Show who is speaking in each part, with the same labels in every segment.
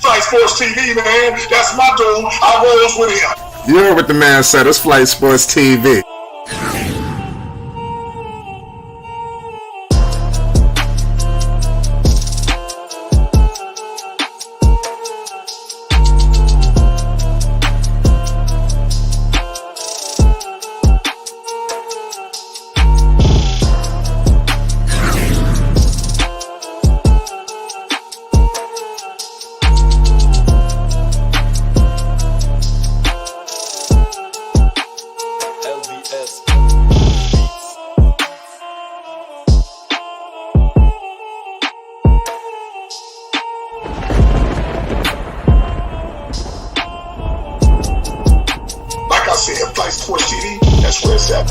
Speaker 1: Flight Sports TV, man. That's my dude. I rolls with him.
Speaker 2: You heard what the man said. It's Flight Sports TV.
Speaker 1: Like I said, Flight Sports TV, that's where it's at.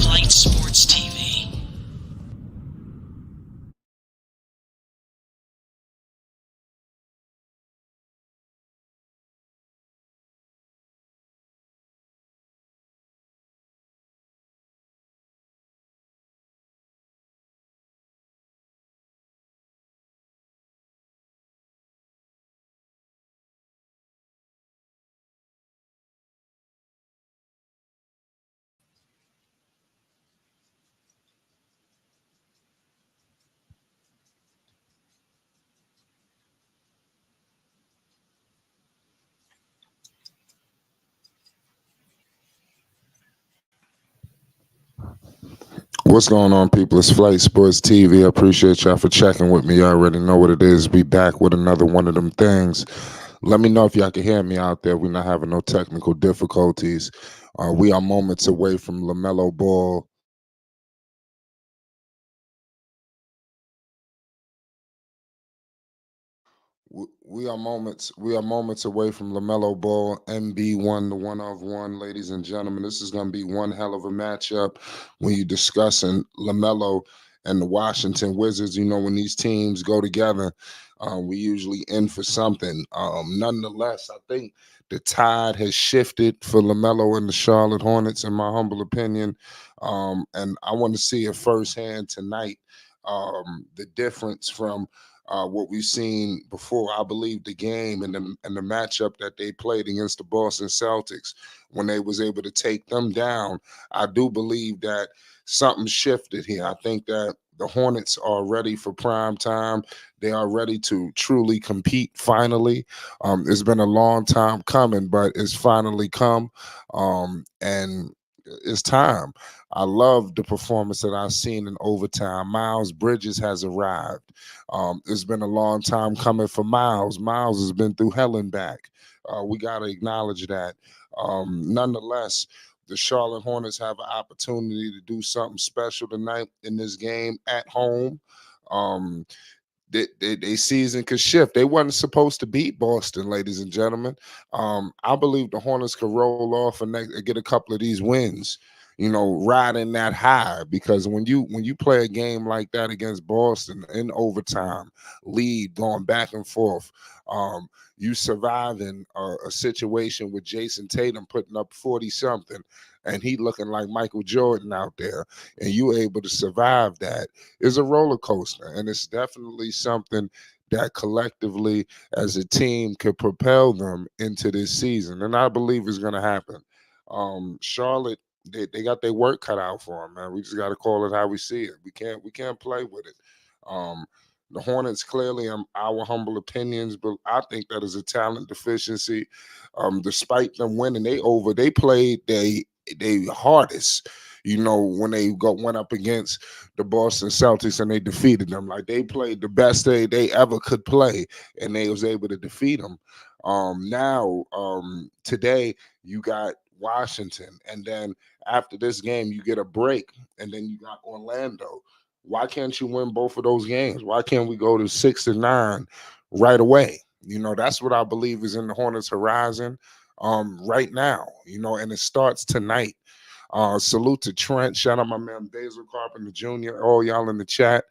Speaker 3: Flight Sports TV.
Speaker 2: What's going on, people? It's Flight Sports TV. I appreciate y'all for checking with me. You already know what it is. Be back with another one of them things. Let me know if y'all can hear me out there. We're not having no technical difficulties. We are moments away from Lamelo Ball. We are moments away from Lamelo Ball, MB1, the one of one, ladies and gentlemen. This is going to be one hell of a matchup when you're discussing Lamelo and the Washington Wizards. You know, when these teams go together, we usually in for something. Nonetheless, I think the tide has shifted for Lamelo and the Charlotte Hornets, in my humble opinion. And I want to see it firsthand tonight, the difference from what we've seen before. I believe the game and the matchup that they played against the Boston Celtics, when they was able to take them down, I do believe that something shifted here. I think that the Hornets are ready for prime time. They are ready to truly compete finally. It's been a long time coming, but it's finally come. And it's time. I love the performance that I've seen in overtime. Miles Bridges has arrived. It's been a long time coming for Miles. Miles has been through hell and back. We got to acknowledge that. Nonetheless, the Charlotte Hornets have an opportunity to do something special tonight in this game at home. They season could shift. They wasn't supposed to beat Boston, ladies and gentlemen. I believe the Hornets could roll off and get a couple of these wins, you know, riding that high, because when you play a game like that against Boston in overtime, lead going back and forth, you surviving a situation with Jason Tatum putting up 40 something and he looking like Michael Jordan out there, and you able to survive that, is a roller coaster. And it's definitely something that collectively as a team could propel them into this season. And I believe it's going to happen. Charlotte, they got their work cut out for them, man. We just got to call it how we see it. We can't play with it. The Hornets, clearly, our humble opinions, but I think that is a talent deficiency. Despite them winning, they played they hardest. You know, when they went up against the Boston Celtics and they defeated them, like they played the best they ever could play, and they was able to defeat them. Today you got Washington, and then after this game you get a break, and then you got Orlando. Why can't you win both of those games? Why can't we go to 6-9 right away? You know, that's what I believe is in the Hornets' horizon right now, you know, and it starts tonight. Salute to Trent. Shout out my man Basil Carpenter Jr., all y'all in the chat.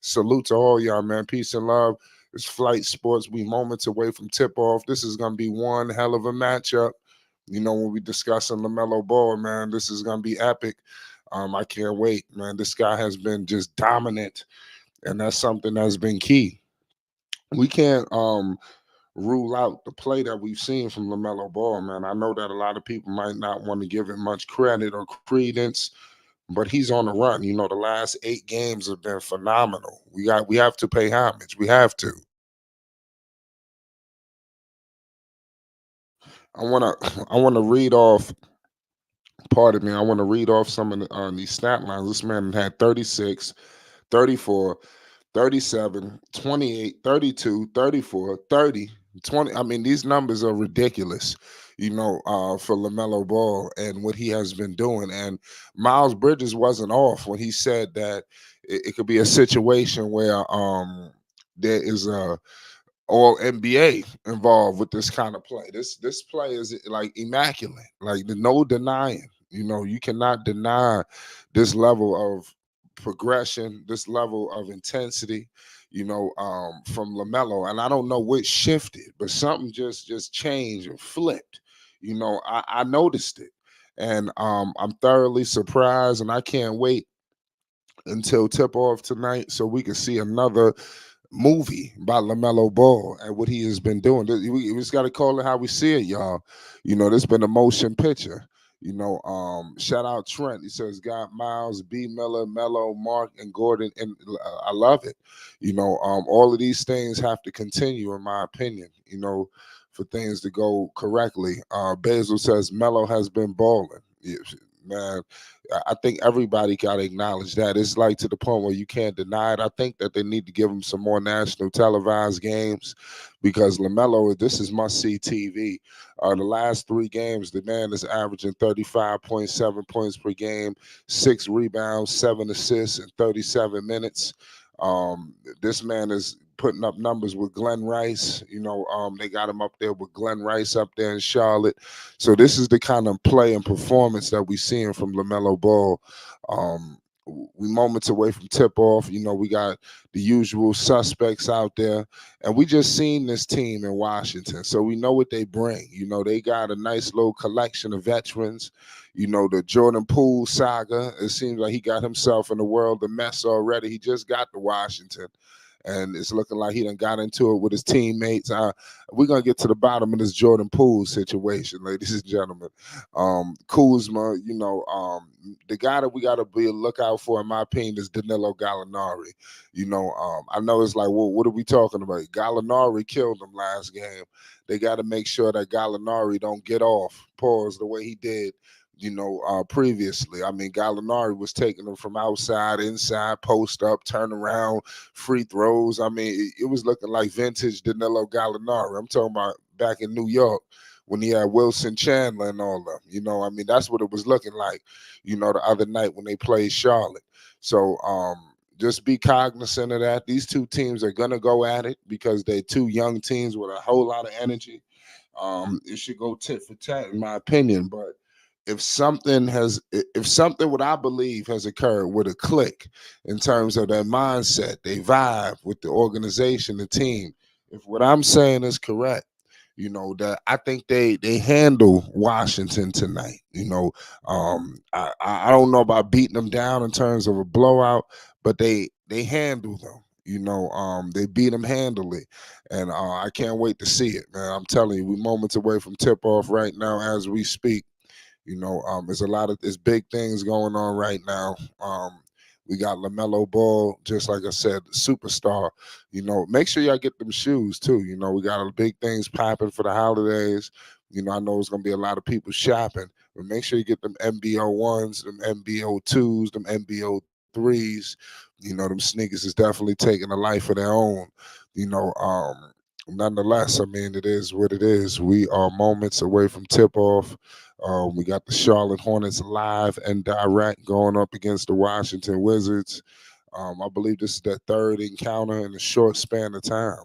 Speaker 2: Salute to all y'all, man. Peace and love. It's Flight Sports. We moments away from tip-off. This is going to be one hell of a matchup. You know, when we discussing Lamelo Ball, man, this is going to be epic. I can't wait, man. This guy has been just dominant, and that's something that's been key. We can't rule out the play that we've seen from Lamelo Ball, man. I know that a lot of people might not want to give it much credit or credence, but he's on the run. The last 8 games have been phenomenal. We have to pay homage. We have to. I wanna I wanna read off. Pardon me. I want to read off some of these stat lines. This man had 36, 34, 37, 28, 32, 34, 30, 20. I mean, these numbers are ridiculous, for LaMelo Ball and what he has been doing. And Miles Bridges wasn't off when he said that it could be a situation where there is a all NBA involved with this kind of play. This play is like immaculate, like no denying. You cannot deny this level of progression, this level of intensity. From Lamelo, and I don't know what shifted, but something just changed and flipped. I noticed it, and I'm thoroughly surprised, and I can't wait until tip off tonight so we can see another movie by Lamelo Ball and what he has been doing. We just got to call it how we see it, y'all. This been a motion picture. Shout out Trent. He says, got Miles, B. Miller, Mello, Mark, and Gordon, and I love it. All of these things have to continue, in my opinion. For things to go correctly. Basil says Mello has been balling. Yeah, man, I think everybody got to acknowledge that. It's like to the point where you can't deny it. I think that they need to give him some more national televised games because LaMelo, this is must-see TV. The last 3 games, the man is averaging 35.7 points per game, 6 rebounds, 7 assists in 37 minutes. This man is putting up numbers with Glenn Rice. They got him up there with Glenn Rice up there in Charlotte. So this is the kind of play and performance that we're seeing from LaMelo Ball. We moments away from tip off. We got the usual suspects out there, and we just seen this team in Washington, so we know what they bring. They got a nice little collection of veterans. The Jordan Poole saga. It seems like he got himself in the world of mess already. He just got to Washington. And it's looking like he done got into it with his teammates. We're gonna get to the bottom of this Jordan Poole situation, ladies and gentlemen. Kuzma, the guy that we gotta be a lookout for, in my opinion, is Danilo Gallinari. I know it's like, well, what are we talking about? Gallinari killed him last game. They got to make sure that Gallinari don't get off, pause the way he did previously. I mean, Gallinari was taking them from outside, inside, post up, turn around, free throws. I mean, it was looking like vintage Danilo Gallinari. I'm talking about back in New York when he had Wilson Chandler and all of them. I mean, that's what it was looking like, the other night when they played Charlotte. So, just be cognizant of that. These two teams are going to go at it because they're two young teams with a whole lot of energy. It should go tit for tat, in my opinion. But if something what I believe has occurred with a click in terms of their mindset, they vibe with the organization, the team. If what I'm saying is correct, that I think they handle Washington tonight. I don't know about beating them down in terms of a blowout, but they handle them. They beat them handily, and I can't wait to see it, man. I'm telling you, we're moments away from tip off right now as we speak. There's big things going on right now. We got LaMelo Ball, just like I said, superstar. Make sure y'all get them shoes too. We got big things popping for the holidays. I know it's gonna be a lot of people shopping, but make sure you get them MBO ones, them MBO twos, them MBO threes. Them sneakers is definitely taking a life of their own. You know, um, Nonetheless, I mean, it is what it is. We are moments away from tip off. We got the Charlotte Hornets live and direct going up against the Washington Wizards. I believe this is their third encounter in a short span of time.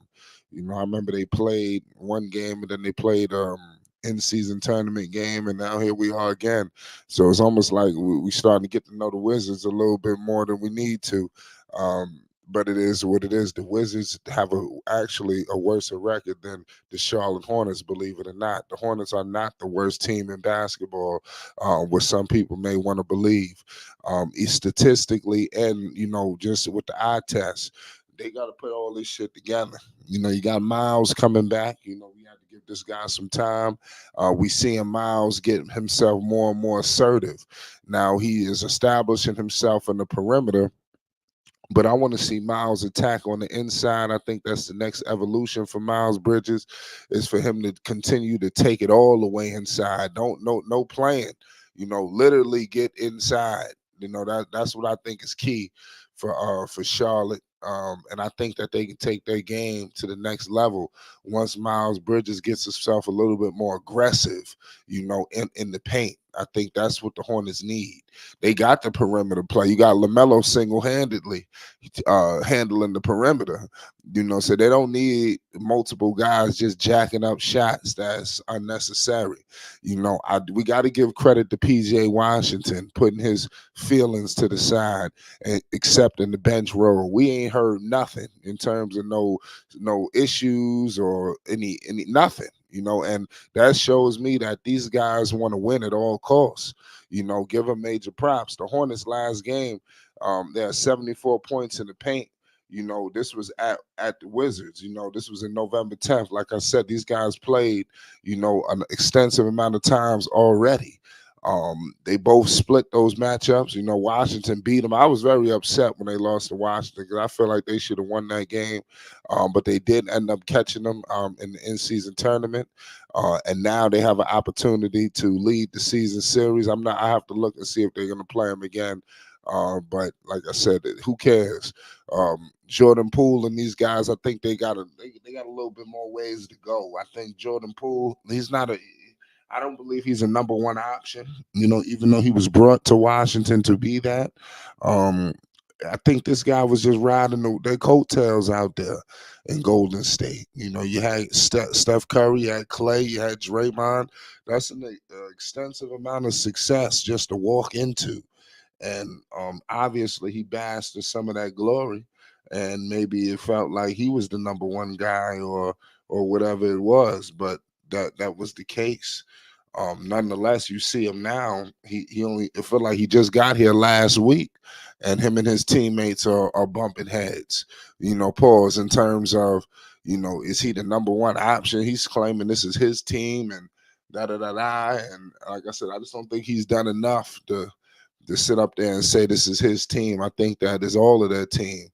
Speaker 2: I remember they played one game and then they played in-season tournament game, and now here we are again. So it's almost like we starting to get to know the Wizards a little bit more than we need to. But it is what it is. The Wizards have actually a worse record than the Charlotte Hornets, believe it or not. The Hornets are not the worst team in basketball, what some people may want to believe. Statistically and, just with the eye test, they got to put all this shit together. You got Miles coming back. We had to give this guy some time. We seeing Miles get himself more and more assertive. Now he is establishing himself in the perimeter, but I want to see Miles attack on the inside. I think that's the next evolution for Miles Bridges, is for him to continue to take it all the way inside. Don't no playing. Literally get inside. That's what I think is key for Charlotte. And I think that they can take their game to the next level once Miles Bridges gets himself a little bit more aggressive, in the paint. I think that's what the Hornets need. They got the perimeter play. You got Lamelo single-handedly handling the perimeter, so they don't need multiple guys just jacking up shots. That's unnecessary. We got to give credit to PJ Washington putting his feelings to the side and accepting the bench role. We ain't heard nothing in terms of no issues or any nothing. And that shows me that these guys want to win at all costs. Give them major props. The Hornets last game, they had 74 points in the paint. This was at the Wizards. This was in November 10th. Like I said, these guys played, an extensive amount of times already. They both split those matchups. Washington beat them. I was very upset when they lost to Washington because I feel like they should have won that game, but they did end up catching them in the in-season tournament, and now they have an opportunity to lead the season series. I have to look and see if they're going to play them again, but like I said, who cares? Jordan Poole and these guys, I think they got a little bit more ways to go. I think Jordan Poole, I don't believe he's a number one option, even though he was brought to Washington to be that. I think this guy was just riding their coattails out there in Golden State. You had Steph Curry, you had Clay, you had Draymond. That's an extensive amount of success just to walk into. And obviously he basked in some of that glory, and maybe it felt like he was the number one guy or whatever it was, but that was the case. Nonetheless, you see him now. It felt like he just got here last week, and him and his teammates are bumping heads. Pause in terms of, is he the number one option? He's claiming this is his team and da da da da. And like I said, I just don't think he's done enough to sit up there and say this is his team. I think that is all of their team.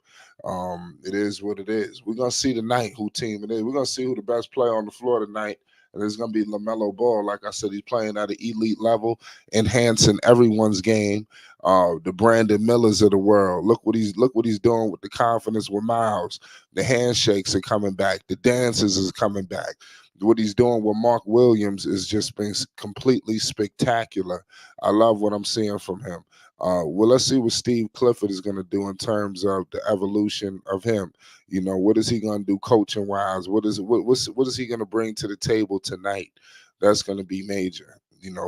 Speaker 2: It is what it is. We're gonna see tonight who team it is. We're gonna see who the best player on the floor tonight. And it's going to be Lamelo Ball. Like I said, he's playing at an elite level, enhancing everyone's game. The Brandon Millers of the world. Look what he's doing with the confidence with Miles. The handshakes are coming back. The dances is coming back. What he's doing with Mark Williams is just been completely spectacular. I love what I'm seeing from him. Well, let's see what Steve Clifford is going to do in terms of the evolution of him. What is he going to do coaching wise? What is he going to bring to the table tonight? That's going to be major.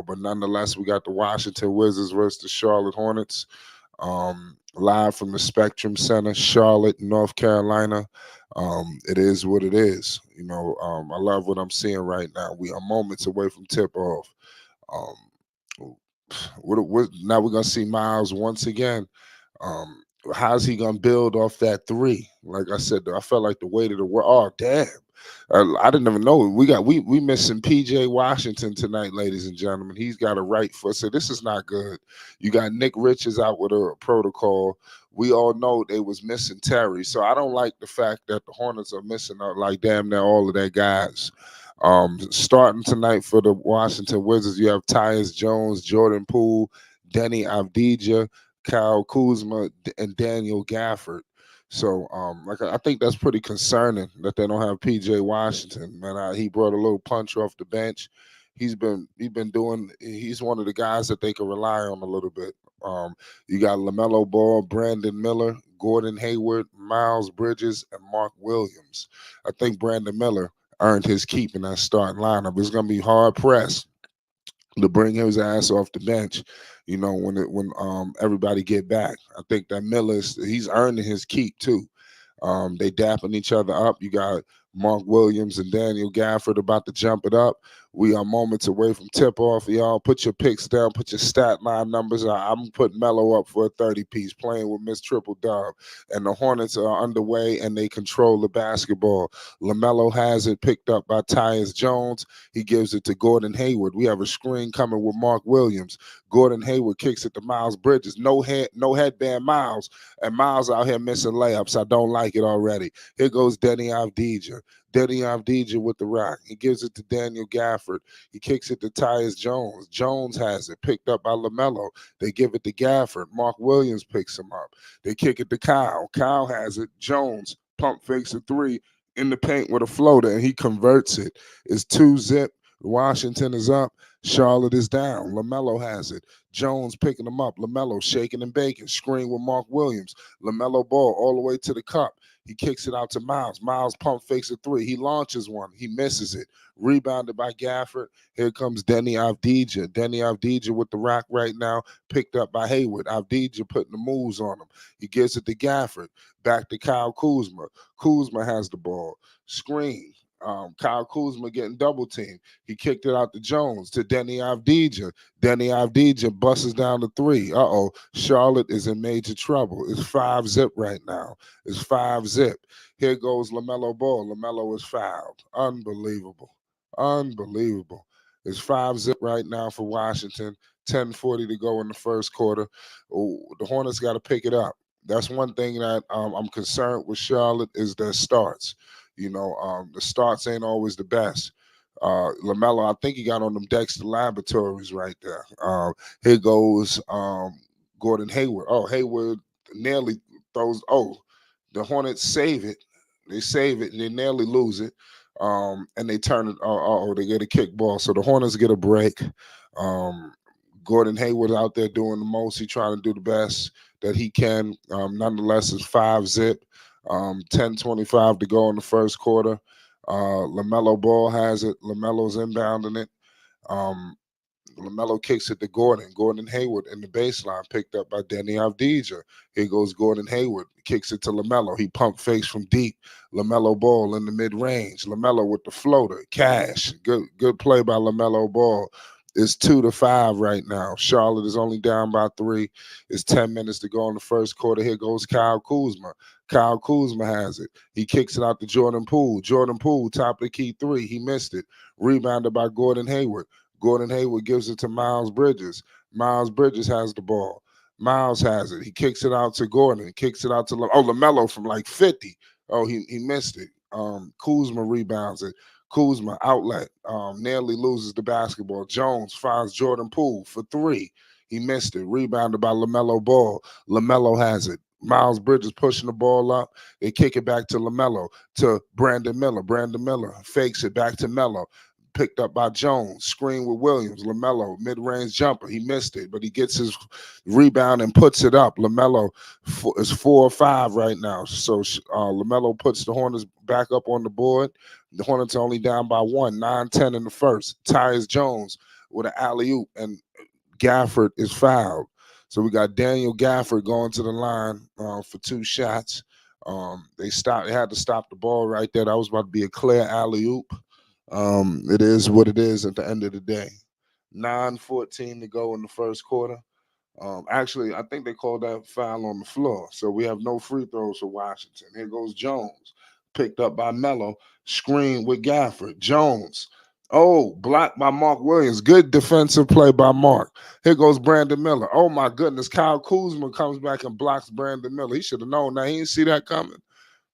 Speaker 2: But nonetheless, we got the Washington Wizards versus the Charlotte Hornets. Live from the Spectrum Center, Charlotte, North Carolina. It is what it is. I love what I'm seeing right now. We are moments away from tip off. Now we're gonna see Miles once again. How's he gonna build off that three? Like I said, I felt like the weight of the world. Oh damn! I didn't even know we missing PJ Washington tonight, ladies and gentlemen. He's got a right foot. So this is not good. You got Nick Richards out with a protocol. We all know they was missing Terry. So I don't like the fact that the Hornets are missing out like damn near all of their guys. Starting tonight for the Washington Wizards, you have Tyus Jones, Jordan Poole, Denny Avdija, Kyle Kuzma, and Daniel Gafford. So, I think that's pretty concerning that they don't have PJ Washington. Man, he brought a little punch off the bench. He's one of the guys that they can rely on a little bit. You got LaMelo Ball, Brandon Miller, Gordon Hayward, Miles Bridges, and Mark Williams. I think Brandon Miller earned his keep in that starting lineup. It's going to be hard pressed to bring his ass off the bench, when everybody get back. I think that he's earning his keep too. They dapping each other up. You got Mark Williams and Daniel Gafford about to jump it up. We are moments away from tip off. Y'all put your picks down, put your stat line numbers. I'm putting Melo up for a 30-piece playing with Miss Triple Dub. And the Hornets are underway and they control the basketball. Lamelo has it picked up by Tyus Jones. He gives it to Gordon Hayward. We have a screen coming with Mark Williams. Gordon Hayward kicks it to Miles Bridges. No headband Miles. And Miles out here missing layups. I don't like it already. Here goes Denny Avdija. Denny Avdija with the rock. He gives it to Daniel Gafford. He kicks it to Tyus Jones. Jones has it, picked up by LaMelo. They give it to Gafford. Mark Williams picks him up. They kick it to Kyle. Kyle has it. Jones pump fakes a three in the paint with a floater, and he converts it. It's 2-zip. Washington is up. Charlotte is down. LaMelo has it. Jones picking him up. LaMelo shaking and baking. Screen with Mark Williams. LaMelo Ball all the way to the cup. He kicks it out to Miles. Miles pump fakes a three. He launches one. He misses it. Rebounded by Gafford. Here comes Denny Avdija. Denny Avdija with the rock right now. Picked up by Hayward. Avdija putting the moves on him. He gives it to Gafford. Back to Kyle Kuzma. Kuzma has the ball. Screen. Kyle Kuzma getting double teamed. He kicked it out to Jones, to Denny Avdija. Denny Avdija busts down the three. Charlotte is in major trouble. It's 5-zip right now. It's 5-zip. Here goes LaMelo Ball. LaMelo is fouled. Unbelievable. Unbelievable. It's 5-zip right now for Washington. 10:40 to go in the first quarter. Oh, the Hornets got to pick it up. That's one thing that I'm concerned with Charlotte is their starts. The starts ain't always the best. LaMelo, I think he got on them Dexter Laboratories right there. Here goes Gordon Hayward. Oh, Hayward nearly throws. Oh, the Hornets save it. They save it and they nearly lose it. And they turn it. They get a kick ball. So the Hornets get a break. Gordon Hayward out there doing the most. He trying to do the best that he can. Nonetheless, it's 5-zip. 10:25 to go in the first quarter. LaMelo Ball has it. LaMelo's inbounding it. LaMelo kicks it to Gordon. Gordon Hayward in the baseline, picked up by Denny Avdija. Here goes Gordon Hayward. Kicks it to LaMelo. He pump fakes from deep. LaMelo Ball in the mid-range. LaMelo with the floater. Cash. Good play by LaMelo Ball. It's 2-5 right now. Charlotte is only down by 3. It's 10 minutes to go in the first quarter. Here goes Kyle Kuzma. Kyle Kuzma has it. He kicks it out to Jordan Poole. Jordan Poole, top of the key 3. He missed it. Rebounded by Gordon Hayward. Gordon Hayward gives it to Miles Bridges. Miles Bridges has the ball. Miles has it. He kicks it out to Gordon. Kicks it out to LaMelo from like 50. Oh, he missed it. Kuzma rebounds it. Kuzma outlet nearly loses the basketball. Jones finds Jordan Poole for 3. He missed it. Rebounded by LaMelo Ball. LaMelo has it. Miles Bridges pushing the ball up. They kick it back to LaMelo, to Brandon Miller. Brandon Miller fakes it back to Melo. Picked up by Jones. Screen with Williams. LaMelo, mid-range jumper. He missed it, but he gets his rebound and puts it up. LaMelo is 4-5 right now. So LaMelo puts the Hornets back up on the board. The Hornets are only down by 1, 9-10 in the first. Tyus Jones with an alley-oop, and Gafford is fouled. So we got Daniel Gafford going to the line for 2 shots. They had to stop the ball right there. That was about to be a clear alley-oop. It is what it is at the end of the day. 9:14 to go in the first quarter. Actually, I think they called that foul on the floor. So we have no free throws for Washington. Here goes Jones. Picked up by Melo. Screen with Gafford. Jones. Oh, blocked by Mark Williams. Good defensive play by Mark. Here goes Brandon Miller. Oh, my goodness. Kyle Kuzma comes back and blocks Brandon Miller. He should have known that. He didn't see that coming.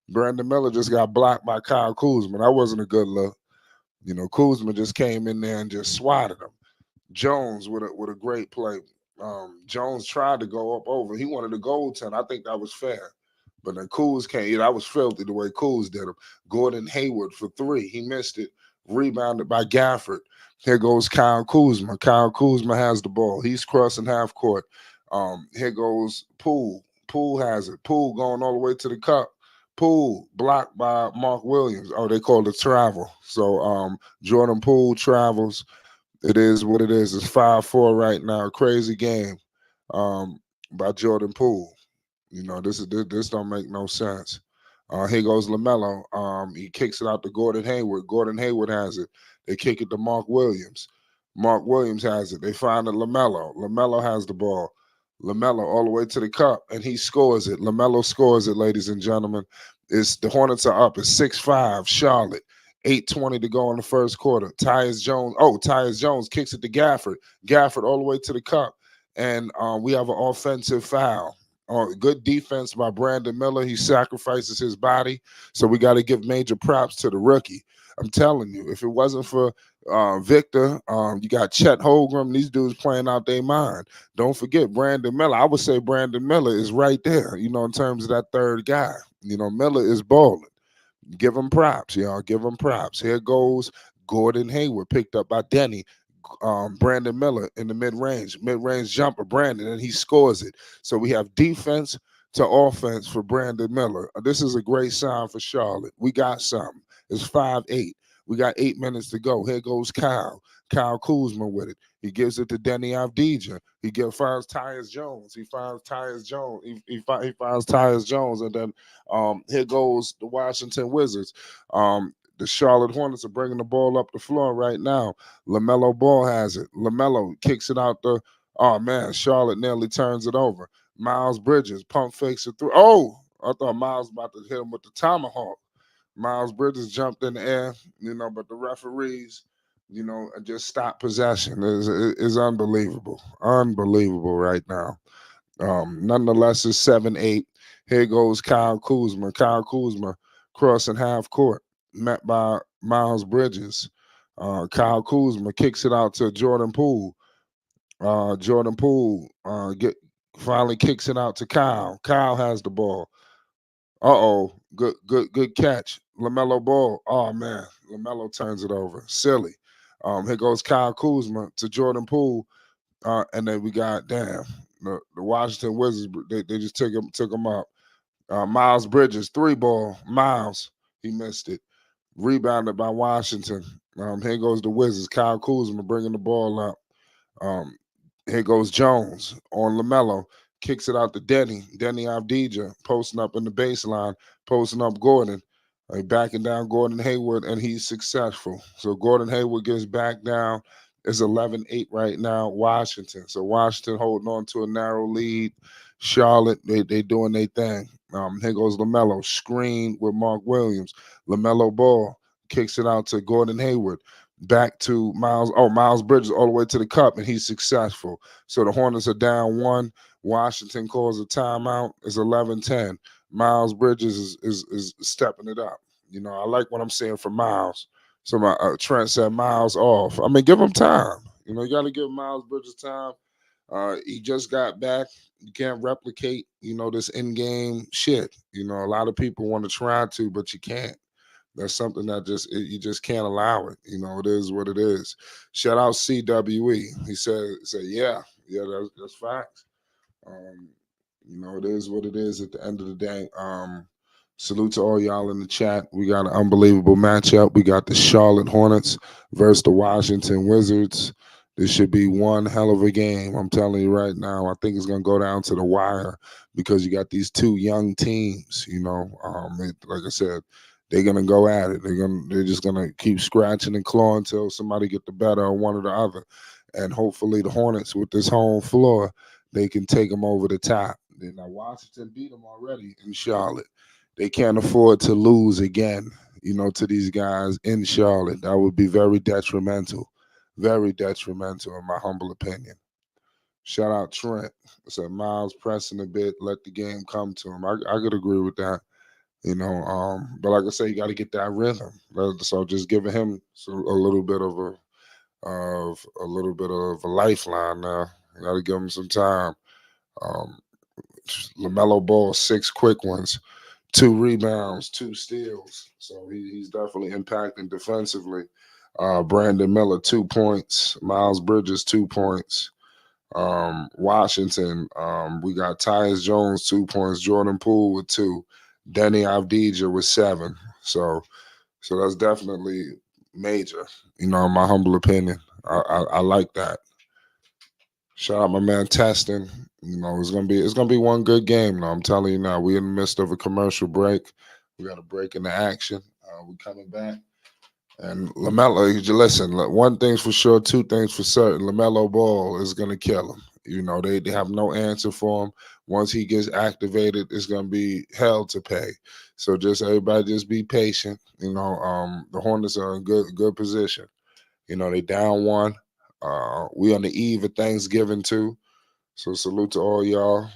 Speaker 2: Brandon Miller just got blocked by Kyle Kuzma. That wasn't a good look. Kuzma just came in there and just swatted him. Jones with a great play. Jones tried to go up over. He wanted a goaltend. I think that was fair. But then Kuz came. Yeah, that was filthy the way Kuz did him. Gordon Hayward for 3. He missed it. Rebounded by Gafford. Here goes Kyle Kuzma. Kyle Kuzma has the ball. He's crossing half court. Here goes Poole. Poole has it. Poole going all the way to the cup. Poole blocked by Mark Williams. Oh, they called it travel. So Jordan Poole travels. It is what it is. It's 5-4 right now. Crazy game by Jordan Poole. This don't make no sense. Here goes Lamelo. He kicks it out to Gordon Hayward. Gordon Hayward has it. They kick it to Mark Williams. Mark Williams has it. They find it Lamelo. Lamelo has the ball. Lamelo all the way to the cup, and he scores it. Lamelo scores it, ladies and gentlemen. It's the Hornets are up. It's 6-5. Charlotte. 8:20 to go in the first quarter. Tyus Jones. Oh, Tyus Jones kicks it to Gafford. Gafford all the way to the cup, and we have an offensive foul. Good defense by Brandon Miller. He sacrifices his body, so we got to give major props to the rookie. I'm telling you, if it wasn't for Victor, you got Chet Holmgren. These dudes playing out their mind. Don't forget Brandon Miller. I would say Brandon Miller is right there, in terms of that third guy. Miller is balling. Give him props, y'all. Give him props. Here goes Gordon Hayward, picked up by Denny. Brandon Miller in the mid-range jumper, Brandon, and he scores it. So we have defense to offense for Brandon Miller. This is a great sign for Charlotte. We got something. It's 5-8. We got 8 minutes to go. Here goes Kyle Kuzma with it. He gives it to Denny Avdija. He finds Tyus Jones. He finds Tyus Jones. He finds Tyus Jones, and then here goes the Washington Wizards. The Charlotte Hornets are bringing the ball up the floor right now. Lamelo Ball has it. Lamelo kicks it out the. Oh man, Charlotte nearly turns it over. Miles Bridges pump fakes it through. Oh, I thought Miles was about to hit him with the tomahawk. Miles Bridges jumped in the air, but the referees, just stopped possession. It's unbelievable. Unbelievable right now. Nonetheless, it's 7-8. Here goes Kyle Kuzma. Kyle Kuzma crossing half court, met by Miles Bridges. Kyle Kuzma kicks it out to Jordan Poole. Jordan Poole finally kicks it out to Kyle. Kyle has the ball. Good catch. Lamelo Ball. Oh man, Lamelo turns it over. Silly. Here goes Kyle Kuzma to Jordan Poole, and then we got the Washington Wizards. They just took him up. Miles Bridges 3-ball. Miles, he missed it. Rebounded by Washington. Here goes the Wizards. Kyle Kuzma bringing the ball up. Here goes Jones on Lamelo. Kicks it out to Denny Avdija, posting up in the baseline, posting up Gordon, backing down Gordon Hayward, and he's successful. So Gordon Hayward gets back down. It's 11-8 right now, Washington. So Washington holding on to a narrow lead. Charlotte, they doing their thing. Here goes Lamelo, screen with Mark Williams. Lamelo Ball kicks it out to Gordon Hayward. Back to Miles Bridges all the way to the cup, and he's successful. So the Hornets are down 1. Washington calls a timeout. It's 11-10. Miles Bridges is stepping it up. I like what I'm seeing from Miles. So my Trent said Miles off. I mean, give him time. You got to give Miles Bridges time. He just got back. You can't replicate, this in-game shit. A lot of people want to try to, but you can't. That's something that you just can't allow it. It is what it is. Shout out CWE. He said, yeah, that's facts. It is what it is at the end of the day. Salute to all y'all in the chat. We got an unbelievable matchup. We got the Charlotte Hornets versus the Washington Wizards. This should be one hell of a game. I'm telling you right now. I think it's going to go down to the wire because you got these two young teams. Like I said, they're gonna go at it. They're just gonna keep scratching and clawing until somebody get the better of one or the other. And hopefully the Hornets with this home floor, they can take them over the top. Now Washington beat them already in Charlotte. They can't afford to lose again, to these guys in Charlotte. That would be very detrimental in my humble opinion. Shout out Trent. I said Miles pressing a bit, let the game come to him. I could agree with that. But like I say, you got to get that rhythm. So just giving him a little bit of a lifeline now. You got to give him some time. Lamelo Ball, 6 quick ones, 2 rebounds, 2 steals. So he's definitely impacting defensively. Brandon Miller, 2 points. Miles Bridges, 2 points. Washington, we got Tyus Jones, 2 points. Jordan Poole with 2. Denny Avdija with 7. So that's definitely major, in my humble opinion. I like that. Shout out my man Testing. It's gonna be one good game. I'm telling you now. We're in the midst of a commercial break. We got a break in the action. We coming back. And Lamelo, listen, one thing's for sure, two things for certain. Lamelo Ball is going to kill him. They have no answer for him. Once he gets activated, it's going to be hell to pay. So just everybody just be patient. The Hornets are in good position. They down one. We on the eve of Thanksgiving too. So salute to all y'all,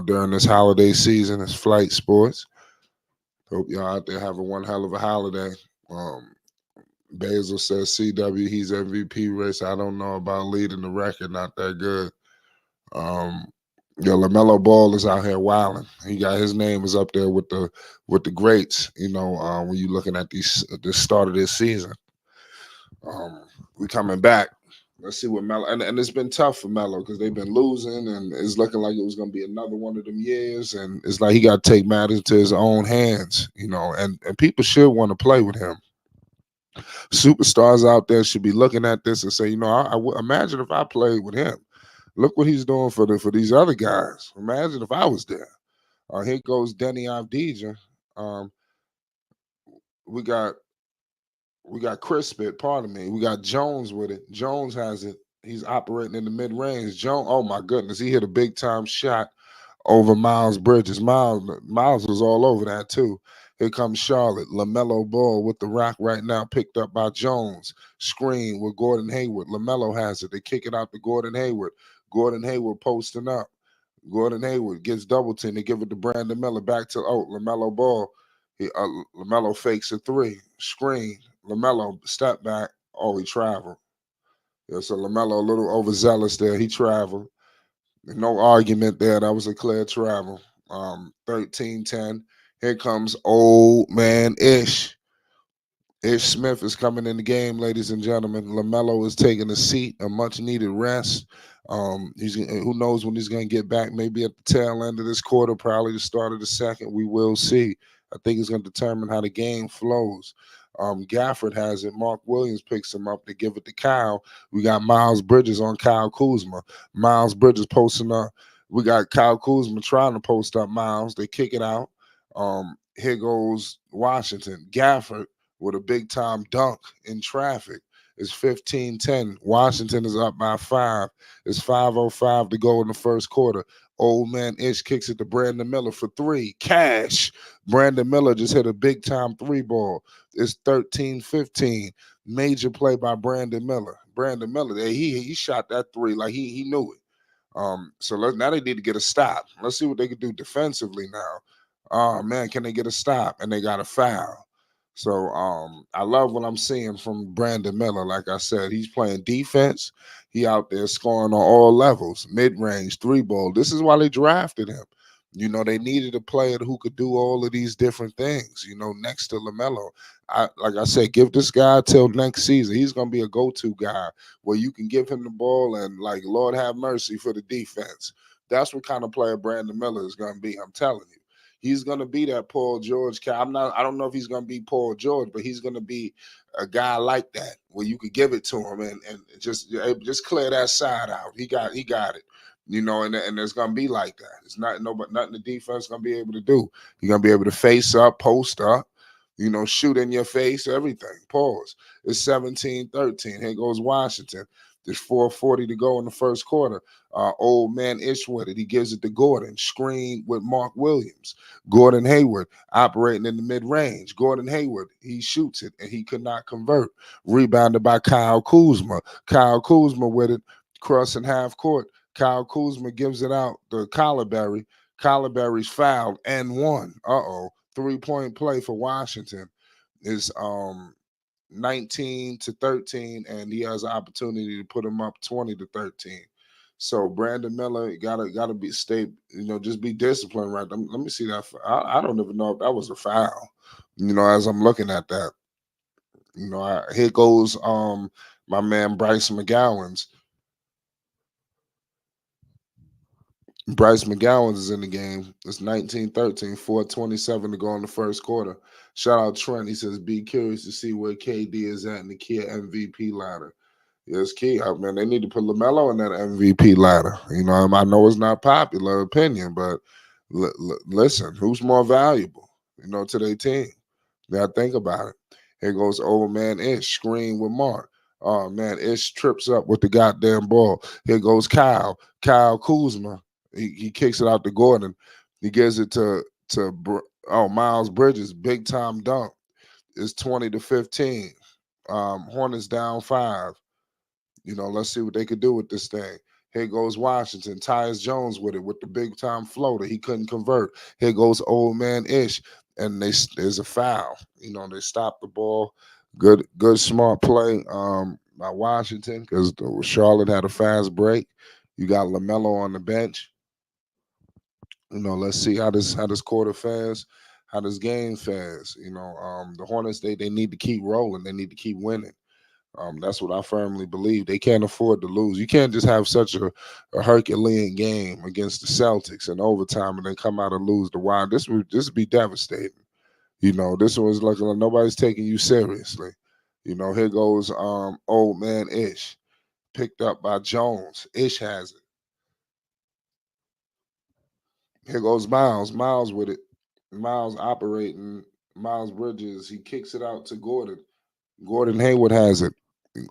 Speaker 2: during this holiday season. It's flight sports. Hope y'all out there having one hell of a holiday. Um, Basil says CW, he's MVP race. I don't know about leading the record, not that good. Um, LaMelo Ball is out here wilding. He got his name is up there with the greats. When you looking at the start of this season, we coming back. Let's see what Melo and it's been tough for Melo because they've been losing and it's looking like it was going to be another one of them years. And it's like he got to take matters into his own hands. And people should want to play with him. Superstars out there should be looking at this and say, imagine if I played with him. Look what he's doing for these other guys. Imagine if I was there. Here goes Denny Avdija. We got Crispit, pardon me. We got Jones with it. Jones has it. He's operating in the mid-range. Jones, oh my goodness, he hit a big-time shot over Miles Bridges. Miles was all over that too. Here comes Charlotte. LaMelo Ball with the rock right now, picked up by Jones. Screen with Gordon Hayward. LaMelo has it. They kick it out to Gordon Hayward. Gordon Hayward posting up. Gordon Hayward gets double team. They give it to Brandon Miller. Back to LaMelo Ball. LaMelo fakes a three. Screen. LaMelo step back. Oh, he traveled. Yeah, so LaMelo a little overzealous there. He traveled. No argument there. That was a clear travel. 13-10. Here comes old man Ish. Ish Smith is coming in the game, ladies and gentlemen. LaMelo is taking a seat, a much needed rest. Who knows when he's going to get back? Maybe at the tail end of this quarter, probably the start of the second. We will see. I think it's going to determine how the game flows. Gafford has it. Mark Williams picks him up. They give it to Kyle. We got Miles Bridges on Kyle Kuzma. Miles Bridges posting up. We got Kyle Kuzma trying to post up Miles. They kick it out. Here goes Washington. Gafford with a big time dunk in traffic. It's 15-10. Washington is up by 5. It's 5:05 to go in the first quarter. Old man Ish kicks it to Brandon Miller for 3. Cash. Brandon Miller just hit a big time 3 ball. It's 13-15. Major play by Brandon Miller. Brandon Miller, he shot that 3 like he knew it. So now they need to get a stop. Let's see what they can do defensively now. Oh man, can they get a stop? And they got a foul. So I love what I'm seeing from Brandon Miller. Like I said, he's playing defense. He out there scoring on all levels, mid-range, 3-ball. This is why they drafted him. They needed a player who could do all of these different things, next to LaMelo. Like I said, give this guy till next season. He's going to be a go-to guy where you can give him the ball and, like, Lord have mercy for the defense. That's what kind of player Brandon Miller is going to be, I'm telling you. He's going to be that Paul George. I don't know if he's going to be Paul George, but he's going to be a guy like that where you could give it to him and just clear that side out. He got it. And it's going to be like that. It's nothing the defense is going to be able to do. You're going to be able to face up, post up, shoot in your face, everything. Pause. It's 17-13. Here goes Washington. There's 4:40 to go in the first quarter. Old man Ish with it. He gives it to Gordon. Screen with Mark Williams. Gordon Hayward operating in the mid-range. Gordon Hayward, he shoots it, and he could not convert. Rebounded by Kyle Kuzma. Kyle Kuzma with it, crossing half court. Kyle Kuzma gives it out to Calaberry. Calaberry's fouled and won. 3-point play for Washington is 19-13, and he has an opportunity to put him up 20-13. So Brandon Miller gotta be just be disciplined, right? Let me see that. I don't even know if that was a foul. As I'm looking at that, here goes my man Bryce McGowan's. Bryce McGowan is in the game. It's 19-13, 4:27 to go in the first quarter. Shout out Trent. He says, be curious to see where KD is at in the Kia MVP ladder. Yes, key. Man, they need to put LaMelo in that MVP ladder. I know it's not popular opinion, but listen, who's more valuable? to their team. Now think about it. Here goes old man Ish, screen with Mark. Oh man, Ish trips up with the goddamn ball. Here goes Kyle. Kyle Kuzma. He kicks it out to Gordon. He gives it to Miles Bridges. Big time dunk. It's 20-15. Hornets down 5. Let's see what they could do with this thing. Here goes Washington. Tyus Jones with it with the big time floater. He couldn't convert. Here goes old man Ish, and there's a foul. They stopped the ball. Good, smart play by Washington because Charlotte had a fast break. You got Lamelo on the bench. Let's see how this quarter fares, how this game fares. The Hornets they need to keep rolling. They need to keep winning. That's what I firmly believe. They can't afford to lose. You can't just have such a Herculean game against the Celtics in overtime and then come out and lose the Wild. This would be devastating. This was like nobody's taking you seriously. Here goes old man Ish, picked up by Jones. Ish has it. Here goes Miles. Miles with it. Miles operating. Miles Bridges. He kicks it out to Gordon. Gordon Hayward has it.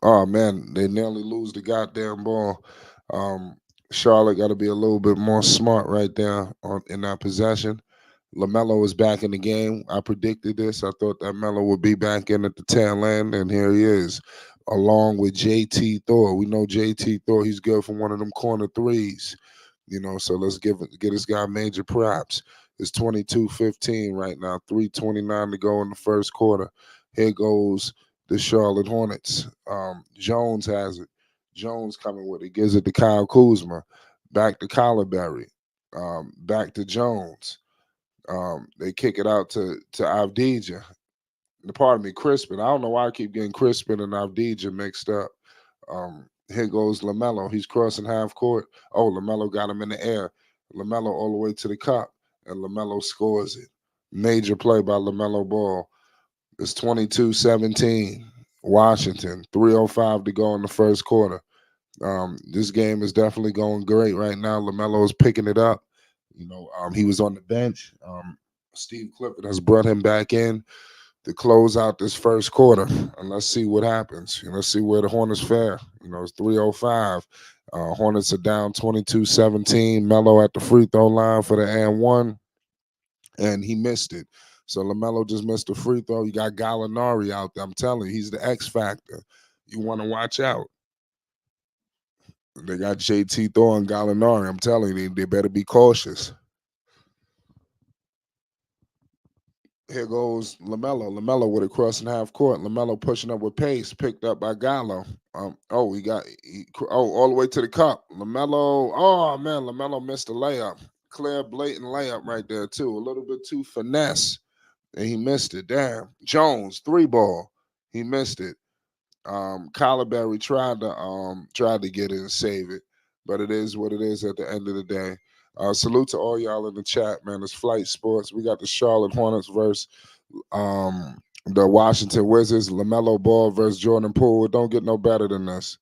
Speaker 2: Oh man, they nearly lose the goddamn ball. Um, Charlotte got to be a little bit more smart right there in that possession. LaMelo is back in the game. I predicted this. I thought that Melo would be back in at the tail end, and here he is, along with JT Thor. We know JT Thor. He's good for one of them corner threes. So let's get this guy major props. It's 22-15 right now. 3:29 to go in the first quarter. Here goes the Charlotte Hornets. Jones has it. Jones coming with it. Gives it to Kyle Kuzma. Back to Calaberry. Back to Jones. They kick it out to Avdija. Pardon me, Crispin. I don't know why I keep getting Crispin and Avdija mixed up. Here goes Lamelo. He's crossing half court. Oh, Lamelo got him in the air. Lamelo all the way to the cup, and Lamelo scores it. Major play by Lamelo Ball. It's 22-17. Washington. 3:05 to go in the first quarter. This game is definitely going great right now. Lamelo is picking it up. He was on the bench. Steve Clifford has brought him back in to close out this first quarter, and let's see what happens. Let's see where the Hornets fare. It's 3:05. Hornets are down 22-17. Melo at the free throw line for the and one, and he missed it. So LaMelo just missed a free throw. You got Gallinari out there. I'm telling you, he's the X factor. You want to watch out. They got JT Thor and Gallinari. I'm telling you, they better be cautious. Here goes Lamelo. Lamelo with it crossing half court. Lamelo pushing up with pace, picked up by Gallo. All the way to the cup. Lamelo. Oh man, Lamelo missed a layup. Clear, blatant layup right there too. A little bit too finesse, and he missed it. Damn. Jones 3-ball. He missed it. Calaberry tried to get it and save it, but it is what it is at the end of the day. Salute to all y'all in the chat, man. It's Flight Sports. We got the Charlotte Hornets versus the Washington Wizards. Lamelo Ball versus Jordan Poole. It don't get no better than this.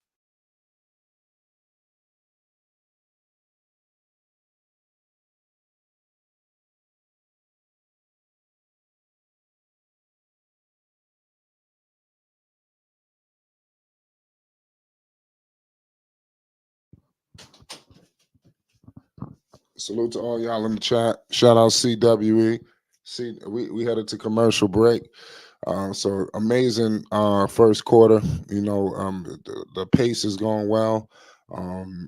Speaker 2: Salute to all y'all in the chat. Shout out CWE. We headed to commercial break. So amazing first quarter. The pace is going well.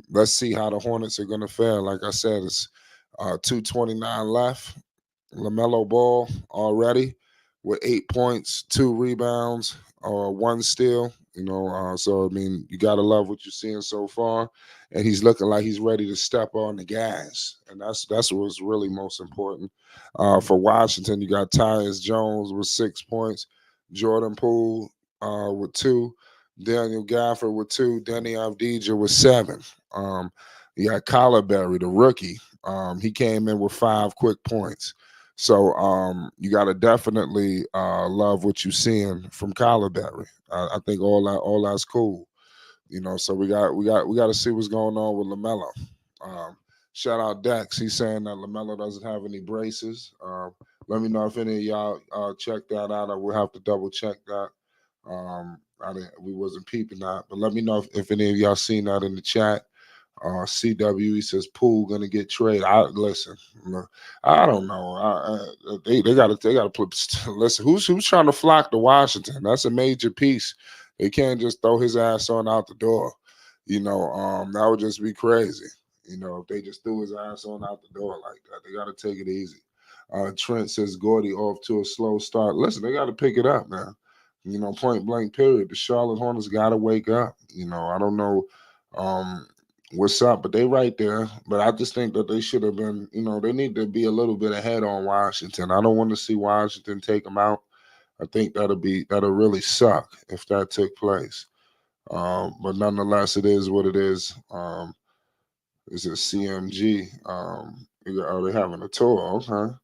Speaker 2: Let's see how the Hornets are going to fare. Like I said, it's 2:29 left. Lamelo Ball already with 8 points, 2 rebounds, 1 steal. So I mean, you gotta love what you're seeing so far, and he's looking like he's ready to step on the gas, and that's what's really most important. For Washington, you got Tyus Jones with 6 points, Jordan Poole with 2, Daniel Gafford with 2, Denny Avdija with 7. You got Calaberry, the rookie. He came in with 5 quick points. So you got to definitely love what you're seeing from Calaberry. I think all that's cool. So we got to see what's going on with Lamelo. Shout out Dex. He's saying that Lamelo doesn't have any braces. Let me know if any of y'all check that out. I will have to double check that. We wasn't peeping that, but let me know if any of y'all seen that in the chat. CW says Poole gonna get traded. I listen. I don't know. They gotta put. Listen, who's trying to flock to Washington? That's a major piece. They can't just throw his ass on out the door. That would just be crazy. If they just threw his ass on out the door like that, they gotta take it easy. Trent says Gordy off to a slow start. Listen, they got to pick it up, man. Point blank period. The Charlotte Hornets got to wake up. I don't know um, what's up, but they right there. But I just think that they should have been, they need to be a little bit ahead on Washington. I don't want to see Washington take them out. I think that'll really suck if that took place. But nonetheless, it is what it is. Is it CMG? Are they having a tour? Okay.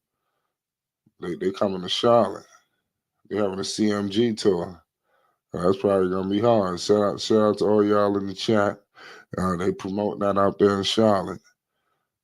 Speaker 2: They coming to Charlotte. They having a CMG tour. That's probably gonna be hard. Shout out to all y'all in the chat. They promoting that out there in Charlotte.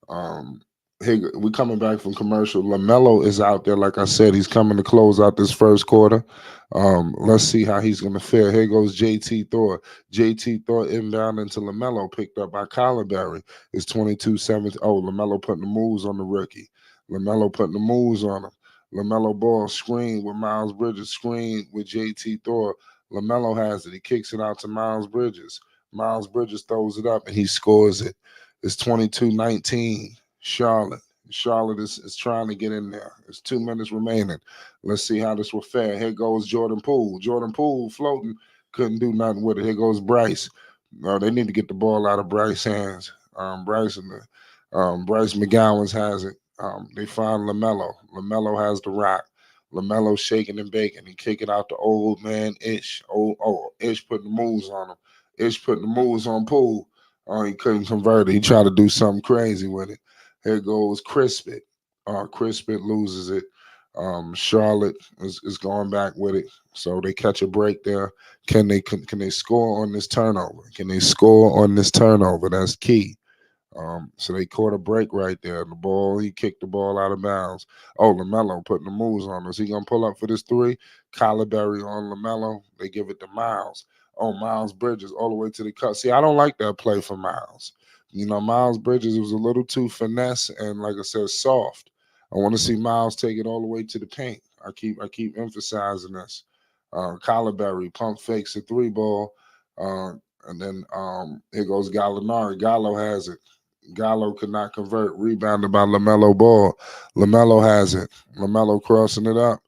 Speaker 2: Um, Hey, we coming back from commercial. Lamelo is out there, like I said. He's coming to close out this first quarter. Let's see how he's going to fare. Here goes JT Thor. JT Thor inbound into Lamelo, picked up by Collarberry. It's 22-7. Oh, Lamelo putting the moves on the rookie. Lamelo putting the moves on him. Lamelo Ball screen with Miles Bridges. Screen with JT Thor. Lamelo has it. He kicks it out to Miles Bridges. Miles Bridges throws it up and he scores it. It's 22-19. Charlotte. Charlotte is trying to get in there. There's 2 minutes remaining. Let's see how this will fare. Here goes Jordan Poole. Jordan Poole floating. Couldn't do nothing with it. Here goes Bryce. They need to get the ball out of Bryce's hands. Bryce McGowan's has it. They find Lamelo. Lamelo has the rock. Lamelo shaking and baking. He kick it out to old man Ish. Ish putting the moves on him. Ish putting the moves on Poole. Oh, he couldn't convert it. He tried to do something crazy with it. Here goes Crispit. Crispit loses it. Charlotte is going back with it. So they catch a break there. Can they score on this turnover? Can they score on this turnover? That's key. So they caught a break right there. He kicked the ball out of bounds. Oh, Lamelo putting the moves on us. He gonna pull up for this three. Collarberry on Lamelo. They give it to Miles. Oh, Miles Bridges all the way to the cut. See, I don't like that play for Miles. Miles Bridges was a little too finesse and, like I said, soft. I want to see Miles take it all the way to the paint. I keep emphasizing this. Collarberry pump fakes a three ball. And then here goes Gallinari. Gallo has it. Gallo could not convert. Rebounded by Lamelo Ball. Lamelo has it. Lamelo crossing it up.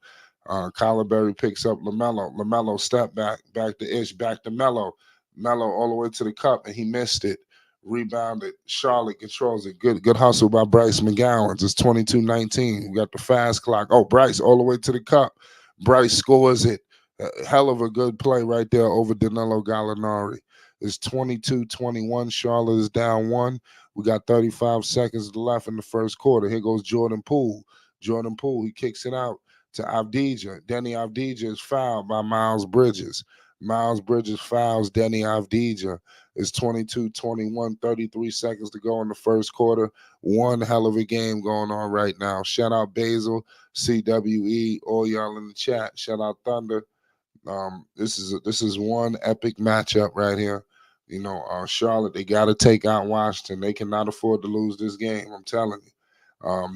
Speaker 2: Collarberry picks up Lamelo. Lamelo step back to Ish, back to Melo. Melo all the way to the cup, and he missed it. Rebounded. Charlotte controls it. Good hustle by Bryce McGowan. It's 22-19. We got the fast clock. Oh, Bryce all the way to the cup. Bryce scores it. Hell of a good play right there over Danilo Gallinari. It's 22-21. Charlotte is down one. We got 35 seconds left in the first quarter. Here goes Jordan Poole. Jordan Poole, he kicks it out to Avdija. Denny Avdija is fouled by Miles Bridges. Miles Bridges fouls Denny Avdija. It's 22-21, 33 seconds to go in the first quarter. One hell of a game going on right now. Shout out Basil, CWE, all y'all in the chat. Shout out Thunder. This is one epic matchup right here. Charlotte, they got to take out Washington. They cannot afford to lose this game. I'm telling you.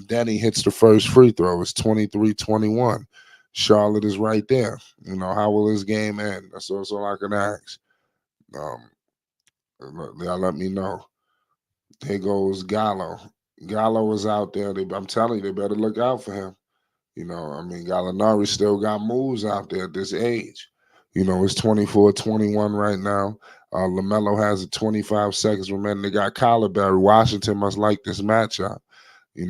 Speaker 2: Denny hits the first free throw. It's 23-21. Charlotte is right there. How will this game end? That's all I can ask. Let me know. Here goes Gallo. Gallo is out there. I'm telling you, they better look out for him. Gallinari still got moves out there at this age. It's 24-21 right now. Lamelo has it 25 seconds remaining. They got Collarberry. Washington must like this matchup. They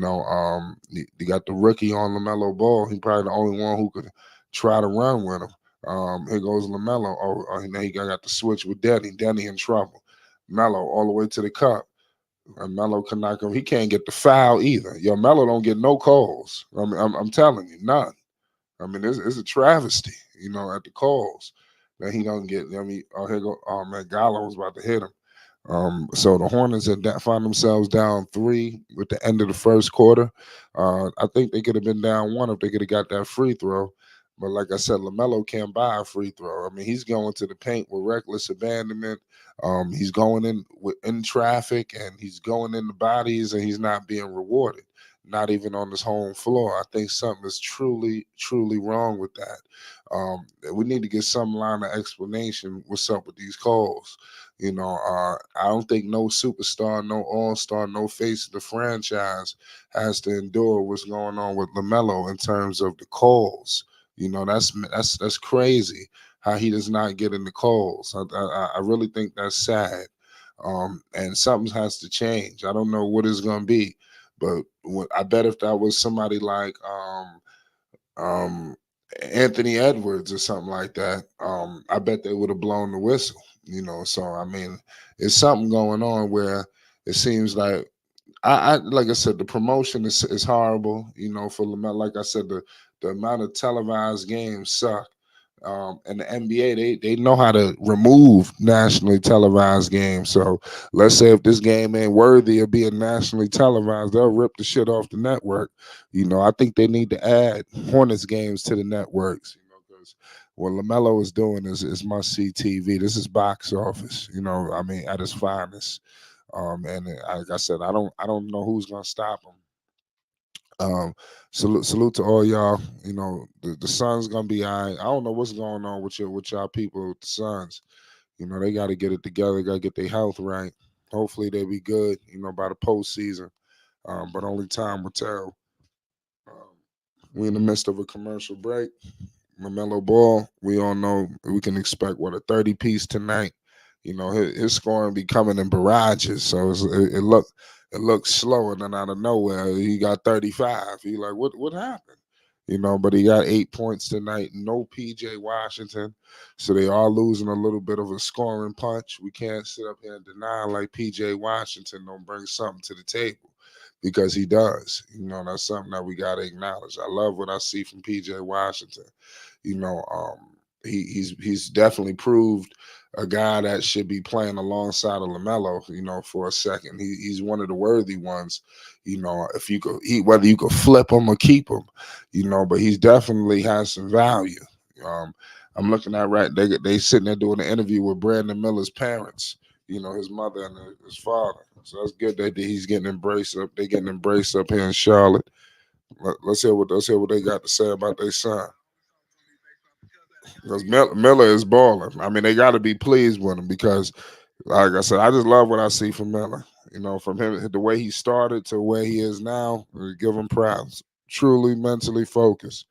Speaker 2: got the rookie on Lamelo Ball. He probably the only one who could try to run with him. Here goes Lamelo. He got the switch with Denny. Denny in trouble. Melo all the way to the cup. And Melo cannot go. He can't get the foul either. Melo don't get no calls. I'm telling you, none. It's a travesty, at the calls that he don't get. Here go. Oh man, Gallo was about to hit him. So the Hornets had found themselves down three with the end of the first quarter. I think they could have been down one if they could have got that free throw. But like I said, Lamelo can't buy a free throw. I mean, he's going to the paint with reckless abandonment. He's going in traffic, and he's going in the bodies, and he's not being rewarded. Not even on his home floor. I think something is truly, truly wrong with that. We need to get some line of explanation. What's up with these calls? I don't think no superstar, no all-star, no face of the franchise has to endure what's going on with LaMelo in terms of the calls. That's crazy how he does not get in the calls. I really think that's sad. And something has to change. I don't know what it's gonna be, but I bet if that was somebody like um, Anthony Edwards or something like that, I bet they would have blown the whistle. So I mean, it's something going on where it seems like like I said, the promotion is horrible. For Lamelo, like I said, the amount of televised games suck. And the NBA, they know how to remove nationally televised games. So let's say if this game ain't worthy of being nationally televised, they'll rip the shit off the network. I think they need to add Hornets games to the networks. Because what Lamelo is doing is must see TV. This is box office. I mean, at its finest. And like I said, I don't know who's gonna stop him. Salute to all y'all. The Suns gonna be all right. I don't know what's going on with y'all people with the Suns. They got to get it together. Got to get their health right. Hopefully they be good. By the postseason. But only time will tell. Um, we in the midst of a commercial break. Lamelo Ball, we all know we can expect a 30-piece tonight. His scoring be coming in barrages, so it looks slow, and then out of nowhere he got 35. He like what happened? But he got 8 points tonight. No PJ Washington, so they are losing a little bit of a scoring punch. We can't sit up here and deny like PJ Washington don't bring something to the table because he does. That's something that we got to acknowledge. I love what I see from PJ Washington. You know, he's definitely proved a guy that should be playing alongside of Lamelo. For a second, he's one of the worthy ones. If you could, whether you could flip him or keep him, but he's definitely has some value. Um, I'm looking at right. They sitting there doing an interview with Brandon Miller's parents. His mother and his father. So that's good that he's getting embraced up. They getting embraced up here in Charlotte. Let's hear what they got to say about their son. Because Miller is balling. I mean, they got to be pleased with him because, like I said, I just love what I see from Miller. From him, the way he started to where he is now, we give him props. Truly mentally focused.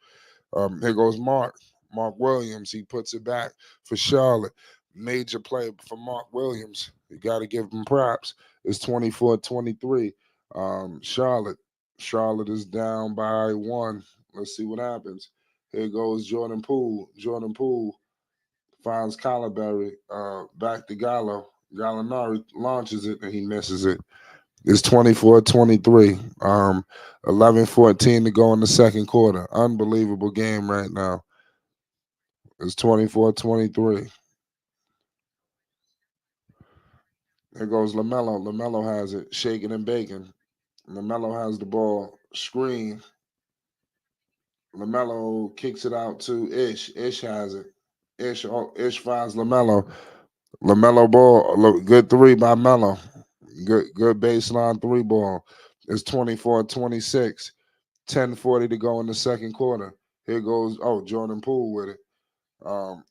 Speaker 2: Here goes Mark. Mark Williams. He puts it back for Charlotte. Major play for Mark Williams. You got to give him props. It's 24-23. Charlotte. Charlotte is down by one. Let's see what happens. Here goes Jordan Poole. Jordan Poole finds Calaberry. Back to Gallo. Gallinari launches it and he misses it. It's 24-23. 11-14 to go in the second quarter. Unbelievable game right now. It's 24-23. Here goes LaMelo. LaMelo has it. Shaking and baking. LaMelo has the ball. Screen. LaMelo kicks it out to Ish. Ish has it. Ish finds LaMelo. LaMelo Ball. Good three by Melo. Good baseline three ball. It's 24-26. 10:40 to go in the second quarter. Here goes, Jordan Poole with it.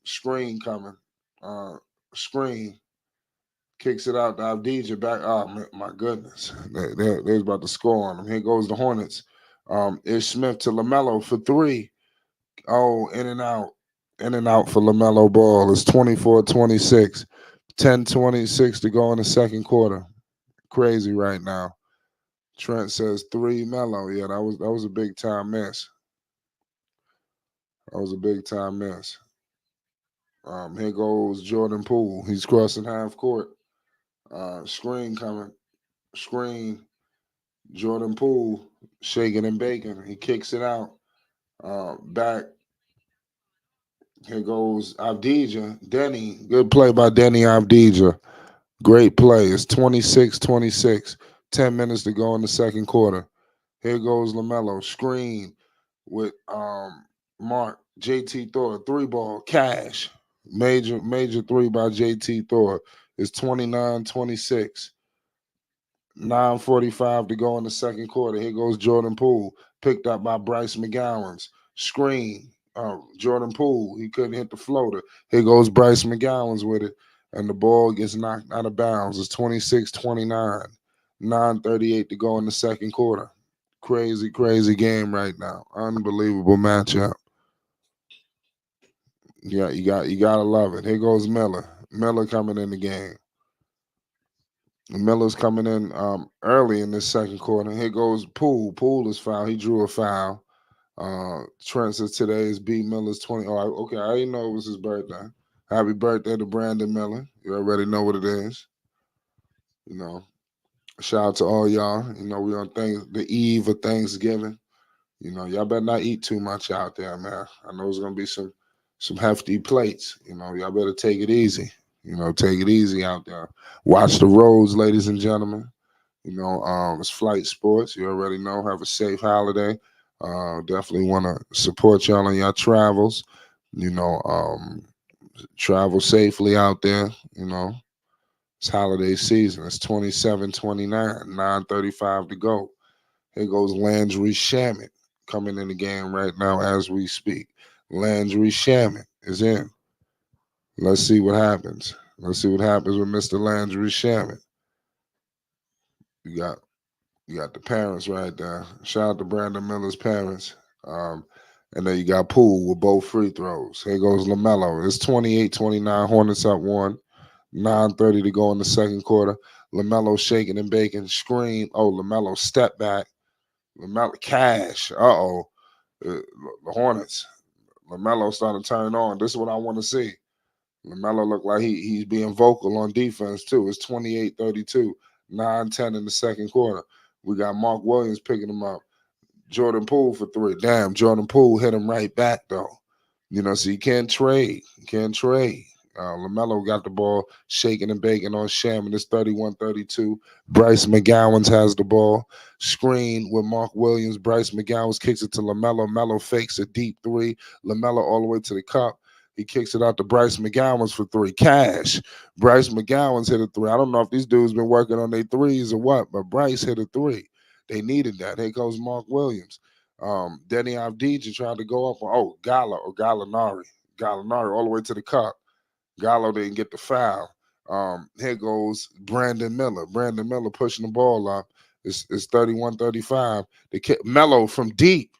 Speaker 2: Screen coming. Uh, Screen kicks it out to Avdija back. Oh, my goodness. They're about to score on him. Here goes the Hornets. Ish Smith to LaMelo for three. Oh, in and out. In and out for LaMelo Ball. It's 24-26. 10:26 to go in the second quarter. Crazy right now. Trent says three Melo. Yeah, that was a big time miss. That was a big time miss. Here goes Jordan Poole. He's crossing half court. Screen coming. Screen. Jordan Poole shaking and baking. He kicks it out. Back. Here goes Avdija. Denny. Good play by Denny Avdija. Great play. It's 26-26. 10 minutes to go in the second quarter. Here goes LaMelo. Screen with Mark. JT Thor. Three ball. Cash. Major three by JT Thor. It's 29-26. 9:45 to go in the second quarter. Here goes Jordan Poole, picked up by Bryce McGowan's screen. Jordan Poole, he couldn't hit the floater. Here goes Bryce McGowan's with it, and the ball gets knocked out of bounds. It's 26-29. 9:38 to go in the second quarter. Crazy game right now. Unbelievable matchup. Yeah, you gotta love it. Here goes Miller. Miller coming in the game. Miller's coming in early in this second quarter. Here goes Poole. Poole is foul. He drew a foul. Trent says today is B. Miller's 20. Oh, okay. I didn't know it was his birthday. Happy birthday to Brandon Miller. You already know what it is. You know, shout out to all y'all. You know, we on the eve of Thanksgiving. You know, y'all better not eat too much out there, man. I know it's gonna be some hefty plates. You know, y'all better take it easy. You know, take it easy out there. Watch the roads, ladies and gentlemen. You know, it's flight sports. You already know. Have a safe holiday. Definitely want to support y'all on your travels. You know, travel safely out there. You know, it's holiday season. It's 27-29, 9:35 to go. Here goes Landry Shamet coming in the game right now as we speak. Landry Shamet is in. Let's see what happens. Let's see what happens with Mr. Landry Shamet. You got the parents right there. Shout out to Brandon Miller's parents. And then you got Poole with both free throws. Here goes LaMelo. It's 28-29. Hornets up one. 9:30 to go in the second quarter. LaMelo shaking and baking. Screen. Oh, LaMelo step back. LaMelo cash. Uh-oh. The Hornets. LaMelo starting to turn on. This is what I want to see. LaMelo looked like he's being vocal on defense, too. It's 28-32. 9-10 in the second quarter. We got Mark Williams picking him up. Jordan Poole for three. Damn, Jordan Poole hit him right back, though. You know, so you can't trade. You can't trade. LaMelo got the ball shaking and baking on Sham, and it's 31-32. Bryce McGowan's has the ball. Screen with Mark Williams. Bryce McGowan's kicks it to LaMelo. Melo fakes a deep three. LaMelo all the way to the cup. He kicks it out to Bryce McGowan's for three. Cash. Bryce McGowan's hit a three. I don't know if these dudes been working on their threes or what, but Bryce hit a three. They needed that. Here goes Mark Williams. Denny Avdija tried to go up. Gallinari. Gallinari all the way to the cup. Gallo didn't get the foul. Here goes Brandon Miller. Brandon Miller pushing the ball up. It's 31-35. Melo from deep.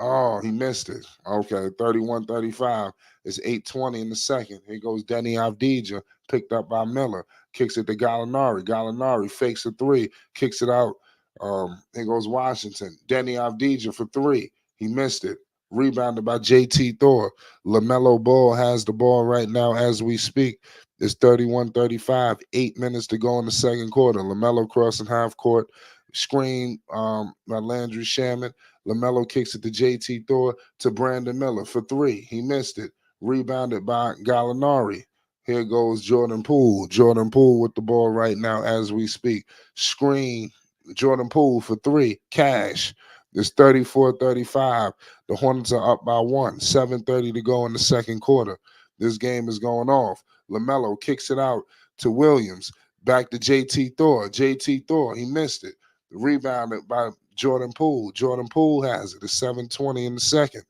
Speaker 2: Oh, he missed it. Okay, 31-35. It's 8:20 in the second. Here goes Denny Avdija, picked up by Miller. Kicks it to Gallinari. Gallinari fakes a three, kicks it out. Here goes Washington. Denny Avdija for three. He missed it. Rebounded by JT Thor. Lamelo Ball has the ball right now as we speak. It's 31-35. 8 minutes to go in the second quarter. Lamelo crossing half court. Screen by Landry Shamet. LaMelo kicks it to JT Thor to Brandon Miller for three. He missed it. Rebounded by Gallinari. Here goes Jordan Poole. Jordan Poole with the ball right now as we speak. Screen. Jordan Poole for three. Cash. It's 34-35. The Hornets are up by one. 7:30 to go in the second quarter. This game is going off. LaMelo kicks it out to Williams. Back to JT Thor. JT Thor, he missed it. Rebounded by Jordan Poole. Jordan Poole has it. It's 7:20 in the second.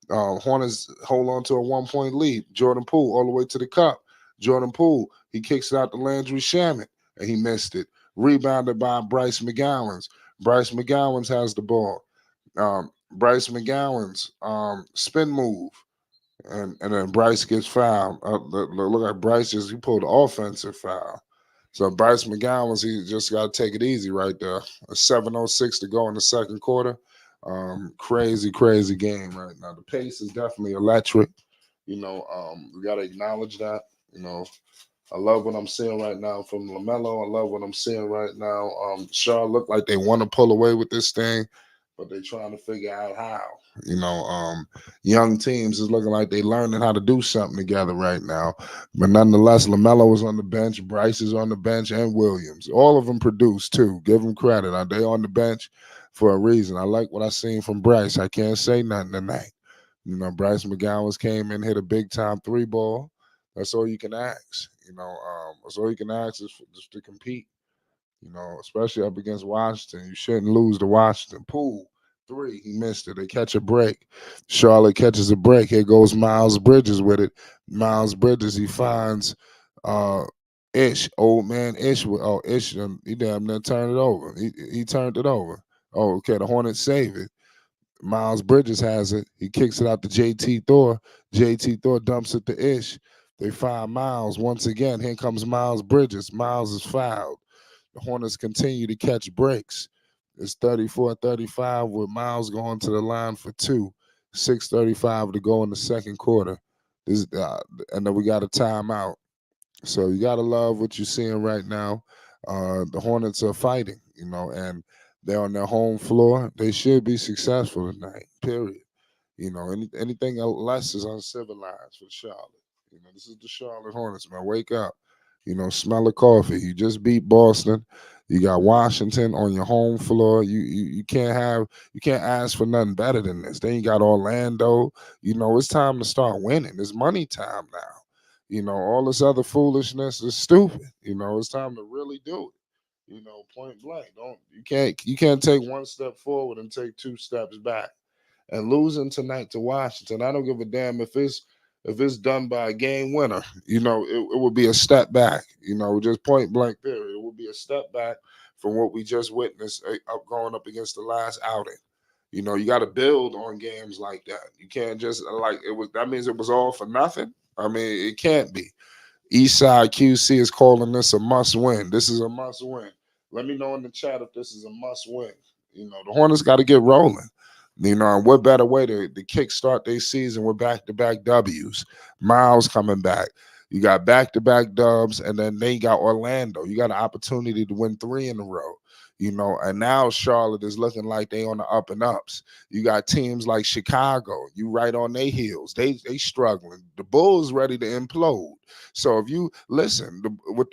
Speaker 2: Hornets hold on to a 1-point lead. Jordan Poole all the way to the cup. Jordan Poole, he kicks it out to Landry Shamet, and he missed it. Rebounded by Bryce McGowan's. Bryce McGowan's has the ball. Bryce McGowan's spin move. And then Bryce gets fouled. Look like Bryce he pulled an offensive foul. So Bryce McGowan's, he just got to take it easy right there. A 7:06 to go in the second quarter. Crazy game right now. The pace is definitely electric. You know, we got to acknowledge that. You know, I love what I'm seeing right now from LaMelo. I love what I'm seeing right now. Charlotte look like they want to pull away with this thing. but they trying to figure out how. You know, young teams is looking like they learning how to do something together right now. But nonetheless, LaMelo is on the bench, Bryce is on the bench, and Williams. All of them produce too. Give them credit. Are they on the bench for a reason? I like what I seen from Bryce. I can't say nothing tonight. You know, Bryce McGowan came in, hit a big time three ball. That's all you can ask. You know, that's all you can ask is just to compete. You know, especially up against Washington. You shouldn't lose to Washington. Poole, three, he missed it. They catch a break. Charlotte catches a break. Here goes Miles Bridges with it. Miles Bridges, he finds uh Ish, old man Ish. Ish, he damn near turned it over. He turned it over. Oh, okay, the Hornets save it. Miles Bridges has it. He kicks it out to JT Thor. JT Thor dumps it to Ish. They find Miles once again. Here comes Miles Bridges. Miles is fouled. The Hornets continue to catch breaks. It's 34-35 with Miles going to the line for two. 6:35 to go in the second quarter. This, and then we got a timeout. So you gotta love what you're seeing right now. The Hornets are fighting, you know, and they're on their home floor. They should be successful tonight. Period. You know, anything less is uncivilized for Charlotte. You know, this is the Charlotte Hornets, man. Wake up. You know, smell the coffee. You just beat Boston. You got Washington on your home floor. You can't ask for nothing better than this. Then you got Orlando. You know, it's time to start winning. It's money time now. You know, all this other foolishness is stupid. You know, it's time to really do it. You know, point blank. Don't you can't take one step forward and take two steps back. And losing tonight to Washington, I don't give a damn if it's done by a game winner. You know, it would be a step back. You know, just point blank period. It would be a step back from what we just witnessed up going up against the last outing. You know, you got to build on games like that. You can't just like it was. That means it was all for nothing. I mean, it can't be. Eastside QC is calling this a must win. This is a must win. Let me know in the chat if this is a must win. You know, the Hornets got to get rolling. You know, and what better way to kickstart their season with back to back W's? Miles coming back. You got back to back dubs, and then they got Orlando. You got an opportunity to win three in a row. You know, and now Charlotte is looking like they on the up and ups. You got teams like Chicago. You right on their heels. They struggling. The Bulls ready to implode. So if you listen,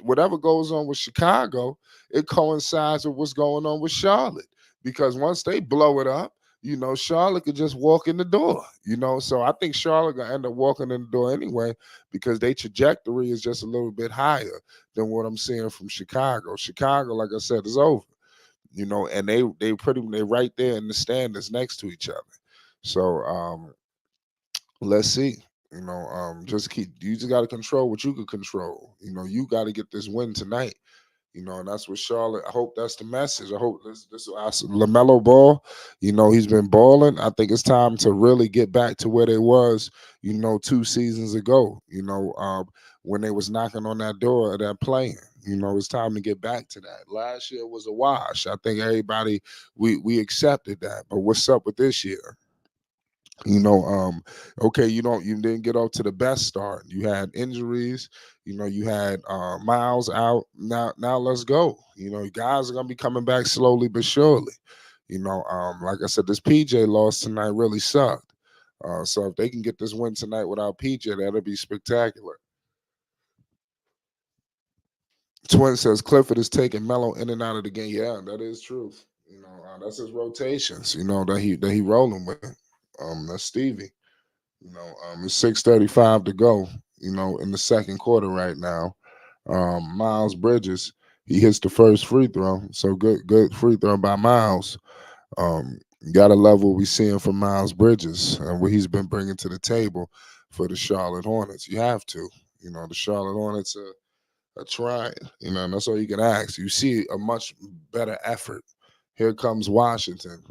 Speaker 2: whatever goes on with Chicago, it coincides with what's going on with Charlotte. Because once they blow it up, you know, Charlotte could just walk in the door, you know. So I think Charlotte gonna end up walking in the door anyway because their trajectory is just a little bit higher than what I'm seeing from Chicago. Chicago, like I said, is over, you know, and they right there in the standings next to each other. So let's see. You know, you just gotta control what you can control. You know, you gotta get this win tonight. You know, and that's what Charlotte. I hope that's the message. I hope this Lamelo Ball. You know, he's been balling. I think it's time to really get back to where they was. You know, 2 seasons ago. You know, when they was knocking on that door of that playing. You know, it's time to get back to that. Last year was a wash. I think everybody we accepted that. But what's up with this year? You know, okay, you didn't get off to the best start. You had injuries, you know, you had Miles out. Now let's go. You know, guys are gonna be coming back slowly but surely. You know, like I said, this PJ loss tonight really sucked. So if they can get this win tonight without PJ, that'll be spectacular. Twin says Clifford is taking Melo in and out of the game. Yeah, that is true. You know, that's his rotations. You know that he rolling with. That's Stevie. You know, it's 6:35 to go. You know, in the second quarter right now. Miles Bridges, he hits the first free throw. So good free throw by Miles. Gotta love what we seeing from Miles Bridges and what he's been bringing to the table for the Charlotte Hornets. You have to. You know, the Charlotte Hornets are trying. You know, and that's all you can ask. You see a much better effort. Here comes Washington.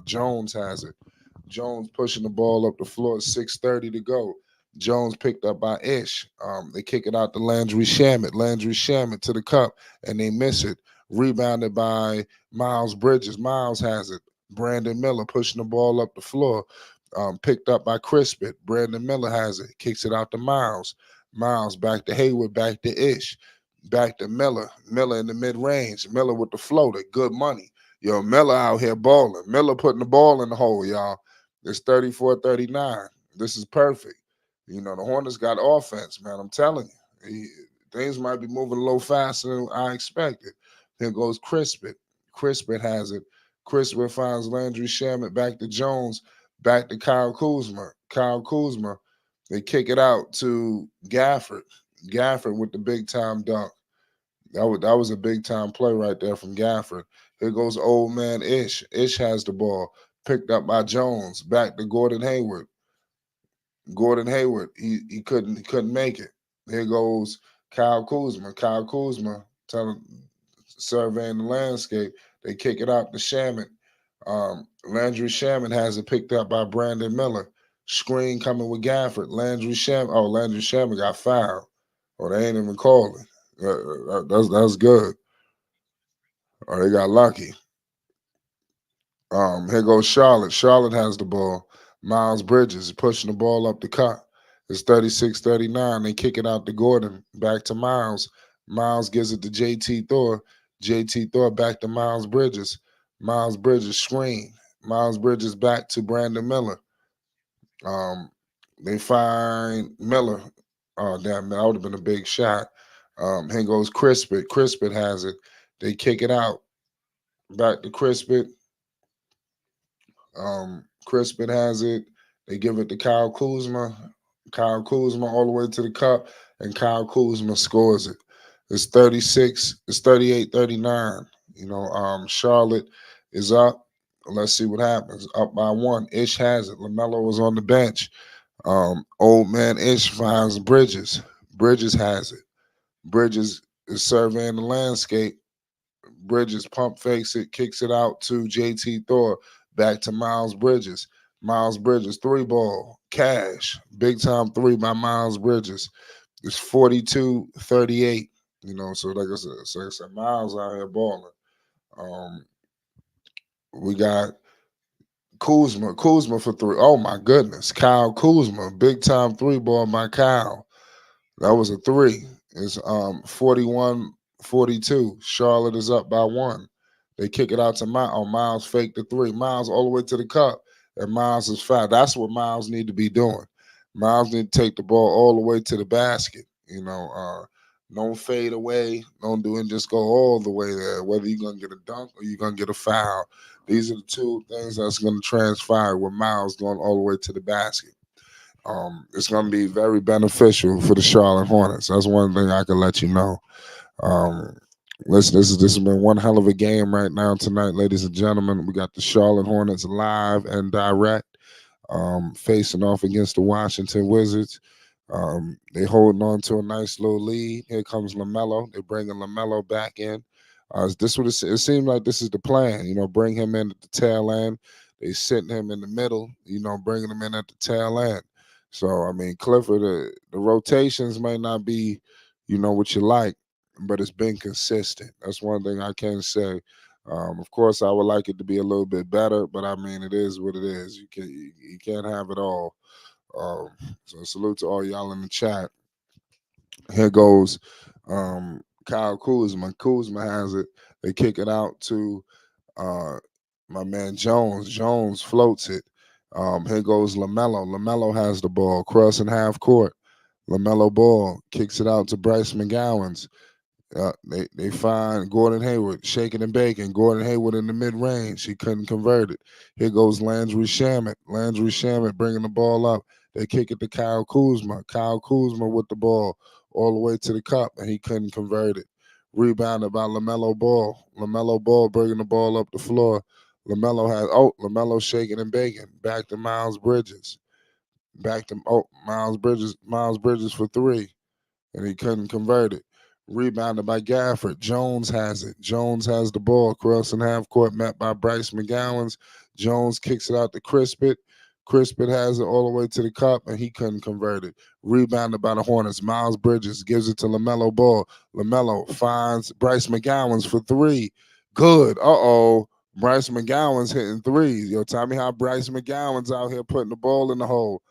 Speaker 2: Jones has it. Jones pushing the ball up the floor, 6:30 to go. Jones picked up by Ish. They kick it out to Landry Shamet. Landry Shamet to the cup, and they miss it. Rebounded by Miles Bridges. Miles has it. Brandon Miller pushing the ball up the floor. Picked up by Crispet. Brandon Miller has it. Kicks it out to Miles. Miles back to Hayward, back to Ish. Back to Miller. Miller in the mid-range. Miller with the floater. Good money. Yo, Miller out here balling. Miller putting the ball in the hole, y'all. It's 34-39. This is perfect. You know, the Hornets got offense, man. I'm telling you. Things might be moving a little faster than I expected. Here goes Crispin. Crispin has it. Crispin finds Landry Shamet back to Jones, back to Kyle Kuzma. Kyle Kuzma, they kick it out to Gafford. Gafford with the big time dunk. That was a big time play right there from Gafford. Here goes old man Ish. Ish has the ball. Picked up by Jones. Back to Gordon Hayward. Gordon Hayward. He couldn't make it. Here goes Kyle Kuzma. Kyle Kuzma surveying the landscape. They kick it out to Shaman. Landry Shaman has it picked up by Brandon Miller. Screen coming with Gafford. Landry Shaman. Oh, Landry Shaman got fouled. Oh, they ain't even calling. That's good. Oh, they got lucky. Here goes Charlotte. Charlotte has the ball. Miles Bridges pushing the ball up the cut. It's 36-39. They kick it out to Gordon. Back to Miles. Miles gives it to JT Thor. JT Thor back to Miles Bridges. Miles Bridges screen. Miles Bridges back to Brandon Miller. Um, they find Miller. Oh, damn, that would have been a big shot. Here goes Crispin. Crispin has it. They kick it out. Back to Crispin. Crispin has it. They give it to Kyle Kuzma. Kyle Kuzma all the way to the cup, and Kyle Kuzma scores it. It's 36, it's 38-39. Charlotte is up. Let's see what happens. Up by one. Ish has it. LaMelo was on the bench. Old man Ish finds Bridges. Bridges has it. Bridges is surveying the landscape. Bridges pump fakes it, kicks it out to JT Thor, back to Miles Bridges. Miles Bridges, three ball, cash, big time three by Miles Bridges. It's 42-38. So like I said, Miles out here balling. Um, we got Kuzma for three. Oh my goodness, Kyle Kuzma, big time three ball by Kyle. That was a three. It's 41-42. Charlotte is up by one. They kick it out to Miles. Oh, Miles faked the three. Miles all the way to the cup. And Miles is fouled. That's what Miles need to be doing. Miles need to take the ball all the way to the basket. Don't fade away. Don't do it. Just go all the way there. Whether you're gonna get a dunk or you're gonna get a foul. These are the two things that's gonna transpire with Miles going all the way to the basket. It's going to be very beneficial for the Charlotte Hornets. That's one thing I can let you know. Um, Listen, this has been one hell of a game right now tonight, ladies and gentlemen. We got the Charlotte Hornets live and direct, facing off against the Washington Wizards. They holding on to a nice little lead. Here comes Lamelo. They're bringing Lamelo back in. It seems like this is the plan. Bring him in at the tail end. They sitting him in the middle. Bringing him in at the tail end. So I mean, Clifford, the rotations may not be, what you like, but it's been consistent. That's one thing I can say. Of course, I would like it to be a little bit better, but I mean, it is what it is. You can't have it all. Um, so salute to all y'all in the chat. Here goes Kyle Kuzma. Kuzma has it. They kick it out to uh, my man Jones. Jones floats it. Here goes Lamelo. Lamelo has the ball, crossing half court. Lamelo Ball kicks it out to Bryce McGowan's. They find Gordon Hayward shaking and baking. Gordon Hayward in the mid range. He couldn't convert it. Here goes Landry Shamet. Landry Shamet bringing the ball up. They kick it to Kyle Kuzma. Kyle Kuzma with the ball all the way to the cup, and he couldn't convert it. Rebounded by Lamelo Ball. Lamelo Ball bringing the ball up the floor. Lamelo shaking and baking. Back to Miles Bridges. Miles Bridges. Miles Bridges for three, and he couldn't convert it. Rebounded by Gafford. Jones has it. Jones has the ball. Crossing half court, met by Bryce McGowan's. Jones kicks it out to Crispin. Crispin has it all the way to the cup, and he couldn't convert it. Rebounded by the Hornets. Miles Bridges gives it to Lamelo Ball. Lamelo finds Bryce McGowan's for three. Good. Bryce McGowan's hitting threes. Yo, tell me how Bryce McGowan's out here putting the ball in the hole.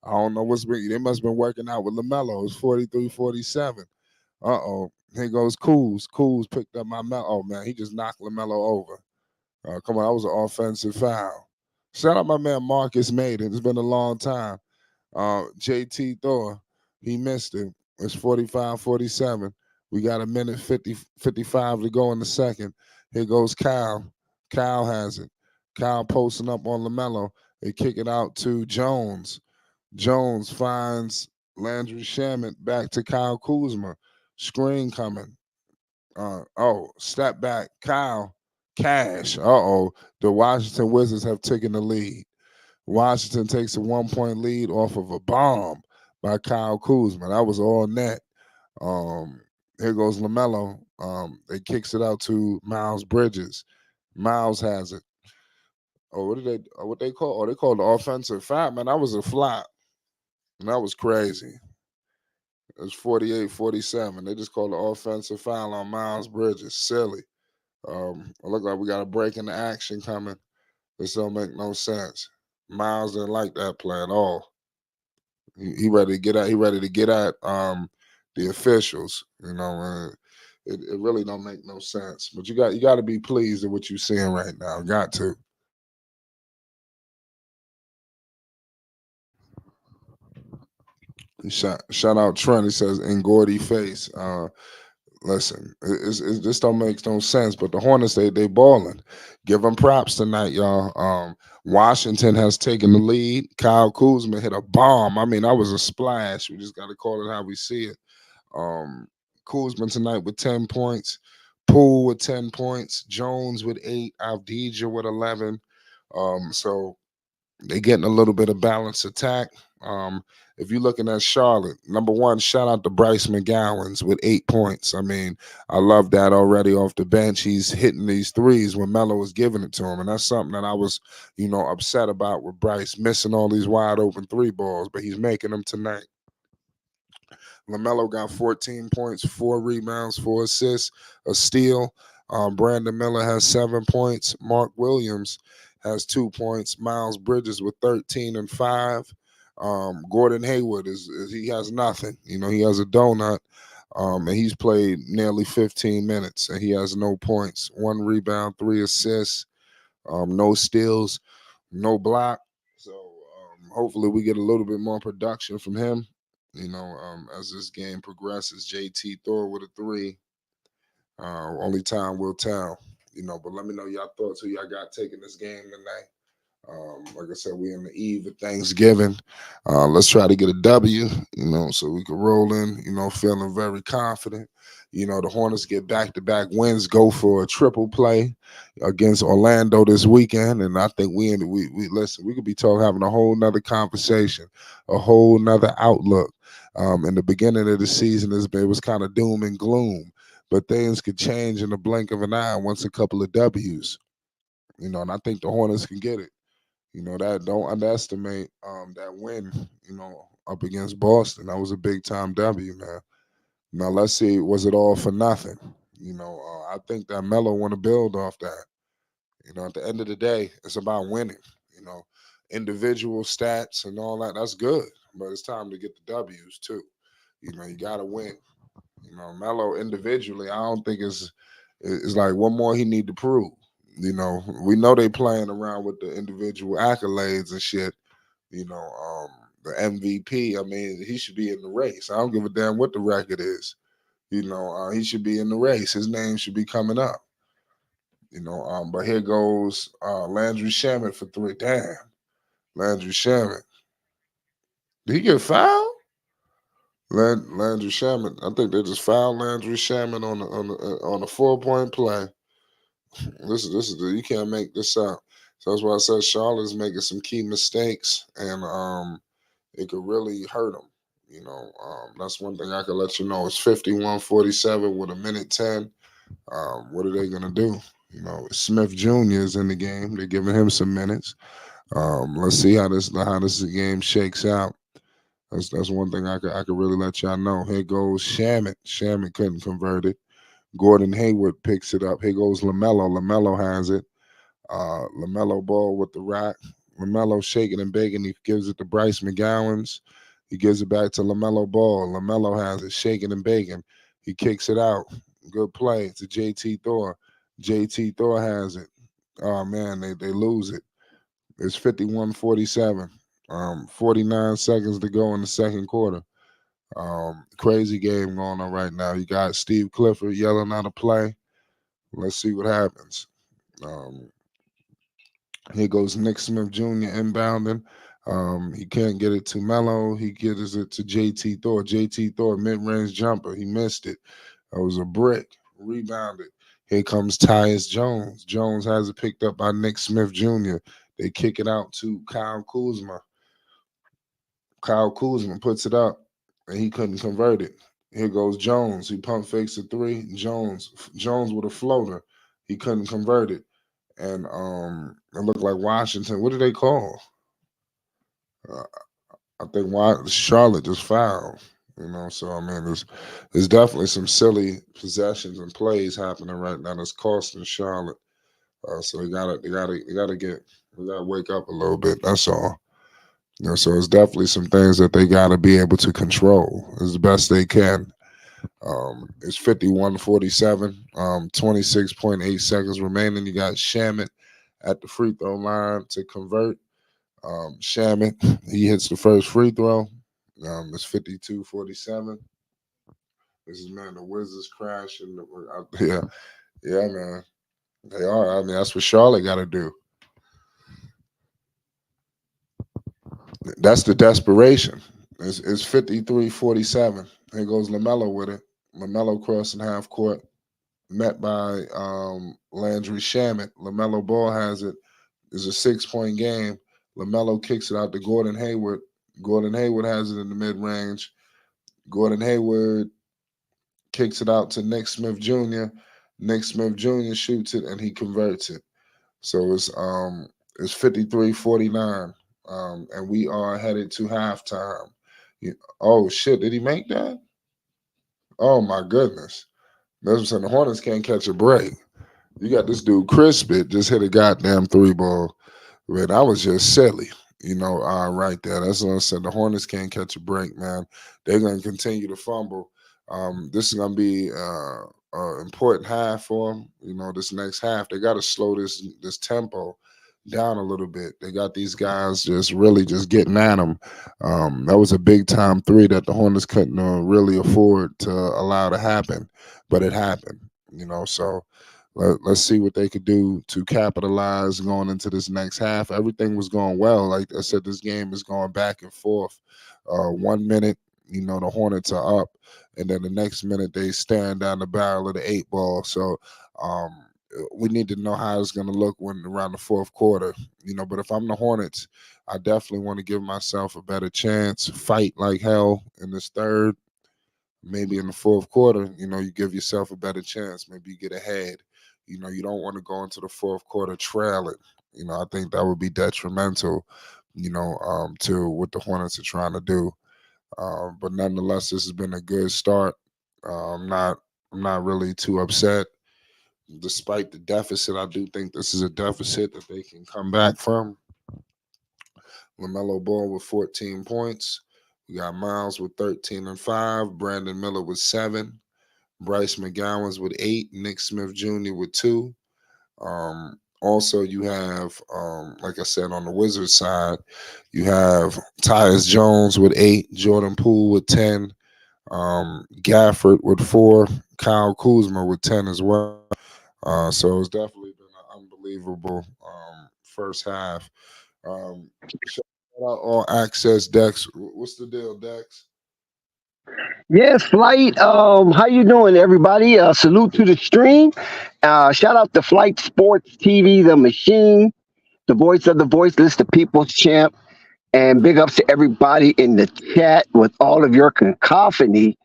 Speaker 2: I don't know they must have been working out with Lamelo. It's 43-47. Here goes Kuz. Kuz picked up my Melo. Oh, man, he just knocked LaMelo over. Come on, that was an offensive foul. Shout out my man Marcus Maiden. It's been a long time. JT Thor, he missed it. It's 45-47. We got a minute 55 to go in the second. Here goes Kyle. Kyle has it. Kyle posting up on LaMelo. They kick it out to Jones. Jones finds Landry Shamet back to Kyle Kuzma. Screen coming. Step back. Kyle. Cash. The Washington Wizards have taken the lead. Washington takes a 1-point lead off of a bomb by Kyle Kuzma. That was all net. Um, Here goes LaMelo. They kicks it out to Miles Bridges. Miles has it. What they call? Oh, they called the offensive foul. Man, that was a flop. And that was crazy. It was 48-47. They just called the offensive foul on Miles Bridges. Silly. It looked like we got a break in the action coming. This don't make no sense. Miles didn't like that play at all. He ready to get at. He ready to get at the officials. It really don't make no sense. But you got to be pleased at what you're seeing right now. Got to. Shout out Trent. He says in Gordy face. Listen, it just don't make no sense. But the Hornets, they balling. Give them props tonight, y'all. Washington has taken the lead. Kyle Kuzma hit a bomb. I mean, that was a splash. We just got to call it how we see it. Kuzma tonight with 10 points. Poole with 10 points. Jones with 8. Avdija with 11. So they getting a little bit of balanced attack. If you're looking at Charlotte, number one, shout out to Bryce McGowens with 8 points. I mean, I love that already off the bench. He's hitting these threes when Melo was giving it to him. And that's something that I was, upset about with Bryce missing all these wide open 3 balls, but he's making them tonight. LaMelo got 14 points, 4 rebounds, 4 assists, a steal. Brandon Miller has 7 points. Mark Williams has 2 points. Miles Bridges with 13 and 5. Gordon Hayward he has nothing. He has a donut. And he's played nearly 15 minutes and he has no points. 1 rebound, 3 assists, no steals, no block. So hopefully we get a little bit more production from him. As this game progresses. JT Thor with a 3. Only time will tell. But let me know y'all thoughts, who y'all got taking this game tonight. Like I said, we're in the eve of Thanksgiving. Let's try to get a W, so we can roll in, feeling very confident. The Hornets get back-to-back wins, go for a triple play against Orlando this weekend, and I think we listen. We could be having a whole nother conversation, a whole nother outlook. In the beginning of the season, it was kind of doom and gloom, but things could change in the blink of an eye once a couple of W's. And I think the Hornets can get it. That don't underestimate that win, up against Boston. That was a big time W, man. Now let's see, was it all for nothing? I think that Melo want to build off that. At the end of the day, it's about winning. Individual stats and all that, that's good. But it's time to get the W's too. You gotta win. Melo individually, I don't think it's like one more he need to prove. We know they playing around with the individual accolades and shit. The MVP. I mean, he should be in the race. I don't give a damn what the record is. He should be in the race. His name should be coming up. But here goes Landry Shamet for 3. Damn, Landry Shamet. Did he get fouled? Landry Shamet. I think they just fouled Landry Shamet on a 4-point play. This is you can't make this up. So that's why I said Charlotte's making some key mistakes, and it could really hurt them. That's one thing I could let you know. It's 51-47 with a minute 10. What are they gonna do? Smith Jr. is in the game. They're giving him some minutes. Let's see how this game shakes out. That's one thing I could really let y'all know. Here goes Shamet. Shamet couldn't convert it. Gordon Hayward picks it up. Here goes LaMelo. LaMelo has it. Lamelo Ball with the rock. Lamelo shaking and baking. He gives it to Bryce McGowens. He gives it back to Lamelo Ball. Lamelo has it, shaking and baking. He kicks it out. Good play to JT Thor. JT Thor has it. Oh man, they lose it. It's 51-47. 49 seconds to go in the second quarter. Crazy game going on right now. You got Steve Clifford yelling out a play. Let's see what happens. Um, Here goes Nick Smith Jr. inbounding. He can't get it to Melo. He gives it to JT Thor. JT Thor, mid-range jumper. He missed it. That was a brick. Rebounded. Here comes Tyus Jones. Jones has it picked up by Nick Smith Jr. They kick it out to Kyle Kuzma. Kyle Kuzma puts it up, and he couldn't convert it. Here goes Jones. He pump fakes a three. Jones with a floater. He couldn't convert it. And it looked like Washington. What did they call? Uh, I think Charlotte just fouled. So I mean, there's definitely some silly possessions and plays happening right now that's costing Charlotte. So we gotta wake up a little bit. That's all. So it's definitely some things that they gotta be able to control as best they can. It's 51-47, 26.8 seconds remaining. You got Shamit at the free throw line to convert. Shamit, he hits the first free throw. It's 52-47. This is, man, the Wizards crashing. Yeah, yeah, man. They are. I mean, that's what Charlotte got to do. That's the desperation. It's 53-47. Here goes LaMelo with it. LaMelo crossing half court, met by Landry Shamit. LaMelo Ball has it. It's a 6-point game. LaMelo kicks it out to Gordon Hayward. Gordon Hayward has it in the mid-range. Gordon Hayward kicks it out to Nick Smith Jr. Nick Smith Jr. shoots it and he converts it. So it's 53-49. And we are headed to halftime. Oh shit, did he make that? Oh my goodness. That's what I'm saying. The Hornets can't catch a break. You got this dude Crispit just hit a goddamn three ball. Man, that was just silly. Right there. That's what I said. The Hornets can't catch a break, man. They're going to continue to fumble. This is going to be an important half for them. This next half, they got to slow this tempo down a little bit. They got these guys just really just getting at them. That was a big time three that the Hornets couldn't really afford to allow to happen, but it happened. So let's see what they could do to capitalize going into this next half. Everything was going well. Like I said, this game is going back and forth. 1 minute, the Hornets are up, and then the next minute they staring down the barrel of the 8 ball. So we need to know how it's going to look when around the fourth quarter. But if I'm the Hornets, I definitely want to give myself a better chance, fight like hell in this third. Maybe in the fourth quarter, you give yourself a better chance. Maybe you get ahead. You don't want to go into the fourth quarter trailing. I think that would be detrimental, to what the Hornets are trying to do. But nonetheless, this has been a good start. I'm not really too upset. Despite the deficit, I do think this is a deficit that they can come back from. LaMelo Ball with 14 points. We got Miles with 13 and 5. Brandon Miller with 7. Bryce McGowan's with 8. Nick Smith Jr. with 2. Also, you have, like I said, on the Wizards side, you have Tyus Jones with 8. Jordan Poole with 10. Gafford with 4. Kyle Kuzma with 10 as well. So it's definitely been an unbelievable first half. Shout out All Access Dex. What's the deal, Dex?
Speaker 4: Yes, Flight. How you doing, everybody? Salute to the stream. Shout out to Flight Sports TV, the machine, the voice of the voiceless, the people's champ, and big ups to everybody in the chat with all of your cacophony,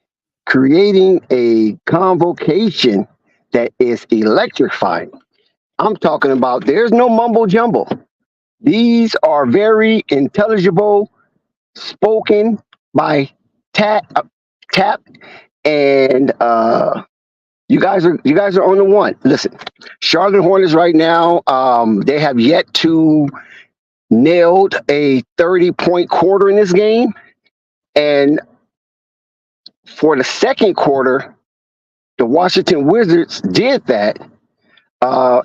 Speaker 4: creating a convocation that is electrifying. I'm talking about there's no mumbo jumbo. These are very intelligible, spoken by tap, and you guys are on the one. Listen, Charlotte Hornets right now, they have yet to nailed a 30-point quarter in this game, and for the second quarter, the Washington Wizards did that.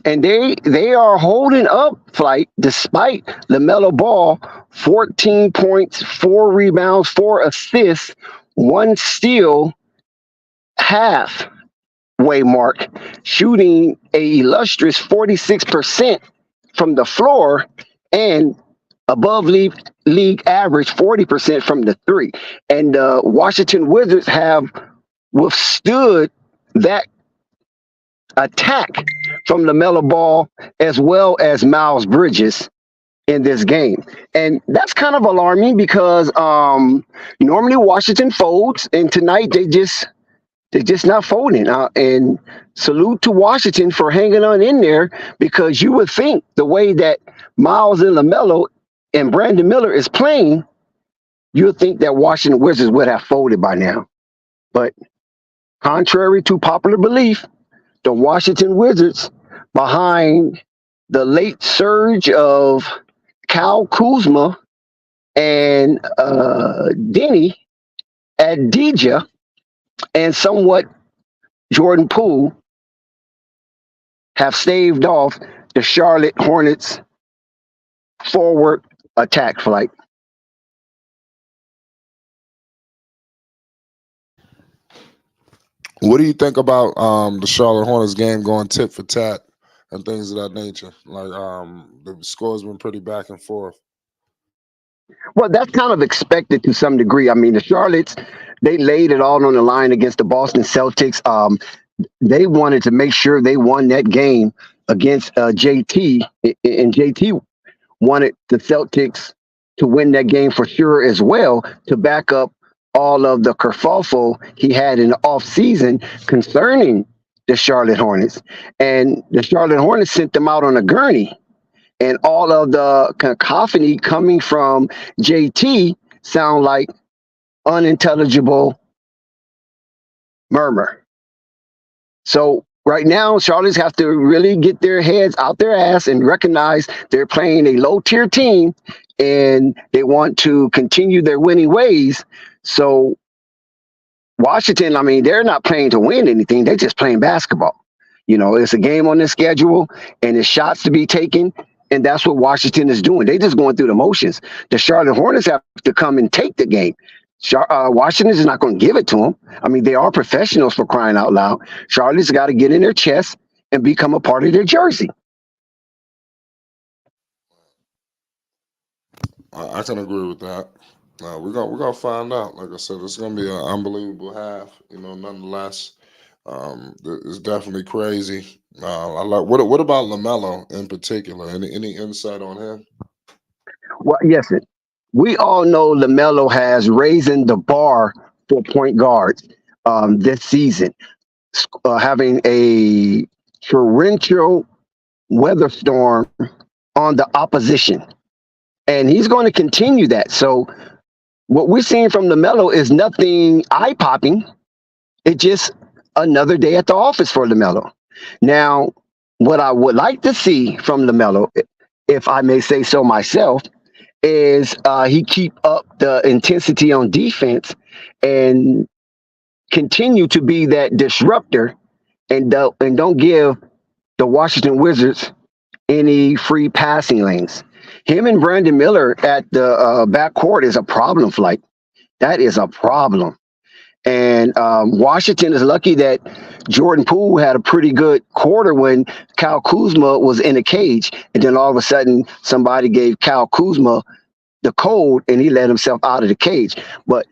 Speaker 4: And they are holding up Flight despite Lamelo Ball, 14 points, 4 rebounds, 4 assists, 1 steal, halfway mark, shooting a illustrious 46% from the floor and above league average 40% from the three. And the Washington Wizards have withstood that attack from LaMelo Ball as well as Miles Bridges in this game. And that's kind of alarming because normally Washington folds, and tonight they're just not folding. And salute to Washington for hanging on in there, because you would think the way that Miles and LaMelo and Brandon Miller is playing, you would think that Washington Wizards would have folded by now. But contrary to popular belief, the Washington Wizards, behind the late surge of Kyle Kuzma and Denny Adija and somewhat Jordan Poole, have staved off the Charlotte Hornets forward attack Flight.
Speaker 2: What do you think about the Charlotte Hornets game going tit for tat and things of that nature? Like the score's been pretty back and forth.
Speaker 4: Well, that's kind of expected to some degree. I mean, the Charlottes, they laid it all on the line against the Boston Celtics. They wanted to make sure they won that game against JT, and JT wanted the Celtics to win that game for sure as well, to back up all of the kerfuffle he had in the offseason concerning the Charlotte Hornets. And the Charlotte Hornets sent them out on a gurney. And all of the cacophony coming from JT sound like unintelligible murmur. So right now, Charlottes have to really get their heads out their ass and recognize they're playing a low-tier team and they want to continue their winning ways. So Washington, I mean, they're not playing to win anything. They're just playing basketball. You know, it's a game on the schedule and there's shots to be taken. And that's what Washington is doing. They're just going through the motions. The Charlotte Hornets have to come and take the game. Washington is not going to give it to them. I mean, they are professionals, for crying out loud. Charlotte's got to get in their chest and become a part of their jersey.
Speaker 2: I can agree with that. We're gonna find out. Like I said, it's gonna be an unbelievable half. You know, nonetheless, it's definitely crazy. I like what about LaMelo in particular? Any insight on him?
Speaker 4: Well, yes, we all know LaMelo has raising the bar for point guards this season, having a torrential weather storm on the opposition. And he's going to continue that. So what we're seeing from LaMelo is nothing eye-popping. It's just another day at the office for LaMelo. Now, what I would like to see from LaMelo, if I may say so myself, is he keep up the intensity on defense and continue to be that disruptor, and don't give the Washington Wizards any free passing lanes. Him and Brandon Miller at the backcourt is a problem, Flight. That is a problem. And Washington is lucky that Jordan Poole had a pretty good quarter when Kyle Kuzma was in a cage. And then all of a sudden, somebody gave Kyle Kuzma the code and he let himself out of the cage. But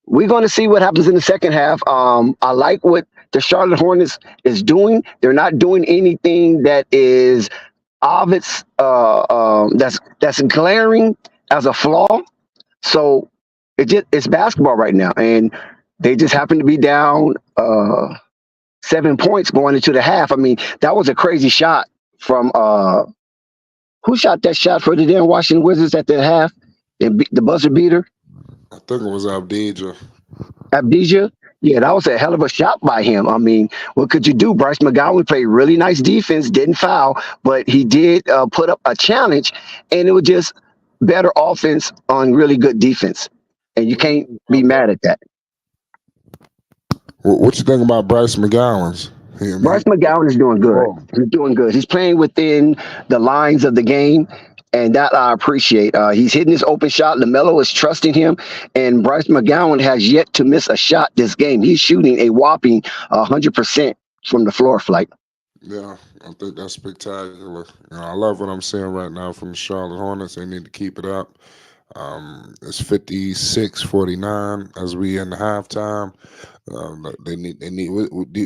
Speaker 4: we're going to see what happens in the second half. I like what the Charlotte Hornets is doing. They're not doing anything that is obvious, that's glaring as a flaw. So it's basketball right now. And they just happen to be down 7 points going into the half. I mean, that was a crazy shot from who shot that shot for the damn Washington Wizards at the half? The buzzer beater?
Speaker 2: I think it was Abdija.
Speaker 4: Abdija? Yeah, that was a hell of a shot by him. I mean, what could you do? Bryce McGowan played really nice defense, didn't foul, but he did put up a challenge, and it was just better offense on really good defense. And you can't be mad at that.
Speaker 2: What you think about Bryce McGowan's? I mean,
Speaker 4: Bryce McGowan is doing good.
Speaker 2: ball.
Speaker 4: He's doing good. He's playing within the lines of the game, and that I appreciate. He's hitting his open shot. LaMelo is trusting him, and Bryce McGowan has yet to miss a shot this game. He's shooting a whopping 100% from the floor, Flight.
Speaker 2: Yeah, I think that's spectacular. I love what I'm seeing right now from the Charlotte Hornets. They need to keep it up. It's 56-49 as we in the halftime. They need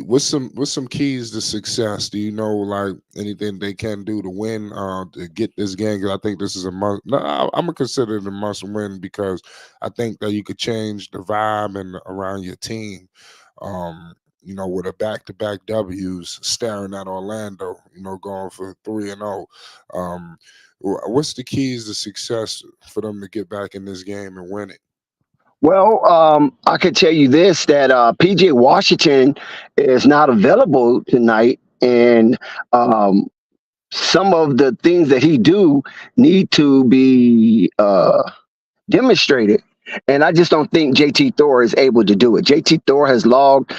Speaker 2: what's some keys to success? Do you know like anything they can do to win to get this game? 'Cause I think this is a must. No, I'm gonna consider it a must win because I think that you could change the vibe and around your team. Um, with a back-to-back W's staring at Orlando, going for 3-0. What's the keys to success for them to get back in this game and win it?
Speaker 4: Well, I could tell you this that PJ Washington is not available tonight, and some of the things that he do need to be demonstrated. And I just don't think JT Thor is able to do it. JT Thor has logged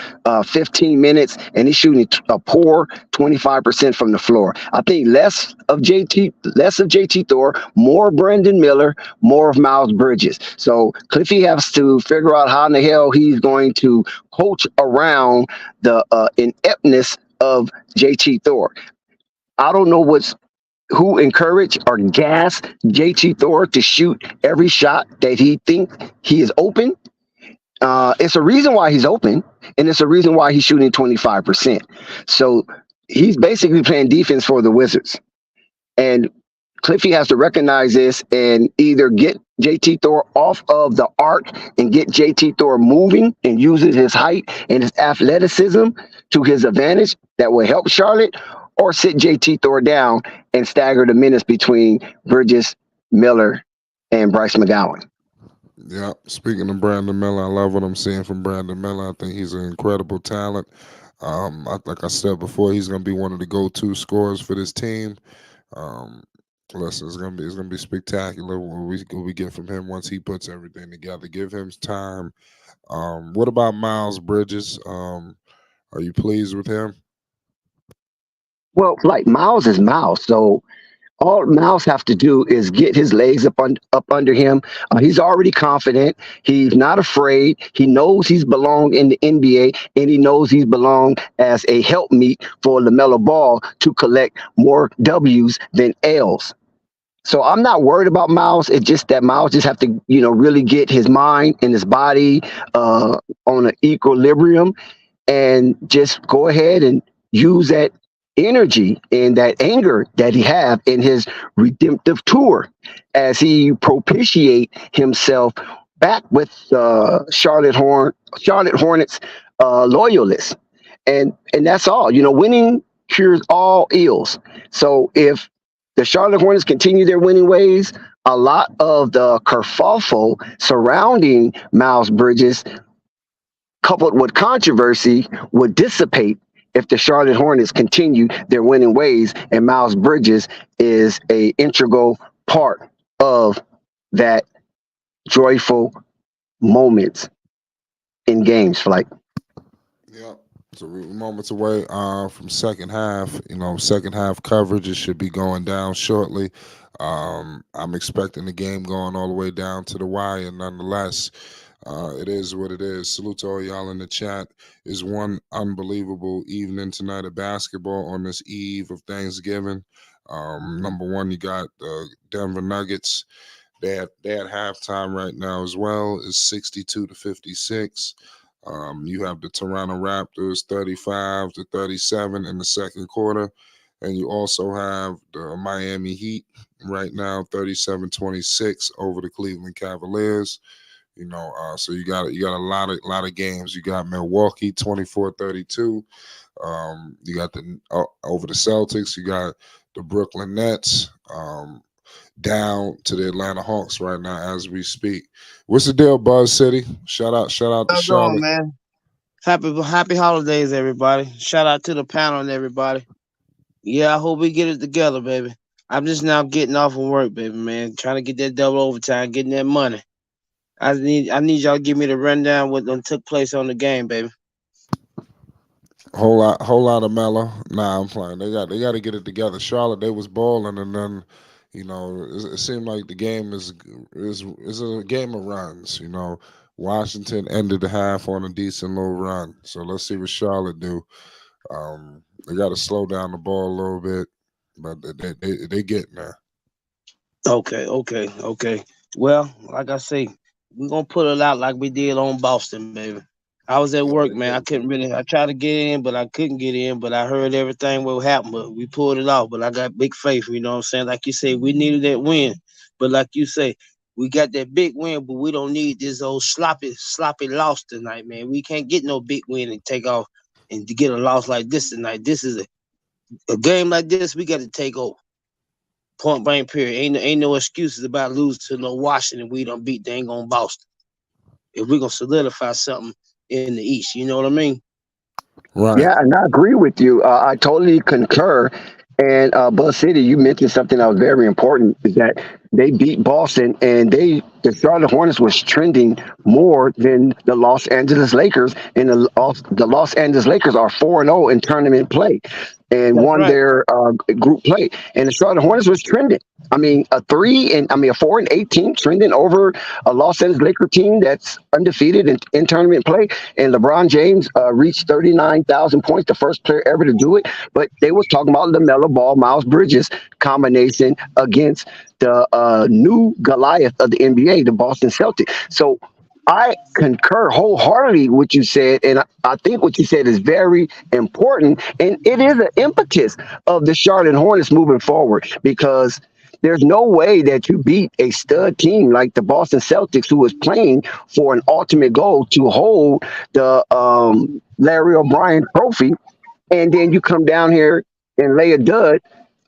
Speaker 4: 15 minutes and he's shooting a poor 25% from the floor. I think less of JT Thor, more Brandon Miller, more of Miles Bridges. So Cliffy has to figure out how in the hell he's going to coach around the ineptness of JT Thor. I don't know who encourage or gas JT Thor to shoot every shot that he thinks he is open. It's a reason why he's open, and it's a reason why he's shooting 25%. So he's basically playing defense for the Wizards. And Cliffy has to recognize this and either get JT Thor off of the arc and get JT Thor moving and uses his height and his athleticism to his advantage that will help Charlotte, or sit JT Thor down and stagger the minutes between Bridges, Miller, and Bryce McGowan.
Speaker 2: Yeah, speaking of Brandon Miller, I love what I'm seeing from Brandon Miller. I think he's an incredible talent. Like I said before, he's going to be one of the go-to scorers for this team. Um, Listen, it's gonna be spectacular what we get from him once he puts everything together. Give him time. What about Miles Bridges? Are you pleased with him?
Speaker 4: Well, like Miles is Miles, so all Miles have to do is get his legs up under him. He's already confident. He's not afraid. He knows he's belonged in the NBA, and he knows he's belonged as a helpmeet for Lamelo Ball to collect more W's than L's. So I'm not worried about Miles. It's just that Miles just have to, really get his mind and his body on an equilibrium, and just go ahead and use that energy and that anger that he have in his redemptive tour as he propitiate himself back with Charlotte Hornets loyalists, and that's all. Winning cures all ills. So if the Charlotte Hornets continue their winning ways, a lot of the kerfuffle surrounding Miles Bridges, coupled with controversy, would dissipate if the Charlotte Hornets continue their winning ways, and Miles Bridges is a integral part of that joyful moments in games. Like,
Speaker 2: Yeah. So we're moments away from second half. Second half coverage it should be going down shortly. I'm expecting the game going all the way down to the wire. Nonetheless, it is what it is. Salute to all y'all in the chat. Is one unbelievable evening tonight of basketball on this eve of Thanksgiving. Number one, you got the Denver Nuggets. They at halftime right now as well. It's 62-56. You have the Toronto Raptors 35-37 in the second quarter. And you also have the Miami Heat right now 37-26 over the Cleveland Cavaliers. So you got a lot of games. You got Milwaukee 24-32. You got the over the Celtics. You got the Brooklyn Nets down to the Atlanta Hawks right now as we speak. What's the deal, Buzz City? Shout out to
Speaker 5: How's it going,
Speaker 2: Charlotte.
Speaker 5: man? Happy holidays, everybody. Shout out to the panel and everybody. Yeah, I hope we get it together, baby. I'm just now getting off from work, baby, man. Trying to get that double overtime, getting that money. I need y'all to give me the rundown what done took place on the game, baby.
Speaker 2: Whole lot of mellow. Nah, I'm playing. They got to get it together. Charlotte, they was balling, and then, it seemed like the game is a game of runs. Washington ended the half on a decent little run. So let's see what Charlotte do. They got to slow down the ball a little bit, but they getting there.
Speaker 5: Okay. Well, like I say, we're gonna put it out like we did on Boston, baby. I was at
Speaker 2: Yeah,
Speaker 5: work,
Speaker 2: they
Speaker 5: man. I
Speaker 2: getting
Speaker 5: couldn't really. I tried to get in, but I couldn't get in. But I heard everything what happened. But we pulled it off. But I got big faith. You know what I'm saying? Like you say, we needed that win. But like you say, we got that big win. But we don't need this old sloppy loss tonight, man. We can't get no big win and take off and to get a loss like this tonight. This is a game like this. We got to take over. Point blank period. Ain't no excuses about losing to no Washington. We don't beat dang on Boston. If we're gonna solidify something in the East, you know what I mean?
Speaker 2: right.
Speaker 4: Yeah, and I agree with you. I totally concur. And Buzz City, you mentioned something that was very important: is that they beat Boston, and the Charlotte Hornets was trending more than the Los Angeles Lakers, and the Los Angeles Lakers are 4-0 in tournament play, and
Speaker 5: That's
Speaker 4: won
Speaker 5: right.
Speaker 4: their group play, and the Charlotte Hornets was trending. I mean, a 4-18 trending over a Los Angeles Laker team that's undefeated in tournament play. And LeBron James reached 39,000 points, the first player ever to do it. But they was talking about Lamelo Ball, Miles Bridges combination against the new Goliath of the NBA, the Boston Celtics. So I concur wholeheartedly with what you said, and I think what you said is very important, and it is an impetus of the Charlotte Hornets moving forward because there's no way that you beat a stud team like the Boston Celtics, who was playing for an ultimate goal to hold the Larry O'Brien Trophy, and then you come down here and lay a dud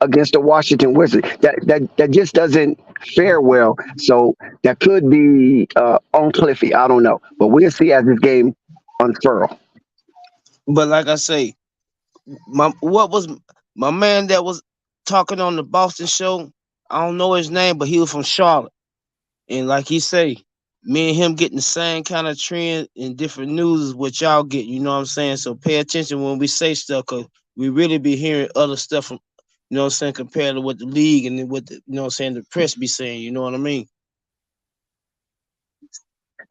Speaker 4: against the Washington Wizards. That just doesn't fare well. So that could be on Cliffy. I don't know, but we'll see as this game unfurl.
Speaker 5: But like I say, what was my man that was talking on the Boston show? I don't know his name, but he was from Charlotte. And like he say, me and him getting the same kind of trend in different news is what y'all get. You know what I'm saying? So pay attention when we say stuff, cause we really be hearing other stuff from, you know what I'm saying, compared to what the league and then what the, you know what I'm saying, the press be saying. You know what I mean?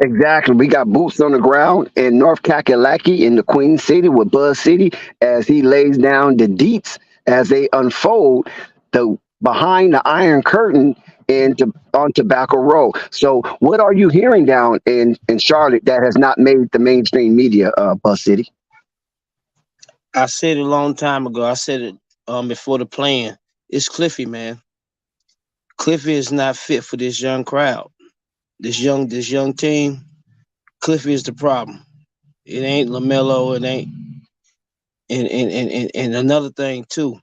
Speaker 4: Exactly. We got boots on the ground in North Kakalaki in the Queen City with Buzz City as he lays down the deets as they unfold the behind the Iron Curtain on Tobacco Road. So, what are you hearing down in Charlotte that has not made the mainstream media, Buzz City?
Speaker 5: I said it a long time ago. I said it before the plan. It's Cliffy, man. Cliffy is not fit for this young crowd. This young team. Cliffy is the problem. It ain't Lamelo. It ain't. And another thing too.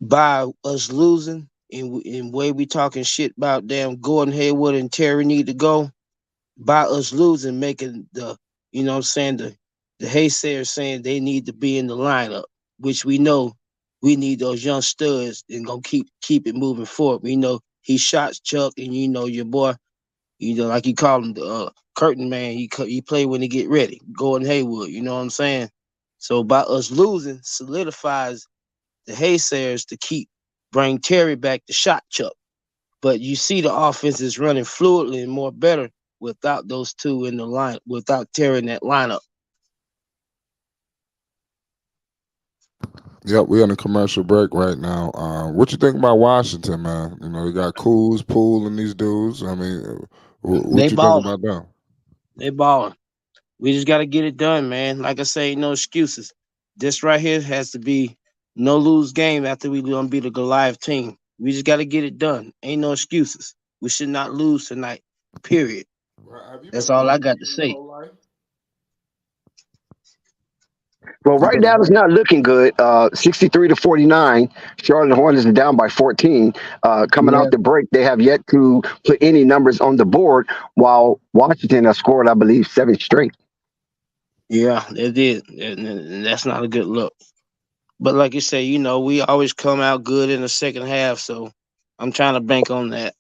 Speaker 5: By us losing and way we talking shit about damn Gordon Hayward and Terry need to go. By us losing, making the you know what I'm saying the haysayers saying they need to be in the lineup, which we know we need those young studs and gonna keep it moving forward. We know he shots Chuck and you know your boy, you know like you call him the curtain man. He play when he get ready. Gordon Hayward, you know what I'm saying. So by us losing solidifies the haysayers to bring Terry back to shot Chuck. But you see the offense is running fluidly and more better without those two in the line, without Terry in that lineup.
Speaker 2: Yep, we're on a commercial break right now. What you think about Washington, man? You got Cools, Poole, and these dudes. I mean,
Speaker 5: They
Speaker 2: what you think
Speaker 5: balling.
Speaker 2: about them?
Speaker 5: They balling. We just got to get it done, man. Like I say, no excuses. This right here has to be no lose game after we gonna beat a Goliath team. We just got to get it done. Ain't no excuses. We should not lose tonight. Period.
Speaker 2: Have you been
Speaker 5: That's
Speaker 2: a
Speaker 5: all I
Speaker 2: Hornet
Speaker 5: got to
Speaker 2: fan your
Speaker 5: say.
Speaker 2: whole life?
Speaker 4: Well,
Speaker 2: You
Speaker 4: right
Speaker 2: been a
Speaker 4: now it's
Speaker 2: Hornet?
Speaker 4: not looking good. 63-49. Charlotte Hornets are down by 14. Coming out
Speaker 5: Yeah,
Speaker 4: the break, they have yet to put any numbers on the board, while Washington has scored, I believe, seven straight.
Speaker 5: yeah, they did, and that's not a good look. But like you say, you know, we always come out good in the second half, so I'm trying to bank on that.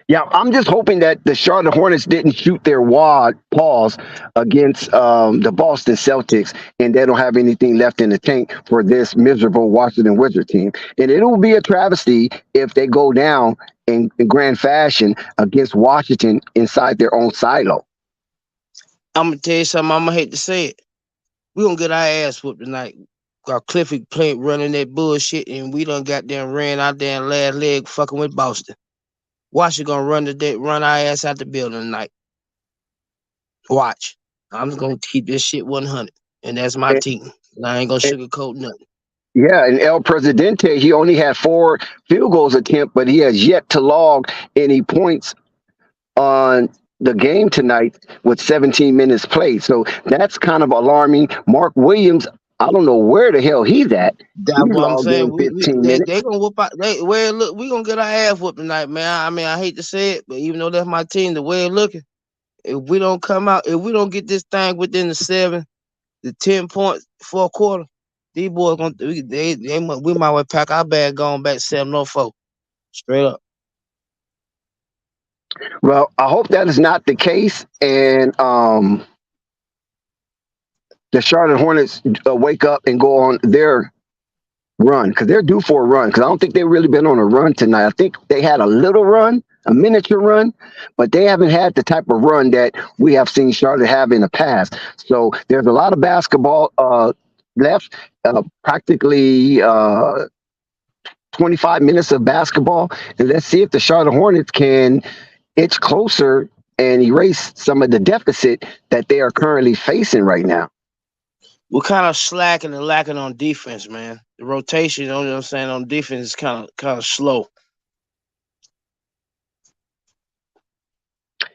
Speaker 4: Yeah, I'm just hoping that the Charlotte Hornets didn't shoot their wad paws against the Boston Celtics, and they don't have anything left in the tank for this miserable Washington Wizard team. And it will be a travesty if they go down in grand fashion against Washington inside their own silo.
Speaker 5: I'm gonna tell you something. I'm gonna hate to say it. We gonna get our ass whooped tonight. Got Cliffy play running that bullshit, and we done goddamn ran out there in last leg fucking with Boston. Washington gonna run our ass out the building tonight. Watch. I'm just gonna keep this shit 100, and that's my
Speaker 4: And,
Speaker 5: team. And I ain't gonna
Speaker 4: and,
Speaker 5: sugarcoat nothing.
Speaker 4: yeah, and El Presidente, he only had 4 field goals attempt, but he has yet to log any points on the game tonight with 17 minutes played. So that's kind of alarming. Mark Williams, I don't know where the hell he's at.
Speaker 5: That's
Speaker 4: He's
Speaker 5: what I'm
Speaker 4: logged
Speaker 5: saying.
Speaker 4: in
Speaker 5: We
Speaker 4: 15 minutes.
Speaker 5: they gonna whoop out. Look, we gonna get our ass whooped tonight, man. I mean, I hate to say it, but even though that's my team, the way it looking, if we don't come out, if we don't get this thing within the 10 points for a quarter, these boys gonna we might well pack our bag going back 7-4. Straight up.
Speaker 4: Well, I hope that is not the case. And the Charlotte Hornets wake up and go on their run because they're due for a run because I don't think they've really been on a run tonight. I think they had a little run, a miniature run, but they haven't had the type of run that we have seen Charlotte have in the past. So there's a lot of basketball left, practically 25 minutes of basketball. And let's see if the Charlotte Hornets can inch closer and erase some of the deficit that they are currently facing right now.
Speaker 5: We're kind of slacking and lacking on defense, man. The rotation, you know what I'm saying, on defense is kind of slow.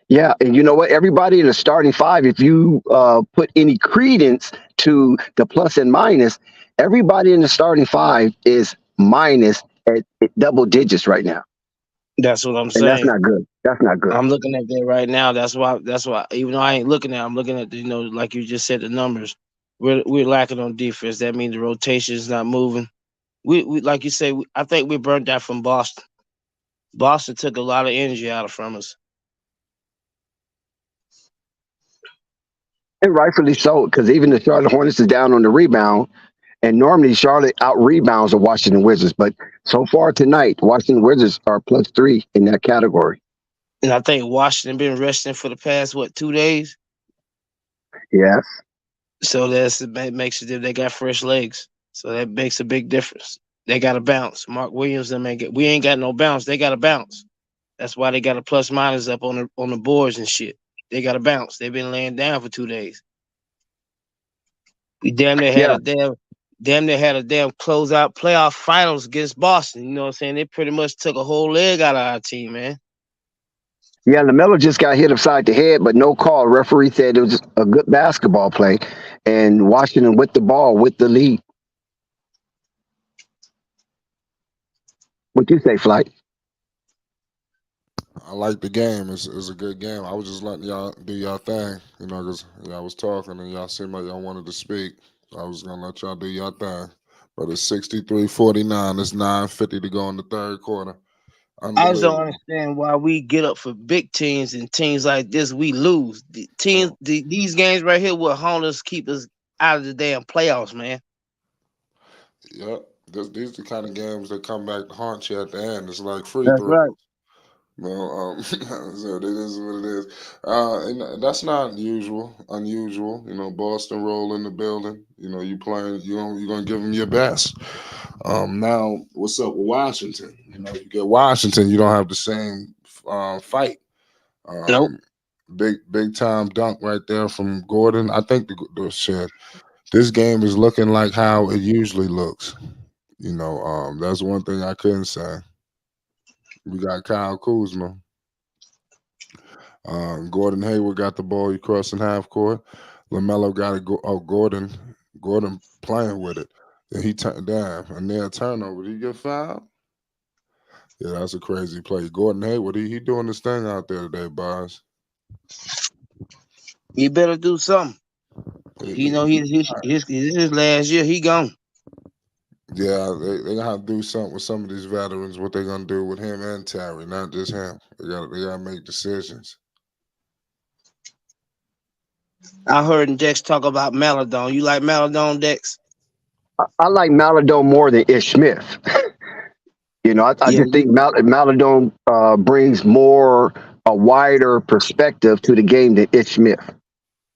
Speaker 4: Yeah, and you know what? Everybody in the starting five, if you put any credence to the plus and minus, everybody in the starting five is minus at double digits right now,
Speaker 5: That's what I'm
Speaker 4: and that's
Speaker 5: saying.
Speaker 4: not good. That's not good.
Speaker 5: I'm looking at that right now. That's why. Even though I ain't looking at, I'm looking at like you just said, the numbers. We're lacking on defense. That means the rotation is not moving. We like you say. I think we burnt that from Boston. Boston took a lot of energy out of from us.
Speaker 4: And rightfully so, because even the Charlotte Hornets is down on the rebound, and normally Charlotte out rebounds the Washington Wizards, but so far tonight, Washington Wizards are +3 in that category.
Speaker 5: And I think Washington been resting for the past 2 days.
Speaker 4: Yes.
Speaker 5: So it makes it they got fresh legs. So that makes a big difference. They got to bounce. Mark Williams we ain't got no bounce. They got to bounce. That's why they got a plus minus up on the boards and shit. They got to bounce. They've been laying down for 2 days. We damn near had
Speaker 4: Yeah.
Speaker 5: a damn closeout playoff finals against Boston. You know what I'm saying? They pretty much took a whole leg out of our team, man.
Speaker 4: Yeah, Lamelo just got hit upside the head, but no call. Referee said it was a good basketball play, and Washington with the ball with the lead. What you say, Flight?
Speaker 2: I like the game. It's a good game. I was just letting y'all do y'all thing, because y'all was talking and y'all seemed like y'all wanted to speak. So I was gonna let y'all do y'all thing. But it's 63-49. It's 9:50 to go in the third quarter.
Speaker 5: I just don't
Speaker 2: Unbelievable.
Speaker 5: understand why we get up for big teams and teams like this we lose. These games right here will haunt us, keep us out of the damn playoffs, man.
Speaker 2: Yep. These are the kind of games that come back to haunt you at the end. It's like free
Speaker 5: That's
Speaker 2: throws.
Speaker 5: right.
Speaker 2: Well, so it is what it is. And that's not unusual. Boston roll in the building. You playing. You're gonna give them your best. Now, what's up with Washington? You get Washington, you don't have the same fight.
Speaker 5: Nope.
Speaker 2: Big time dunk right there from Gordon. I think the shit. This game is looking like how it usually looks. That's one thing I couldn't say. We got Kyle Kuzma. Gordon Hayward got the ball. He crossing half court. Lamelo got it. Gordon playing with it. Then he turned down. And then a turnover. Did he get fouled? Yeah, that's a crazy play. Gordon Hayward, he doing this thing out there today, boss.
Speaker 5: He better do something.
Speaker 2: He-
Speaker 5: He know
Speaker 2: he-
Speaker 5: his last year. He gone.
Speaker 2: Yeah, they gonna have to do something with some of these veterans. What they gonna do with him and Terry, not just him. They gotta make decisions.
Speaker 5: I heard Dex talk about Maladon. You like Maladon, Dex?
Speaker 4: I like Maladon more than Ish Smith. I
Speaker 5: Yeah,
Speaker 4: just think Maladon brings more a wider perspective to the game than Ish Smith.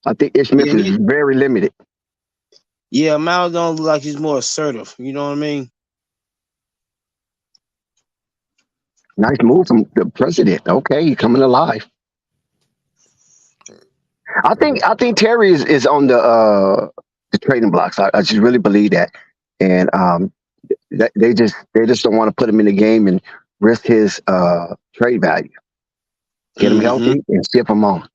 Speaker 4: I think Ish Smith
Speaker 5: yeah,
Speaker 4: is very limited.
Speaker 5: yeah. Maladon look like he's more assertive. You know what I mean?
Speaker 4: Nice move from the president. Okay, he's coming alive. I think Terry is on the trading blocks. I just really believe that, and they just don't want to put him in the game and risk his trade value. Get him
Speaker 5: Mm-hmm.
Speaker 4: healthy and ship him on.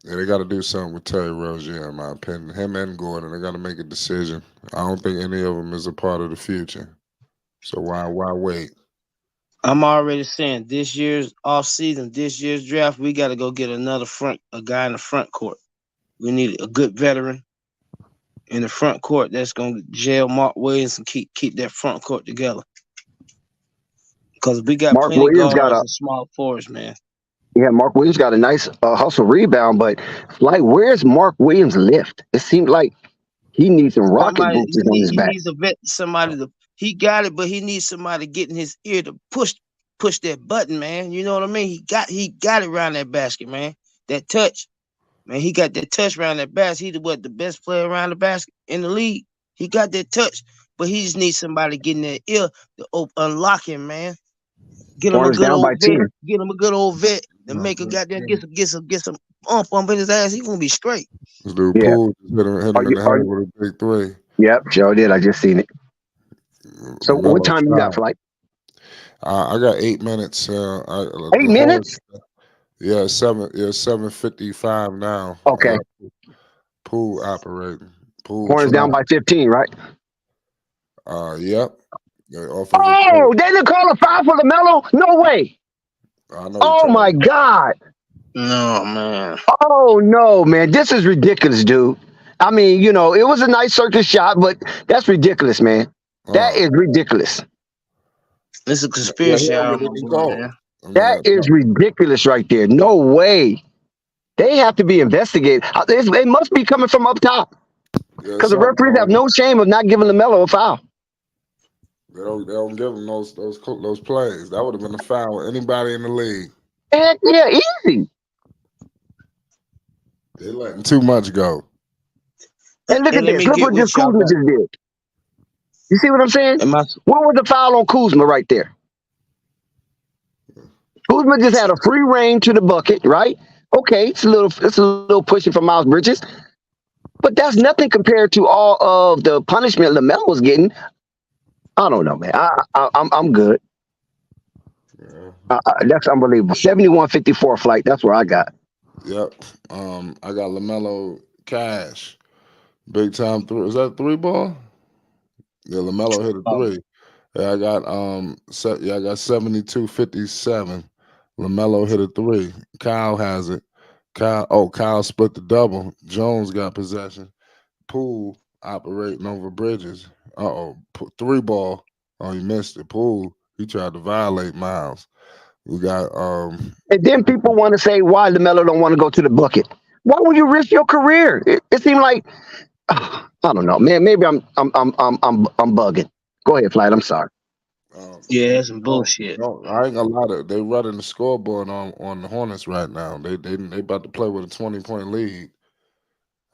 Speaker 2: Yeah, they got to do something with Terry Rozier, in my opinion. Him and Gordon, they got to make a decision. I don't think any of them is a part of the future. So why wait?
Speaker 5: I'm already saying this year's off season, this year's draft, we got to go get a guy in the front court. We need a good veteran in the front court that's gonna jail Mark Williams and keep that front court together. Because we got
Speaker 4: Mark
Speaker 5: plenty
Speaker 4: Williams got
Speaker 5: guards
Speaker 4: a
Speaker 5: and small forwards, man.
Speaker 4: Yeah, Mark Williams got a nice hustle rebound, but like, where's Mark Williams lift? It seemed like he needs some rocket
Speaker 5: Somebody
Speaker 4: boosters on his
Speaker 5: he
Speaker 4: back.
Speaker 5: needs a vet, somebody to he got it, but he needs somebody getting his ear to push that button, man. You know what I mean? He got it around that basket, man. That touch. Man, he got that touch around that basket. He's the best player around the basket in the league. He got that touch, but he just needs somebody getting that ear to unlock him, man. Get him a
Speaker 4: Hornets
Speaker 5: good
Speaker 4: down by
Speaker 5: old vet.
Speaker 4: 10.
Speaker 5: Get him a good old vet and
Speaker 2: No,
Speaker 5: make a goddamn get some ump in his ass. He gonna be straight.
Speaker 2: this dude
Speaker 4: Yeah.
Speaker 2: Poole just hit
Speaker 4: Are
Speaker 2: him in
Speaker 4: you?
Speaker 2: the head
Speaker 4: Are you?
Speaker 2: with a big three.
Speaker 4: Yep, sure did. I just seen it. So what
Speaker 2: LaMelo
Speaker 4: time you got,
Speaker 2: tried.
Speaker 4: Flight?
Speaker 2: I got 8 minutes.
Speaker 4: Eight
Speaker 2: The
Speaker 4: minutes?
Speaker 2: Hornets, yeah, 7:55 now.
Speaker 4: Okay.
Speaker 2: Poole operating. Poole
Speaker 4: Hornets down
Speaker 2: tried.
Speaker 4: by 15, right?
Speaker 2: Yep. The offensive play.
Speaker 4: Oh, they didn't call a foul for Lamelo? No way.
Speaker 2: I know you
Speaker 4: Oh
Speaker 2: trying
Speaker 4: my
Speaker 2: to.
Speaker 4: God.
Speaker 5: No, man.
Speaker 4: Oh no, man. This is ridiculous, dude. I mean, it was a nice circus shot, but that's ridiculous, man. That is ridiculous.
Speaker 5: It's a
Speaker 2: Yeah, he
Speaker 5: conspiracy
Speaker 2: don't get
Speaker 5: almost,
Speaker 2: any
Speaker 5: man.
Speaker 2: call. I mean,
Speaker 4: That is ridiculous right there. No way. They have to be investigated. It must be coming from up top
Speaker 2: yeah,
Speaker 4: because the
Speaker 2: something
Speaker 4: referees have
Speaker 2: wrong.
Speaker 4: no shame of not giving LaMelo a foul.
Speaker 2: They don't give them those plays. That would have been a foul with anybody in the league.
Speaker 4: Heck yeah, easy.
Speaker 2: They letting too much go.
Speaker 4: And look
Speaker 5: And
Speaker 4: at
Speaker 5: let
Speaker 4: this.
Speaker 5: me
Speaker 4: Look
Speaker 5: get
Speaker 4: what
Speaker 5: with
Speaker 4: just
Speaker 5: y'all
Speaker 4: Kuzma
Speaker 5: back.
Speaker 4: just did. You see what I'm saying?
Speaker 5: Am I
Speaker 4: What was the foul on Kuzma right there? Kuzma just had a free reign to the bucket, right? Okay, it's a little pushing for Miles Bridges, but that's nothing compared to all of the punishment LaMelo was getting. I don't know, man. I'm good.
Speaker 2: Yeah.
Speaker 4: That's unbelievable. 71-54 Flight. That's where I got.
Speaker 2: Yep. I got LaMelo Cash. Big time three. Is that a three ball? Yeah, LaMelo hit a three. Yeah, I got 72-57. LaMelo hit a three. Kyle has it. Kyle split the double. Jones got possession. Poole operating over Bridges. Three ball. Oh, he missed it. Poole, he tried to violate Miles. We got
Speaker 4: And then people want to say why LaMelo don't want to go to the bucket. Why would you risk your career? It seemed like I don't know, man. Maybe I'm bugging. Go ahead, Flight. I'm sorry.
Speaker 5: Yeah, that's some bullshit.
Speaker 2: I ain't gonna lie to they running the scoreboard on the Hornets right now. They about to play with a 20-point lead.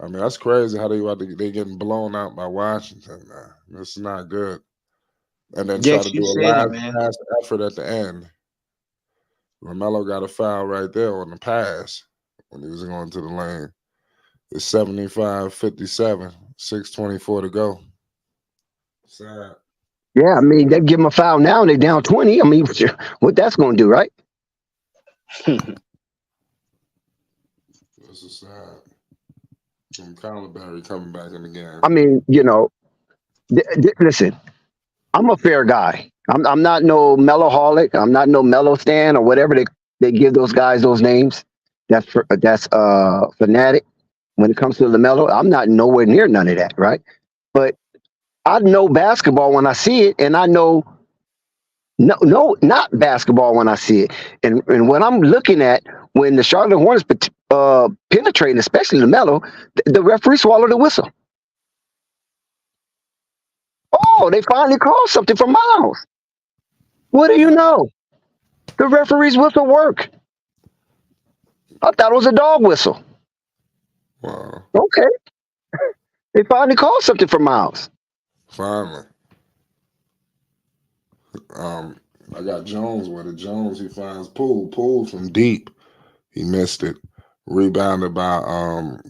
Speaker 2: I mean, that's crazy how they getting blown out by Washington. This is not good. And then try
Speaker 5: Dex,
Speaker 2: to
Speaker 5: you
Speaker 2: do a
Speaker 5: said it,
Speaker 2: last
Speaker 5: man.
Speaker 2: pass effort at the end. LaMelo got a foul right there on the pass when he was going to the lane. It's 75-57, 6:24 to go. Sad.
Speaker 4: Yeah, I mean they give him a foul now and they down 20. I mean, what that's going to do, right?
Speaker 2: This is sad. From Calaberry coming back in the game.
Speaker 4: I mean, listen. I'm a fair guy. I'm not no mellowholic. I'm not no mellow stan or whatever they give those guys those names. That's fanatic. When it comes to LaMelo, I'm not nowhere near none of that, right? But I know basketball when I see it, and I know not basketball when I see it. And what I'm looking at when the Charlotte Hornets penetrating, especially LaMelo, the referee swallowed the whistle. Oh, they finally called something for Miles. What do you know? The referee's whistle work. I thought it was a dog whistle.
Speaker 2: Wow.
Speaker 4: Okay, they finally called something for Miles.
Speaker 2: Finally. I got Jones with it. Jones, he finds Poole from deep. He missed it. Rebounded by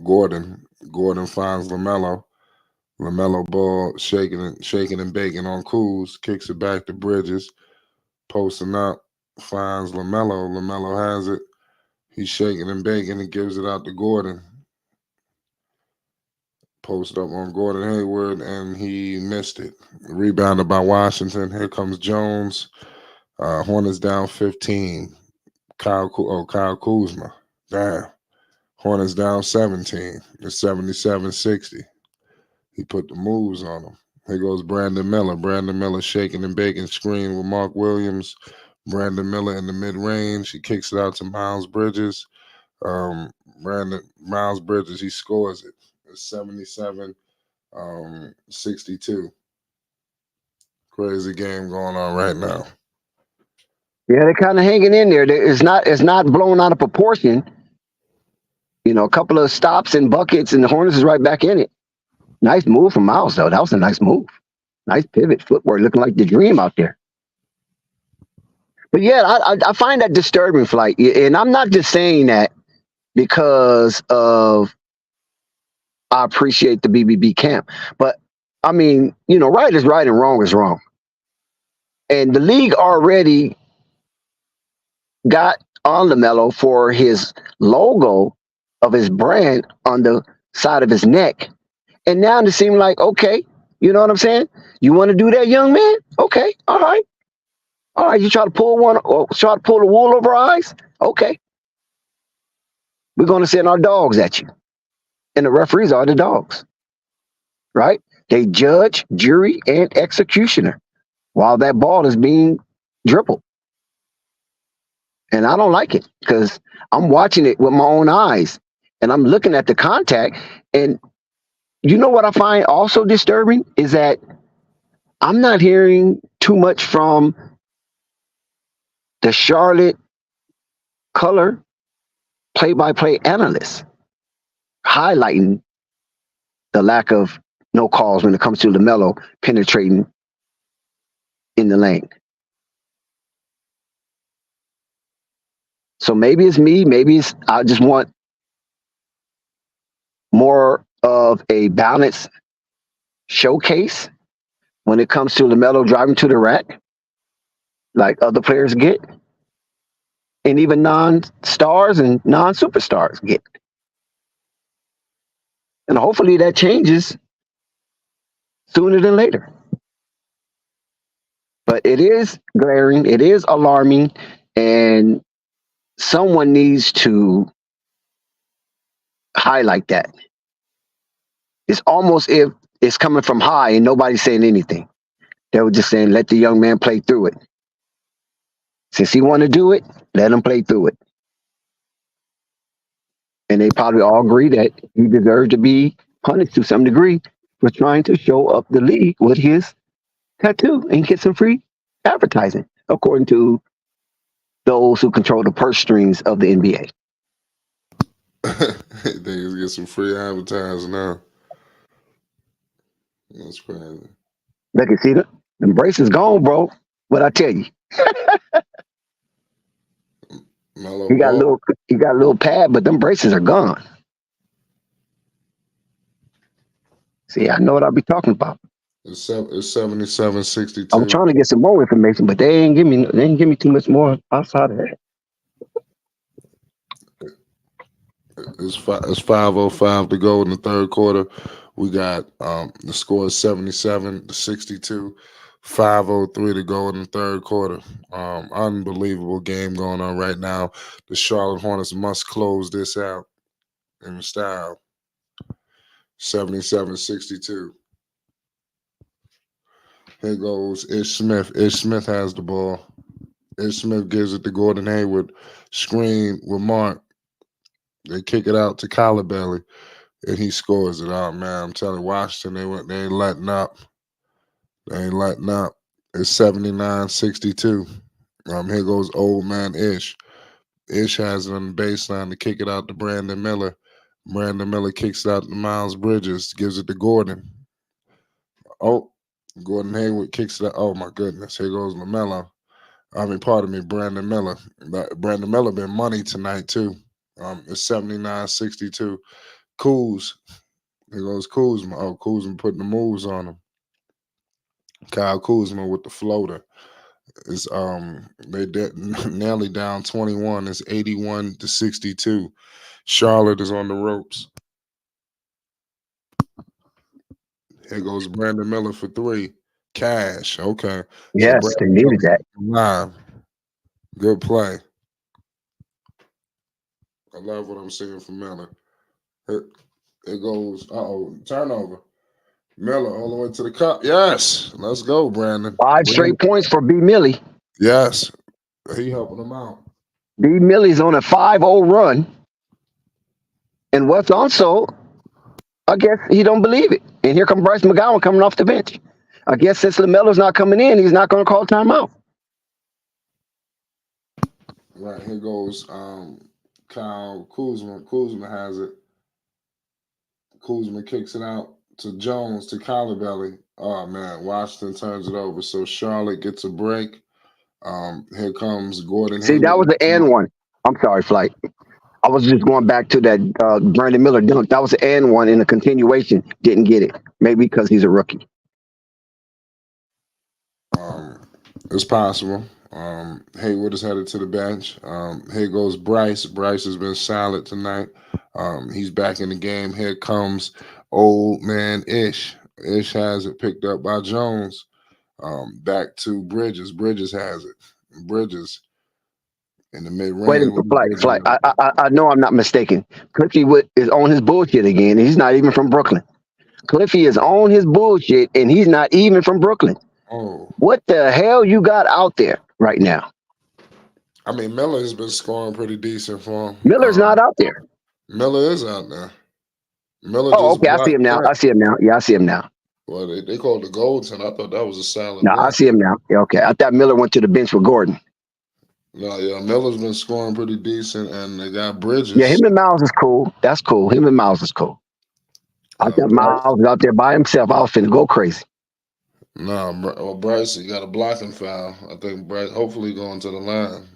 Speaker 2: Gordon. Gordon finds LaMelo. LaMelo Ball shaking and baking on Kuz. Kicks it back to Bridges. Posting up. Finds LaMelo. LaMelo has it. He's shaking and baking and gives it out to Gordon. Post up on Gordon Hayward, and he missed it. Rebounded by Washington. Here comes Jones. Hornets down 15. Kyle Kuzma. Damn. Hornets down 17. It's 77-60. He put the moves on them. Here goes Brandon Miller. Brandon Miller shaking and baking screen with Mark Williams. Brandon Miller in the mid-range. He kicks it out to Miles Bridges. Miles Bridges, he scores it. It's 77-62. Crazy game going on right now.
Speaker 4: Yeah, they're kind of hanging in there. It's not blown out of proportion. A couple of stops and buckets, and the Hornets is right back in it. Nice move from Miles, though. That was a nice move. Nice pivot footwork, looking like the dream out there. But yeah, I find that disturbing, Flight. And I'm not just saying that because of I appreciate the BBB camp. But, I mean, right is right and wrong is wrong. And the league already got on LaMelo for his logo of his brand on the side of his neck. And now it seems like, okay, you know what I'm saying? You want to do that, young man? Okay, all right. All right, you try to pull the wool over our eyes? Okay. We're going to send our dogs at you. And the referees are the dogs, right? They judge, jury, and executioner while that ball is being dribbled. And I don't like it because I'm watching it with my own eyes and I'm looking at the contact. And you know what I find also disturbing is that I'm not hearing too much from the Charlotte color play-by-play analysts highlighting the lack of no calls when it comes to LaMelo penetrating in the lane. So maybe it's me. Maybe I just want more of a balanced showcase when it comes to LaMelo driving to the rack, like other players get, and even non-stars and non-superstars get. And hopefully that changes sooner than later. But it is glaring, it is alarming, and someone needs to highlight that. It's almost if it's coming from high and nobody's saying anything. They were just saying, let the young man play through it. Since he want to do it, let him play through it. And they probably all agree that he deserves to be punished to some degree for trying to show up the league with his tattoo and get some free advertising, according to those who control the purse strings of the NBA.
Speaker 2: They get some free advertising now. That's crazy.
Speaker 4: Look, you see the braces gone, bro. What I tell you,
Speaker 2: Melo
Speaker 4: he got
Speaker 2: Ball.
Speaker 4: a little pad, but them braces are gone. See, I know what I'll be talking about.
Speaker 2: It's 77-62.
Speaker 4: I'm trying to get some more information, but they ain't give me too much more outside of that.
Speaker 2: It's 5:05 to go in the third quarter. We got the score is 77-62. 5:03 to go in the third quarter. Unbelievable game going on right now. The Charlotte Hornets must close this out in style. 77-62. Here goes Ish Smith. Ish Smith has the ball. Ish Smith gives it to Gordon Hayward. Screen with Mark. They kick it out to Collar and he scores it. Oh man, I'm telling you, Washington, they ain't letting up. They ain't letting up. It's 79-62. Here goes old man Ish. Ish has it on the baseline to kick it out to Brandon Miller. Brandon Miller kicks it out to Miles Bridges, gives it to Gordon. Oh, Gordon Hayward kicks it out. Oh my goodness, here goes LaMelo. Pardon me, Brandon Miller. Brandon Miller been money tonight too. It's 79-62. Kuz. Here goes Kuzma. Oh, Kuzma putting the moves on him. Kyle Kuzma with the floater. Is they nearly down 21. It's 81-62. Charlotte is on the ropes. Here goes Brandon Miller for three. Cash. Okay.
Speaker 4: Yes,
Speaker 2: so
Speaker 4: they needed that.
Speaker 2: Live. Good play. I love what I'm seeing from Miller. It goes, turnover. Miller all the way to the cup. Yes. Let's go, Brandon.
Speaker 4: 5 straight points for B. Millie.
Speaker 2: Yes. He helping them out.
Speaker 4: B. Millie's on a 5-0 run. And what's also, I guess he don't believe it. And here comes Bryce McGowan coming off the bench. I guess since LaMelo's not coming in, he's not going to call timeout.
Speaker 2: Right, here goes Kyle Kuzma. Kuzma has it. Kuzma kicks it out to Jones, to Collar. Oh, man, Washington turns it over. So Charlotte gets a break. Here comes Gordon
Speaker 4: See,
Speaker 2: Hayward.
Speaker 4: that was the and one. I'm sorry, Flight. I was just going back to that Brandon Miller dunk. That was the and one in the continuation. Didn't get it. Maybe because he's a rookie.
Speaker 2: It's possible. Hayward is headed to the bench. Here goes Bryce. Bryce has been solid tonight. He's back in the game. Here comes old man Ish. Ish has it picked up by Jones. Back to Bridges. Bridges has it. Bridges in the mid-range.
Speaker 4: Wait a minute, Flight. I know I'm not mistaken. Cliffy is on his bullshit again. He's not even from Brooklyn. Cliffy is on his bullshit, and he's not even from Brooklyn.
Speaker 2: Oh.
Speaker 4: What the hell you got out there right now?
Speaker 2: Miller has been scoring pretty decent for him.
Speaker 4: Miller's not out there.
Speaker 2: Miller is out there. Miller.
Speaker 4: Oh, okay. I see him now.
Speaker 2: That.
Speaker 4: I see him now. Yeah, I see him now.
Speaker 2: Well, they called the Goldson. I thought that was a solid.
Speaker 4: No, I see him now. Yeah, okay. I thought Miller went to the bench with Gordon.
Speaker 2: No, yeah, Miller's been scoring pretty decent, and they got Bridges.
Speaker 4: Yeah, him and Miles is cool. That's cool. Him and Miles is cool. I thought Miles was out there by himself. I was finna go crazy.
Speaker 2: No, Bryce, he got a blocking foul. I think Bryce, hopefully going to the line.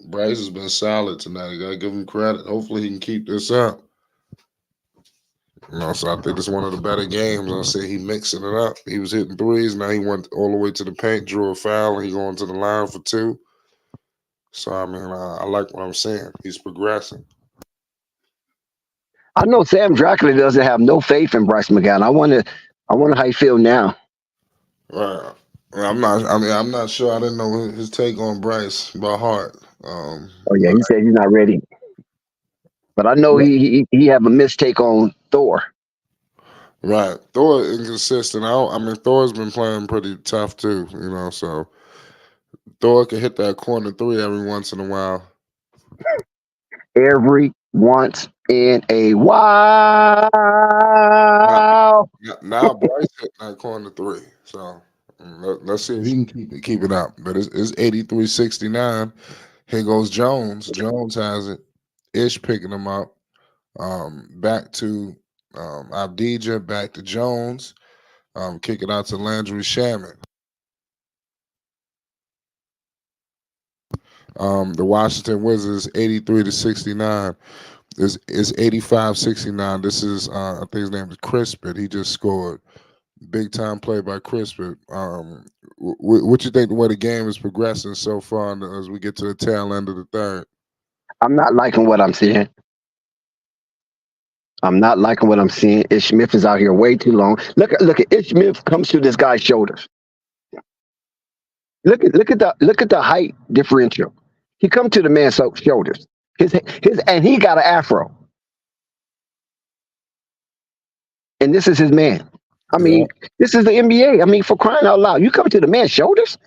Speaker 2: Bryce has been solid tonight. You got to give him credit. Hopefully he can keep this up. So I think it's one of the better games. I say he mixing it up. He was hitting threes. Now he went all the way to the paint, drew a foul, and he going to the line for two. So, I like what I'm saying. He's progressing.
Speaker 4: I know Sam Dracula doesn't have no faith in Bryce McGowan. I wonder how you feel now.
Speaker 2: Right. I'm not sure. I didn't know his take on Bryce by heart.
Speaker 4: He said he's not ready. But I know he have a mistake on Thor.
Speaker 2: Right. Thor inconsistent. Thor's been playing pretty tough too, so Thor can hit that corner three every once in a while.
Speaker 4: Every once in a while.
Speaker 2: Now Bryce hitting that corner three. So let's see if he can keep it up. But it's 83-69. Here goes Jones. Jones has it. Ish picking him up. Back to Abdija, back to Jones. Kick it out to Landry Shaman. The Washington Wizards 83-69. It's 85-69. This is I think his name is Crispin. He just scored. Big time play by Crispin. What you think the way the game is progressing so far as we get to the tail end of the third?
Speaker 4: I'm not liking what I'm seeing. Ish Smith is out here way too long. Look at Ish Smith comes to this guy's shoulders. Look at the height differential. He come to the man's shoulders. His and he got an afro. and this is his man. I
Speaker 2: Yeah,
Speaker 4: mean, this is the NBA. I mean, for crying out loud, you come to the man's shoulders,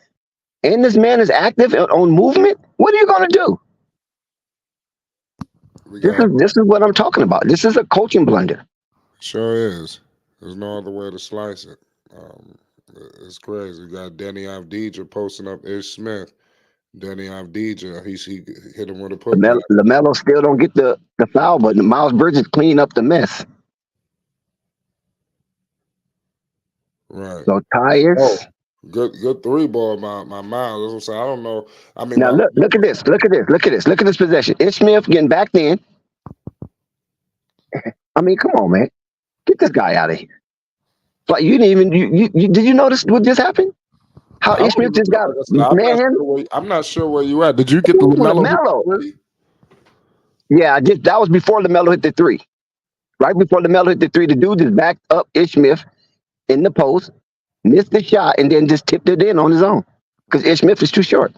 Speaker 4: and this man is active on movement. What are you going to do?
Speaker 2: we
Speaker 4: This
Speaker 2: got
Speaker 4: is this is what I'm talking about. This is a coaching blunder.
Speaker 2: sure is. There's no other way to slice it. Um, it's crazy. We got Denny Avdija posting up Ish Smith. Denny Avdija, he hit him with a putback.
Speaker 4: Lamelo still don't get the foul, but Miles Bridges clean up the mess.
Speaker 2: Right.
Speaker 4: So Tyus.
Speaker 2: Oh, good three ball my Miles. That's what I'm saying. I don't know. I mean,
Speaker 4: Now look at this. Look at this. Look at this. Look at this possession. Ish Smith getting back in. I mean, come on, man. Get this guy out of here. Like you didn't even you did you notice what just happened? How
Speaker 2: I
Speaker 4: Ish Smith
Speaker 2: don't even
Speaker 4: just got
Speaker 2: know.
Speaker 4: man.
Speaker 2: I'm not sure where you at. Did you get the
Speaker 4: Ooh,
Speaker 2: LaMelo
Speaker 4: LaMelo.
Speaker 2: three?
Speaker 4: Yeah, that was before LaMelo hit the three. Right before LaMelo hit the three, the dude just backed up Ish Smith in the post, missed the shot, and then just tipped it in on his own because Ish Smith is too short.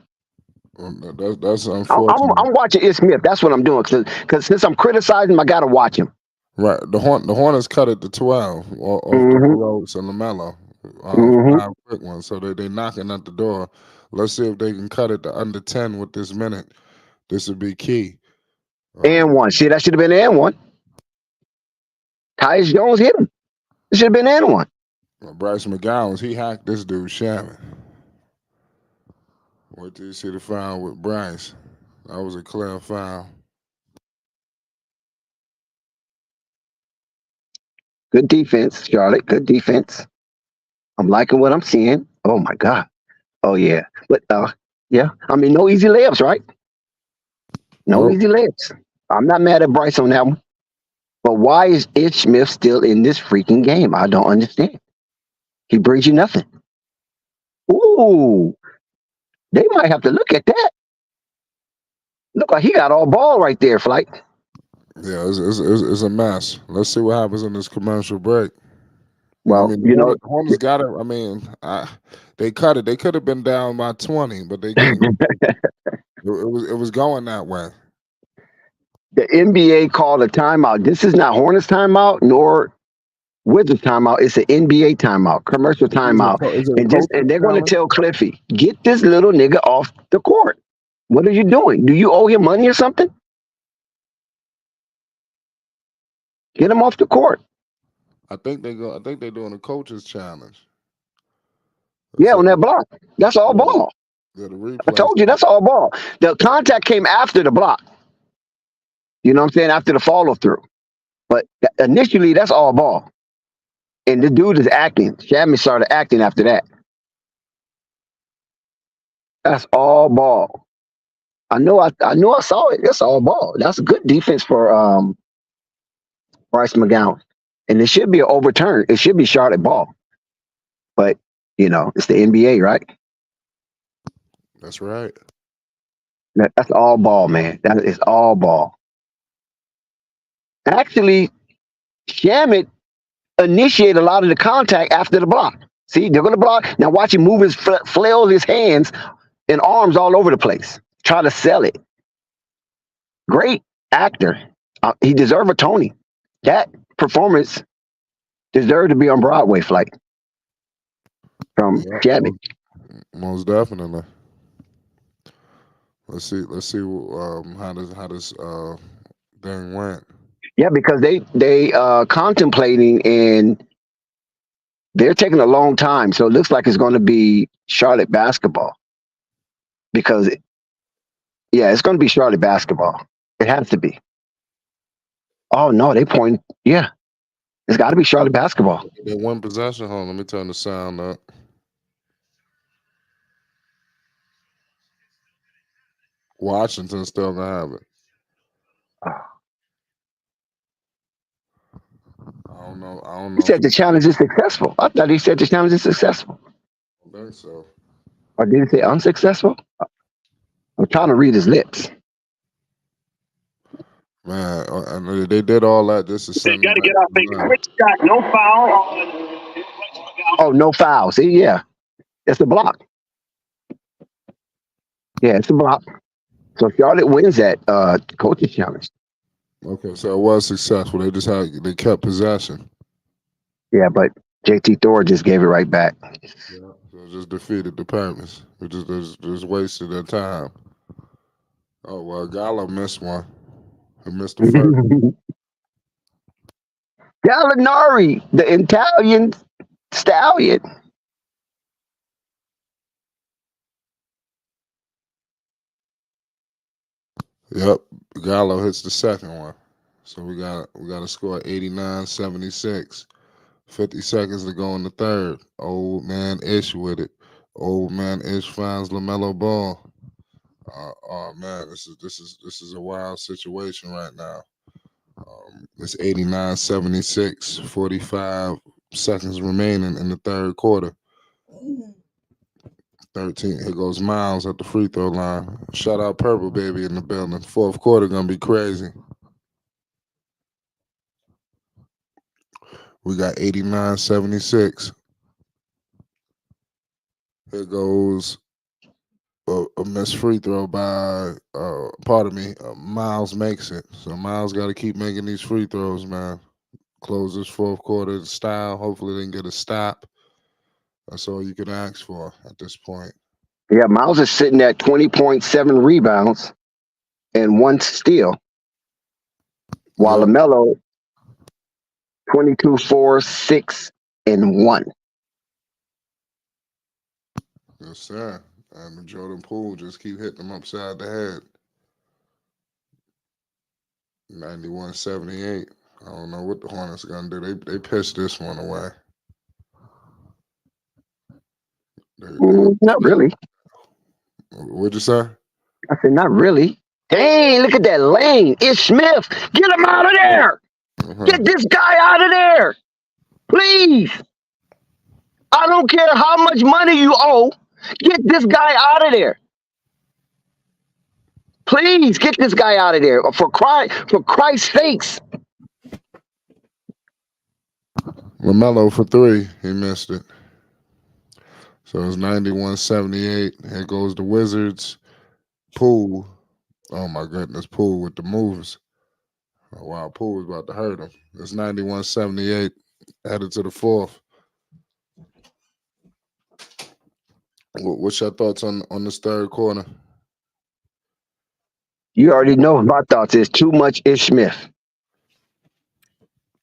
Speaker 2: That's unfortunate.
Speaker 4: I'm watching Ish Smith. That's what I'm doing because since I'm criticizing him, I gotta watch him.
Speaker 2: Right. The Hornets cut it to 12 off the
Speaker 4: Mhm.
Speaker 2: Rhodes and LaMelo.
Speaker 4: Mhm.
Speaker 2: 5 quick ones. So they knocking at the door. Let's see if they can cut it to under 10 with this minute. This would be key.
Speaker 4: And one. See, that should have been and one. Tyus Jones hit him. It should have been and one.
Speaker 2: Bryce McGowan, he hacked this dude Shannon. Wait till you see the foul with Bryce. That was a clear foul.
Speaker 4: Good defense, Charlotte. Good defense. I'm liking what I'm seeing. Oh my God. Oh yeah. But yeah. I mean, no easy layups, right? No
Speaker 2: Nope.
Speaker 4: easy layups. I'm not mad at Bryce on that one. But why is Ish Smith still in this freaking game? I don't understand. He brings you nothing. Ooh, they might have to look at that. Look like he got all ball right there, Flight.
Speaker 2: Yeah, it's a mess. Let's see what happens in this commercial break. I
Speaker 4: Well,
Speaker 2: mean,
Speaker 4: you know,
Speaker 2: the Hornets got it. I mean, they cut it. They could have been down by 20, but it was going that way.
Speaker 4: the NBA called a timeout. This is not Hornets timeout nor Wizards timeout. It's an NBA timeout, commercial timeout.
Speaker 2: Is it a
Speaker 4: And they're going to
Speaker 2: challenge?
Speaker 4: tell Cliffy, get this little nigga off the court. What are you doing? Do you owe him money or something? Get him off the court.
Speaker 2: I think they're doing a coaches challenge.
Speaker 4: Yeah, on that block. That's all ball.
Speaker 2: Yeah, the replay.
Speaker 4: I told you that's all ball. The contact came after the block. You know what I'm saying? After the follow through. But initially, that's all ball. And the dude is acting. Shammy started acting after that. That's all ball. I know I saw it. That's all ball. That's a good defense for Bryce McGowan. And it should be an overturn. It should be Charlotte ball. But, you know, it's the NBA, right?
Speaker 2: That's right.
Speaker 4: That's all ball, man. That is all ball. Actually, Shamit initiate a lot of the contact after the block. See, they're going to block. Now watch him move his flail his hands and arms all over the place. Try to sell it. Great actor. He deserved a Tony. That performance deserved to be on Broadway. Flight from Shamit.
Speaker 2: Most definitely. Let's see how this thing went.
Speaker 4: Yeah, because they contemplating and they're taking a long time. So it looks like it's going to be Charlotte basketball. Because it's going to be Charlotte basketball. It has to be. Oh no, they point. Yeah, it's got to be Charlotte basketball.
Speaker 2: They one possession. Hold on, let me turn the sound up. Washington still gonna have it. I don't know.
Speaker 4: He said the challenge is successful. I thought he said the challenge is successful.
Speaker 2: I think so.
Speaker 4: Or did he say unsuccessful? I'm trying to read his lips.
Speaker 2: Man, and they did all that. This is
Speaker 6: They got to get off a quick shot, no foul.
Speaker 4: Oh, no foul. See, yeah, it's a block. Yeah, it's a block. So Charlotte wins that coaching challenge.
Speaker 2: Okay, so it was successful. They kept possession.
Speaker 4: Yeah, but JT Thor just gave it right back.
Speaker 2: Yeah. So it just defeated the purpose. It just wasted their time. Oh well, Gallo missed one. He missed the first.
Speaker 4: Gallinari, the Italian stallion.
Speaker 2: Yep. Gallo hits the second one. So we got to score 89-76. 50 seconds to go in the third. Old man Ish with it. Old man Ish finds Lamelo Ball. Oh man, this is a wild situation right now. It's 89-76. 45 seconds remaining in the third quarter. 13. Here goes Miles at the free throw line. Shout out Purple Baby in the building. Fourth quarter gonna be crazy. We got 89-76. Here goes a missed free throw by Miles makes it. So Miles got to keep making these free throws, man. Close this fourth quarter style. Hopefully they can get a stop. That's all you can ask for at this point.
Speaker 4: Yeah, Miles is sitting at 20.7 rebounds and 1 steal, while
Speaker 2: Yep.
Speaker 4: LaMelo 22, 4, 6, and 1.
Speaker 2: Yes, sir. And Jordan Poole just keep hitting them upside the head. 91-78. I don't know what the Hornets are gonna do. They pitched this one away.
Speaker 4: Not really.
Speaker 2: What'd you say?
Speaker 4: I said, not really. Dang, look at that lane. It's Smith. Get him out of there. Get this guy out of there. Please. I don't care how much money you owe. Get this guy out of there. Please get this guy out of there. For Christ's sakes.
Speaker 2: LaMelo for 3. He missed it. So it's 91-78. Here goes the Wizards. Poole. Oh my goodness, Poole with the moves. Oh, wow, Poole was about to hurt him. It's 91-78. Headed to the fourth. What's your thoughts on this third quarter?
Speaker 4: You already know my thoughts is too much Ish Smith.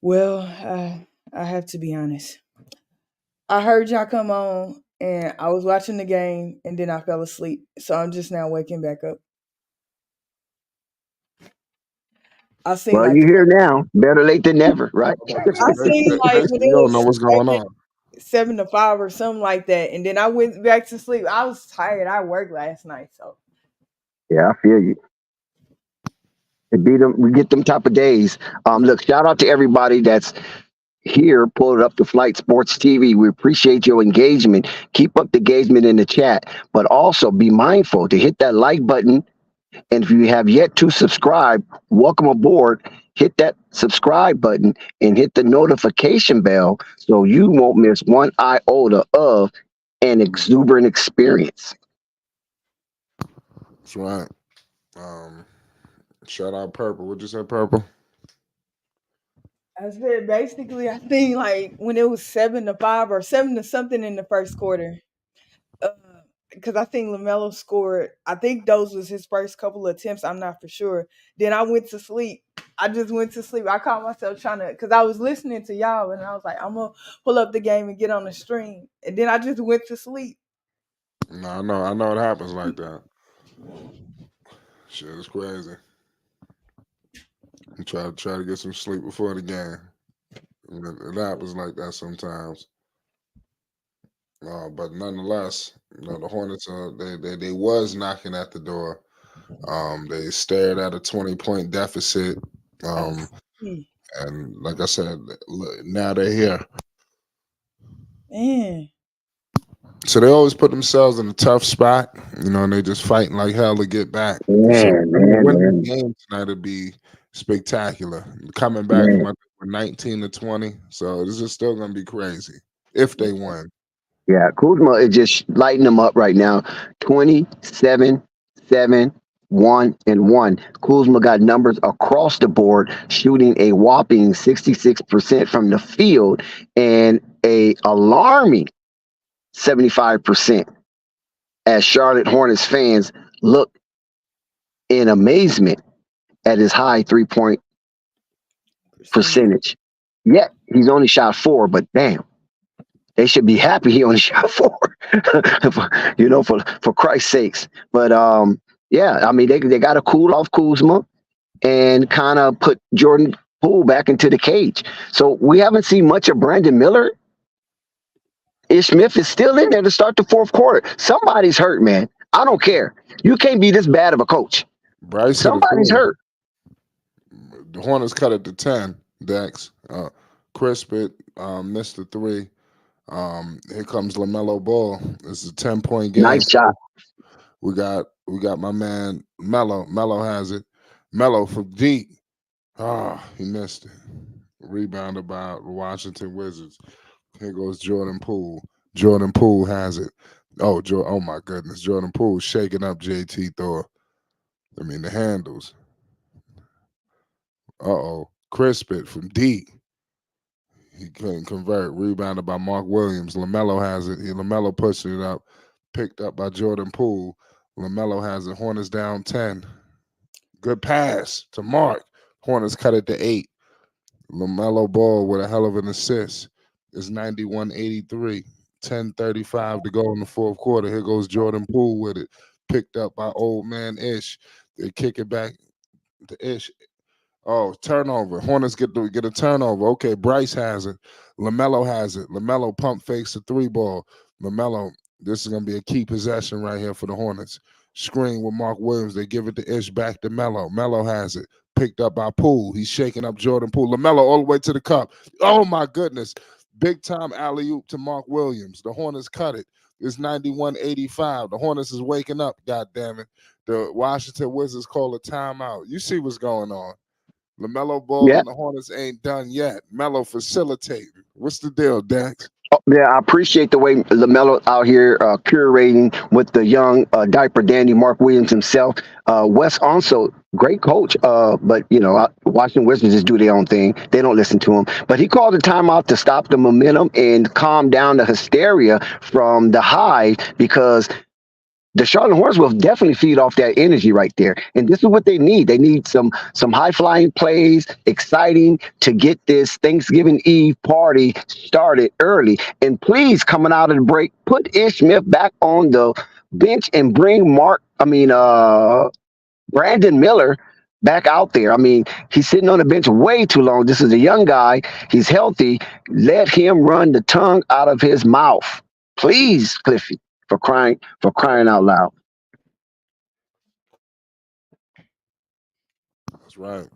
Speaker 7: Well, I have to be honest. I heard y'all come on and I was watching the game and then I fell asleep. So I'm just now waking back up. I seen
Speaker 4: Well,
Speaker 7: like
Speaker 4: you here now. Better late than never, right?
Speaker 7: I seen like when
Speaker 2: You
Speaker 7: it
Speaker 2: don't know
Speaker 7: was
Speaker 2: what's going on.
Speaker 7: 7-5 or something like that, and then I went back to sleep. I was tired. I worked last night, so
Speaker 4: Yeah, I feel you. It beat them. We get them type of days. Look, shout out to everybody that's here. Pull it up to Flight Sports TV. We appreciate your engagement. Keep up the engagement in the chat, but also be mindful to hit that like button. And if you have yet to subscribe, welcome aboard. Hit that subscribe button and hit the notification bell so you won't miss one iota of an exuberant experience.
Speaker 2: That's right. Shout out Purple. What'd you say, Purple?
Speaker 7: I said basically I think like when it was 7-5 or 7 to something in the first quarter. Because I think LaMelo scored. I think those was his first couple of attempts. I'm not for sure. Then I went to sleep. I just went to sleep. I caught myself trying to, because I was listening to y'all, and I was like, I'm gonna pull up the game and get on the stream. And then I just went to sleep.
Speaker 2: No, I know it happens like that. Shit is crazy. You try to get some sleep before the game. It happens like that sometimes. But nonetheless, the Hornets they was knocking at the door. They stared at a 20-point deficit. And like I said, now they're here.
Speaker 7: Man.
Speaker 2: So they always put themselves in a tough spot, and they just fighting like hell to get back.
Speaker 4: Man.
Speaker 2: The game tonight would be spectacular. Coming back from 19-20, so this is still gonna be crazy if they win.
Speaker 4: Yeah, Kuzma is just lighting them up right now. 27, 7, 1-1. Kuzma got numbers across the board, shooting a whopping 66% from the field and a alarming 75% as Charlotte Hornets fans look in amazement at his high 3-point percentage. Yet he's only shot 4, but damn, they should be happy he only shot 4. for Christ's sakes. But yeah, I mean they got to cool off Kuzma and kind of put Jordan Poole back into the cage. So we haven't seen much of Brandon Miller. Ish Smith is still in there to start the fourth quarter. Somebody's hurt, man. I don't care. You can't be this bad of a coach.
Speaker 2: Bryce
Speaker 4: Somebody's hurt.
Speaker 2: The Hornets cut it to 10. Dex, Crispit missed the 3. Here comes Lamelo Ball. This is a 10-point game.
Speaker 4: Nice shot.
Speaker 2: We got my man Melo. Melo has it. Melo from deep. He missed it. Rebounded by the Washington Wizards. Here goes Jordan Poole. Jordan Poole has it. Oh my goodness. Jordan Poole shaking up JT Thor. I mean the handles. Crispit from deep. He couldn't convert. Rebounded by Mark Williams. LaMelo has it. LaMelo pushing it up. Picked up by Jordan Poole. LaMelo has it. Hornets down 10. Good pass to Mark. Hornets cut it to 8. LaMelo Ball with a hell of an assist. It's 91-83. 10:35 to go in the fourth quarter. Here goes Jordan Poole with it. Picked up by old man Ish. They kick it back to Ish. Turnover. Hornets get a turnover. Okay, Bryce has it. LaMelo has it. LaMelo pump fakes the 3-ball. LaMelo, this is going to be a key possession right here for the Hornets. Screen with Mark Williams. They give it to Ish, back to Melo. Melo has it. Picked up by Poole. He's shaking up Jordan Poole. LaMelo all the way to the cup. Oh, my goodness. Big time alley-oop to Mark Williams. The Hornets cut it. It's 91-85. The Hornets is waking up, God damn it. The Washington Wizards call a timeout. You see what's going on. LaMelo Ball and the Hornets ain't done yet. Melo facilitating. What's the deal, Dax?
Speaker 4: I appreciate the way LaMelo out here curating with the young diaper dandy Mark Williams himself. Wes also, great coach, but, Washington Wizards just do their own thing. They don't listen to him. But he called a timeout to stop the momentum and calm down the hysteria from the Hive because the Charlotte Hornets will definitely feed off that energy right there. And this is what they need. They need some high-flying plays, exciting to get this Thanksgiving Eve party started early. And please, coming out of the break, put Ish Smith back on the bench and bring Brandon Miller back out there. I mean, he's sitting on the bench way too long. This is a young guy. He's healthy. Let him run the tongue out of his mouth. Please, Cliffy. For crying out loud.
Speaker 2: That's right.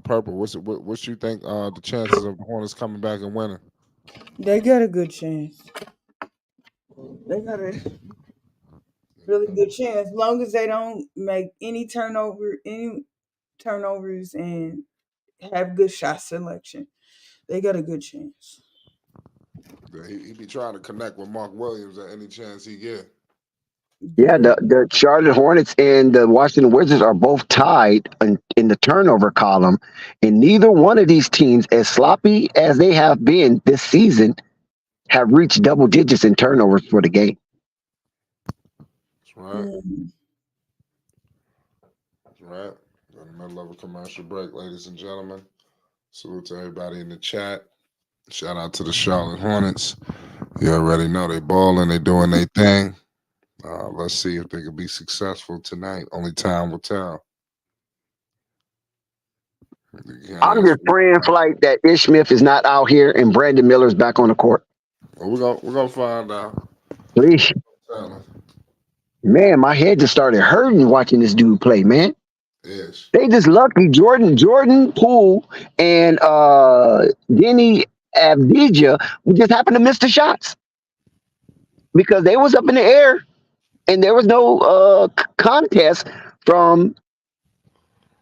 Speaker 2: Purple, what you think the chances of the Hornets coming back and winning?
Speaker 7: They got a good chance. They got a really good chance. As long as they don't make any turnovers and have good shot selection. They got a good chance.
Speaker 2: He be trying to connect with Mark Williams at any chance he get.
Speaker 4: Yeah, the Charlotte Hornets and the Washington Wizards are both tied in the turnover column, and neither one of these teams, as sloppy as they have been this season, have reached double digits in turnovers for the game.
Speaker 2: That's right. That's right. In the middle of a commercial break, ladies and gentlemen. Salute to everybody in the chat. Shout out to the Charlotte Hornets. You already know they balling, they doing their thing. Let's see if they can be successful tonight. Only time will tell.
Speaker 4: I'm just praying for that Ish Smith is not out here and Brandon Miller's back on the court.
Speaker 2: Well, we're gonna find out.
Speaker 4: Please. Man, my head just started hurting watching this dude play, man.
Speaker 2: Yes.
Speaker 4: They just lucky. Jordan Poole and Denny Avdija just happened to miss the shots because they was up in the air and there was no contest from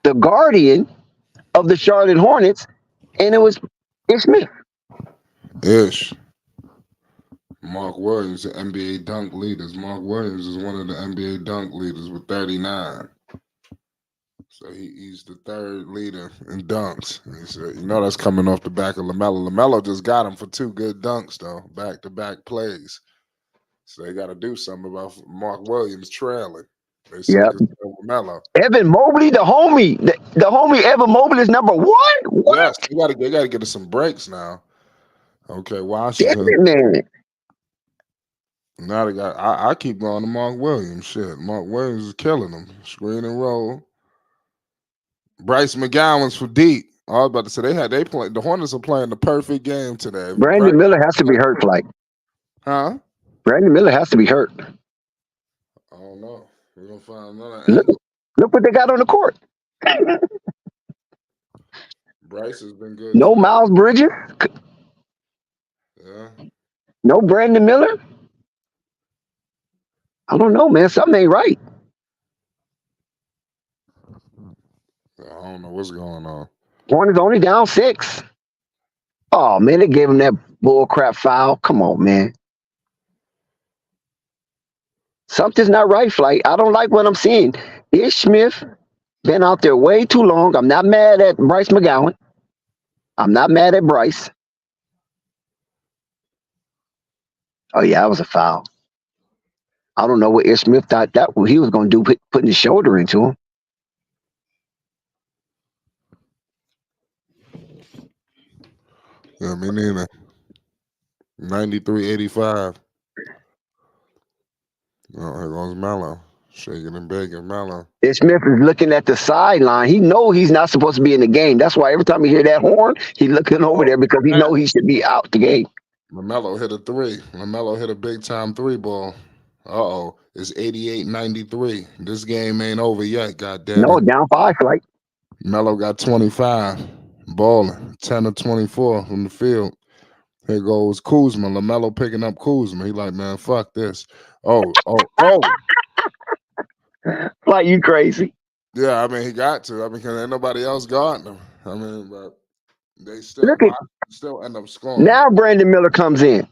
Speaker 4: the guardian of the Charlotte Hornets, and it was Ish Smith.
Speaker 2: Ish. Mark Williams, the NBA dunk leaders. Mark Williams is one of the NBA dunk leaders with 39. So he's the third leader in dunks. And he said, that's coming off the back of Lamelo. Lamelo just got him for 2 good dunks, though, back-to-back plays. So they got to do something about Mark Williams trailing. They say
Speaker 4: Yep.
Speaker 2: it's Lamelo.
Speaker 4: Evan Mobley, the homie, the homie Evan Mobley is number 1. What?
Speaker 2: Yes, they got to get us some breaks now. Okay,
Speaker 4: Damn
Speaker 2: Washington.
Speaker 4: it, man.
Speaker 2: Now they got. I keep going to Mark Williams. Shit, Mark Williams is killing them. Screen and roll. Bryce McGowan's for deep. I was about to say they play. The Hornets are playing the perfect game today.
Speaker 4: Brandon Miller has to be hurt, Flight.
Speaker 2: Huh?
Speaker 4: Brandon Miller has to be hurt.
Speaker 2: I don't know. We're gonna find another
Speaker 4: Look what they got on the court.
Speaker 2: Bryce has been good.
Speaker 4: No Miles Bridges.
Speaker 2: Yeah.
Speaker 4: No Brandon Miller. I don't know, man. Something ain't right.
Speaker 2: I don't know what's going on.
Speaker 4: Hornets only down 6. Oh man, they gave him that bull crap foul. Come on, man. Something's not right, Flight. I don't like what I'm seeing. Ish Smith been out there way too long. I'm not mad at Bryce McGowan. I'm not mad at Bryce. Oh yeah, that was a foul. I don't know what Ish Smith thought that he was going to do, putting his shoulder into him.
Speaker 2: Yeah, me neither. 93-85. Oh, here goes Melo. Shaking and baking Melo.
Speaker 4: Ish Smith is looking at the sideline. He know he's not supposed to be in the game. That's why every time he hear that horn, he's looking over there because he know he should be out the game.
Speaker 2: Lamelo hit a 3. Lamelo hit a big-time 3 ball. Uh-oh. It's 88-93. This game ain't over yet, goddamn.
Speaker 4: No, down 5, Flight.
Speaker 2: Melo got 25. Balling. 10 of 24 from the field. Here goes Kuzma. Lamelo picking up Kuzma. He like, man, fuck this. Oh.
Speaker 4: Like, you crazy.
Speaker 2: Yeah, I mean, he got to. I mean, because ain't nobody else guarding him. I mean, but they still end up scoring.
Speaker 4: Now Brandon Miller comes in.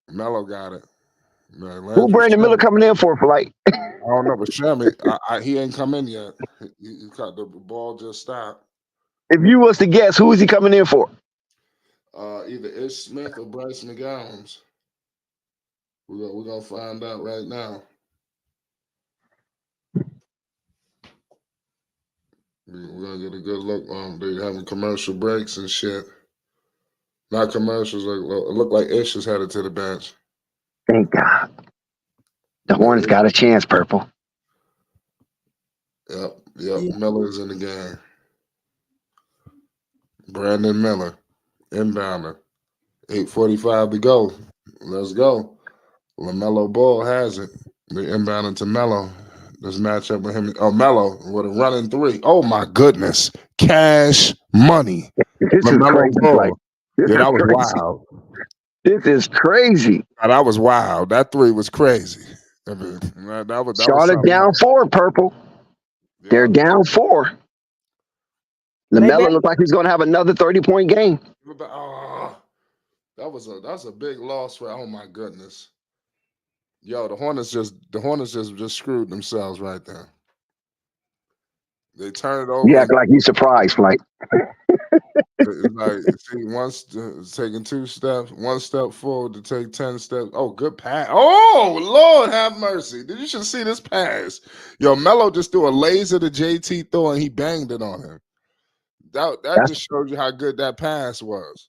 Speaker 2: Melo got it. Man,
Speaker 4: Who Brandon Miller coming in for, Flight?
Speaker 2: I don't know, but Shammy, he ain't come in yet. He got the ball just stopped.
Speaker 4: If you was to guess, who is he coming in for?
Speaker 2: Either Ish Smith or Bryce McGowan's. We're gonna find out right now. We're gonna get a good look. They having commercial breaks and shit. Not commercials. It look like Ish is headed to the bench.
Speaker 4: Thank God. The Hornets got a chance, Purple.
Speaker 2: Yep. Miller's in the game. Brandon Miller, inbounder. 8:45 to go. Let's go. Lamelo Ball has it. They inbounding to Melo. This matchup with him. Oh, Melo with a running 3. Oh my goodness. Cash money.
Speaker 4: This
Speaker 2: Lamelo
Speaker 4: is crazy.
Speaker 2: Ball.
Speaker 4: This
Speaker 2: That was
Speaker 4: crazy.
Speaker 2: wild.
Speaker 4: This is crazy.
Speaker 2: That was wild. That 3 was crazy. I mean, that was
Speaker 4: Charlotte down 4, Purple. Yeah. They're down 4. Lamelo looked like he's going to have another 30-point game.
Speaker 2: That's a big loss for. Oh my goodness. Yo, the Hornets just screwed themselves right there. They turn it over.
Speaker 4: You act like you surprised, Flight.
Speaker 2: It's like, see, once taking 2 steps, 1 step forward to take 10 steps. Oh, good pass. Oh, Lord have mercy. You should see this pass. Yo, Melo just threw a laser to JT Thor and he banged it on him. That just shows you how good that pass was.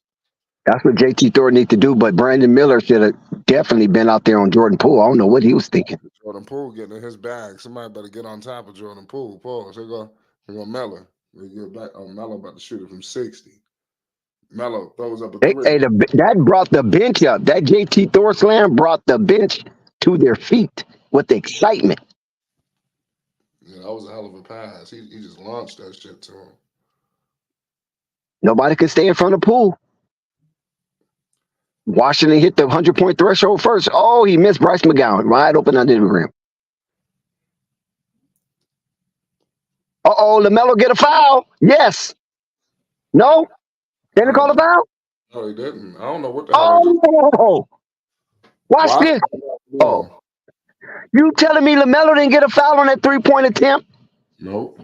Speaker 2: That's
Speaker 4: what JT Thor needs to do, but Brandon Miller should have definitely been out there on Jordan Poole. I don't know what he was thinking.
Speaker 2: Jordan Poole getting in his bag. Somebody better get on top of Jordan Poole. Pause. Here go Melo. We get back. Oh, Melo about to shoot it from 60. Melo throws up a 3.
Speaker 4: That brought the bench up. That JT Thor slam brought the bench to their feet with the excitement.
Speaker 2: Yeah, that was a hell of a pass. He just launched that shit to him.
Speaker 4: Nobody could stay in front of Poole. Washington hit the 100-point threshold first. Oh, he missed Bryce McGowan. Wide open under the rim. Uh-oh, Lamelo get a foul. Yes. No? They didn't call a foul?
Speaker 2: No, he didn't. I don't know what the hell.
Speaker 4: Oh, watch this.
Speaker 2: Yeah.
Speaker 4: Oh, you telling me Lamelo didn't get a foul on that 3-point attempt?
Speaker 2: Nope.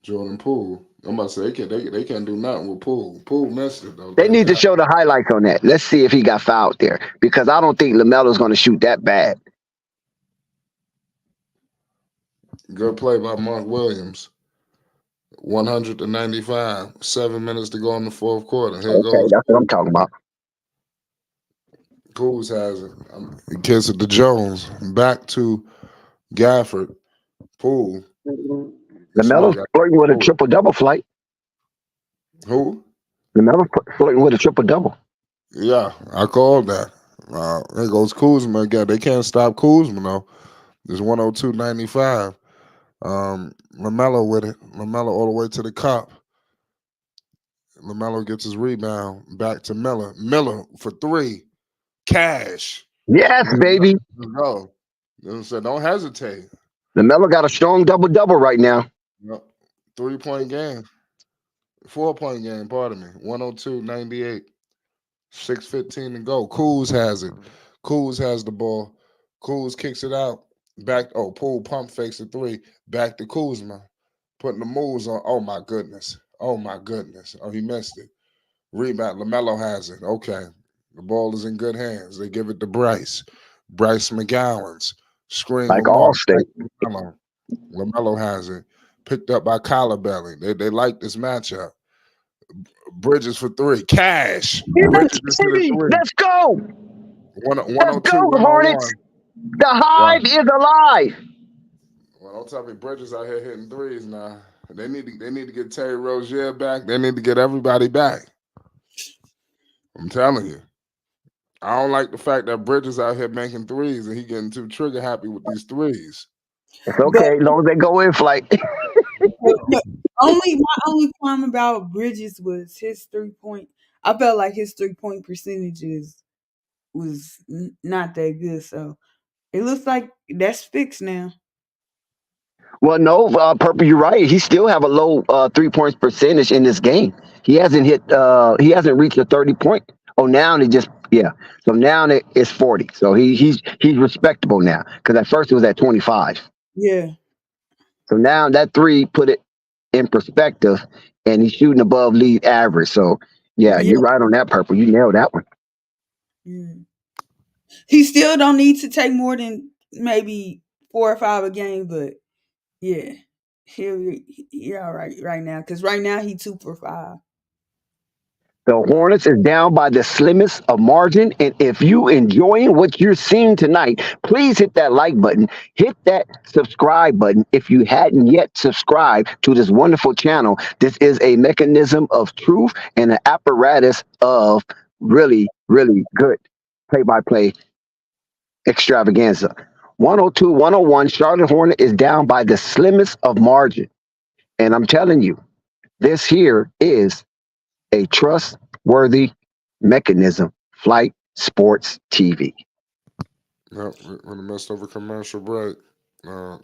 Speaker 2: Jordan Poole. I'm about to say they can't do nothing with Poole. Poole missed it though.
Speaker 4: They
Speaker 2: Thank
Speaker 4: need to
Speaker 2: God.
Speaker 4: show the highlights on that. Let's see if he got fouled there because I don't think LaMelo's going to shoot that bad.
Speaker 2: Good play by Mark Williams. 100-95. 7 minutes to go in the fourth quarter. Here
Speaker 4: Okay,
Speaker 2: goes
Speaker 4: that's what I'm talking about.
Speaker 2: Cools has it. Kids at the Jones. Back to Gafford. Poole.
Speaker 4: LaMelo's flirting with a
Speaker 2: Poole.
Speaker 4: triple double flight.
Speaker 2: Who?
Speaker 4: LaMelo's flirting with a triple double.
Speaker 2: Yeah, I called that. There goes Kuzma again. They can't stop Kuzma though. There's 102-95. LaMelo with it. LaMelo all the way to the cup. LaMelo gets his rebound. Back to Miller. Miller for three. Cash.
Speaker 4: Yes, baby.
Speaker 2: Let's go. So don't hesitate.
Speaker 4: LaMelo got a strong double double right now.
Speaker 2: Yep. 3-point game. 4-point game, pardon me. 102-98. 6:15 to go. Kuz has it. Kuz has the ball. Kuz kicks it out. Back. Oh, Poole pump fakes a three. Back to Kuzma. Putting the moves on. Oh my goodness. Oh my goodness. Oh, he missed it. Rebound. LaMelo has it. Okay. The ball is in good hands. They give it to Bryce. Bryce McGowan's. Screen
Speaker 4: Like
Speaker 2: Lamar.
Speaker 4: Allstate.
Speaker 2: LaMelo. LaMelo has it. Picked up by Collar Belly. They like this matchup. Bridges for three. Cash. Bridges just hit a three.
Speaker 4: Let's go.
Speaker 2: 102,
Speaker 4: Go,
Speaker 2: 101.
Speaker 4: Hornets. The hive
Speaker 2: Wow.
Speaker 4: is alive.
Speaker 2: Well, don't tell me Bridges out here hitting threes now. They need to get Terry Rozier back. They need to get everybody back. I'm telling you. I don't like the fact that Bridges out here making threes and he getting too trigger happy with these threes.
Speaker 4: It's okay, as long as they go in flight.
Speaker 7: But my only qualm about Bridges was his 3-point. I felt like his 3-point percentages was not that good. So it looks like that's fixed now.
Speaker 4: Well, no, Purple, you're right. He still have a low 3 points percentage in this game. He hasn't hit. He hasn't reached a 30 point. Oh, now it just yeah. So now it's 40. So he's respectable now because at first it was at 25.
Speaker 7: Yeah.
Speaker 4: So now that three put it in perspective, and he's shooting above league average. So yeah,
Speaker 7: Yeah.
Speaker 4: you're right on that, Purple. You nailed that one.
Speaker 7: Mm. He still don't need to take more than maybe 4 or 5 a game, but yeah, he all right now because right now he 2 for 5.
Speaker 4: The Hornets is down by the slimmest of margin. And if you enjoying what you're seeing tonight, please hit that like button. Hit that subscribe button if you hadn't yet subscribed to this wonderful channel. This is a mechanism of truth and an apparatus of really, really good play-by-play extravaganza. 102-101, Charlotte Hornet is down by the slimmest of margin. And I'm telling you, this here is a trustworthy mechanism, Flight Sports TV.
Speaker 2: Yep, when the messed over commercial break.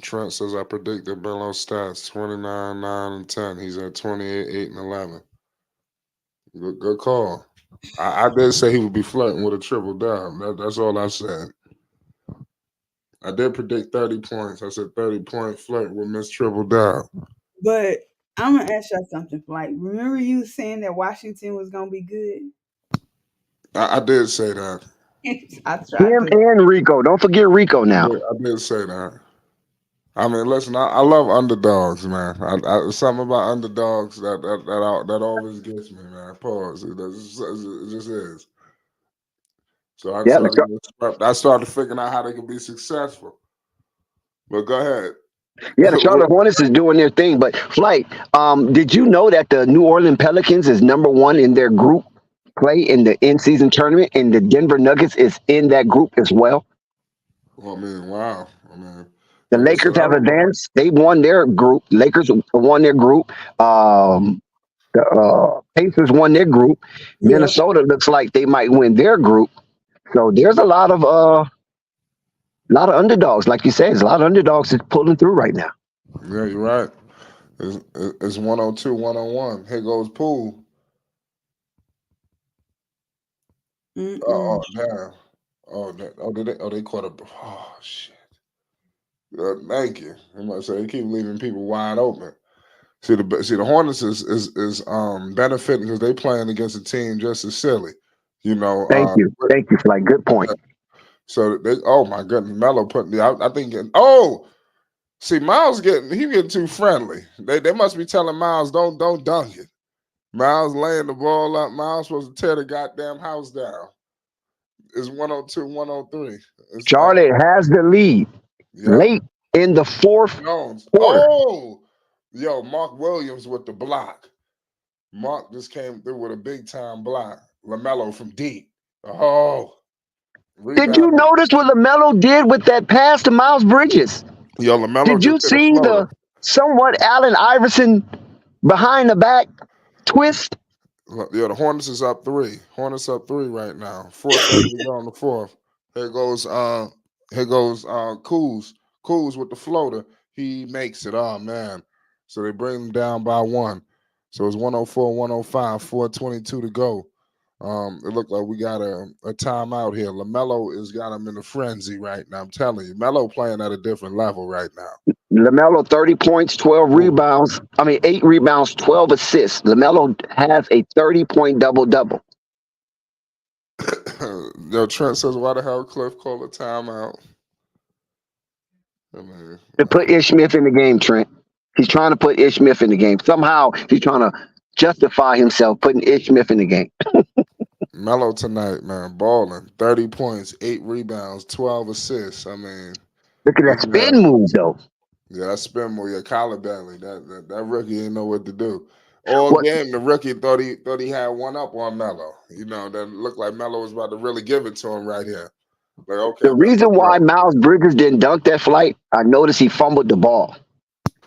Speaker 2: Trent says I predicted Bello stats 29, 9, and 10. He's at 28, 8, and 11. Good call. I did say he would be flirting with a triple down. That's all I said. I did predict 30 points. I said 30-point flirt with Miss Triple Down.
Speaker 7: But I'm gonna ask y'all something. Like, remember you saying that Washington was gonna be good?
Speaker 2: I did say that.
Speaker 7: I tried
Speaker 4: Him
Speaker 7: to.
Speaker 4: and Rico. Don't forget Rico now.
Speaker 2: I did say that. I mean, listen, I love underdogs, man. Something about underdogs that always gets me, man. Pause. It just is. So
Speaker 4: Yeah,
Speaker 2: I started figuring out how they could be successful. But go ahead.
Speaker 4: yeah, the Charlotte Hornets is doing their thing. But Flight, did you know that the New Orleans Pelicans is #1 in their group play in the in-season tournament, and the Denver Nuggets is in that group as well?
Speaker 2: Well, I mean, wow. I mean,
Speaker 4: The
Speaker 2: like I
Speaker 4: Lakers
Speaker 2: said,
Speaker 4: have advanced. They won their group. Lakers won their group. The Pacers won their group.
Speaker 7: Yeah.
Speaker 4: Minnesota looks like they might win their group. So there's a lot of underdogs, like you said. There's a lot of underdogs that's pulling through right now.
Speaker 2: Yeah, you're right. It's 102, 101. Here goes Poole. Oh, damn. They caught up. Oh, shit. Thank you. I must say, they keep leaving people wide open. See the Hornets is benefiting because they playing against a team just as silly. You know,
Speaker 4: Thank you, Flight. Good point.
Speaker 2: so they, oh my goodness, Melo putting the I think see Miles getting too friendly. They must be telling Miles don't dunk it. Miles laying the ball up. Miles supposed to tear the goddamn house down. It's 102, 103. It's
Speaker 4: Charlotte has the lead
Speaker 2: yep.
Speaker 4: late in the fourth
Speaker 2: Jones.
Speaker 4: quarter.
Speaker 2: Oh, yo, Mark Williams with the block. Mark just came through with a big time block. LaMelo from deep. Oh,
Speaker 4: Did you
Speaker 2: rebound.
Speaker 4: notice what LaMelo did with that pass to Miles Bridges?
Speaker 2: Yo, LaMelo
Speaker 4: Did you
Speaker 2: just hit a
Speaker 4: see
Speaker 2: floater.
Speaker 4: the somewhat Allen Iverson behind the back twist?
Speaker 2: Yeah, the Hornets is up 3. Hornets up 3 right now. 4:30 to go in the fourth. Here goes Kuz. Kuz with the floater. He makes it. Oh man. So they bring him down by 1. So it's 104, 105, 4:22 to go. It looked like we got a timeout here. LaMelo has got him in a frenzy right now. I'm telling you, Melo playing at a different level right now.
Speaker 4: LaMelo 30 points, 12
Speaker 2: Ooh.
Speaker 4: rebounds. 8 rebounds, 12 assists. LaMelo has a 30-point double-double.
Speaker 2: Yo, Trent says, why the hell Cliff called a timeout? I mean,
Speaker 4: To put Ish Smith in the game, Trent. He's trying to put Ish Smith in the game. Somehow he's trying to justify himself putting Ish Smith in the game.
Speaker 2: Melo tonight, man, balling. 30 points, 8 rebounds, 12 assists. I mean,
Speaker 4: Look at that spin move, though.
Speaker 2: yeah, that spin move, yeah, collar belly. That rookie didn't know what to do. All game, the rookie thought he had one up on Melo. You know, that looked like Melo was about to really give it to him right here. Like, okay,
Speaker 4: The reason why Miles Bridges didn't dunk that flight, I noticed he fumbled the ball.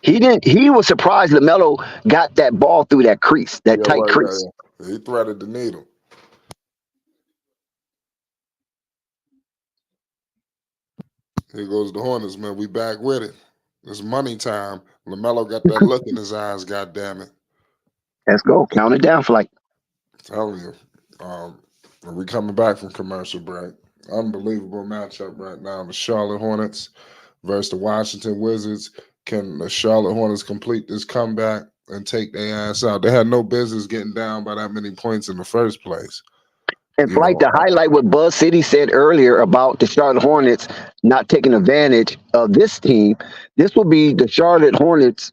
Speaker 4: He didn't. He was surprised LaMelo got that ball through that crease, that tight crease.
Speaker 2: Yeah. He threaded the needle. Here goes the Hornets, man. We back with it. It's money time. LaMelo got that look in his eyes, God damn it.
Speaker 4: Let's go. Count it down, Flight.
Speaker 2: Telling you. We coming back from commercial break. Unbelievable matchup right now. The Charlotte Hornets versus the Washington Wizards. Can the Charlotte Hornets complete this comeback and take their ass out? They had no business getting down by that many points in the first place.
Speaker 4: And Flight, to highlight what Buzz City said earlier about the Charlotte Hornets not taking advantage of this team, this will be the Charlotte Hornets.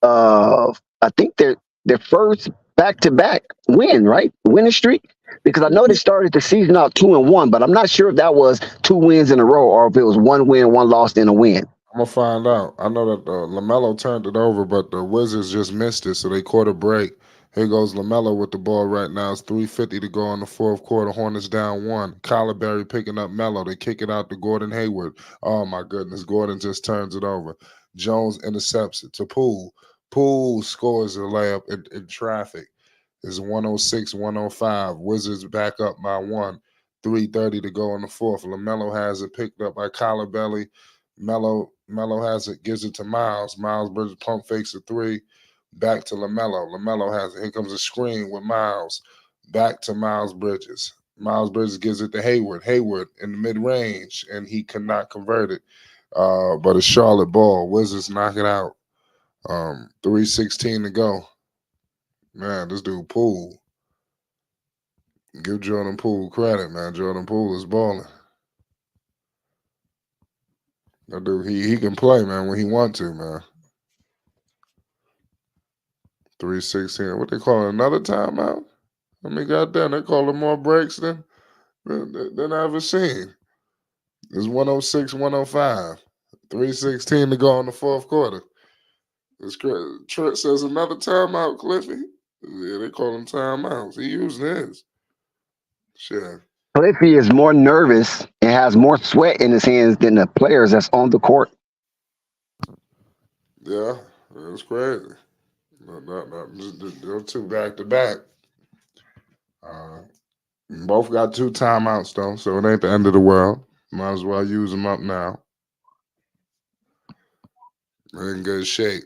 Speaker 4: I think their first back-to-back win, right? Winning streak. Because I know they started the season out 2-1, but I'm not sure if that was 2 wins in a row or if it was 1 win, 1 loss, and a win.
Speaker 2: I'm gonna find out. I know that LaMelo turned it over, but the Wizards just missed it, so they caught a break. Here goes LaMelo with the ball right now. It's 3:50 to go in the fourth quarter. Hornets down 1. Collarberry picking up Melo. They kick it out to Gordon Hayward. Oh my goodness, Gordon just turns it over. Jones intercepts it to Poole. Poole scores a layup in traffic. It's 106, 105. Wizards back up by 1. 3:30 to go in the fourth. LaMelo has it picked up by Collarberry. Melo has it, gives it to Miles. Miles Bridges pump fakes a 3. Back to LaMelo. LaMelo has it. Here comes a screen with Miles. Back to Miles Bridges. Miles Bridges gives it to Hayward. Hayward in the mid-range, and he cannot convert it. But a Charlotte ball. Wizards knock it out. 3:16 to go. Man, this dude Poole. Give Jordan Poole credit, man. Jordan Poole is balling. That dude, he can play, man, when he want to, man. 3:16. What they call it? Another timeout? I mean, goddamn, they call it more breaks than I ever seen. It's 106, 105. 3:16 to go in the fourth quarter. Trent says another timeout, Cliffy. Yeah, they call them timeouts. He using his. Sure.
Speaker 4: Cliffy is more nervous and has more sweat in his hands than the players that's on the court.
Speaker 2: Yeah, that's crazy. They're 2 back to back. Both got 2 timeouts though, so it ain't the end of the world. Might as well use them up now. They're in good shape.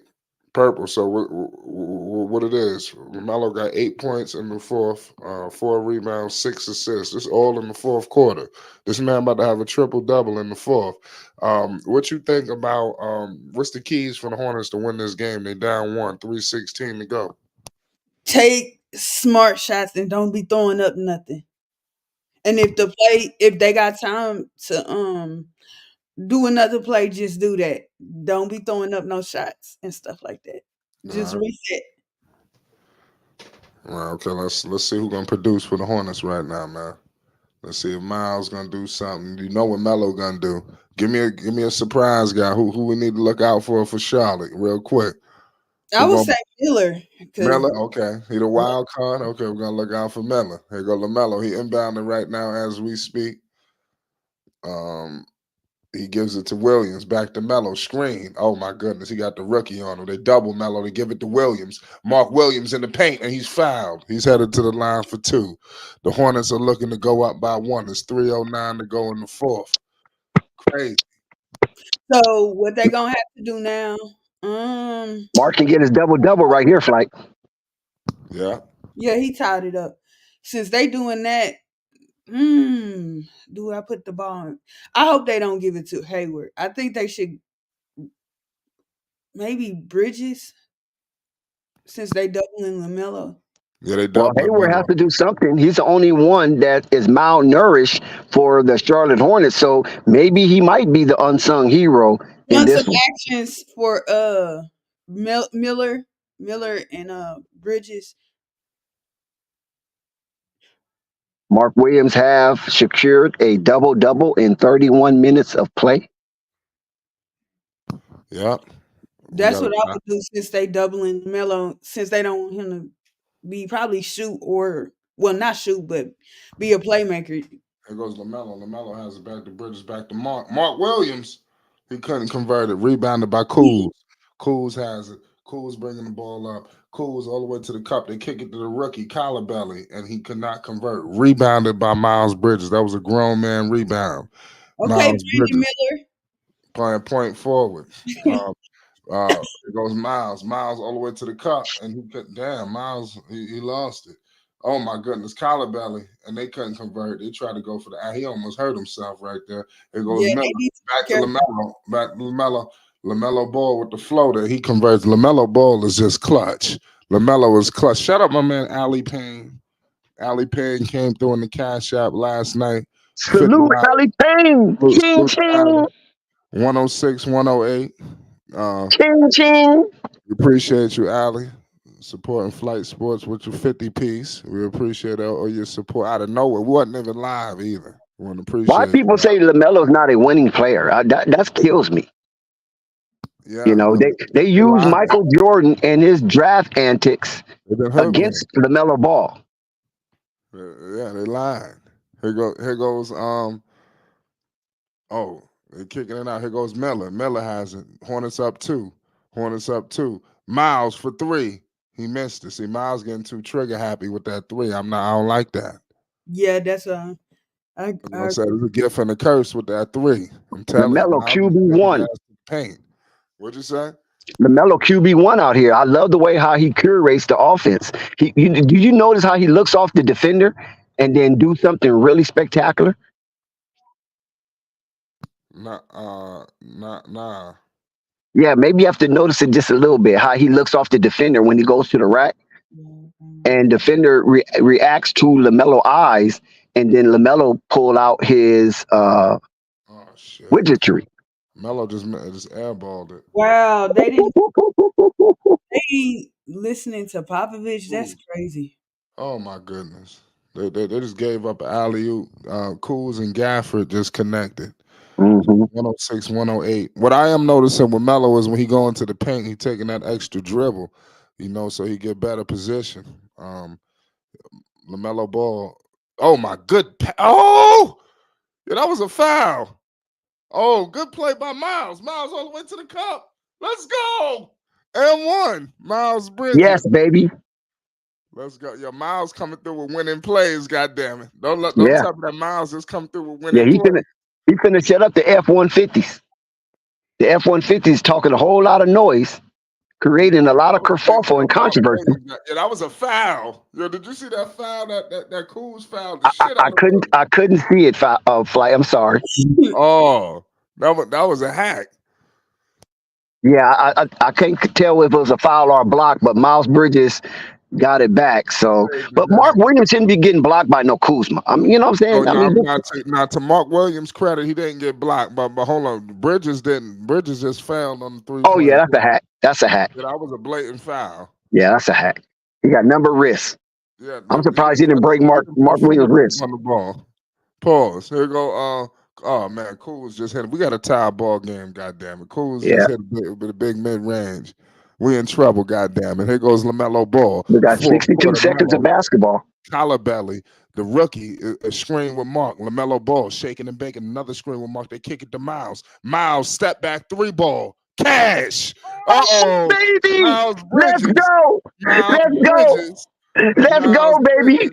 Speaker 2: Purple. So what it is? Lamelo got 8 points in the fourth, 4 rebounds, 6 assists. It's all in the fourth quarter. This man about to have a triple double in the fourth. What you think about? What's the keys for the Hornets to win this game? They down 1, 3:16 to go.
Speaker 7: Take smart shots and don't be throwing up nothing. And if they got time to do another play, just do that. Don't be throwing up no shots and stuff like that. Just reset.
Speaker 2: Well, okay, let's see who's gonna produce for the Hornets right now, man. Let's see if Miles gonna do something. You know what Melo gonna do. Give me a surprise guy. Who we need to look out for Charlotte, real quick.
Speaker 7: I would say Miller.
Speaker 2: Miller, okay. He the wild card. Okay, we're gonna look out for Miller. Here go LaMelo. He inbounding right now as we speak. He gives it to Williams. Back to Melo. Screen. Oh my goodness, he got the rookie on him. They double Melo. They give it to Williams. Mark Williams in the paint, and he's fouled. He's headed to the line for 2. The Hornets are looking to go up by 1. It's 3:09 to go in the fourth. Crazy.
Speaker 7: So what they gonna have to do now?
Speaker 4: Mark can get his double right here, Flight.
Speaker 2: Yeah.
Speaker 7: Yeah, he tied it up. Since they doing that, do I put the ball in? I hope they don't give it to Hayward. I think they should maybe Bridges, since they doubling LaMelo.
Speaker 2: Yeah, they
Speaker 4: Well,
Speaker 2: double
Speaker 4: Hayward has to do something. He's the only one that is malnourished for the Charlotte Hornets, so maybe he might be the unsung hero in
Speaker 7: Want
Speaker 4: this
Speaker 7: some
Speaker 4: one.
Speaker 7: actions for Miller and Bridges.
Speaker 4: Mark Williams have secured a double in 31 minutes of play.
Speaker 2: Yeah.
Speaker 7: That's what I would do since they doubling Melo, since they don't want him to be probably shoot or not shoot, but be a playmaker.
Speaker 2: Here goes LaMelo. LaMelo has it back to Bridges, back to Mark. Mark Williams, he couldn't convert it. Rebounded by Kuz. Kuz has it. Kuz bringing the ball up. Kuz all the way to the cup. They kick it to the rookie, Collar Belly, and he could not convert. Rebounded by Miles Bridges. That was a grown man rebound.
Speaker 7: Okay,
Speaker 2: Miles
Speaker 7: Brandon Miller.
Speaker 2: Playing point forward. It goes Miles. Miles all the way to the cup, and he couldn't. Damn, Miles, he lost it. Oh my goodness, Collar Belly, and they couldn't convert. They tried to go for the. He almost hurt himself right there. It goes Miller. Back to LaMelo. Back to LaMelo. LaMelo Ball with the floater. He converts. LaMelo Ball is just clutch. LaMelo is clutch. Shout out my man Ali Payne. Ali Payne came through in the cash app last night.
Speaker 4: Salute Ali Payne. Ching ching.
Speaker 2: 106, 108.
Speaker 4: Ching ching.
Speaker 2: We appreciate you, Ali, supporting Flight Sports with your 50 piece. We appreciate all your support out of nowhere. We wasn't even live either. We want to appreciate.
Speaker 4: Why people say LaMelo's not a winning player? That kills me.
Speaker 2: Yeah,
Speaker 4: you know, they use Michael Jordan and his draft antics against LaMelo Ball.
Speaker 2: Yeah, they lied. Here goes. They're kicking it out. Here goes Miller. Miller has it. Hornets up 2. Miles for 3. He missed it. See, Miles getting too trigger happy with that 3. I don't like that.
Speaker 7: Yeah, that's
Speaker 2: I said it's a gift and a curse with that 3. I'm telling
Speaker 4: LaMelo QB1.
Speaker 2: Paint. What'd you say?
Speaker 4: LaMelo QB1 out here. I love the way how he curates the offense. Do you notice how he looks off the defender and then do something really spectacular?
Speaker 2: Nah.
Speaker 4: Yeah, maybe you have to notice it just a little bit, how he looks off the defender when he goes to the rack. And defender reacts to LaMelo eyes, and then LaMelo pull out his widgetry.
Speaker 2: Melo just airballed it.
Speaker 7: Wow, they listening to Popovich. That's crazy.
Speaker 2: Oh my goodness. They just gave up an alley-oop. Kuz and Gafford just connected. 106, 108. What I am noticing with Melo is when he go into the paint, he taking that extra dribble, so he get better position. LaMelo Ball. Oh my good. Yeah, that was a foul. Oh, good play by Miles. Miles all the way to the cup. Let's go. And 1. Miles Bridges.
Speaker 4: Yes, baby.
Speaker 2: Let's go. Yo, Miles coming through with winning plays, goddammit. Don't tell me that Miles just come through with winning plays.
Speaker 4: He finna set up the F-150s. The F-150s talking a whole lot of noise creating a lot of
Speaker 2: Mark, hey,
Speaker 4: kerfuffle and
Speaker 2: Mark
Speaker 4: controversy.
Speaker 2: Williams, yeah, that was a foul. Yo, did you see that foul? That Kuz fouled the shit out of him.
Speaker 4: I couldn't see it. Flight. I'm sorry.
Speaker 2: Oh, that was a hack.
Speaker 4: Yeah, I can't tell if it was a foul or a block, but Miles Bridges got it back. So, but Mark Williams shouldn't be getting blocked by no Kuzma. I mean, you know what I'm saying?
Speaker 2: Oh,
Speaker 4: I mean,
Speaker 2: not to Mark Williams' credit, he didn't get blocked. But hold on, Bridges didn't. Bridges just fouled on the 3
Speaker 4: oh
Speaker 2: point.
Speaker 4: yeah, that's a hack. That's a hack.
Speaker 2: Yeah, that was a blatant foul.
Speaker 4: Yeah, that's a hack. He got number wrists.
Speaker 2: Yeah,
Speaker 4: I'm surprised he didn't break Mark Williams' wrist.
Speaker 2: On the ball. Pause. Here we go. Oh man, Kuz just hit. We got a tie ball game. Goddamn it, Kuz just hit a big mid range. We in trouble. Goddamn it. Here goes Lamelo Ball.
Speaker 4: We got 62 seconds of basketball.
Speaker 2: Collar belly. The rookie is screen with Mark. Lamelo Ball shaking and baking. Another screen with Mark. They kick it to Miles. Miles step back 3 ball. Cash.
Speaker 4: Oh baby, let's go. Let's go, baby.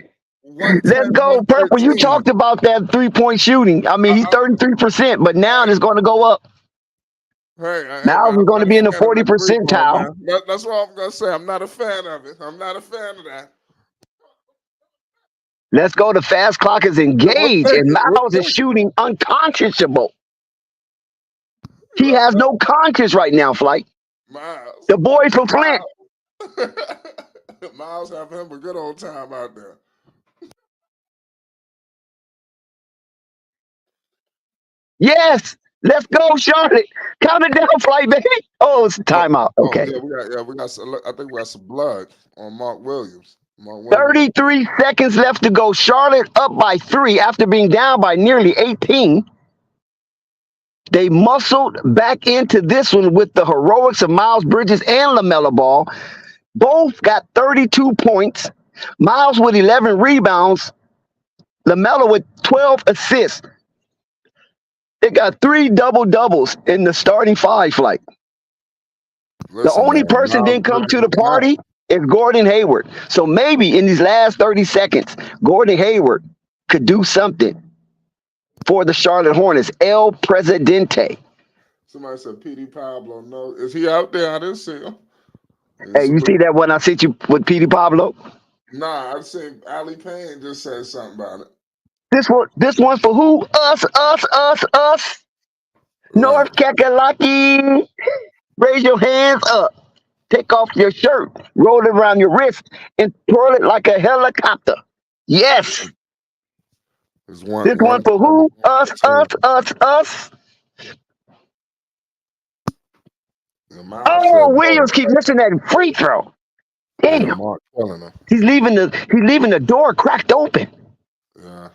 Speaker 4: Let's go, Purple. You talked about that 3-point shooting. I mean, he's 33%, but now it's going to go up.
Speaker 2: Hey,
Speaker 4: now he's going to be in the 40 percentile.
Speaker 2: That's what I'm going to say. I'm not a fan of it. I'm not a fan of that.
Speaker 4: Let's go. The fast clock is engaged, and Miles is shooting unconscionable. He has no conscience right now, Flight.
Speaker 2: Miles.
Speaker 4: The boy from Flint.
Speaker 2: Miles having him a good old time out there.
Speaker 4: Yes, let's go, Charlotte. Count it down, Flight, baby. Oh, it's a timeout. Okay.
Speaker 2: We got. I think we got some blood on Mark Williams.
Speaker 4: 33 seconds left to go. Charlotte up by 3 after being down by nearly 18. They muscled back into this one with the heroics of Miles Bridges and Lamelo Ball. Both got 32 points. Miles with 11 rebounds. Lamelo with 12 assists. They got 3 double-doubles in the starting 5, Flight. The only person didn't come to the party is Gordon Hayward. So maybe in these last 30 seconds, Gordon Hayward could do something for the Charlotte Hornets. El Presidente.
Speaker 2: Somebody said P.D. Pablo. No, is he out there? I didn't see him.
Speaker 4: Hey, you see that one I sent you with P.D. Pablo?
Speaker 2: Nah, I seen Ali Payne just said something about it.
Speaker 4: This one's for who? Us. Right. North Kakalaki. Raise your hands up. Take off your shirt. Roll it around your wrist and twirl it like a helicopter. Yes. This one for who? Us. Oh, Williams keep missing that free throw. Damn. He's leaving the door cracked open.
Speaker 2: Yeah.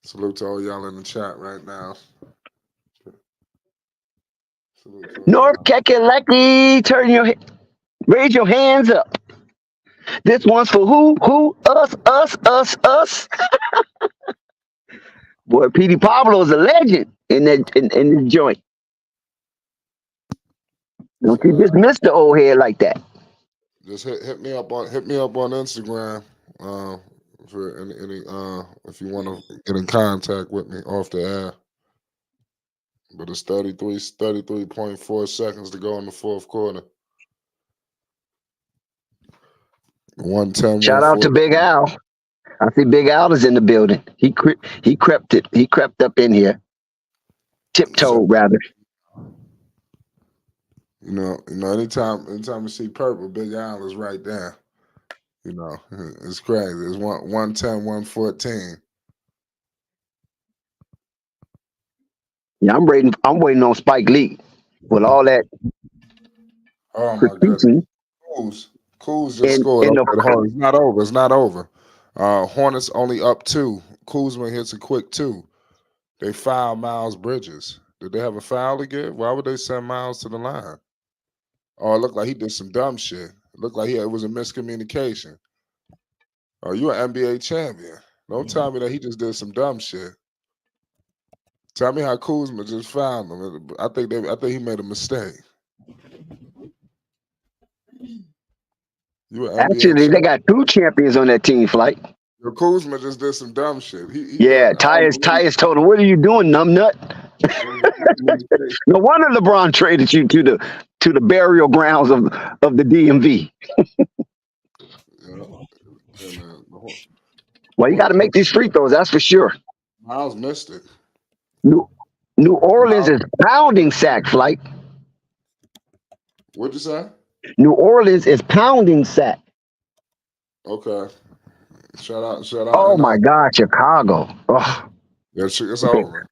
Speaker 2: Salute to all y'all in the chat right now.
Speaker 4: North Kakalaki, raise your hands up. This one's for who? Who? Us. Boy, P.D. Pablo is a legend in this joint. Don't you dismiss the old head like that.
Speaker 2: Just hit me up on Instagram for any if you want to get in contact with me off the air. But it's 33.4 seconds to go in the fourth quarter. 110.
Speaker 4: Shout out to Big Al. I see Big Al is in the building. He crept up in here. Tiptoed rather.
Speaker 2: You know, anytime you see purple, Big Al is right there. You know, it's crazy. It's 110, 114.
Speaker 4: Yeah, I'm waiting on Spike Lee with all that.
Speaker 2: Oh my goodness. Kuz just scored. It's not over. It's not over. Hornets only up 2. Kuzma hits a quick 2. They fouled Miles Bridges. Did they have a foul again? Why would they send Miles to the line? Oh, it looked like he did some dumb shit. It looked like it was a miscommunication. Oh, you an NBA champion. Don't tell me that he just did some dumb shit. Tell me how Kuzma just found him. I think he made a mistake.
Speaker 4: Actually, they got 2 champions on that team, Flight.
Speaker 2: Kuzma just did some dumb shit.
Speaker 4: Tyus told him, "What are you doing, numbnut?" No wonder LeBron traded you to to the burial grounds of the DMV.
Speaker 2: Yeah. And,
Speaker 4: Well, you got to make these free throws, that's for sure.
Speaker 2: Miles missed it.
Speaker 4: New, New Orleans
Speaker 2: Miles,
Speaker 4: is pounding sack flight.
Speaker 2: what'd you say?
Speaker 4: New Orleans is pounding sack.
Speaker 2: Okay. Shout out,
Speaker 4: Oh
Speaker 2: and
Speaker 4: my God, Chicago. Oh,
Speaker 2: it's over.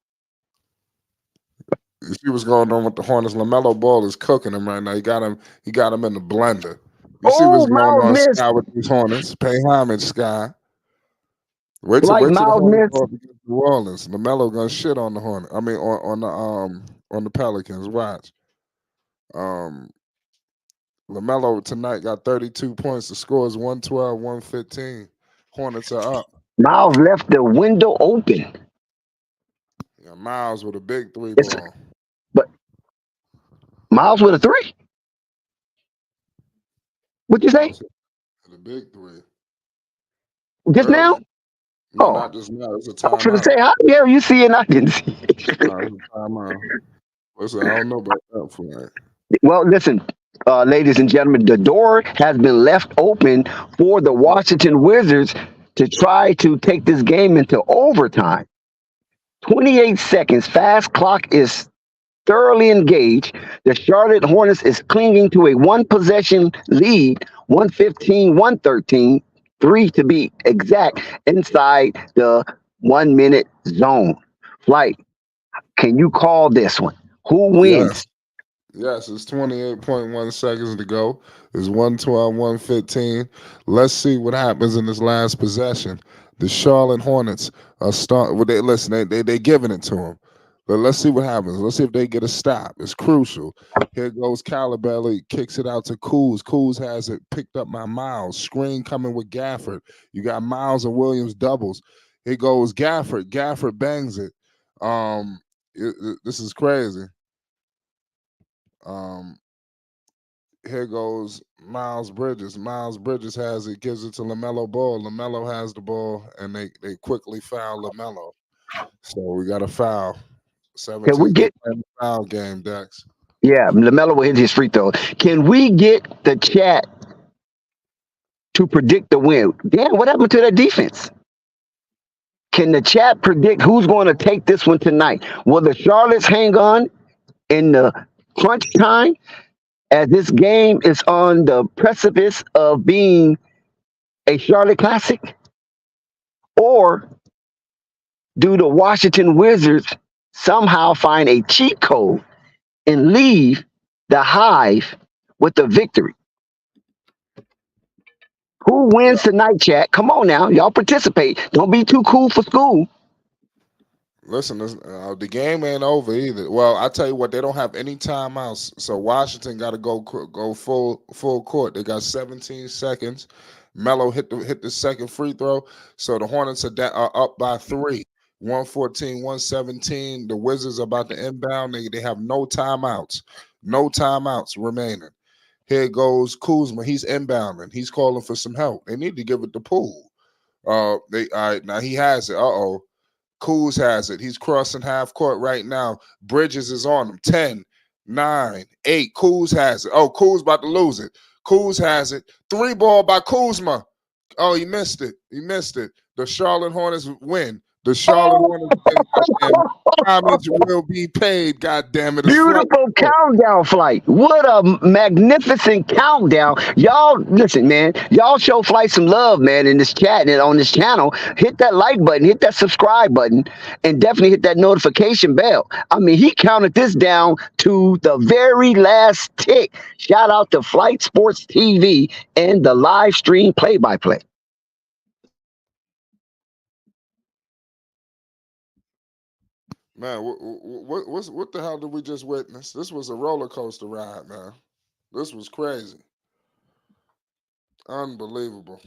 Speaker 2: You see what's going on with the Hornets? Lamelo Ball is cooking them right now. He got him in the blender. You see what's going
Speaker 4: Miles
Speaker 2: on,
Speaker 4: missed.
Speaker 2: Sky, with these Hornets? Pay homage, Sky. Wait till
Speaker 4: Like
Speaker 2: the
Speaker 4: Miles
Speaker 2: Hornets
Speaker 4: missed.
Speaker 2: go up against New Orleans. Lamelo gonna shit on the Hornets. I mean, on the Pelicans. Watch. Lamelo tonight got 32 points. The score is 112, 115. Hornets are up.
Speaker 4: Miles left the window open.
Speaker 2: Yeah, Miles with a big three
Speaker 4: It's
Speaker 2: ball.
Speaker 4: but Miles with a three. What'd you say?
Speaker 2: Miles with a big three.
Speaker 4: Just
Speaker 2: Early.
Speaker 4: now?
Speaker 2: No,
Speaker 4: Oh,
Speaker 2: not just now. It's a
Speaker 4: I was going to
Speaker 2: timeout.
Speaker 4: say, how the hell you see it and I didn't see it?
Speaker 2: No, it's a timeout. Listen, I don't know about that flag.
Speaker 4: Well, listen, ladies and gentlemen, the door has been left open for the Washington Wizards to try to take this game into overtime. 28 seconds. Fast clock is thoroughly engaged. The Charlotte Hornets is clinging to a one-possession lead, 115, 113, 3 to be exact, inside the 1 minute zone. Flight, can you call this one? Who wins?
Speaker 2: Yes, it's 28.1 seconds to go. It's 112, 115. Let's see what happens in this last possession. The Charlotte Hornets are starting. Well, they giving it to them. But let's see what happens. Let's see if they get a stop. It's crucial. Here goes Calabelli, kicks it out to Kuz. Kuz has it picked up by Miles. Screen coming with Gafford. You got Miles and Williams doubles. Here goes Gafford. Gafford bangs it. This is crazy. Here goes Miles Bridges. Miles Bridges has it, gives it to Lamelo Ball. Lamelo has the ball, and they quickly foul Lamelo. So we got a foul. 17.
Speaker 4: Can we get?
Speaker 2: Foul game, Dex.
Speaker 4: Yeah, Lamelo will hit his free throw. Can we get the chat to predict the win? Dan, what happened to that defense? Can the chat predict who's going to take this one tonight? Will the Charlottes hang on in the crunch time, as this game is on the precipice of being a Charlotte Classic? Or do the Washington Wizards somehow find a cheat code and leave the Hive with the victory? Who wins tonight, chat? Come on now. Y'all participate. Don't be too cool for school.
Speaker 2: Listen, the game ain't over either. Well, I tell you what, they don't have any timeouts, so Washington got to go full court. They got 17 seconds. Melo hit the second free throw, so the Hornets are up by 3, 114, 117. The Wizards are about to inbound. They have no timeouts remaining. Here goes Kuzma. He's inbounding. He's calling for some help. They need to give it to Poole. All right, now he has it. Kuz has it. He's crossing half court right now. Bridges is on him. 10, 9, 8. Kuz has it. Oh, Kuz about to lose it. Kuz has it. 3 ball by Kuzma. Oh, he missed it. The Charlotte Hornets win. The Charlotte Hornets win. Homage will be paid. God damn it!
Speaker 4: Beautiful countdown flight. What a magnificent countdown. Y'all, listen, man. Y'all show Flight some love, man, in this chat and on this channel. Hit that like button, hit that subscribe button, and definitely hit that notification bell. I mean, he counted this down to the very last tick. Shout out to Flight Sports TV and the live stream play-by-play.
Speaker 2: Man, what the hell did we just witness? This was a roller coaster ride, man. This was crazy, unbelievable.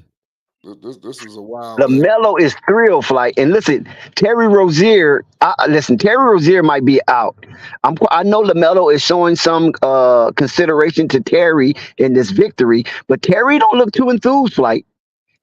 Speaker 2: This is a wild game.
Speaker 4: Lamelo is thrill flight, and listen, Terry Rozier. Terry Rozier might be out. I know Lamelo is showing some consideration to Terry in this victory, but Terry don't look too enthused. Flight.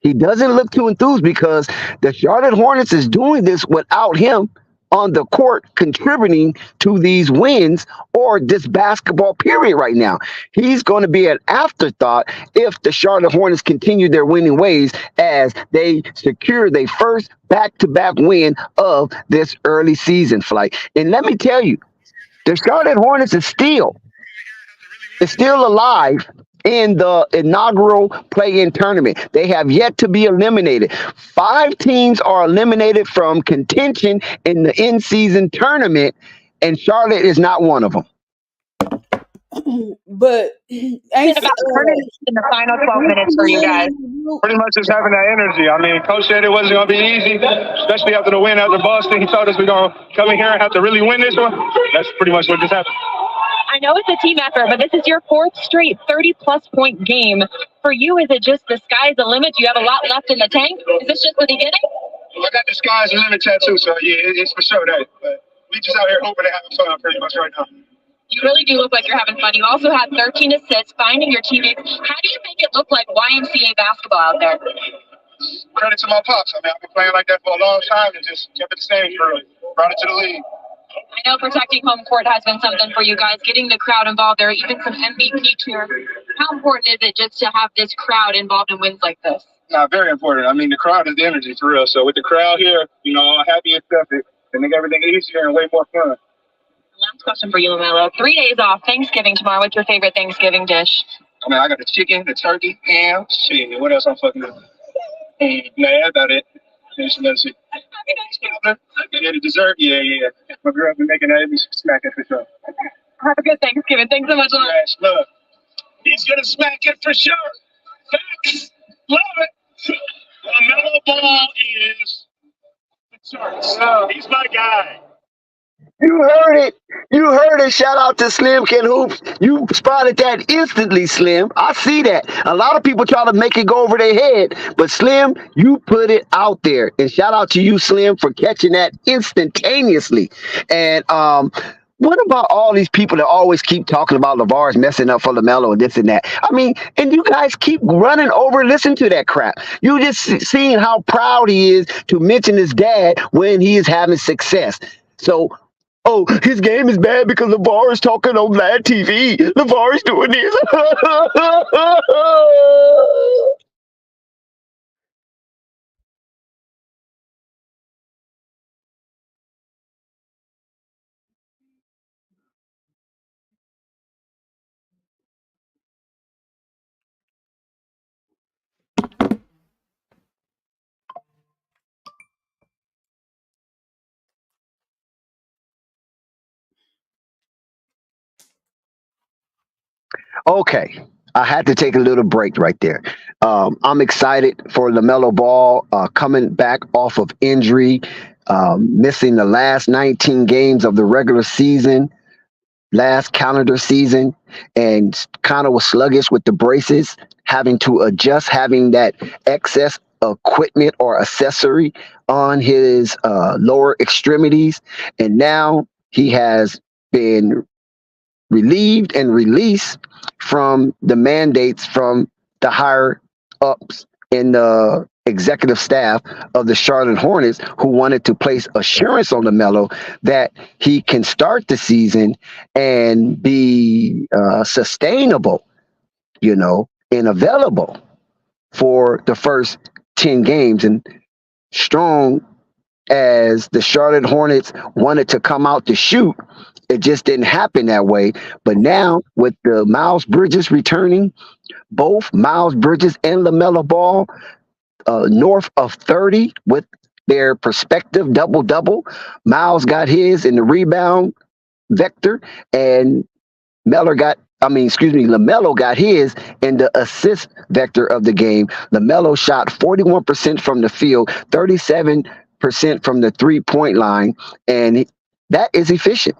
Speaker 4: He doesn't look too enthused because the Charlotte Hornets is doing this without him on the court contributing to these wins or this basketball period right now. He's going to be an afterthought if the Charlotte Hornets continue their winning ways as they secure their first back-to-back win of this early season flight. And let me tell you, the Charlotte Hornets is still alive in the inaugural play-in tournament. They have yet to be eliminated. 5 teams are eliminated from contention in the in-season tournament, and Charlotte is not one of them.
Speaker 7: But
Speaker 8: It's about 30 minutes in the final 12 minutes for you guys.
Speaker 6: Pretty much just having that energy. I mean, Coach said it wasn't going to be easy, especially after the win after Boston. He told us we're going to come in here and have to really win this one. That's pretty much what just happened.
Speaker 8: I know it's a team effort, but this is your 4th straight 30-plus point game. For you, is it just the sky's the limit? Do you have a lot left in the tank? Is this just the beginning?
Speaker 6: I got the sky's the limit tattoo, so yeah, it's for sure that. But we just out here hoping and having fun pretty much right now.
Speaker 8: You really do look like you're having fun. You also had 13 assists, finding your teammates. How do you make it look like YMCA basketball out there?
Speaker 6: Credit to my pops. I mean, I've been playing like that for a long time and just kept it the same for brought it to the league.
Speaker 8: I know protecting home court has been something for you guys, getting the crowd involved. There are even some MVP cheers. How important is it just to have this crowd involved in wins like this?
Speaker 6: Very important. I mean, the crowd is the energy for real. So with the crowd here, all happy and stuff, it make everything easier and way more fun.
Speaker 8: Last question for you, Lamelo. 3 days off, Thanksgiving tomorrow. What's your favorite Thanksgiving dish?
Speaker 6: I mean, I got the chicken, the turkey, ham, shit. What else I'm fucking with? Nah, that's about it. There's some other shit. Yeah, the dessert, yeah. My girl been making that. It'd be smacking for sure.
Speaker 8: Have a good Thanksgiving. Thanks so much.
Speaker 6: Smash, love. He's gonna smack it for sure. Facts. Love it. Lamelo Ball is the charts. He's my guy.
Speaker 4: You heard it. You heard it. Shout out to Slim Can Hoops. You spotted that instantly, Slim. I see that. A lot of people try to make it go over their head, but Slim, you put it out there. And shout out to you, Slim, for catching that instantaneously. And what about all these people that always keep talking about LeVar's messing up for LaMelo and this and that? I mean, and you guys keep running over and listen to that crap. You just seeing how proud he is to mention his dad when he is having success. So, oh, his game is bad because LeVar is talking on live TV. LeVar is doing this. Okay, I had to take a little break right there. I'm excited for LaMelo Ball coming back off of injury, missing the last 19 games of the regular season, last calendar season, and kind of was sluggish with the braces, having to adjust, having that excess equipment or accessory on his lower extremities. And now he has been relieved and released from the mandates from the higher ups in the executive staff of the Charlotte Hornets, who wanted to place assurance on LaMelo that he can start the season and be sustainable, and available for the first 10 games. And strong as the Charlotte Hornets wanted to come out to shoot, it just didn't happen that way. But now with the Miles Bridges returning, both Miles Bridges and LaMelo Ball north of 30 with their prospective double-double. Miles got his in the rebound vector, and LaMelo got his in the assist vector of the game. LaMelo shot 41% from the field, 37% from the three-point line, and that is efficient.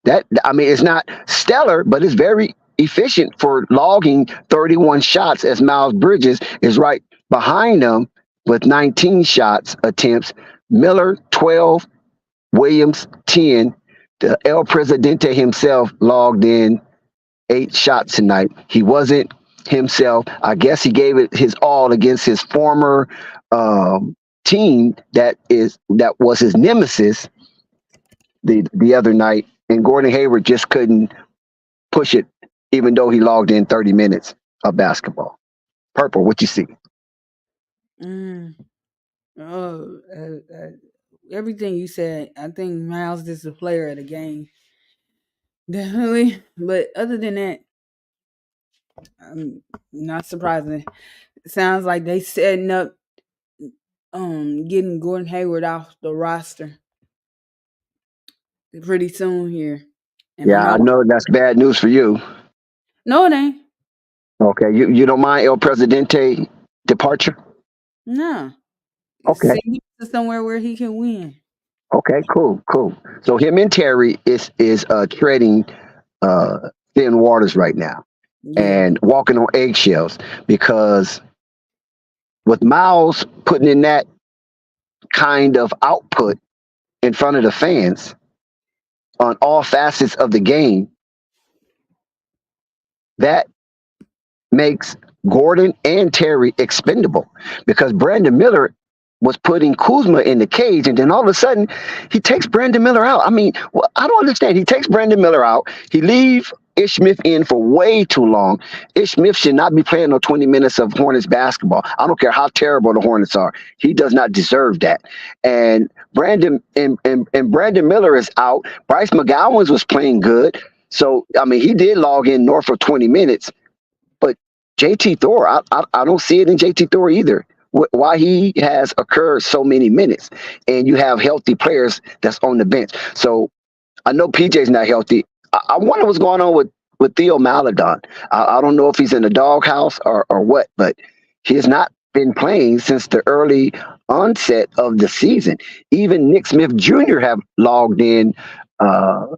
Speaker 4: It's not stellar, but it's very efficient for logging 31 shots, as Miles Bridges is right behind them with 19 shots attempts. Miller 12, Williams 10. The El Presidente himself logged in 8 shots tonight. He wasn't himself. I guess he gave it his all against his former team that was his nemesis the other night, and Gordon Hayward just couldn't push it, even though he logged in 30 minutes of basketball. Purple, what you see?
Speaker 9: Mm. Everything you said. I think Miles is the player of the game, definitely. But other than that, not surprising. Sounds like they setting up, getting Gordon Hayward off the roster pretty soon here. And I
Speaker 4: Yeah, I
Speaker 9: know,
Speaker 4: know that's bad news for you.
Speaker 9: no, it ain't.
Speaker 4: Okay, you don't mind El Presidente departure?
Speaker 9: No,
Speaker 4: Okay,
Speaker 9: send him to somewhere where he can win.
Speaker 4: okay, cool. So him and Terry is treading thin waters right now
Speaker 9: Yeah,
Speaker 4: and walking on eggshells because with Miles putting in that kind of output in front of the fans on all facets of the game, that makes Gordon and Terry expendable because Brandon Miller was putting Kuzma in the cage, and then all of a sudden he takes Brandon Miller out. I mean, I don't understand. He takes Brandon Miller out. He leaves Ish Smith in for way too long. Ish Smith should not be playing no 20 minutes of Hornets basketball. I don't care how terrible the Hornets are. He does not deserve that. And Brandon Miller is out. Bryce McGowan's was playing good. So, I mean, he did log in north of 20 minutes. But JT Thor, I don't see it in JT Thor either. Why he has occurred so many minutes, and you have healthy players that's on the bench. So I know PJ's not healthy. I wonder what's going on with Theo Maladon. I don't know if he's in the doghouse or what, but he has not been playing since the early onset of the season. Even Nick Smith Jr. have logged in a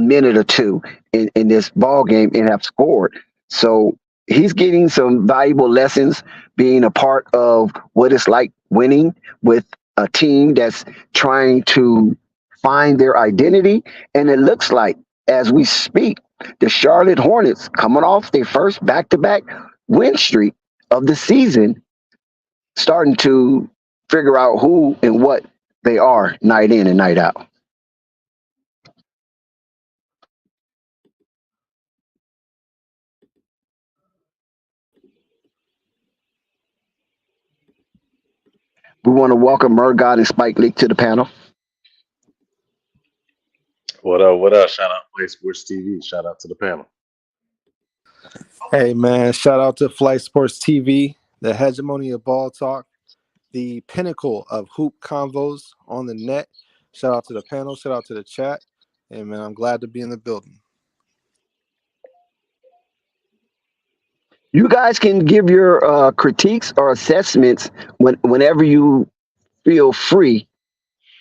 Speaker 4: minute or two in this ball game and have scored. So he's getting some valuable lessons being a part of what it's like winning with a team that's trying to find their identity. And it looks like, as we speak, the Charlotte Hornets coming off their first back-to-back win streak of the season, starting to figure out who and what they are night in and night out. We want to welcome Murgod and Spike Lee to the panel.
Speaker 10: What up? What up? Shout out Play Sports TV. Shout out to the panel.
Speaker 11: Hey, man, shout out to Flight Sports TV, the hegemony of ball talk, the pinnacle of hoop convos on the net. Shout out to the panel. Shout out to the chat. Hey, man, I'm glad to be in the building.
Speaker 4: You guys can give your critiques or assessments whenever you feel free.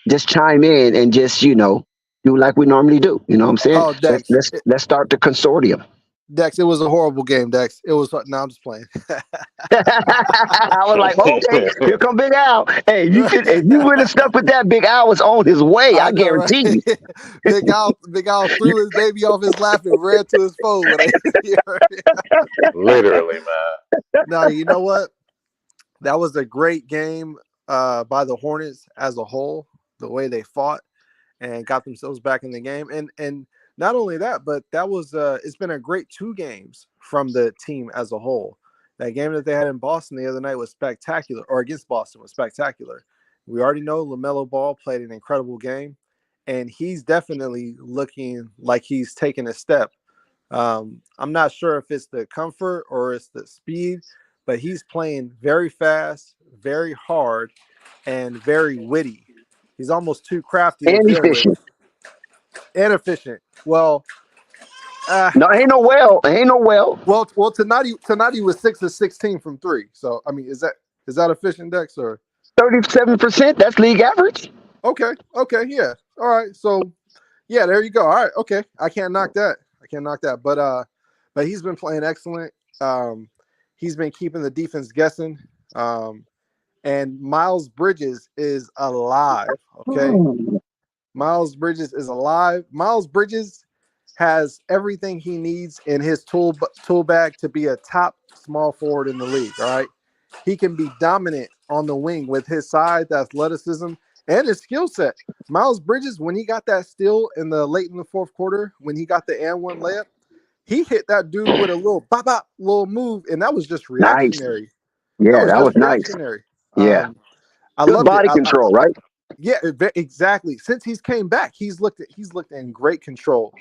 Speaker 4: Just chime in and just do like we normally do. You know what I'm saying?
Speaker 11: Oh, Dex.
Speaker 4: Let's start the consortium.
Speaker 11: Dex, it was a horrible game, Dex. It was. No, I'm just playing.
Speaker 4: I was like, okay, here come Big Al. Hey, if you would have stuck with that, Big Al was on his way. I
Speaker 11: know,
Speaker 4: guarantee
Speaker 11: right?
Speaker 4: you.
Speaker 11: Big Al threw his baby off his lap and ran to his phone.
Speaker 10: Literally, man.
Speaker 11: No, you know what? That was a great game by the Hornets as a whole. The way they fought and got themselves back in the game, and not only that, but that was it's been a great 2 games from the team as a whole. That game that they had in Boston the other night was spectacular, or against Boston was spectacular. We already know Lamelo Ball played an incredible game, and he's definitely looking like he's taking a step. I'm not sure if it's the comfort or it's the speed, but he's playing very fast, very hard, and very witty. He's almost too crafty to
Speaker 4: And
Speaker 11: deal
Speaker 4: efficient.
Speaker 11: with. And efficient. Well,
Speaker 4: no, ain't no well.
Speaker 11: Well, Tanati was 6 of 16 from 3. So I mean, is that efficient, Dex, or
Speaker 4: 37%? That's league average.
Speaker 11: Okay, yeah. All right. So yeah, there you go. All right, okay. I can't knock that. But he's been playing excellent. He's been keeping the defense guessing. And Miles Bridges is alive. Okay. Miles Bridges is alive. Miles Bridges has everything he needs in his tool bag to be a top small forward in the league. All right. He can be dominant on the wing with his size, athleticism, and his skill set. Miles Bridges, when he got that steal late in the fourth quarter, when he got the and one layup, he hit that dude with a little bop little move, and that was just
Speaker 4: Nice.
Speaker 11: reactionary.
Speaker 4: Yeah, that was
Speaker 11: just
Speaker 4: nice.
Speaker 11: reactionary.
Speaker 4: Yeah.
Speaker 11: I
Speaker 4: Good
Speaker 11: loved it.
Speaker 4: body control, right?
Speaker 11: Yeah, exactly. Since he's came back, he's looked in great control,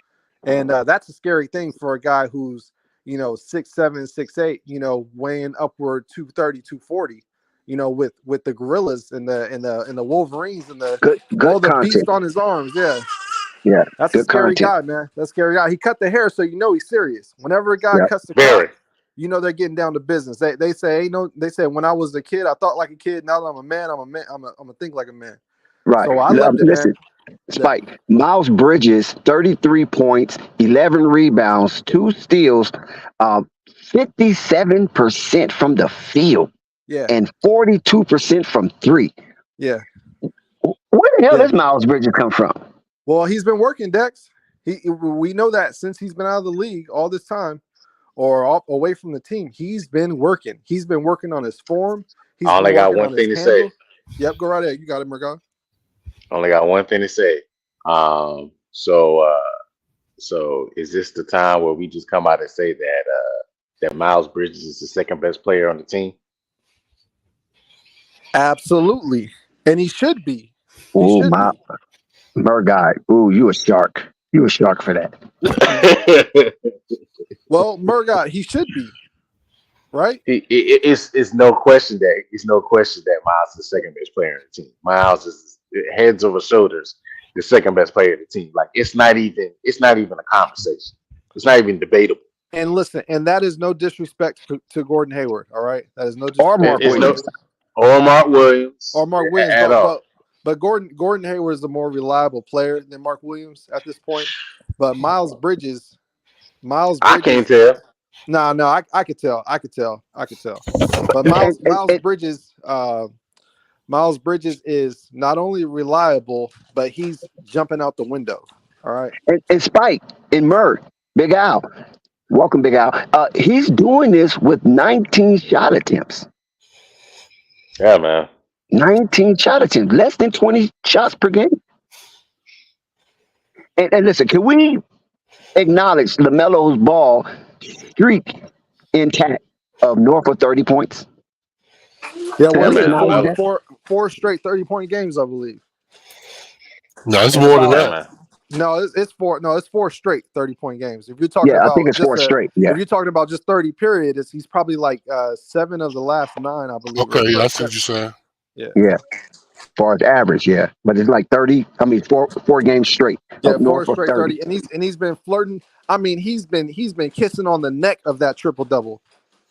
Speaker 11: and that's a scary thing for a guy who's 6'7", 6'8", weighing upward 230, 240. With the gorillas and the Wolverines and
Speaker 4: Good
Speaker 11: all the
Speaker 4: content.
Speaker 11: beast on his arms. Yeah,
Speaker 4: Yeah,
Speaker 11: that's a
Speaker 4: good
Speaker 11: scary
Speaker 4: content.
Speaker 11: guy, man. That's a scary guy. He cut the hair, so he's serious. Whenever a guy
Speaker 4: Yeah.
Speaker 11: cuts the
Speaker 10: Very.
Speaker 11: crop, they're getting down to business. They say, they said when I was a kid, I thought like a kid. Now that I'm a man, I'm a think like a man.
Speaker 4: Right.
Speaker 11: So I loved it,
Speaker 4: Listen,
Speaker 11: man.
Speaker 4: Spike, Miles Bridges, 33 points, 11 rebounds, 2 steals, 57% from the field,
Speaker 11: Yeah,
Speaker 4: and 42% from 3.
Speaker 11: yeah.
Speaker 4: Where the hell
Speaker 11: Yeah.
Speaker 4: does Miles Bridges come from?
Speaker 11: Well, he's been working, Dex. We know that since he's been out of the league all this time, or away from the team, he's been working. He's been working on his form. He's
Speaker 10: I only
Speaker 11: been
Speaker 10: got
Speaker 11: working
Speaker 10: one
Speaker 11: on
Speaker 10: thing to
Speaker 11: his
Speaker 10: say.
Speaker 11: handle. Yep, go right ahead. You got it, Mergon.
Speaker 10: Only got one thing to say. So is this the time where we just come out and say that Miles Bridges is the second best player on the team?
Speaker 11: Absolutely, and he should be.
Speaker 4: Oh my, Merguy. Ooh, you a shark. You a shark for that.
Speaker 11: Well, Mergon, he should be. Right?
Speaker 10: It's no question that Miles is the second best player on the team. Miles is heads over shoulders the second best player of the team. Like it's not even a conversation. It's not even debatable.
Speaker 11: And listen, and that is no disrespect to Gordon Hayward. All right, that is no disrespect.
Speaker 10: Or Mark Williams.
Speaker 11: Or Mark Williams
Speaker 10: at all.
Speaker 11: But Gordon Hayward is a more reliable player than Mark Williams at this point. But Miles Bridges,
Speaker 10: I can't tell.
Speaker 11: No, I could tell. But Miles Bridges is not only reliable, but he's jumping out the window. All right.
Speaker 4: And Spike and Murr, Big Al, welcome, Big Al. He's doing this with 19 shot attempts.
Speaker 10: Yeah, man.
Speaker 4: 19 shot attempts, less than 20 shots per game. And listen, can we acknowledge LaMelo's Ball streak intact of north of 30 points?
Speaker 11: Yeah, well, four straight 30-point games, I believe.
Speaker 12: No, it's more than that.
Speaker 11: No, it's four straight 30-point games. If you're talking about,
Speaker 4: I think it's 4 straight. Yeah.
Speaker 11: If you're talking about just 30 period, he's probably like 7 of the last 9, I believe.
Speaker 12: Okay, yeah, I see what you're saying.
Speaker 11: Yeah.
Speaker 4: As far as average, yeah, but it's like 30. I mean, four games straight.
Speaker 11: Yeah, 4 straight 30, and he's been flirting. I mean, he's been kissing on the neck of that triple double.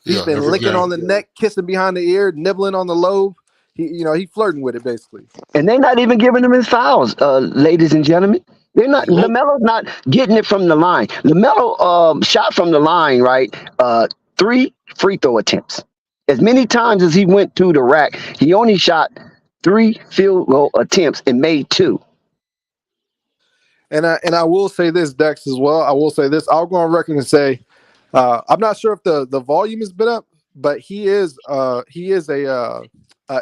Speaker 11: He's been licking on the neck, kissing behind the ear, nibbling on the lobe. He flirting with it basically.
Speaker 4: And they're not even giving him his fouls, ladies and gentlemen. They're not. LaMelo's not getting it from the line. LaMelo shot from the line, right? 3 free throw attempts. As many times as he went to the rack, he only shot 3 field goal attempts and made 2.
Speaker 11: And I will say this, Dex, as well. I will say this. I'll go on record and say, I'm not sure if the volume has been up, but he is a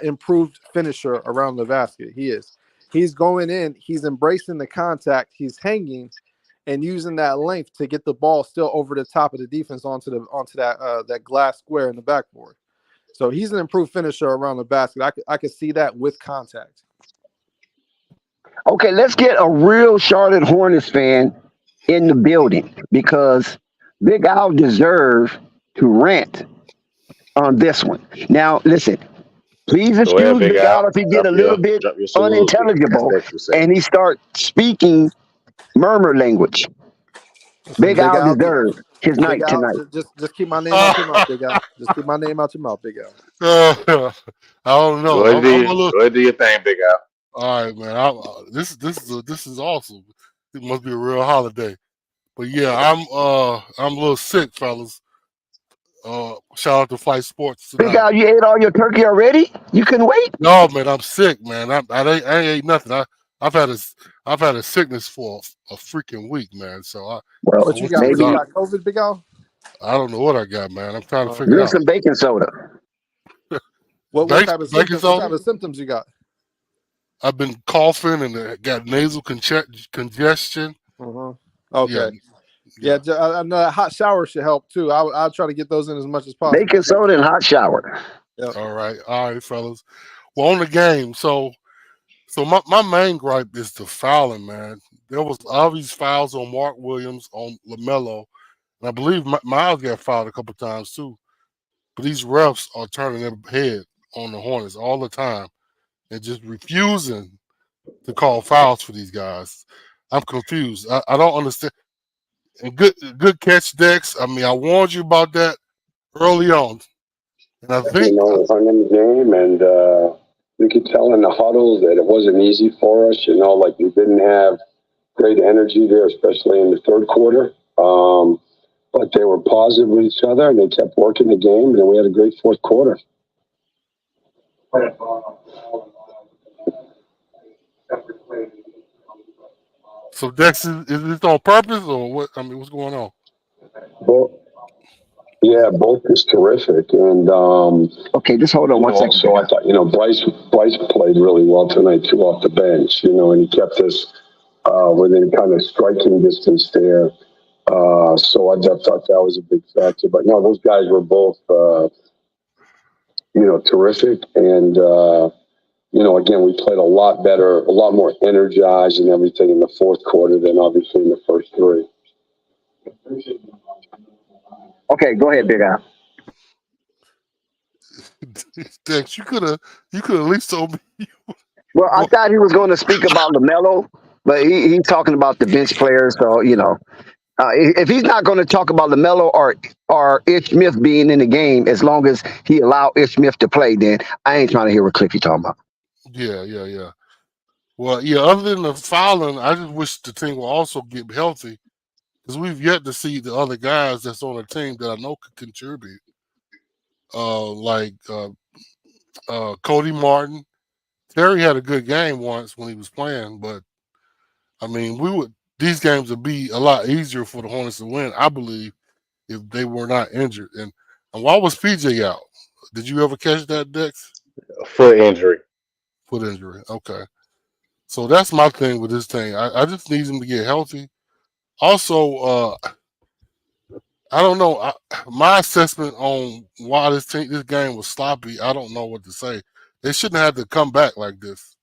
Speaker 11: improved finisher around the basket. He is. He's going in. He's embracing the contact. He's hanging and using that length to get the ball still over the top of the defense onto that glass square in the backboard. So he's an improved finisher around the basket. I could see that with contact.
Speaker 4: Okay, let's get a real Charlotte Hornets fan in the building because Big Al deserves to rant on this one. Now, listen, please excuse Big Al if he get a little bit unintelligible and he start speaking murmur language. Big Al deserves his night tonight.
Speaker 11: Just keep my name out your mouth, Big Al. Just keep my name out your mouth, Big Al.
Speaker 12: I don't know.
Speaker 10: Go ahead, do your thing, Big Al.
Speaker 12: All right, man. This is awesome. It must be a real holiday. But yeah, I'm a little sick, fellas. Shout out to Fight Sports tonight.
Speaker 4: Big Al, you ate all your turkey already? You couldn't wait?
Speaker 12: No, man, I'm sick, man. I ain't ate nothing. I've had a sickness for a freaking week, man. So
Speaker 11: what you got? You got COVID, Big Al?
Speaker 12: I don't know what I got, man. I'm trying to figure
Speaker 4: Drink
Speaker 12: out.
Speaker 4: some baking soda.
Speaker 11: What type of symptoms you got?
Speaker 12: I've been coughing and got nasal congestion.
Speaker 11: Okay.
Speaker 12: Yeah.
Speaker 11: I know a hot shower should help too. I'll try to get those in as much as possible.
Speaker 4: Baking soda and hot shower.
Speaker 11: Yep.
Speaker 12: All right, fellas. Well, on the game, so my main gripe is the fouling, man. There was obvious fouls on Mark Williams, on Lamelo, and I believe Miles got fouled a couple times too. But these refs are turning their head on the Hornets all the time and just refusing to call fouls for these guys. I'm confused. I don't understand. And good catch, Dex. I mean, I warned you about that early on, and I think
Speaker 13: hung in the game, and we could tell in the huddle that it wasn't easy for us. Like we didn't have great energy there, especially in the third quarter. But they were positive with each other, and they kept working the game, and then we had a great fourth quarter.
Speaker 12: so. Dex, is this on purpose or what? I mean, what's going on?
Speaker 13: Both is terrific, and
Speaker 4: Okay, just hold on one second.
Speaker 13: so I thought Bryce played really well tonight too off the bench, and he kept us within kind of striking distance there. So I just thought that was a big factor. But no, those guys were both terrific, and again, we played a lot better, a lot more energized and everything in the fourth quarter than obviously in the first three.
Speaker 4: Okay, go ahead, Big Al.
Speaker 12: Dex, you could have at least told me.
Speaker 4: Well, I thought he was going to speak about LaMelo, but he's talking about the bench players. So if he's not going to talk about LaMelo or Ish Smith being in the game, as long as he allow Ish Smith to play, then I ain't trying to hear what Cliffy talking about.
Speaker 12: Yeah. Well, yeah. Other than the fouling, I just wish the team will also get healthy because we've yet to see the other guys that's on the team that I know could contribute, like Cody Martin. Terry had a good game once when he was playing, but I mean, these games would be a lot easier for the Hornets to win, I believe, if they were not injured. And why was PJ out? Did you ever catch that, Dex?
Speaker 10: Foot injury.
Speaker 12: Foot injury. Okay. So that's my thing with this thing. I just need him to get healthy. Also, I don't know. My assessment on why this game was sloppy, I don't know what to say. They shouldn't have to come back like this.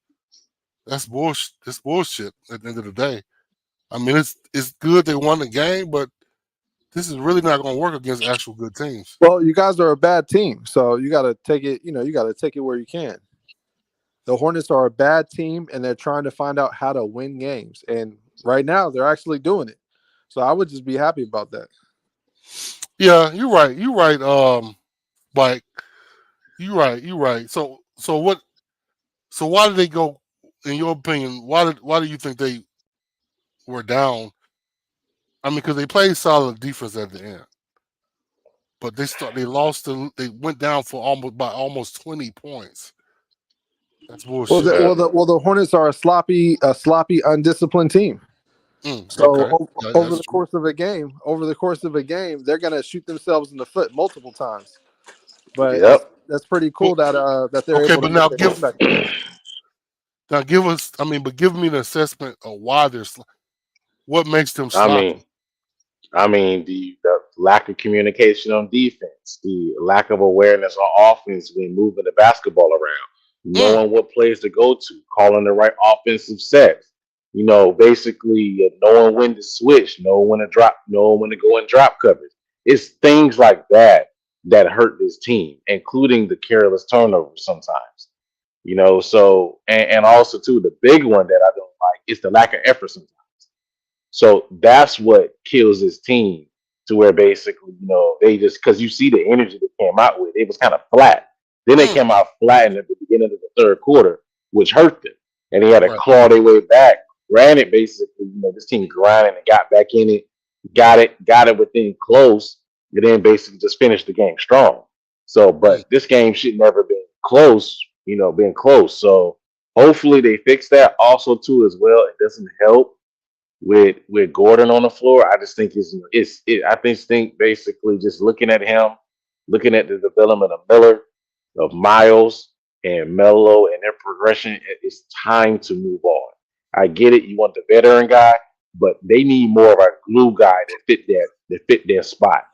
Speaker 12: That's bullshit. It's bullshit at the end of the day. I mean, it's good they won the game, but this is really not going to work against actual good teams.
Speaker 11: Well, you guys are a bad team, so you got to take it. You got to take it where you can. The Hornets are a bad team, and they're trying to find out how to win games. And right now, they're actually doing it. So I would just be happy about that.
Speaker 12: Yeah, you're right. You're right. Mike, you're right. So what? So why did they go? In your opinion, why do you think they were down? I mean, because they played solid defense at the end, but they lost. They went down for almost 20 points. That's bullshit.
Speaker 11: Well, the Hornets are a sloppy, undisciplined team. So over the course of a game, they're gonna shoot themselves in the foot multiple times. But that's pretty cool that they're able to
Speaker 12: now give us. But give me an assessment of why what makes them sloppy.
Speaker 10: I mean the lack of communication on defense, the lack of awareness on offense when moving the basketball around, knowing what plays to go to, calling the right offensive sets. Basically knowing when to switch, knowing when to drop, knowing when to go in drop coverage. It's things like that hurt this team, including the careless turnovers sometimes. So and also too, the big one that I don't like is the lack of effort sometimes. So that's what kills this team to where basically, they just, because you see the energy they came out with, it was kind of flat. Then they came out flat in the beginning of the third quarter, which hurt them. And they had to claw their way back. Granted, basically, this team grinded and got back in it, got it within close, and then basically just finished the game strong. So, but this game should never been close, been close. So hopefully they fix that. Also, too, as well, it doesn't help with Gordon on the floor. I just think I think basically just looking at him, looking at the development of Miller, of Miles, and Melo and their progression, it's time to move on. I get it. You want the veteran guy, but they need more of a glue guy that fit their spot.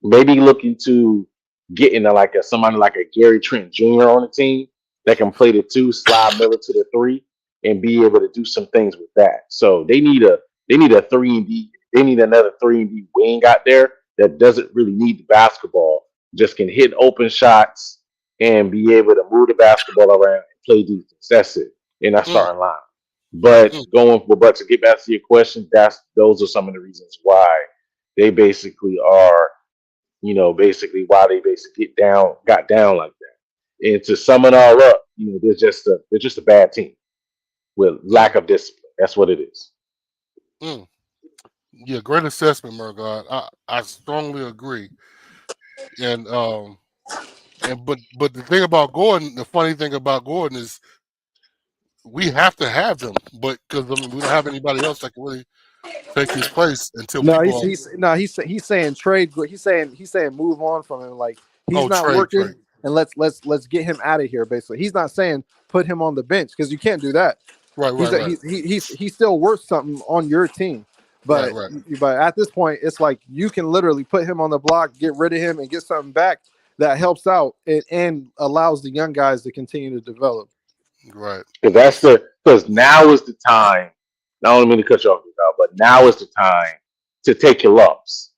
Speaker 10: Maybe looking to getting somebody like a Gary Trent Jr. on the team that can play the two, slide Miller to the three, and be able to do some things with that. So they need a 3-and-D. They need another 3-and-D wing out there that doesn't really need the basketball, just can hit open shots and be able to move the basketball around and play defense. That's it in our
Speaker 12: Mm,
Speaker 10: starting line. But
Speaker 12: mm.
Speaker 10: but to get back to your question, those are some of the reasons why they basically are, basically why they basically got down like that. And to sum it all up, they're just a bad team with lack
Speaker 12: Mm,
Speaker 10: of discipline. That's what it is.
Speaker 12: mm. Yeah, great assessment, Murgod. I strongly agree. And but the thing about Gordon, the funny thing about Gordon is we have to have him, but because we don't have anybody else that can really take his place until
Speaker 11: No,
Speaker 12: people
Speaker 11: he's
Speaker 12: are
Speaker 11: he's no he's saying trade. He's saying move on from him. Like he's not
Speaker 12: trade.
Speaker 11: working, and let's get him out of here. Basically, he's not saying put him on the bench because you can't do that.
Speaker 12: Right,
Speaker 11: He's
Speaker 12: right, right,
Speaker 11: he's still worth something on your team,
Speaker 12: right,
Speaker 11: but
Speaker 12: right.
Speaker 11: at this point, it's like you can literally put him on the block, get rid of him, and get something back that helps out and allows the young guys to continue to develop.
Speaker 12: Right.
Speaker 10: Because now is the time. I don't mean to cut you off, but now is the time to take your lumps.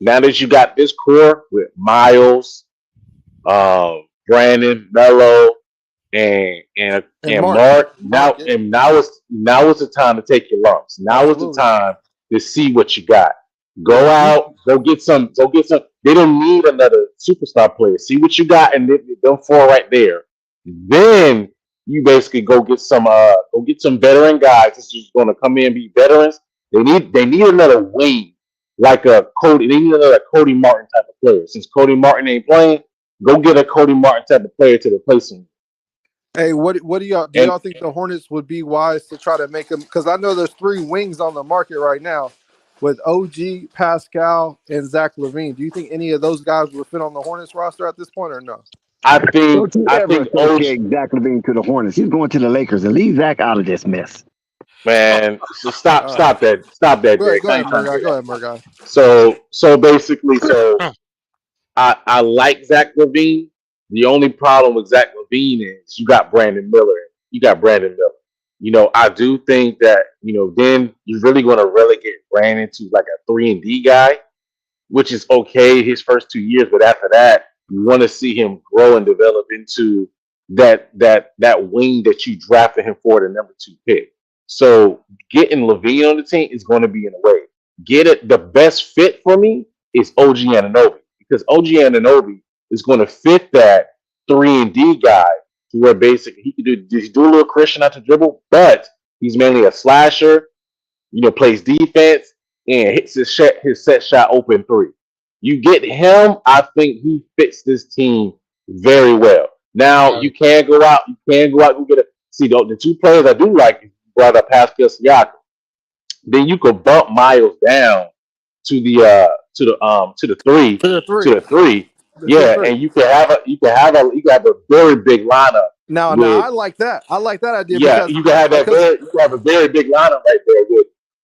Speaker 10: Now that you got this core with Miles, Brandon, Melo, and Mark. Now
Speaker 11: yeah.
Speaker 10: and now is the time to take your lumps. Now is the
Speaker 11: Absolutely.
Speaker 10: time to see what you got. Go out, go get some. They don't need another superstar player. See what you got, and them four right there. Then you basically go get some veteran guys. This is going to come in and be veterans. They need another wing like a Cody. They need another Cody Martin type of player. Since Cody Martin ain't playing, go get a Cody Martin type of player to replace him.
Speaker 11: Hey, what do y'all
Speaker 10: And
Speaker 11: think the Hornets would be wise to try to make them? Because I know there's 3 wings on the market right now, with OG, Pascal, and Zach LaVine. Do you think any of those guys would fit on the Hornets roster at this point, or no?
Speaker 10: I
Speaker 4: Don't
Speaker 10: think
Speaker 4: you
Speaker 10: I
Speaker 4: ever
Speaker 10: think OG,
Speaker 4: associate Zach LaVine to the Hornets. He's going to the Lakers, and leave Zach out of this mess.
Speaker 10: man, so stop
Speaker 11: All right.
Speaker 10: stop that
Speaker 11: Go ahead,
Speaker 10: Derek.
Speaker 11: go
Speaker 10: I
Speaker 11: ahead,
Speaker 10: ain't trying to
Speaker 11: Murgot.
Speaker 10: hear
Speaker 11: Go
Speaker 10: that.
Speaker 11: ahead, Murgot.
Speaker 10: So basically, I like Zach Levine. The only problem with Zach Levine is you got Brandon Miller. I do think that, then you're really going to relegate Brandon to like a 3-and-D guy, which is okay his first 2 years, but after that, you want to see him grow and develop into that wing that you drafted him for the number 2 pick. So getting Levine on the team is going to be in a way. The best fit for me is OG Anunoby, because OG Anunoby is going to fit that 3-and-D guy to where basically he can do a little Christian out to dribble, but he's mainly a slasher, plays defense and hits his set shot open 3. You get him, I think he fits this team very well. Now
Speaker 12: Right.
Speaker 10: you can go out and get the 2 players I do like. You brought up Pascal Siakam. Then you could bump Miles down to the three
Speaker 11: To the
Speaker 10: to
Speaker 11: 3.
Speaker 10: the 3.
Speaker 11: To the
Speaker 10: Yeah,
Speaker 11: 3.
Speaker 10: and you can have a very big lineup
Speaker 11: Now,
Speaker 10: with
Speaker 11: I like that. I like that idea
Speaker 10: yeah,
Speaker 11: because
Speaker 10: you can have a very big lineup right there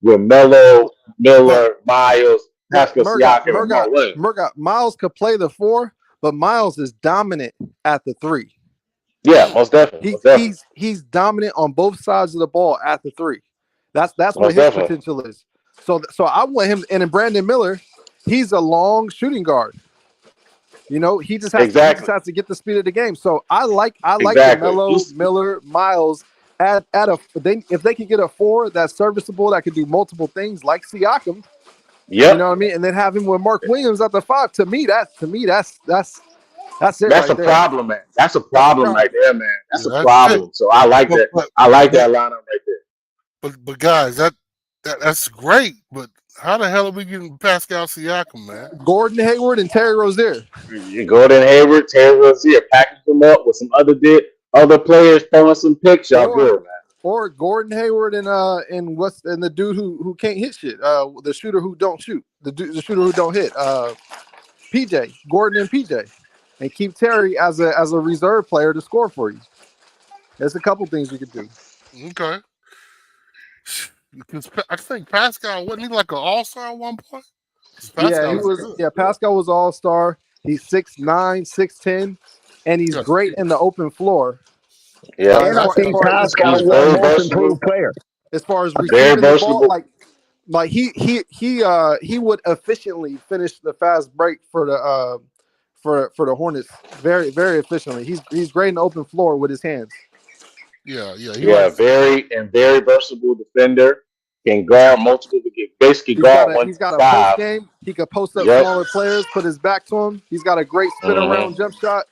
Speaker 10: with Melo,
Speaker 11: but
Speaker 10: Miller, Miles, Pascal
Speaker 11: Murgot,
Speaker 10: Siakam, and
Speaker 11: Murgot,
Speaker 10: Mark Williams.
Speaker 11: Murgot, Miles could play the 4, but Miles is dominant at the 3.
Speaker 10: Yeah, most definitely,
Speaker 11: He's dominant on both sides of the ball at the 3. That's what
Speaker 10: most
Speaker 11: his
Speaker 10: definitely.
Speaker 11: potential is. So I want him. And in Brandon Miller, he's a long shooting guard. He just has
Speaker 10: Exactly,
Speaker 11: to get the speed of the game. So I like the
Speaker 10: exactly.
Speaker 11: Melo, Miller, Miles if they can get a 4 that's serviceable, that can do multiple things like Siakam. You know
Speaker 10: Yep,
Speaker 11: what I mean? And then have him with Mark Williams at the 5. To me, that's it
Speaker 10: that's
Speaker 11: right
Speaker 10: a
Speaker 11: there.
Speaker 10: problem, man. That's a
Speaker 11: That's a
Speaker 10: problem
Speaker 11: problem.
Speaker 10: right there, man. That's
Speaker 12: Yeah,
Speaker 10: a
Speaker 12: that's it.
Speaker 10: problem. So I like
Speaker 12: But
Speaker 10: that.
Speaker 12: but
Speaker 10: I like
Speaker 12: but
Speaker 10: that lineup right there.
Speaker 12: but guys, that's great. But how the hell are we getting Pascal Siakam, man?
Speaker 11: Gordon Hayward and Terry Rozier.
Speaker 10: You Gordon Hayward, Terry Rozier, package them up with some other players throwing some picks. Y'all
Speaker 11: Or
Speaker 10: good, man.
Speaker 11: or Gordon Hayward and the dude who can't hit shit. The shooter who don't shoot. The shooter who don't hit. PJ. Gordon and PJ. and keep Terry as a reserve player to score for you. There's a couple things you could do.
Speaker 12: Okay. Because I think Pascal wasn't he like an all-star at one point?
Speaker 11: Yeah,
Speaker 12: Pascal
Speaker 11: he
Speaker 12: is
Speaker 11: was.
Speaker 12: good.
Speaker 11: Yeah, Pascal was all-star. He's 6'9", 6'10", and he's
Speaker 12: Yeah.
Speaker 11: great in the open floor.
Speaker 10: Yeah,
Speaker 4: And I
Speaker 11: As
Speaker 4: think
Speaker 11: far as
Speaker 4: Pascal
Speaker 10: he's
Speaker 4: won
Speaker 10: very
Speaker 4: most
Speaker 10: versatile.
Speaker 4: improved player.
Speaker 11: as far as
Speaker 10: Very
Speaker 11: receiving the ball,
Speaker 10: versatile.
Speaker 11: like he would efficiently finish the fast break for the for the Hornets very very efficiently. He's great in the open floor with his hands.
Speaker 12: Yeah. He
Speaker 10: Yeah,
Speaker 12: likes.
Speaker 10: very versatile defender. Can guard multiple. Basically guard
Speaker 11: He's got a post
Speaker 10: 1-5.
Speaker 11: game. He could post up
Speaker 10: Yep.
Speaker 11: smaller players, put his back to him. He's got a great spin around jump shot.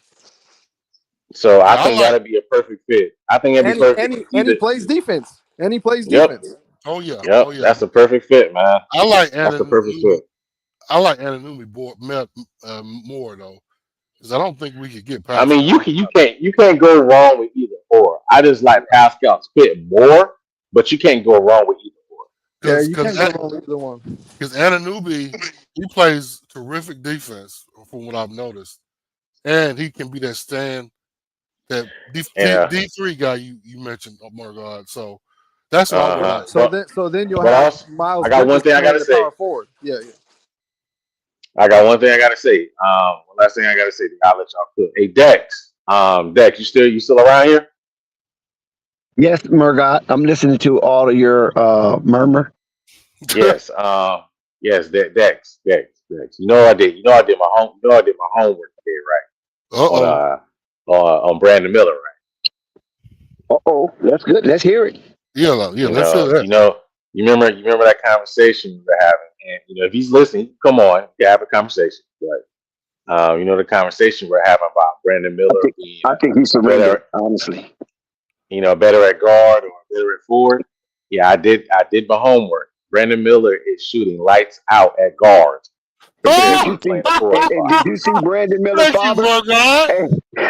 Speaker 10: So I
Speaker 12: Yeah, I
Speaker 10: think
Speaker 12: like.
Speaker 10: that'd be a perfect fit. I think it'd be perfect.
Speaker 11: And he plays defense.
Speaker 10: Yep.
Speaker 12: Oh yeah.
Speaker 10: Yep. That's a perfect fit, man.
Speaker 12: I like
Speaker 10: That's the perfect fit.
Speaker 12: I like Ananumi more though, because I don't think we could get
Speaker 10: I
Speaker 12: past.
Speaker 10: mean, you can't go wrong with either or. I just like Pascal's fit more, but you can't go wrong with either or.
Speaker 11: Yeah, you can't go wrong with either one.
Speaker 12: Because Anunoby, he plays terrific defense from what I've noticed, and he can be that that D3 guy you mentioned, Margard. So that's what I would like.
Speaker 11: So then you'll have Miles.
Speaker 10: I got one thing I gotta say.
Speaker 11: Power forward. Yeah.
Speaker 10: I got one thing I gotta say. One last thing I gotta say. I'll let y'all cook. Hey Dex. Dex, you still around here?
Speaker 4: Yes, Murgot. I'm listening to all of your murmur.
Speaker 10: Yes. Yes, Dex. You know I did my homework today, right? On Brandon Miller, right?
Speaker 4: That's good. Let's hear it.
Speaker 12: Yeah, let's hear that.
Speaker 10: You remember that conversation we were having, and if he's listening, come on, you have a conversation. But the conversation we're having about Brandon Miller
Speaker 4: I think he's surrendered, honestly.
Speaker 10: Better at guard or better at forward. Yeah, I did my homework. Brandon Miller is shooting lights out at guard.
Speaker 4: Did you see Brandon Miller's father?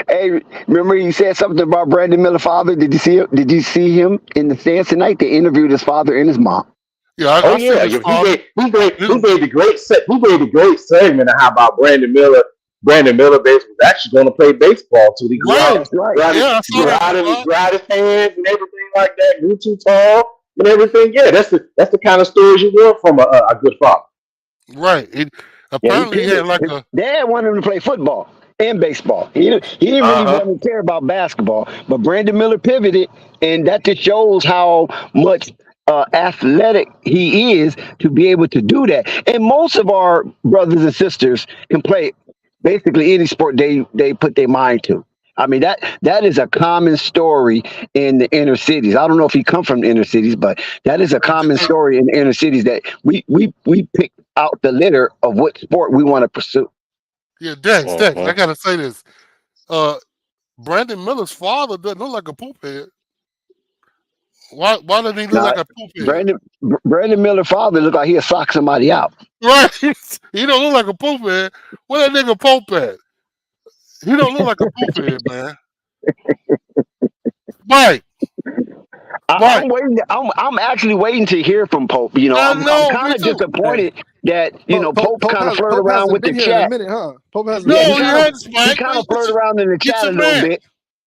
Speaker 4: Hey, remember he said something about Brandon Miller's father? Did you see him in the stands tonight? They interviewed his father and his mom.
Speaker 12: Yeah,
Speaker 10: he made the great segment of how about Brandon Miller. Brandon Miller was actually going to play baseball till he grew out. Grind his hands and everything like that. Grew too tall and everything. Yeah, that's the kind of stories you want from a good father.
Speaker 12: Right. Apparently, he had like
Speaker 4: his dad wanted him to play football and baseball. He didn't really want to care about basketball, but Brandon Miller pivoted, and that just shows how much athletic he is to be able to do that. And most of our brothers and sisters can play basically any sport they put their mind to. I mean, that is a common story in the inner cities. I don't know if he come from the inner cities, but that is a common story in the inner cities that we pick out the litter of what sport we want to pursue.
Speaker 12: Yeah, Dex, I gotta say this. Brandon Miller's father doesn't look like a poop head. Why doesn't he look like a poop head?
Speaker 4: Brandon Miller's father look like he'll sock somebody out.
Speaker 12: Right. He don't look like a poop head. Where that nigga Pope at? He don't look like a poop head, man. Mike.
Speaker 4: I'm actually waiting to hear from Pope. I'm kind of disappointed that Pope kind of flirt around with the chat.
Speaker 11: Pope hasn't
Speaker 12: He
Speaker 4: kind of flirt around in the chat a little bit.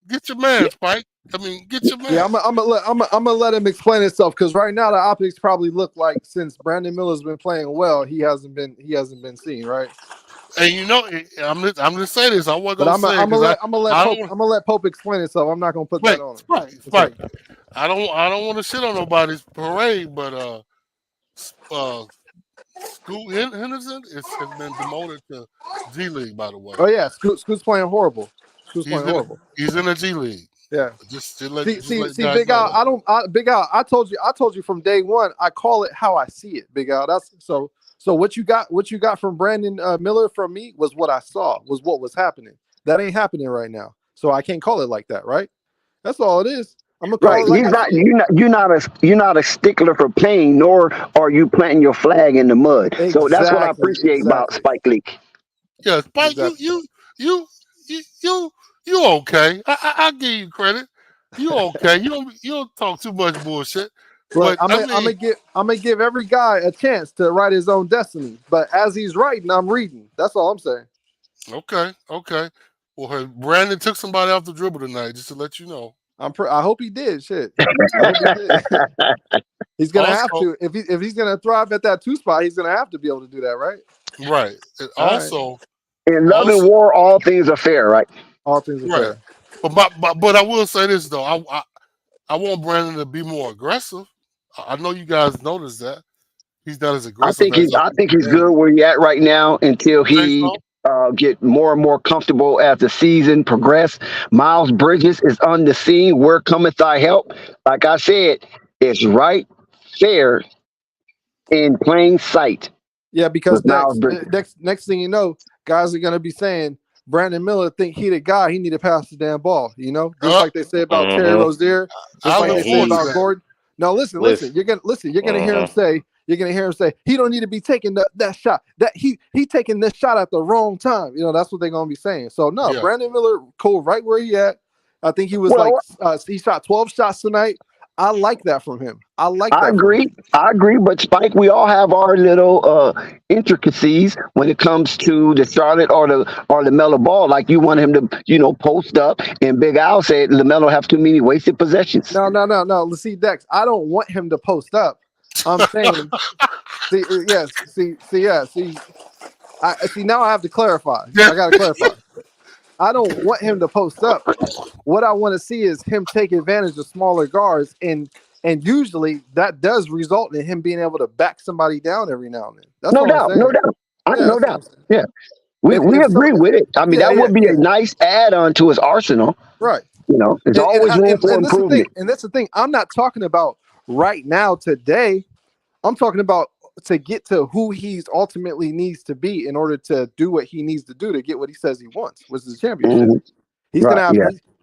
Speaker 12: Get your man, Spike. Get your man.
Speaker 11: Yeah, I'm gonna let him explain himself, because right now the optics probably look like, since Brandon Miller's been playing well, he hasn't been seen, right?
Speaker 12: And I'm just saying this. I wasn't gonna say.
Speaker 11: I'm gonna let Pope explain himself. I'm not gonna put that on him.
Speaker 12: Spike. I don't want to shit on nobody's parade, but Scoot Henderson has been demoted to G League, by the way.
Speaker 11: Oh yeah, Scoot's playing horrible. He's
Speaker 12: in the G League.
Speaker 11: Yeah.
Speaker 12: See,
Speaker 11: Big Al. Big Al. I told you from day one. I call it how I see it, Big Al. That's so. What you got from Brandon Miller from me was what I saw, was what was happening. That ain't happening right now, so I can't call it like that, right? That's all it is. I'm gonna call it like
Speaker 4: you're not a stickler for playing, nor are you planting your flag in the mud. Exactly, so that's what I appreciate about Spike Lee.
Speaker 12: Yeah, Spike, you okay? I give you credit. You okay? You don't talk too much bullshit.
Speaker 11: But I'm gonna give every guy a chance to write his own destiny. But as he's writing, I'm reading. That's all I'm saying.
Speaker 12: Okay. Well, Brandon took somebody off the dribble tonight, just to let you know.
Speaker 11: I hope he did. Shit, I hope he did. He's gonna have
Speaker 12: Also,
Speaker 11: to if he's gonna thrive at that 2 spot. He's gonna have to be able to do that, right?
Speaker 12: right. And
Speaker 11: All right.
Speaker 12: also,
Speaker 4: In love and war, all things are fair, right?
Speaker 11: All things are
Speaker 12: right.
Speaker 11: fair.
Speaker 12: But I will say this though. I want Brandon to be more aggressive. I know you guys noticed that he's not as
Speaker 4: I
Speaker 12: aggressive
Speaker 4: think
Speaker 12: as
Speaker 4: he's
Speaker 12: I
Speaker 4: I
Speaker 12: think
Speaker 4: think he's
Speaker 12: he can.
Speaker 4: good where he's at right now until
Speaker 12: You think
Speaker 4: he
Speaker 12: so?
Speaker 4: get more and more comfortable as the season progress. Miles Bridges is on the scene. Where cometh thy help? Like I said, it's right there in plain sight
Speaker 11: Yeah, because
Speaker 4: with Miles Bridges.
Speaker 11: next thing you know, guys are gonna be saying Brandon Miller think he the guy. He need to pass the damn ball. You know, just like they say about Terry Rozier, just
Speaker 12: I
Speaker 11: like
Speaker 12: look
Speaker 11: they say
Speaker 12: forward to
Speaker 11: about
Speaker 12: that.
Speaker 11: Gordon. No, listen. You're gonna hear him say. You're gonna hear him say he don't need to be taking that shot. That he taking this shot at the wrong time. You know, that's what they're gonna be saying. So no,
Speaker 12: Yeah.
Speaker 11: Brandon Miller, cool, right where he at. I think he was
Speaker 4: Well,
Speaker 11: he shot 12 shots tonight. I like that from him. I like
Speaker 4: I
Speaker 11: that from him.
Speaker 4: agree. I agree. But Spike, we all have our little intricacies when it comes to the Charlotte or the Lamelo Ball. Like you want him to, post up. And Big Al said Lamelo have too many wasted possessions.
Speaker 11: No. Let's see, Dex. I don't want him to post up. I'm saying, see. Now I have to clarify. I got to clarify. I don't want him to post up. What I want to see is him take advantage of smaller guards, and usually that does result in him being able to back somebody down every now and then. That's
Speaker 4: No
Speaker 11: all I'm
Speaker 4: doubt.
Speaker 11: saying.
Speaker 4: No doubt.
Speaker 11: Yeah,
Speaker 4: No
Speaker 11: that's what I'm
Speaker 4: doubt.
Speaker 11: saying.
Speaker 4: Yeah. We agree with it. I mean, that would be a nice add-on to his arsenal.
Speaker 11: Right.
Speaker 4: There's always room for
Speaker 11: and that's the
Speaker 4: improvement.
Speaker 11: thing. And that's the thing. I'm not talking about right now today. I'm talking about to get to who he's ultimately needs to be in order to do what he needs to do to get what he says he wants, which is a championship.
Speaker 4: Mhm.
Speaker 11: He's
Speaker 4: Right,
Speaker 11: gonna have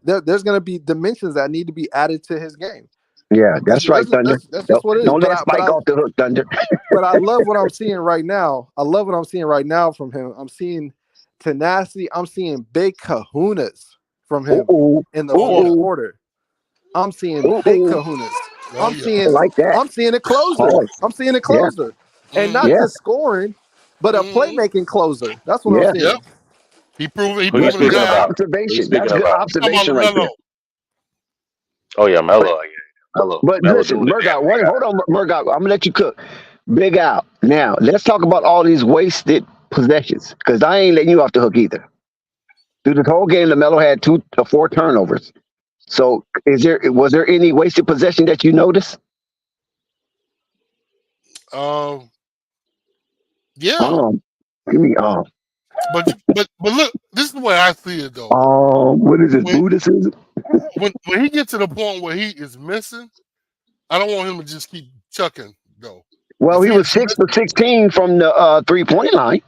Speaker 4: yeah.
Speaker 11: there's gonna be dimensions that need to be added to his game.
Speaker 4: Yeah, that's right, Thunder.
Speaker 11: That's just what it is.
Speaker 4: Don't let Spike off the hook, Thunder.
Speaker 11: But I love what I'm seeing right now. I love what I'm seeing right now from him. I'm seeing tenacity. I'm seeing big kahunas from him in the fourth quarter. I'm seeing big kahunas.
Speaker 12: Oh, yeah.
Speaker 11: I'm seeing a closer. I'm seeing a closer. And not just scoring, but a playmaking closer. That's what I'm seeing.
Speaker 12: Yep. He proved
Speaker 10: Who you
Speaker 12: it
Speaker 10: speaking
Speaker 12: down.
Speaker 10: about?
Speaker 4: Observation.
Speaker 10: Who you
Speaker 4: That's
Speaker 10: speaking
Speaker 4: good
Speaker 10: about?
Speaker 4: observation
Speaker 12: How
Speaker 4: right
Speaker 12: about
Speaker 4: there.
Speaker 12: Melo?
Speaker 10: Oh yeah, Melo. Melo.
Speaker 4: But
Speaker 10: Melo
Speaker 4: listen,
Speaker 10: doing the damn
Speaker 4: Murdoch,
Speaker 10: thing.
Speaker 4: hold on, Murdoch. I'm gonna let you cook. Big Al. Now let's talk about all these wasted possessions, because I ain't letting you off the hook either. Through the whole game, LaMelo had 2 to 4 turnovers. So, was there any wasted possession that you noticed?
Speaker 12: Yeah.
Speaker 4: Give me
Speaker 12: But look, this is the way I see it though.
Speaker 4: What is it? Buddhism?
Speaker 12: When he gets to the point where he is missing, I don't want him to just keep chucking though.
Speaker 4: Well,
Speaker 12: If
Speaker 4: he was 6 for 16 from the 3-point line.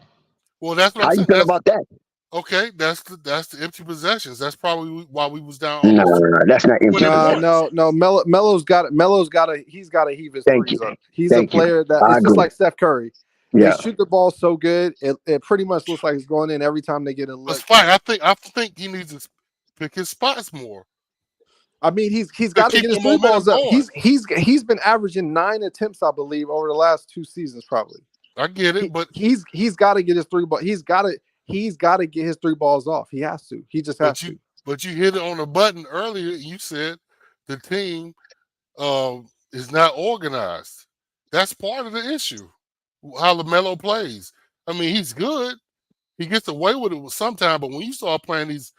Speaker 12: Well, that's what
Speaker 4: How
Speaker 12: I'm
Speaker 4: you
Speaker 12: saying.
Speaker 4: feel about that?
Speaker 12: Okay, that's the empty possessions. That's probably why we was down.
Speaker 4: No, that's not empty.
Speaker 11: No. Melo's got to. He's got to heave his threes up. He's a player that it's just like Steph Curry.
Speaker 4: Yeah.
Speaker 11: They shoot the ball so good, it pretty much looks like it's going in every time they get a look.
Speaker 12: That's fine. I think he needs to pick his spots more.
Speaker 11: I mean, he's got to get his 3 balls up. He's been averaging 9 attempts, I believe, over the last 2 seasons, probably.
Speaker 12: I get it, but
Speaker 11: he's got to get his 3 ball. He's got to get his 3 balls off. He has to. He just has to.
Speaker 12: But you hit it on the button earlier. You said the team is not organized. That's part of the issue. How LaMelo plays. I mean, he's good. He gets away with it sometimes, but when you start playing these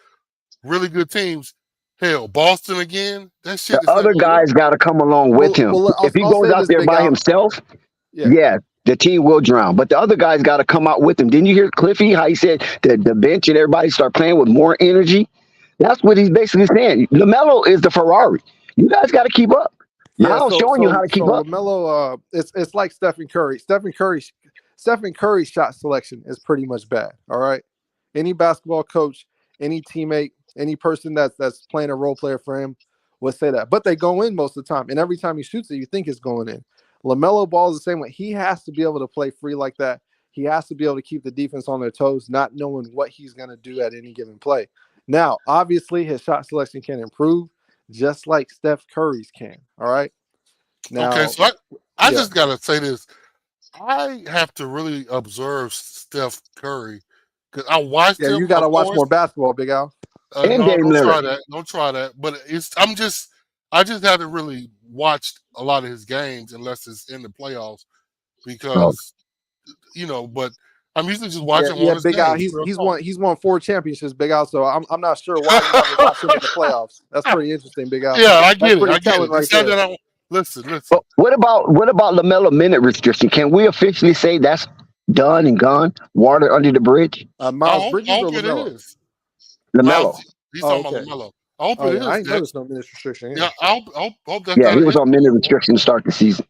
Speaker 12: really good teams, hell, Boston again, that shit.
Speaker 4: The other guys got to come along with him. If he goes out there by himself, yeah, the team will drown. But the other guys got to come out with him. Didn't you hear Cliffy how he said the bench and everybody start playing with more energy? That's what he's basically saying. LaMelo is the Ferrari. You guys got to keep up. Miles showing you how to keep up.
Speaker 11: LaMelo, it's like Stephen Curry. Stephen Curry's shot selection is pretty much bad. All right, any basketball coach, any teammate, any person that's playing a role player for him would say that. But they go in most of the time, and every time he shoots it, you think it's going in. LaMelo Ball is the same way. He has to be able to play free like that. He has to be able to keep the defense on their toes, not knowing what he's going to do at any given play. Now, obviously, his shot selection can improve, just like Steph Curry's can. All right. Now,
Speaker 12: okay, so I just gotta say this. I have to really observe Steph Curry because I watched
Speaker 11: Yeah,
Speaker 12: him,
Speaker 11: you got
Speaker 12: of
Speaker 11: to watch
Speaker 12: course.
Speaker 11: more basketball, Big Al.
Speaker 4: And
Speaker 12: No,
Speaker 4: Dame
Speaker 12: don't try
Speaker 4: Lillard.
Speaker 12: that. Don't try that. But I just haven't really watched a lot of his games unless it's in the playoffs
Speaker 4: Oh,
Speaker 12: because But I'm usually just
Speaker 11: Yeah,
Speaker 12: watching
Speaker 11: yeah,
Speaker 12: Hornets
Speaker 11: Big Al.
Speaker 12: games.
Speaker 11: He's
Speaker 12: Real
Speaker 11: he's
Speaker 12: talk.
Speaker 11: won he's won 4 championships, Big Al. So I'm not sure why you haven't watched him in the playoffs. That's pretty interesting, Big Al.
Speaker 12: Yeah, I
Speaker 11: That's
Speaker 12: get it.
Speaker 11: pretty
Speaker 12: I get
Speaker 11: telling
Speaker 12: it.
Speaker 11: right
Speaker 12: It's not
Speaker 11: there.
Speaker 12: that I listen.
Speaker 4: but what about LaMelo minute restriction? Can we officially say that's done and gone? Water under the bridge?
Speaker 11: Miles
Speaker 12: I
Speaker 11: Bridges or
Speaker 12: hope it
Speaker 11: LaMelo?
Speaker 12: is.
Speaker 4: LaMelo.
Speaker 12: Miles, he's
Speaker 11: Oh,
Speaker 12: talking about
Speaker 11: okay.
Speaker 12: LaMelo. I hope
Speaker 11: Oh
Speaker 12: it
Speaker 11: yeah, I
Speaker 12: is,
Speaker 11: ain't
Speaker 12: Dex.
Speaker 11: noticed no minutes restriction.
Speaker 12: Yeah,
Speaker 11: Yeah.
Speaker 12: I hope that's
Speaker 4: Yeah,
Speaker 12: not
Speaker 4: he
Speaker 12: an
Speaker 4: was on
Speaker 12: injury
Speaker 4: minute
Speaker 12: anymore.
Speaker 4: restriction to start the season.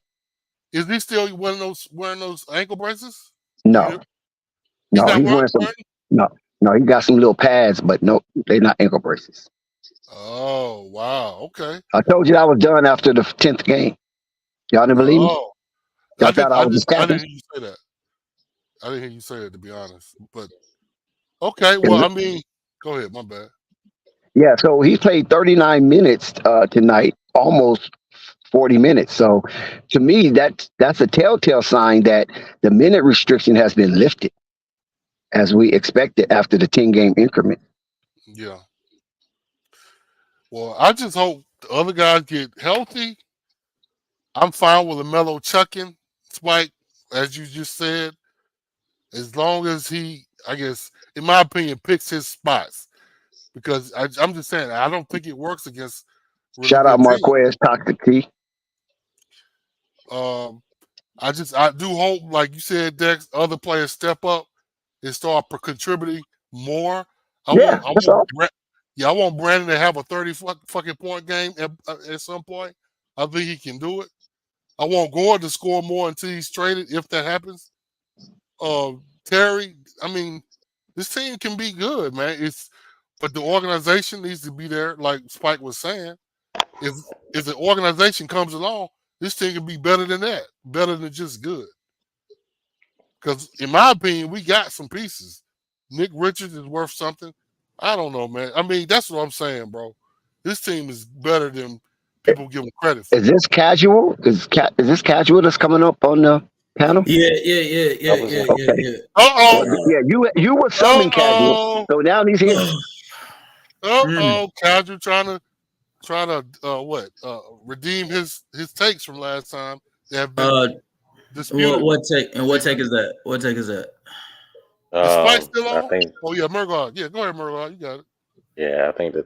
Speaker 12: Is he still wearing those ankle braces?
Speaker 4: No,
Speaker 12: He's
Speaker 4: no,
Speaker 12: not
Speaker 4: he's wearing some.
Speaker 12: wearing.
Speaker 4: No, he got some little pads, but no, they're not ankle braces.
Speaker 12: Oh wow, okay.
Speaker 4: I told you I was done after the 10th game. Y'all didn't believe me?
Speaker 12: Oh,
Speaker 4: Y'all thought I was just
Speaker 12: I
Speaker 4: capping?
Speaker 12: didn't hear you say that. I didn't hear you say it, to be honest. But okay, well, I mean, go ahead. My bad.
Speaker 4: Yeah, so he played 39 minutes tonight, almost 40 minutes. So to me, that's a telltale sign that the minute restriction has been lifted as we expected after the 10-game increment.
Speaker 12: Yeah. Well, I just hope the other guys get healthy. I'm fine with LaMelo chucking Spike, as you just said, as long as he, I guess, in my opinion, picks his spots. Because I'm just saying, I don't think it works against really
Speaker 4: Shout out
Speaker 12: good teams.
Speaker 4: Marquez, Toxic T.
Speaker 12: I do hope, like you said, Dex, other players step up and start contributing more.
Speaker 4: Yeah, that's all.
Speaker 12: I want Brandon to have a 30 fucking point game at some point. I think he can do it. I want Gordon to score more until he's traded, if that happens. Terry, I mean, this team can be good, man. But the organization needs to be there, like Spike was saying. If the organization comes along, this team can be better than that, better than just good. Because in my opinion, we got some pieces. Nick Richards is worth something. I don't know, man. I mean, that's what I'm saying, bro. This team is better than people give them credit for.
Speaker 4: Is this casual? Is this casual that's coming up on the panel?
Speaker 14: Yeah.
Speaker 4: Yeah, you were summoned casual, so now he's here.
Speaker 12: Casual trying to redeem his takes from last time. They have been disputed.
Speaker 14: What take is that? What take is that?
Speaker 12: Is Spike still on?
Speaker 10: I think.
Speaker 12: Oh yeah, Murgaard. Yeah, go ahead, Murgaard. You got it.
Speaker 10: Yeah, I think I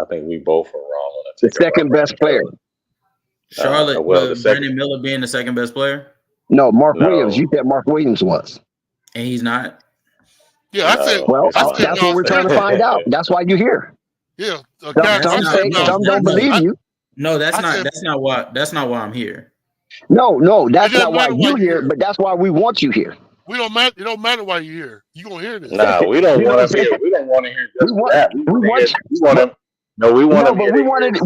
Speaker 10: think we both are wrong on
Speaker 4: the second best player.
Speaker 14: Charlotte, Brandon Miller being the second best player?
Speaker 4: No, Mark Williams. You said Mark Williams was.
Speaker 14: And he's not?
Speaker 12: Yeah, I said.
Speaker 4: Well, that's what we're trying to find out. That's why you're here.
Speaker 12: Yeah.
Speaker 4: Some don't believe you.
Speaker 14: No, that's not why I'm here.
Speaker 4: No, that's not why you're here, but that's why we want you here.
Speaker 12: We don't matter. It don't matter why you're here. You gonna hear this?
Speaker 10: Nah, we don't want to hear. We don't want to hear just that. We want him. No, we want him.
Speaker 4: No, but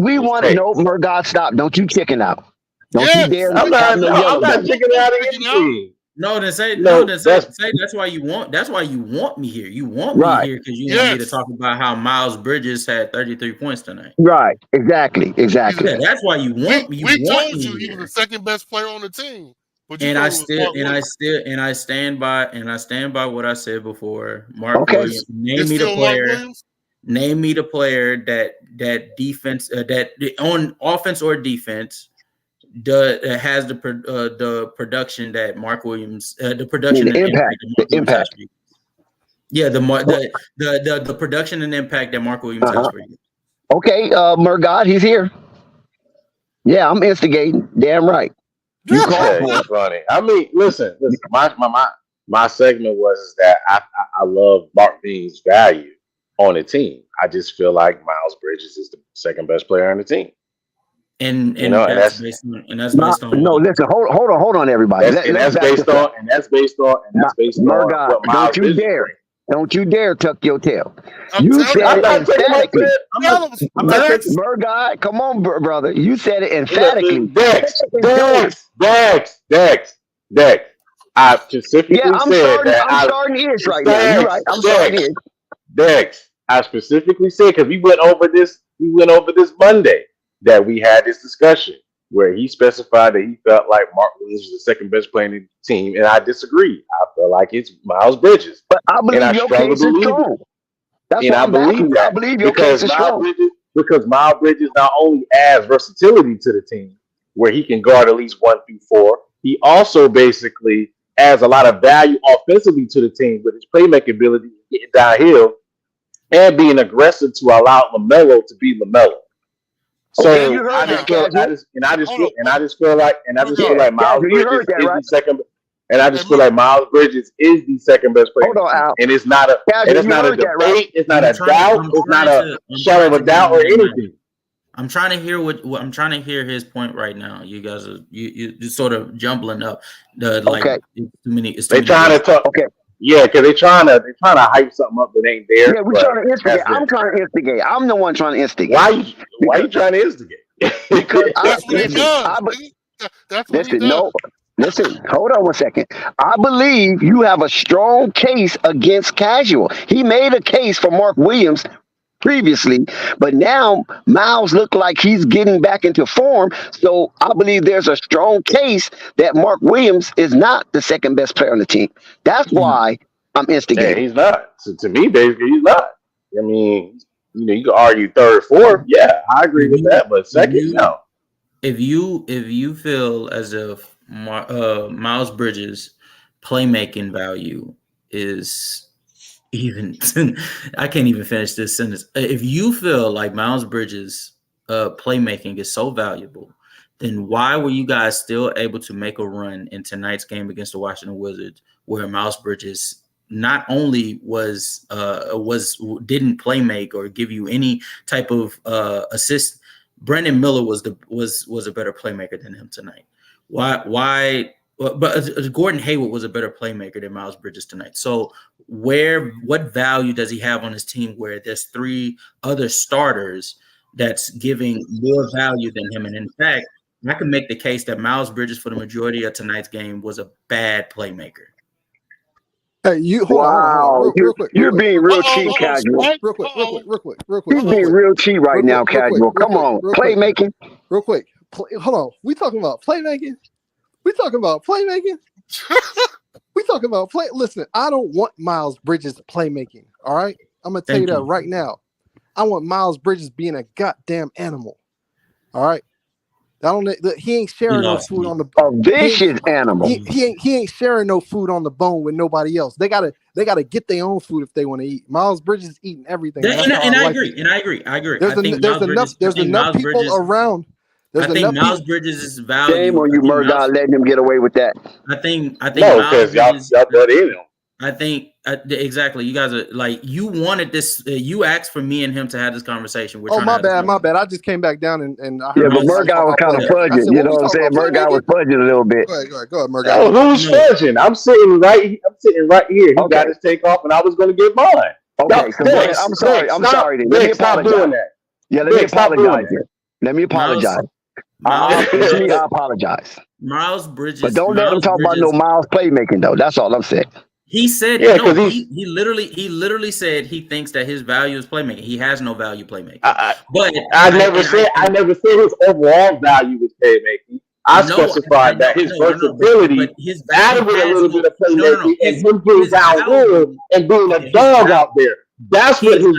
Speaker 4: we wanted. No, Murgaard, stop! Don't you chicken out? Don't you dare!
Speaker 10: I'm not chicken out of anything.
Speaker 14: No, then say that's why you want. That's why you want me here. You want me here because you want me to talk about how Miles Bridges had 33 points tonight.
Speaker 4: Right? Exactly.
Speaker 14: Yeah, that's why you want me.
Speaker 12: We told you he was the second best player on the team.
Speaker 14: And I stand by what I said before. Mark Williams, name me the player that defense that on offense or defense has the production that Mark Williams the production and impact. Yeah, the production and impact that Mark Williams has for you.
Speaker 4: Okay, Murgaard, he's here. Yeah, I'm instigating. Damn right.
Speaker 10: You it's funny. I mean, listen. My segment was that I love Mark Dean's value on the team. I just feel like Miles Bridges is the second best player on the team.
Speaker 14: And that's based on
Speaker 4: no. Listen, hold on, everybody.
Speaker 10: That's based on
Speaker 4: Murgaard,
Speaker 10: what Miles
Speaker 4: Don't you dare tuck your tail. You said it emphatically. Murgaard, come on, brother. You said it emphatically.
Speaker 10: Dex. I specifically said that.
Speaker 4: I'm starting ish right now. You're right. I'm starting ish.
Speaker 10: Dex, I specifically said because we went over this Monday that we had this discussion where he specified that he felt like Mark Williams was the second best player in the team, and I disagreed. I felt like it's Miles Bridges.
Speaker 4: But I believe your case is strong. That's why I'm backing you. I believe your case is strong.
Speaker 10: Because Miles Bridges not only adds versatility to the team, where he can guard at least 1 through 4, he also basically adds a lot of value offensively to the team with his playmaking ability, getting downhill, and being aggressive to allow LaMelo to be LaMelo. So I just feel like Miles Bridges is the second. And I just feel like Miles Bridges is the second best player.
Speaker 4: Hold on, Al.
Speaker 10: And it's not a debate. Right? It's not a doubt. It's not a shadow of a doubt or anything.
Speaker 14: I'm trying to hear I'm trying to hear his point right now. You guys are you sort of jumbling up. Like it's too many.
Speaker 10: They trying to talk. Okay. Yeah, because they're trying to hype something up that ain't there.
Speaker 4: Yeah, we're trying to instigate. I'm trying to instigate. I'm the one trying to instigate.
Speaker 10: Why you trying to instigate?
Speaker 4: Because
Speaker 12: that's what he does. That's what he does.
Speaker 4: No. Listen, hold on 1 second. I believe you have a strong case against Casual. He made a case for Mark Williams previously, but now Miles looked like he's getting back into form. So I believe there's a strong case that Mark Williams is not the second best player on the team. That's why I'm instigating.
Speaker 10: Yeah, he's not. So to me, basically, he's not. I mean, you can argue third, fourth. Yeah, I agree with that. But second, no.
Speaker 14: If you feel as if Miles Bridges' playmaking value is even I can't even finish this sentence. If you feel like Miles Bridges' playmaking is so valuable, then why were you guys still able to make a run in tonight's game against the Washington Wizards, where Miles Bridges not only didn't play make or give you any type of assist? Brandon Miller was a better playmaker than him tonight. Why? But Gordon Hayward was a better playmaker than Miles Bridges tonight. So what value does he have on his team where there's 3 other starters that's giving more value than him? And in fact, I can make the case that Miles Bridges for the majority of tonight's game was a bad playmaker.
Speaker 11: Hey, you
Speaker 4: hold on. You're being real cheap, Casual.
Speaker 11: Real quick.
Speaker 4: You're being real cheap right now, Casual. Come on, playmaking.
Speaker 11: Real quick. Hold on. We talking about playmaking? We talking about Listen, I don't want Miles Bridges playmaking. All right, I'm gonna tell you that right now. I want Miles Bridges being a goddamn animal. All right. He ain't sharing no food on the bone.
Speaker 4: A vicious animal.
Speaker 11: He ain't sharing no food on the bone with nobody else. They gotta get their own food if they want to eat. Miles Bridges is eating everything.
Speaker 14: I agree.
Speaker 11: There's enough people around.
Speaker 14: I think Miles Bridges' value.
Speaker 4: Shame on you, Murdoch, letting him get away with that.
Speaker 14: I think
Speaker 10: no, because y'all butt in him.
Speaker 14: I think exactly. You guys are like, you wanted this. You asked for me and him to have this conversation.
Speaker 11: My bad. I just came back down and I heard.
Speaker 4: Yeah, but Murdoch was kind of fudging. You know what I'm saying? Murdoch was fudging a little bit.
Speaker 11: Go ahead, Murdoch.
Speaker 10: Who's fudging? I'm sitting right here. He got his take off, and I was going to get mine.
Speaker 4: Okay, I'm sorry. Let me apologize. Yeah, let me apologize. I apologize.
Speaker 14: Miles Bridges,
Speaker 4: but don't let him talk about no Miles playmaking though. That's all I'm saying.
Speaker 14: He said, he literally said he thinks that his value is playmaking. He has no value playmaking.
Speaker 10: I never said his overall value was playmaking. I specified that his versatility added with a little bit of playmaking and him getting downhill and being a dog out there. That's what his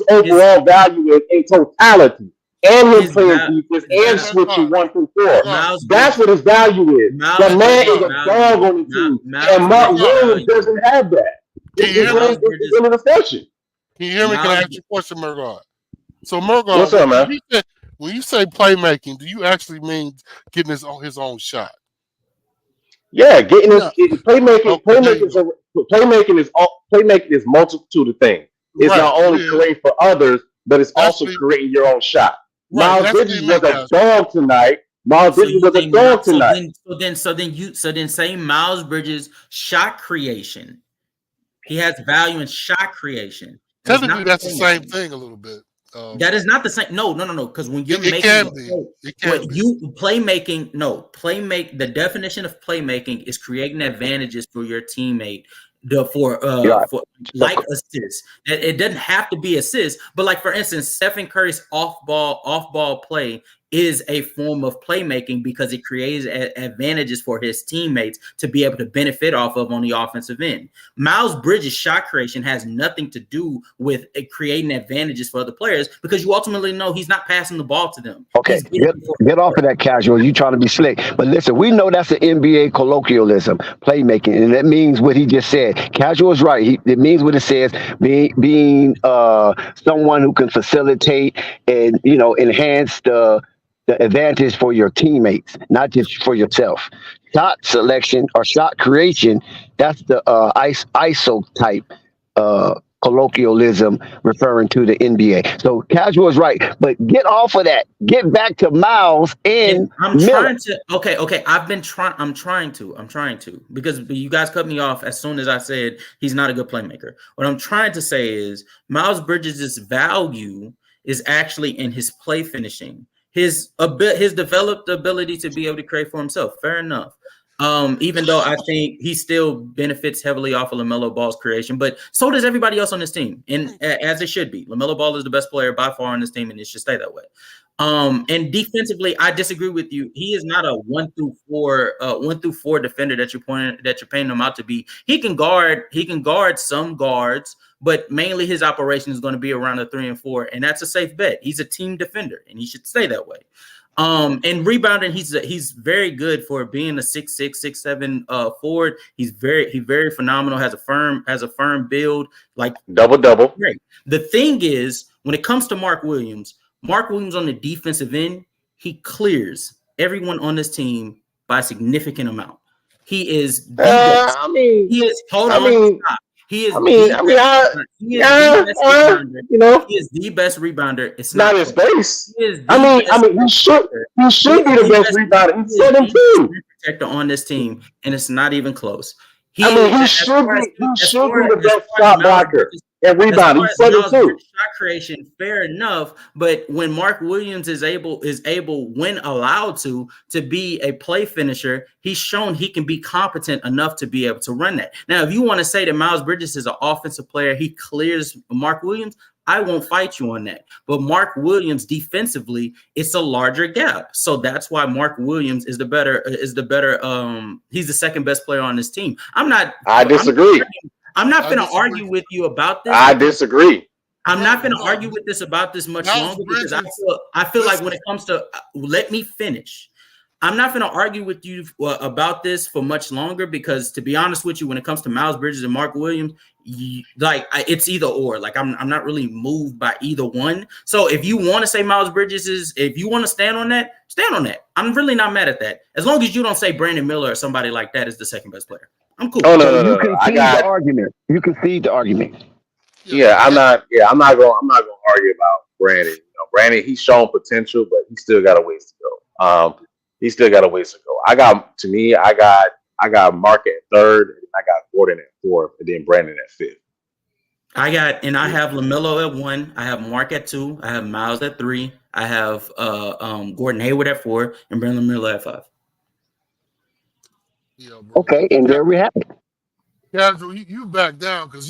Speaker 10: overall value is in totality. And him playing defense and switching 1 through 4. That's what his value is. The man is a dog on the team. And Mark Williams doesn't have that. It's in a discussion.
Speaker 12: Can you hear me? Can I ask you a question, Murdoch? So, Murdoch,
Speaker 10: what's up, man?
Speaker 12: When you say playmaking, do you actually mean getting his own shot?
Speaker 10: Yeah, getting his playmaking. Playmaking is multitude of things. It's not only creating for others, but it's also creating your own shot. Miles Bridges was a dog tonight.
Speaker 14: So then say Miles Bridges shot creation. He has value in shot creation.
Speaker 12: Technically, that's the same thing a little bit.
Speaker 14: That is not the same. No. Because when you're making playmaking, the definition of playmaking is creating advantages for your teammate. For assists. It doesn't have to be assists, but like for instance, Stephen Curry's off ball play is a form of playmaking because it creates advantages for his teammates to be able to benefit off of on the offensive end. Miles Bridges' shot creation has nothing to do with creating advantages for other players because you ultimately know he's not passing the ball to them.
Speaker 4: Okay, get off of that casual. You trying to be slick. But listen, we know that's an NBA colloquialism, playmaking, and that means what he just said. Casual is right. It means what it says, being someone who can facilitate and, enhance the advantage for your teammates, not just for yourself. Shot selection or shot creation, that's the ISO type colloquialism referring to the NBA. So casual is right, but get off of that. Get back to Miles and
Speaker 14: I'm
Speaker 4: Miller.
Speaker 14: trying to. Okay. I'm trying to because you guys cut me off as soon as I said he's not a good playmaker. What I'm trying to say is Miles Bridges' value is actually in his play finishing, his developed ability to be able to create for himself. Fair enough. Even though I think he still benefits heavily off of Lamelo Ball's creation, but so does everybody else on this team, and as it should be. Lamelo Ball is the best player by far on this team, and it should stay that way. And defensively, I disagree with you. He is not a 1 through 4 defender that you're painting him out to be. He can guard some guards, but mainly his operation is going to be around the 3 and 4, and that's a safe bet. He's a team defender, and he should stay that way. And rebounding, he's very good for being a 6'6", 6'7" forward. He's very phenomenal. Has a firm build, like
Speaker 10: double.
Speaker 14: Great. The thing is, when it comes to Mark Williams on the defensive end, he clears everyone on this team by a significant amount. He is. He is the best rebounder. It's
Speaker 10: not his base. He should be the best rebounder. He's 7'2"
Speaker 14: protector on this team, and it's not even close. He
Speaker 10: should be the best shot blocker and rebounder. He's 7'2".
Speaker 14: Shot creation, fair enough, but when Mark Williams is able, when allowed to be a play finisher, he's shown he can be competent enough to be able to run that. Now, if you want to say that Miles Bridges is an offensive player, he clears Mark Williams, I won't fight you on that. But Mark Williams defensively, it's a larger gap. So that's why Mark Williams is the better, he's the second best player on this team.
Speaker 10: I disagree.
Speaker 14: I'm not going to argue with you about this.
Speaker 10: I disagree.
Speaker 14: I'm not going to argue with this about this much longer because I feel like when it comes to let me finish. I'm not going to argue with you about this for much longer because, to be honest with you, when it comes to Miles Bridges and Mark Williams, it's either or. Like I'm not really moved by either one. So if you want to say Miles Bridges if you want to stand on that, stand on that. I'm really not mad at that. As long as you don't say Brandon Miller or somebody like that is the second best player, I'm cool.
Speaker 10: Oh no,
Speaker 4: you concede the argument. You concede the argument.
Speaker 10: Yeah, I'm not going to argue about Brandon. Brandon, he's shown potential, but he still got a ways to go. I got Mark at 3rd, and I got Gordon at 4th, and then Brandon at 5th.
Speaker 14: I have LaMelo at 1. I have Mark at 2. I have Miles at 3. I have Gordon Hayward at 4, and Brandon Miller at 5.
Speaker 12: Yeah,
Speaker 4: okay, and there we have it.
Speaker 12: Casual, you back down because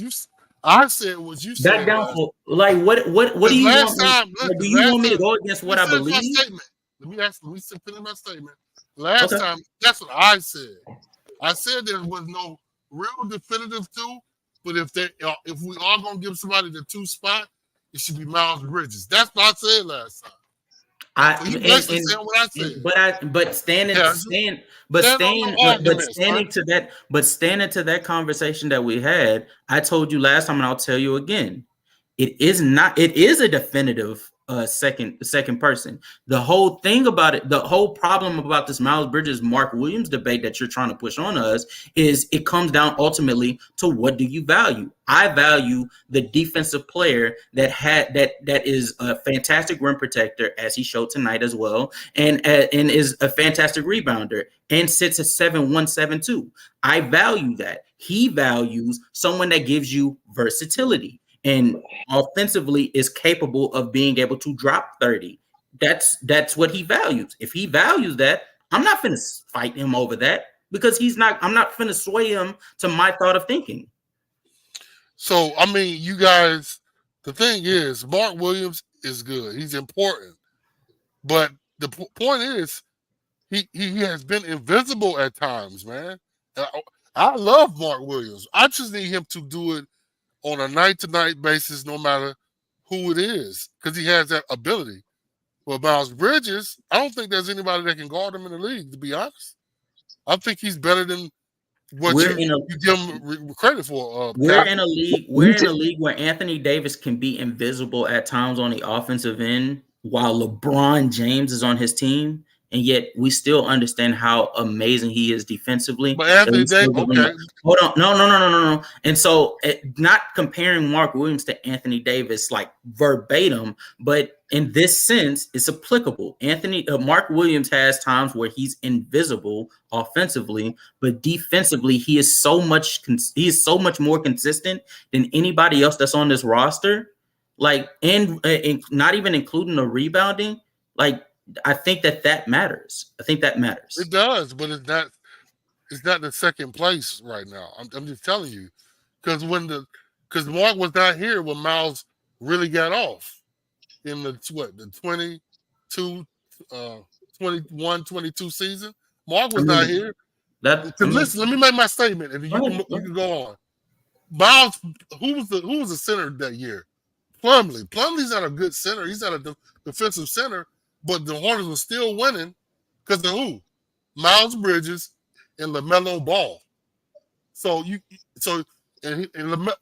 Speaker 12: I said what you said.
Speaker 14: Back down for like what do you want? Do you want me to go against what I believe?
Speaker 12: Let me finish my statement. Last time, that's what I said. I said there was no real definitive 2, but if we are gonna give somebody the 2 spot, it should be Miles Bridges. That's what I said last time. Standing
Speaker 14: to that conversation that we had, I told you last time, and I'll tell you again, it is a definitive second person. The whole thing about it, the whole problem about this Miles Bridges Mark Williams debate that you're trying to push on us is it comes down ultimately to what do you value? I value the defensive player that is a fantastic rim protector, as he showed tonight as well, and is a fantastic rebounder and sits at 7'1", 7'2". I value that. He values someone that gives you versatility and offensively is capable of being able to drop 30. That's what he values. If he values that, I'm not finna fight him over that because I'm not finna sway him to my thought of thinking.
Speaker 12: So, I mean, you guys, the thing is, Mark Williams is good. He's important. But the point is, he has been invisible at times, man. I love Mark Williams. I just need him to do it on a night-to-night basis, no matter who it is, because he has that ability. Well, Miles Bridges, I don't think there's anybody that can guard him in the league, to be honest. I think he's better than what you give him credit for.
Speaker 14: We're in a league where Anthony Davis can be invisible at times on the offensive end while LeBron James is on his team, and yet we still understand how amazing he is defensively.
Speaker 12: But Anthony Davis, okay.
Speaker 14: Hold on. No. And so not comparing Mark Williams to Anthony Davis like verbatim, but in this sense, it's applicable. Mark Williams has times where he's invisible offensively, but defensively, he is so much more consistent than anybody else that's on this roster. Like, and not even including the rebounding. Like, I think that matters.
Speaker 12: It does, but it's not the second place right now. I'm just telling you, because Mark was not here when Miles really got off in the 21, 22 season. Mark was not here. Listen, let me make my statement, and you can go on. Miles, who was the center that year? Plumlee. Plumlee's not a good center. He's not a defensive center, but the Hornets were still winning because of who? Miles Bridges and LaMelo Ball. So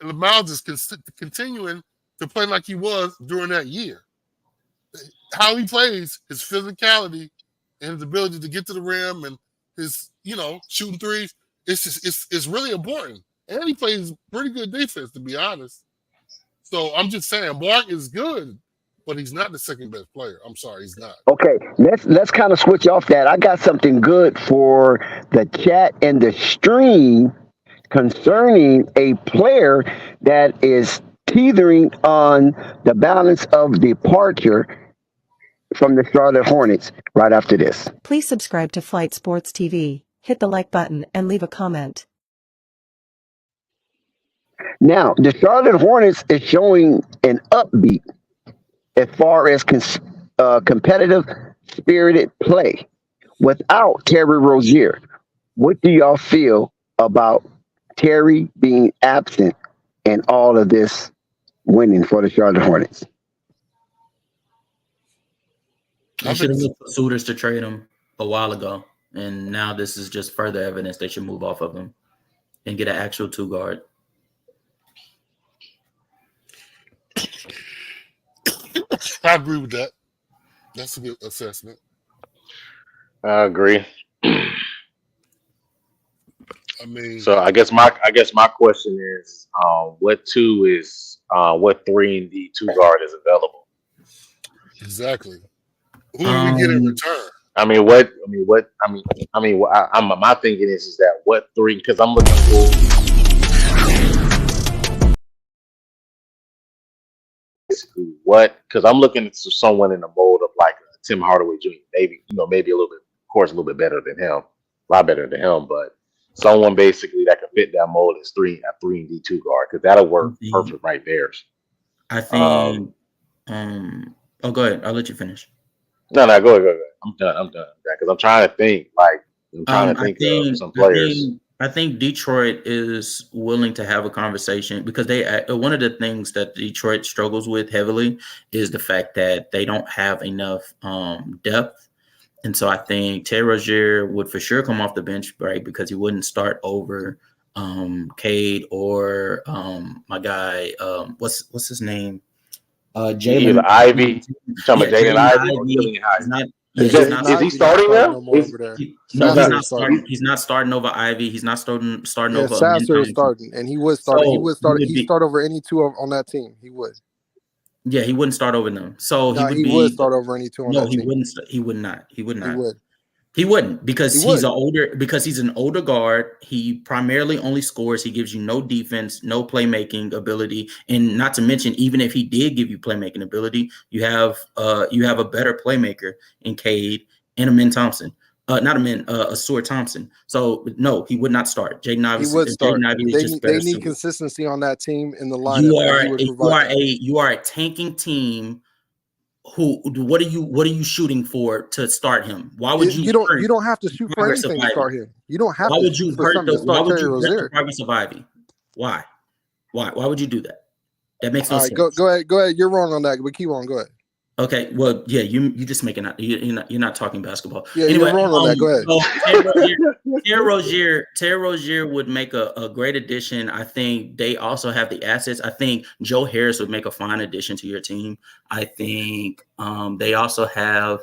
Speaker 12: Miles is continuing to play like he was during that year. How he plays, his physicality, and his ability to get to the rim, and his shooting threes, it's really important. And he plays pretty good defense, to be honest. So I'm just saying, Mark is good, but he's not the second best player. I'm sorry, he's not.
Speaker 4: Okay, let's kind of switch off that. I got something good for the chat and the stream concerning a player that is teetering on the balance of departure from the Charlotte Hornets right after this.
Speaker 15: Please subscribe to Flight Sports TV, hit the like button, and leave a comment.
Speaker 4: Now, the Charlotte Hornets is showing an upbeat as far as competitive, spirited play without Terry Rozier. What do y'all feel about Terry being absent and all of this winning for the Charlotte Hornets?
Speaker 14: They should have looked for suitors to trade him a while ago, and now this is just further evidence they should move off of him and get an actual two guard.
Speaker 12: I agree with that. That's a good assessment.
Speaker 10: I agree.
Speaker 12: I mean,
Speaker 10: so I guess my question is, what 3 and D 2 guard is available?
Speaker 12: Exactly. Who do we get in return?
Speaker 10: My thinking is that what 3? Because I'm looking for. What? Because I'm looking at someone in the mold of like Tim Hardaway Jr. Maybe a little bit, of course, a little bit better than him, a lot better than him, but someone basically that can fit that mold is 3 and D 2 guard, because that'll work perfect right there.
Speaker 14: I think. Oh, go ahead. I'll let you finish.
Speaker 10: No, go ahead. I'm done. Because I'm trying to think. Of some players.
Speaker 14: I think Detroit is willing to have a conversation, because one of the things that Detroit struggles with heavily is the fact that they don't have enough depth. And so I think Terry Rozier would for sure come off the bench, right? Because he wouldn't start over Cade or my guy, what's his name?
Speaker 10: Jalen Ivey. Talking about Jalen Ivey. Is he starting now?
Speaker 14: He's not starting over Ivy. He's not starting over.
Speaker 11: Sasser is starting, and he would start. He'd start over any two on that team. He would.
Speaker 14: Yeah, he wouldn't start over them. So
Speaker 11: he would start over any two on that team.
Speaker 14: No, he wouldn't. He would not. He would not.
Speaker 11: He would.
Speaker 14: He wouldn't, because he's an older guard. He primarily only scores. He gives you no defense, no playmaking ability, and not to mention, even if he did give you playmaking ability, you have a better playmaker in Cade and Amin Thompson. Stuart Thompson. So no, he would not start. Jaden Ivey.
Speaker 11: He would start. They need consistency on that team in the lineup.
Speaker 14: You are a tanking team What are you shooting for to start him? Why would you
Speaker 11: You don't have to shoot for anything to start him. You don't have to shoot for something.
Speaker 14: Why would you hurt
Speaker 11: Rozier.
Speaker 14: the progress of Ivy? Why would you do that? That makes no sense.
Speaker 11: Go ahead. You're wrong on that, but keep on. Go ahead.
Speaker 14: Okay, well, yeah, you just making out. You're not talking basketball.
Speaker 11: Yeah,
Speaker 14: anyway,
Speaker 11: you're wrong on that. Go ahead.
Speaker 14: Terry Rozier would make a great addition. I think they also have the assets. I think Joe Harris would make a fine addition to your team. I think they also have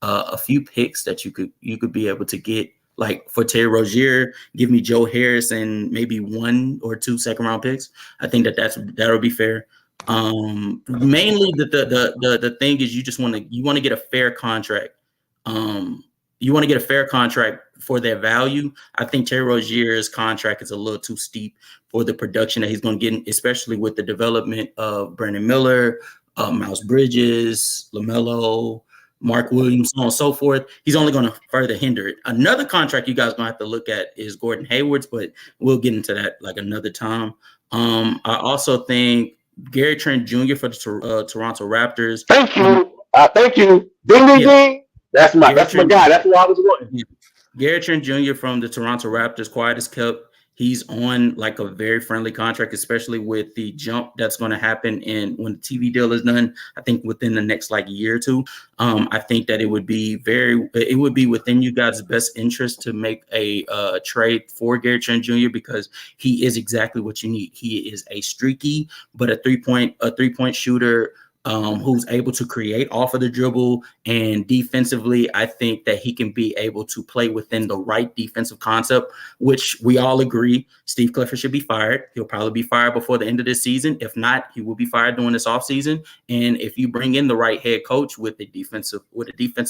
Speaker 14: a few picks that you could be able to get. Like for Terry Rozier, give me Joe Harris and maybe 1 or 2 second-round picks. I think that'll be fair. Mainly the thing is you want to get a fair contract. You want to get a fair contract for their value. I think Terry Rozier's contract is a little too steep for the production that he's going to get, especially with the development of Brandon Miller, Miles Bridges, Lamelo, Mark Williams, so on and so forth. He's only going to further hinder it. Another contract you guys going to have to look at is Gordon Hayward's, but we'll get into that like another time. I also think Gary Trent Jr. for the Toronto Raptors.
Speaker 10: Thank you. Ding, ding, ding. That's my guy. That's where I was going.
Speaker 14: Gary Trent Jr. from the Toronto Raptors, quiet as kept. He's on like a very friendly contract, especially with the jump that's going to happen when the TV deal is done. I think within the next like year or two. I think that it would be within you guys' best interest to make a trade for Gary Trent Jr. because he is exactly what you need. He is a streaky, but a three-point shooter. Who's able to create off of the dribble, and defensively, I think that he can be able to play within the right defensive concept, which we all agree Steve Clifford should be fired. He'll probably be fired before the end of this season. If not, he will be fired during this offseason. And if you bring in the right head coach with a defensive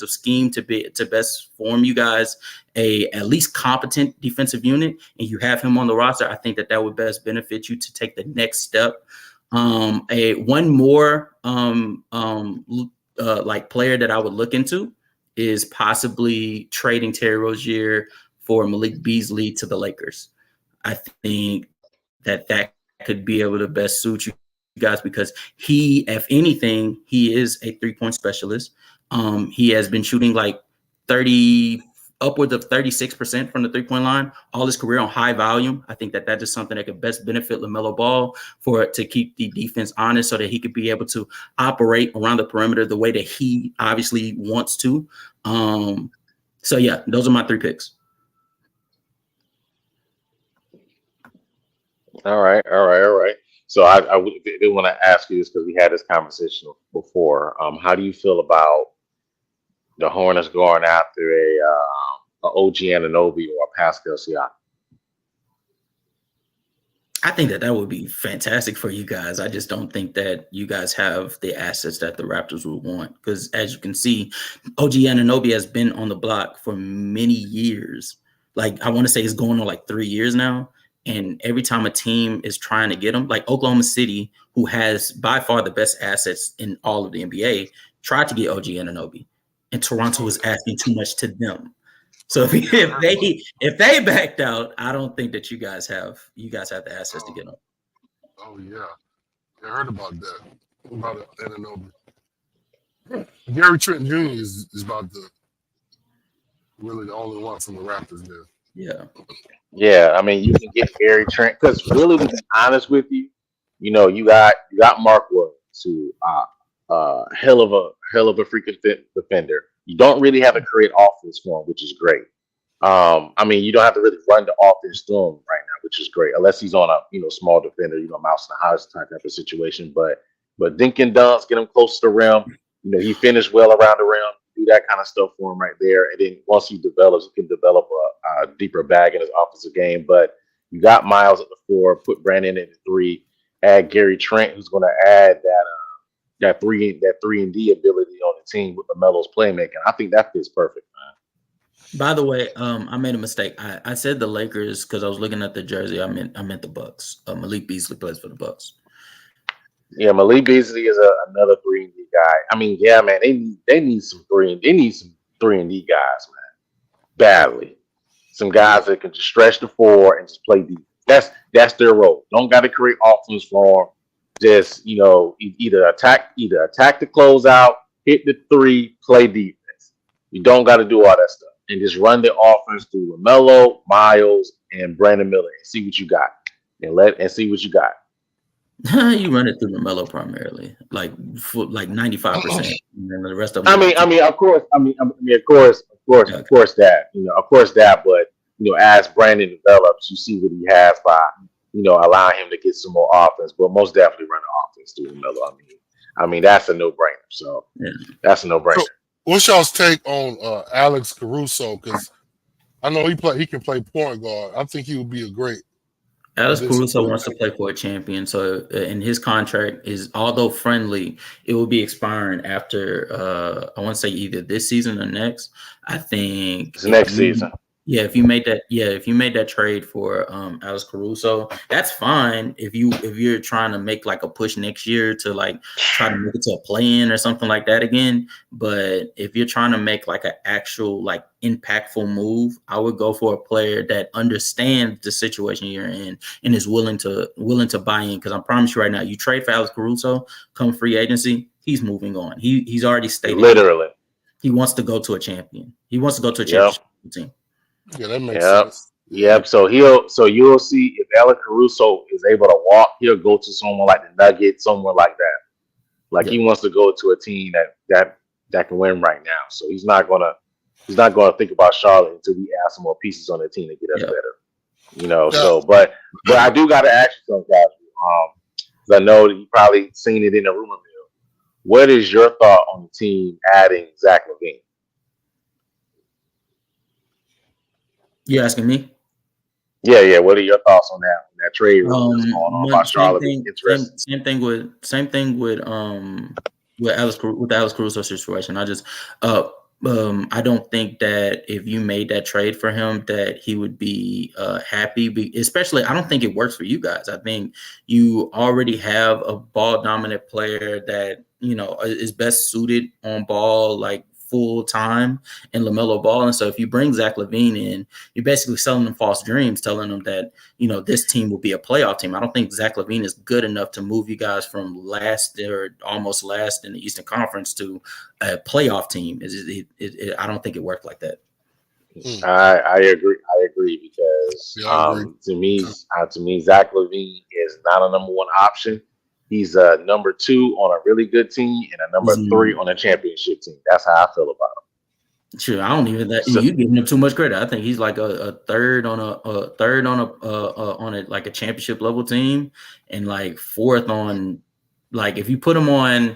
Speaker 14: scheme to best form you guys a at least competent defensive unit, and you have him on the roster, I think that would best benefit you to take the next step. One more like player that I would look into is possibly trading Terry Rozier for Malik Beasley to the Lakers. I think that could be able to best suit you guys because he, if anything, he is a 3-point specialist. He has been shooting like upwards of 36% from the 3-point line all his career on high volume. I think that is something that could best benefit Lamelo Ball to keep the defense honest so that he could be able to operate around the perimeter the way that he obviously wants to. So yeah, those are my 3 picks.
Speaker 10: All right. So I did want to ask you this because we had this conversation before. How do you feel about the Hornets going after a OG Anunoby or a Pascal Siakam?
Speaker 14: I think that would be fantastic for you guys. I just don't think that you guys have the assets that the Raptors would want because, as you can see, OG Anunoby has been on the block for many years. Like, I want to say it's going on like 3 years now. And every time a team is trying to get him, like Oklahoma City, who has by far the best assets in all of the NBA, tried to get OG Anunoby. And Toronto was asking too much to them. So if they backed out, I don't think that you guys have the assets to get them.
Speaker 12: Oh yeah, I heard about that. About Anunoby. Gary Trent Jr. is about really the only one from the Raptors there.
Speaker 10: Yeah. I mean, you can get Gary Trent because really, to be honest with you, you got Mark Williams, who hell of a freaking defender. You don't really have to create offense for him, which is great. I mean, you don't have to really run the offense through him right now, which is great, unless he's on a small defender, mouse in the house type of situation. But dink and dunks, get him close to the rim. He finished well around the rim. Do that kind of stuff for him right there. And then once he develops, he can develop a deeper bag in his offensive game. But you got Miles at the 4, put Brandon at the 3, add Gary Trent, who's going to add that 3-and-D ability on the team with LaMelo's playmaking. I think that fits perfect, man.
Speaker 14: By the way, I made a mistake. I said the Lakers because I was looking at the jersey. I meant the Bucks. Malik Beasley plays for the Bucks.
Speaker 10: Yeah, Malik Beasley is another 3-and-D guy. I mean, yeah, man, they need some 3-and-D guys, man, badly. Some guys that can just stretch the 4 and just play deep. That's their role. Don't got to create offense for them. Just either attack the closeout hit the three, play defense. You don't got to do all that stuff, and just run the offense through LaMelo, Miles, and Brandon Miller, and see what you got, and see what you got.
Speaker 14: You run it through LaMelo primarily, like 95%, and then the rest of them.
Speaker 10: Of course that. But as Brandon develops, you see what he has by allowing him to get some more offense. But most definitely run the offense through LaMelo. I mean that's a no-brainer. So that's a no-brainer.
Speaker 12: So what's y'all's take on Alex Caruso? Because I know he can play point guard. I think he would be a great.
Speaker 14: Alex Caruso wants to play for a champion, so and his contract is, although friendly, it will be expiring after I want to say either this season or next. I think
Speaker 10: it's next season.
Speaker 14: Yeah, if you made that trade for Alex Caruso, that's fine. If you're trying to make like a push next year to like try to make it to a play-in or something like that again. But if you're trying to make like an actual like impactful move, I would go for a player that understands the situation you're in and is willing to buy in. Because I promise you right now, you trade for Alex Caruso, come free agency, he's moving on. He's already stated
Speaker 10: literally
Speaker 14: he wants to go to a champion. He wants to go to a championship team.
Speaker 12: Yeah, that makes sense.
Speaker 10: Yep. So you'll see if Alex Caruso is able to walk, he'll go to someone like the Nuggets, somewhere like that. Like he wants to go to a team that can win right now. So he's not gonna think about Charlotte until we add some more pieces on the team to get us better. So but I do gotta ask you something, guys. 'Cause I know that you probably seen it in the rumor mill. What is your thought on the team adding Zach LaVine?
Speaker 14: You asking me?
Speaker 10: Yeah. What are your thoughts on that trade that's going on about Charlotte?
Speaker 14: Same thing with the Alex Caruso situation. I don't think that if you made that trade for him that he would be happy. Especially, I don't think it works for you guys. I think you already have a ball dominant player that is best suited on ball like full time in LaMelo Ball. And so if you bring Zach LaVine in, you're basically selling them false dreams, telling them that, this team will be a playoff team. I don't think Zach LaVine is good enough to move you guys from last or almost last in the Eastern Conference to a playoff team. I don't think it worked like that.
Speaker 10: I agree because to me, Zach LaVine is not a number one option. He's a number 2 on a really good team and a number 3 on a championship team. That's how I feel about him.
Speaker 14: Sure, I don't even that you giving him too much credit. I think he's like a third on a championship level team, and like 4th on like if you put him on,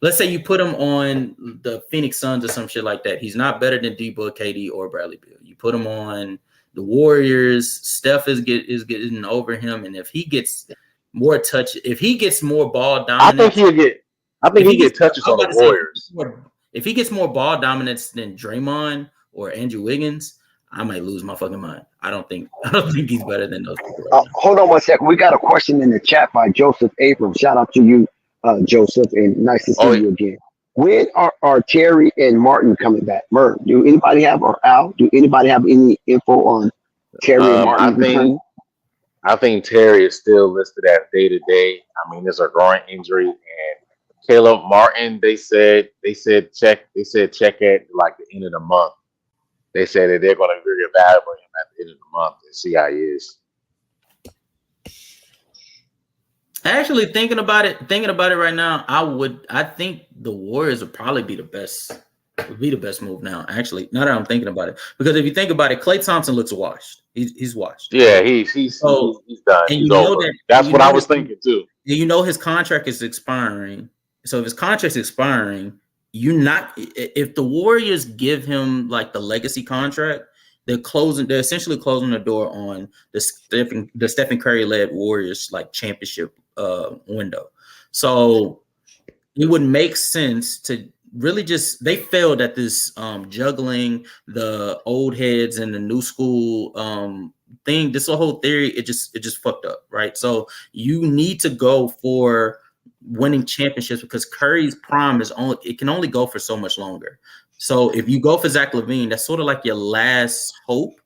Speaker 14: let's say you put him on the Phoenix Suns or some shit like that. He's not better than D-Book, KD, or Bradley Beal. You put him on the Warriors, Steph is getting over him, and if he gets more touch, if he gets more ball dominance,
Speaker 10: I think he get touches on the Warriors.
Speaker 14: If he gets more ball dominance than Draymond or Andrew Wiggins, I might lose my fucking mind. I don't think he's better than those people.
Speaker 4: Hold on one second. We got a question in the chat by Joseph Abrams. Shout out to you, Joseph, and nice to see you again. When are Terry and Martin coming back? Merv, do anybody have, or Al, do anybody have any info on Terry and Martin?
Speaker 10: I think Terry is still listed as day-to-day. I mean, there's a groin injury, and Caleb Martin, they said check at like the end of the month. They said that they're going to reevaluate him at the end of the month and see how he is.
Speaker 14: Actually, thinking about it right now, I think the Warriors would probably be the best move now. Actually, now that I'm thinking about it, because if you think about it, Klay Thompson looks washed. He's washed.
Speaker 10: Yeah, he's done.
Speaker 14: And
Speaker 10: he's over. That's what I was thinking too.
Speaker 14: His contract is expiring. So if his contract's expiring, if the Warriors give him like the legacy contract, they're essentially closing the door on the Stephen Curry led Warriors like championship window. So it would make sense to really they failed at this juggling the old heads and the new school thing. This whole theory, it just fucked up, right? So you need to go for winning championships because Curry's prime can only go for so much longer. So if you go for Zach LaVine, that's sort of like your last hope.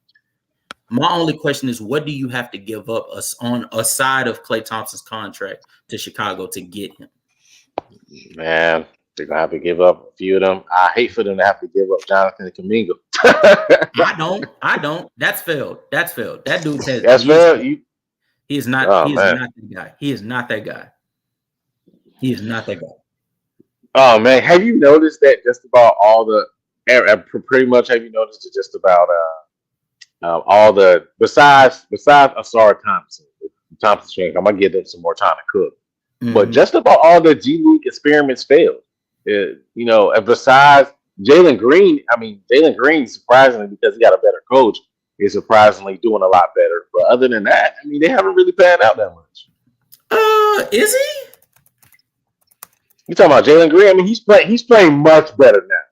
Speaker 14: My only question is, what do you have to give up on a side of Klay Thompson's contract to Chicago to get him?
Speaker 10: Man, They're gonna have to give up a few of them. I hate for them to have to give up Jonathan Kuminga.
Speaker 14: I don't. That's failed. That dude says
Speaker 10: That's fair.
Speaker 14: he is not.
Speaker 10: Oh,
Speaker 14: he is
Speaker 10: man.
Speaker 14: not that guy. He is not that guy. He is not that guy.
Speaker 10: Oh man, have you noticed that just about all the pretty much have you noticed that just about all the besides Asar Thompson, I'm gonna give them some more time to cook. But just about all the G League experiments failed. And besides Jalen Green, Jalen Green surprisingly because he got a better coach is surprisingly doing a lot better. But other than that, they haven't really panned out that much.
Speaker 14: Is he?
Speaker 10: You talking about Jalen Green? He's playing much better now.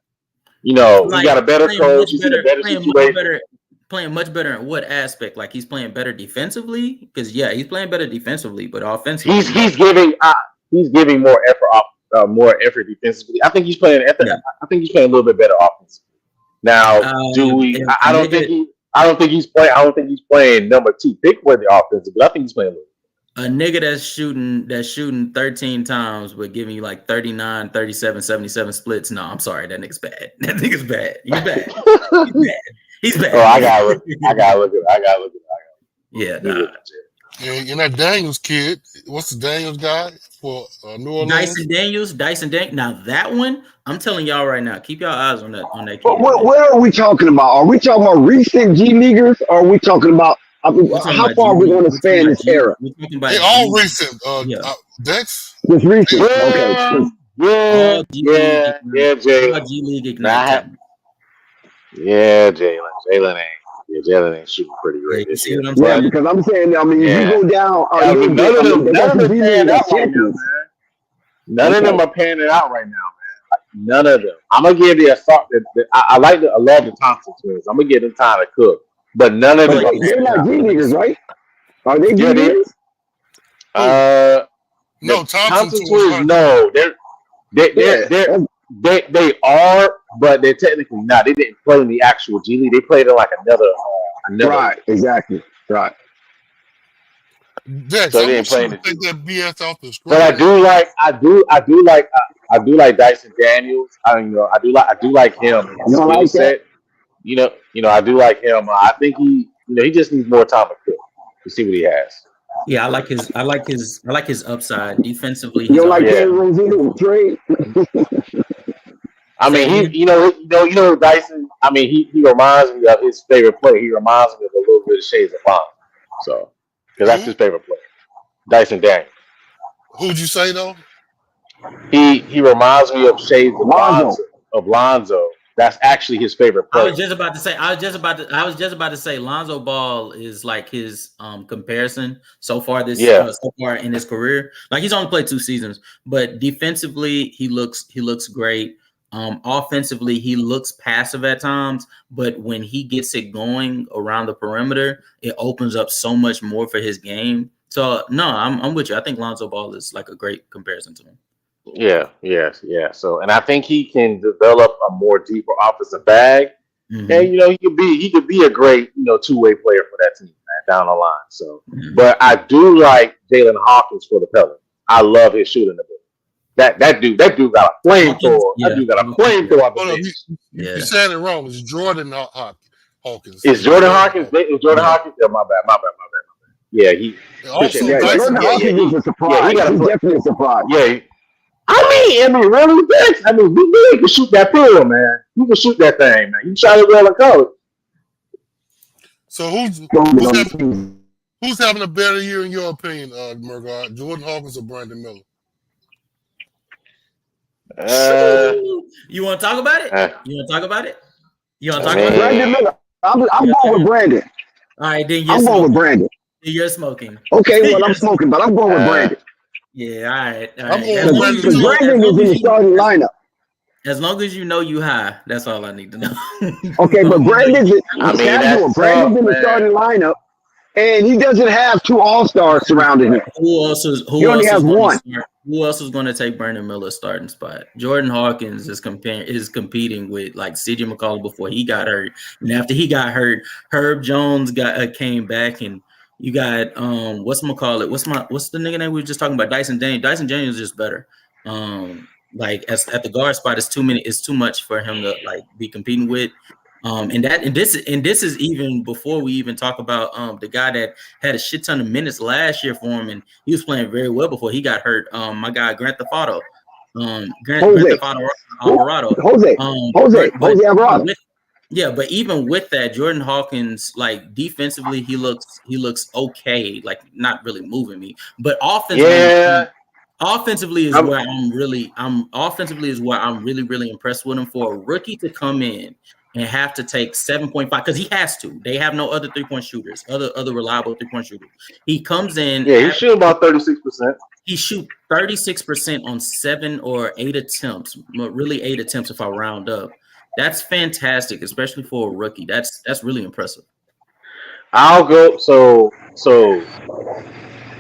Speaker 10: He got a better coach. He's in a better situation.
Speaker 14: Playing much better in what aspect? Like he's playing better defensively? Because he's playing better defensively, but offensively,
Speaker 10: he's giving more effort defensively. I think he's playing. I think he's playing a little bit better offensively. Now, I don't think he's playing number 2 pick worthy offensively. I think he's playing a little.
Speaker 14: A nigga that's shooting 13 times but giving you like 39, 37, 77 splits. No, I'm sorry, that nigga's bad. That nigga's bad. He's bad. He's bad.
Speaker 10: Oh, I gotta look at it.
Speaker 14: Yeah, nah.
Speaker 12: And that Daniels kid, what's the Daniels guy for New Orleans?
Speaker 14: Dyson Daniels. Now that one, I'm telling y'all right now, keep your eyes on that kid.
Speaker 4: But what are we talking about? Are we talking about recent G Leaguers, or are we talking about how far are we going to span this era?
Speaker 12: They all recent. Dex?
Speaker 4: Just recent. Okay.
Speaker 10: Yeah, Jalen.
Speaker 14: G League Ignite.
Speaker 10: Yeah, Jalen ain't shooting pretty great this year.
Speaker 4: Yeah, because I'm saying, if you go down,
Speaker 10: none of them pan out right now, man. None of them are panning out right now, man. Like, none of them. I'm gonna give you a thought that I love the Thompson twins. I'm gonna give them time to cook, but none of them.
Speaker 4: They're not G Leaguers, right? Are they G Leaguers?
Speaker 12: No, Thompson
Speaker 10: twins. No, they are, but they're technically not. They didn't play in the actual G League. They played in like another.
Speaker 4: Right, exactly. Right.
Speaker 12: Dex,
Speaker 10: so they didn't play
Speaker 12: take that BS off the screen.
Speaker 10: But I do like Dyson Daniels. I do like him.
Speaker 4: You don't like that?
Speaker 10: I do like him. I think he just needs more time to cook to see what he has.
Speaker 14: Yeah, I like his upside defensively.
Speaker 4: You don't like that Rosino trade?
Speaker 10: Dyson. He reminds me of his favorite player. He reminds me of a little bit of shades of Bond. So, because that's his favorite player, Dyson Daniels.
Speaker 12: Who'd you say though?
Speaker 10: He reminds me of shades of Lonzo. That's actually his favorite player.
Speaker 14: I was just about to say Lonzo Ball is like his comparison so far so far in his career. Like he's only played 2 seasons, but defensively he looks great. Offensively, he looks passive at times, but when he gets it going around the perimeter, it opens up so much more for his game. So no, I'm with you. I think Lonzo Ball is like a great comparison to him.
Speaker 10: Yeah. So, and I think he can develop a more deeper offensive bag, and he could be a great 2-way player for that team, man, down the line. So, but I do like Jalen Hawkins for the Pelicans. I love his shooting ability. That dude got a flamethrower. That dude got a flamethrower.
Speaker 12: You said it wrong. It's Jordan Hawkins.
Speaker 10: Is Jordan Hawkins? Hawkins? Yeah, my bad. Yeah,
Speaker 4: Jordan Hawkins is a surprise. He's definitely a surprise.
Speaker 10: Yeah. Really, Dex. He really can shoot that pill, man. He can shoot that thing, man. He shot it well in college.
Speaker 12: So who's having a better year in your opinion, Murgard? Jordan Hawkins or Brandon Miller?
Speaker 14: You want to talk about it?
Speaker 4: Brandon Miller. I'm going with Brandon.
Speaker 14: All right, then
Speaker 4: I'm going with Brandon.
Speaker 14: You're smoking.
Speaker 4: Okay, well I'm smoking, but I'm going with Brandon.
Speaker 14: Yeah, all right.
Speaker 4: Because Brandon is in the starting lineup.
Speaker 14: As long as you know you high, that's all I need to know.
Speaker 4: Okay, but Brandon's in the starting lineup, and he doesn't have 2 all-stars surrounding him.
Speaker 14: Who else is going to take Brandon Miller's starting spot? Jordan Hawkins is competing with like CJ McCollum before he got hurt, and after he got hurt, Herb Jones came back, and you got what's the nigga name we were just talking about? Dyson Daniels. Dyson Daniels is just better. Like at the guard spot, it's too many. It's too much for him to like be competing with. And this is even before we even talk about the guy that had a shit ton of minutes last year for him, and he was playing very well before he got hurt. My guy Grant Thefado, Grand Theft Auto Alvarado.
Speaker 4: Jose Alvarado.
Speaker 14: But even with that, Jordan Hawkins, like defensively, he looks okay, like not really moving me, but offensively is where I'm really impressed with him. For a rookie to come in and have to take 7.5 because he has to. They have no other 3-point shooters, other reliable 3-point shooters. He comes in.
Speaker 10: Yeah, he shoot about 36%.
Speaker 14: He shoot 36% on 7 or 8 attempts, really 8 attempts if I round up. That's fantastic, especially for a rookie. That's really impressive.
Speaker 10: I'll go. So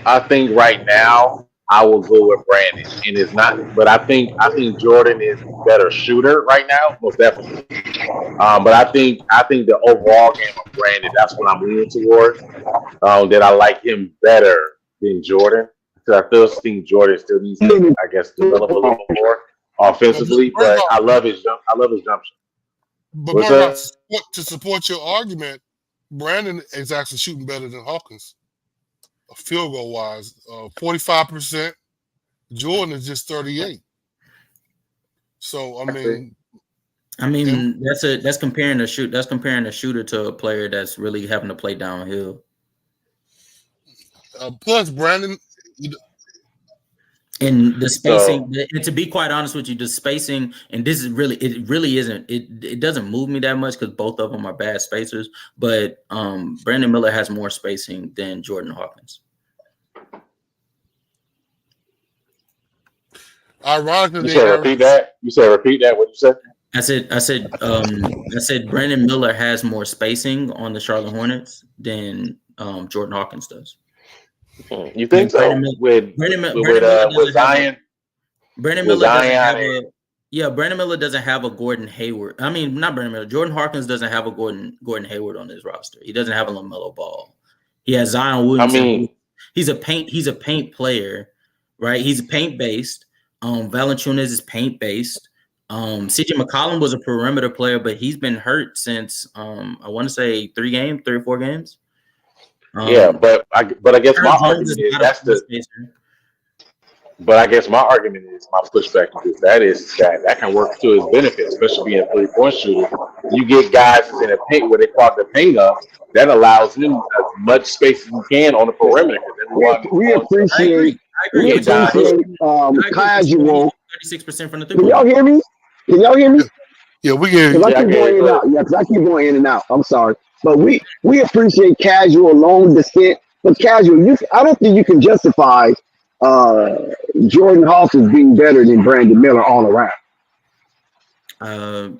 Speaker 10: I think right now I will go with Brandon, and it's not. But I think Jordan is a better shooter right now, most definitely. But I think the overall game of Brandon, that's what I'm leaning towards. That I like him better than Jordan because I think Jordan still needs to, I guess, develop a little more offensively. But I love his jump shot.
Speaker 12: But Mark, to support your argument, Brandon is actually shooting better than Hawkins, field goal wise, 45%. Jordan is just 38. So I mean,
Speaker 14: that's comparing a shooter to a player that's really having to play downhill.
Speaker 12: Plus, Brandon.
Speaker 14: And the spacing, and to be quite honest with you, the spacing, and this is really, it really isn't, it doesn't move me that much because both of them are bad spacers, but Brandon Miller has more spacing than Jordan Hawkins.
Speaker 12: Ironically,
Speaker 10: you said repeat that. What you said?
Speaker 14: I said Brandon Miller has more spacing on the Charlotte Hornets than Jordan Hawkins does.
Speaker 10: You think so? With Zion?
Speaker 14: Brandon Miller doesn't have Brandon Miller doesn't have a Gordon Hayward. I mean, not Brandon Miller. Jordan Hawkins doesn't have a Gordon Hayward on his roster. He doesn't have a Lamelo Ball. He has Zion Williamson. He's a paint player, right? He's paint based. Valanciunas is paint based. CJ McCollum was a perimeter player, but he's been hurt since I want to say 3 or 4 games.
Speaker 10: But I guess my argument is my pushback is that can work to his benefit, especially being a 3-point shooter. You get guys in a paint where they clog the paint up, that allows him as much space as you can on the perimeter.
Speaker 4: We appreciate casual.
Speaker 14: 36% from the 3.
Speaker 4: Can y'all hear me?
Speaker 12: Yeah, we hear you.
Speaker 4: I keep going in and out. Yeah, because I keep going in and out. I'm sorry. But we appreciate casual long descent. But casual, I don't think you can justify Jordan Hawkins being better than Brandon Miller all around.
Speaker 14: I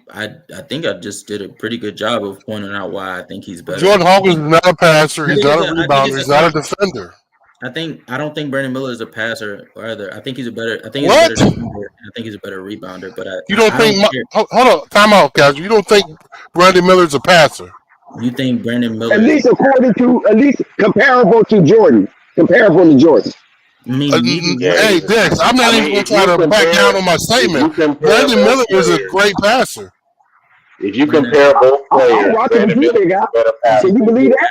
Speaker 14: think I just did a pretty good job of pointing out why I think he's better.
Speaker 12: Jordan Hawkins is not a passer. He's not a rebounder. He's not a defender.
Speaker 14: I don't think Brandon Miller is a passer either. I think he's a better. I think he's a better rebounder. But
Speaker 12: you don't think? Hold on, time out, casual. You don't think Brandon Miller is a passer?
Speaker 14: You think Brandon Miller?
Speaker 4: At least comparable to Jordan. I mean,
Speaker 12: hey, Dex, I'm not even going to try to back down on my statement. Brandon Miller is a great passer.
Speaker 10: If you compare both players, Brandon Miller is a better passer.
Speaker 4: Can you believe that?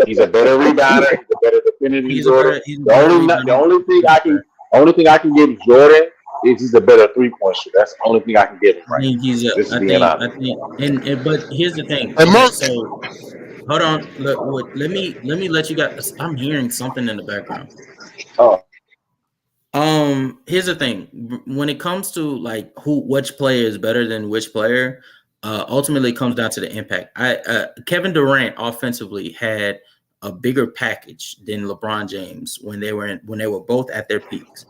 Speaker 10: He's a better rebounder. He's a better defender than Jordan. The only thing I can give Jordan is he's a better 3-point shooter. That's the only thing I can give him. Right.
Speaker 14: I think, but here's the thing. So, hold on. Let me let you guys. I'm hearing something in the background.
Speaker 10: Oh.
Speaker 14: Here's the thing. When it comes to like which player is better than which player, ultimately it comes down to the impact. Kevin Durant offensively had a bigger package than LeBron James when they were both at their peaks.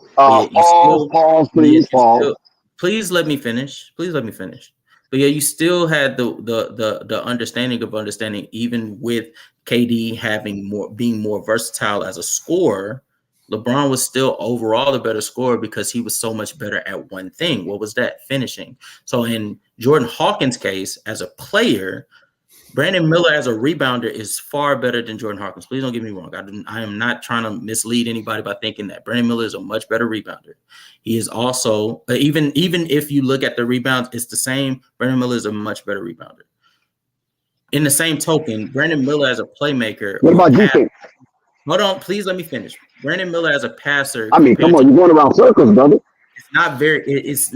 Speaker 14: Please let me finish. But yeah, you still had the understanding even with KD being more versatile as a scorer. LeBron was still overall the better scorer because he was so much better at one thing. What was that? Finishing. So in Jordan Hawkins' case, as a player, Brandon Miller as a rebounder is far better than Jordan Hawkins. Please don't get me wrong. I am not trying to mislead anybody by thinking that. Brandon Miller is a much better rebounder. He is also, even if you look at the rebounds, it's the same. Brandon Miller is a much better rebounder. In the same token, Brandon Miller as a playmaker.
Speaker 4: What about defense?
Speaker 14: Hold on, please let me finish. Brandon Miller as a passer.
Speaker 4: I mean, come on, you're going around circles, brother.
Speaker 14: It's not very. It's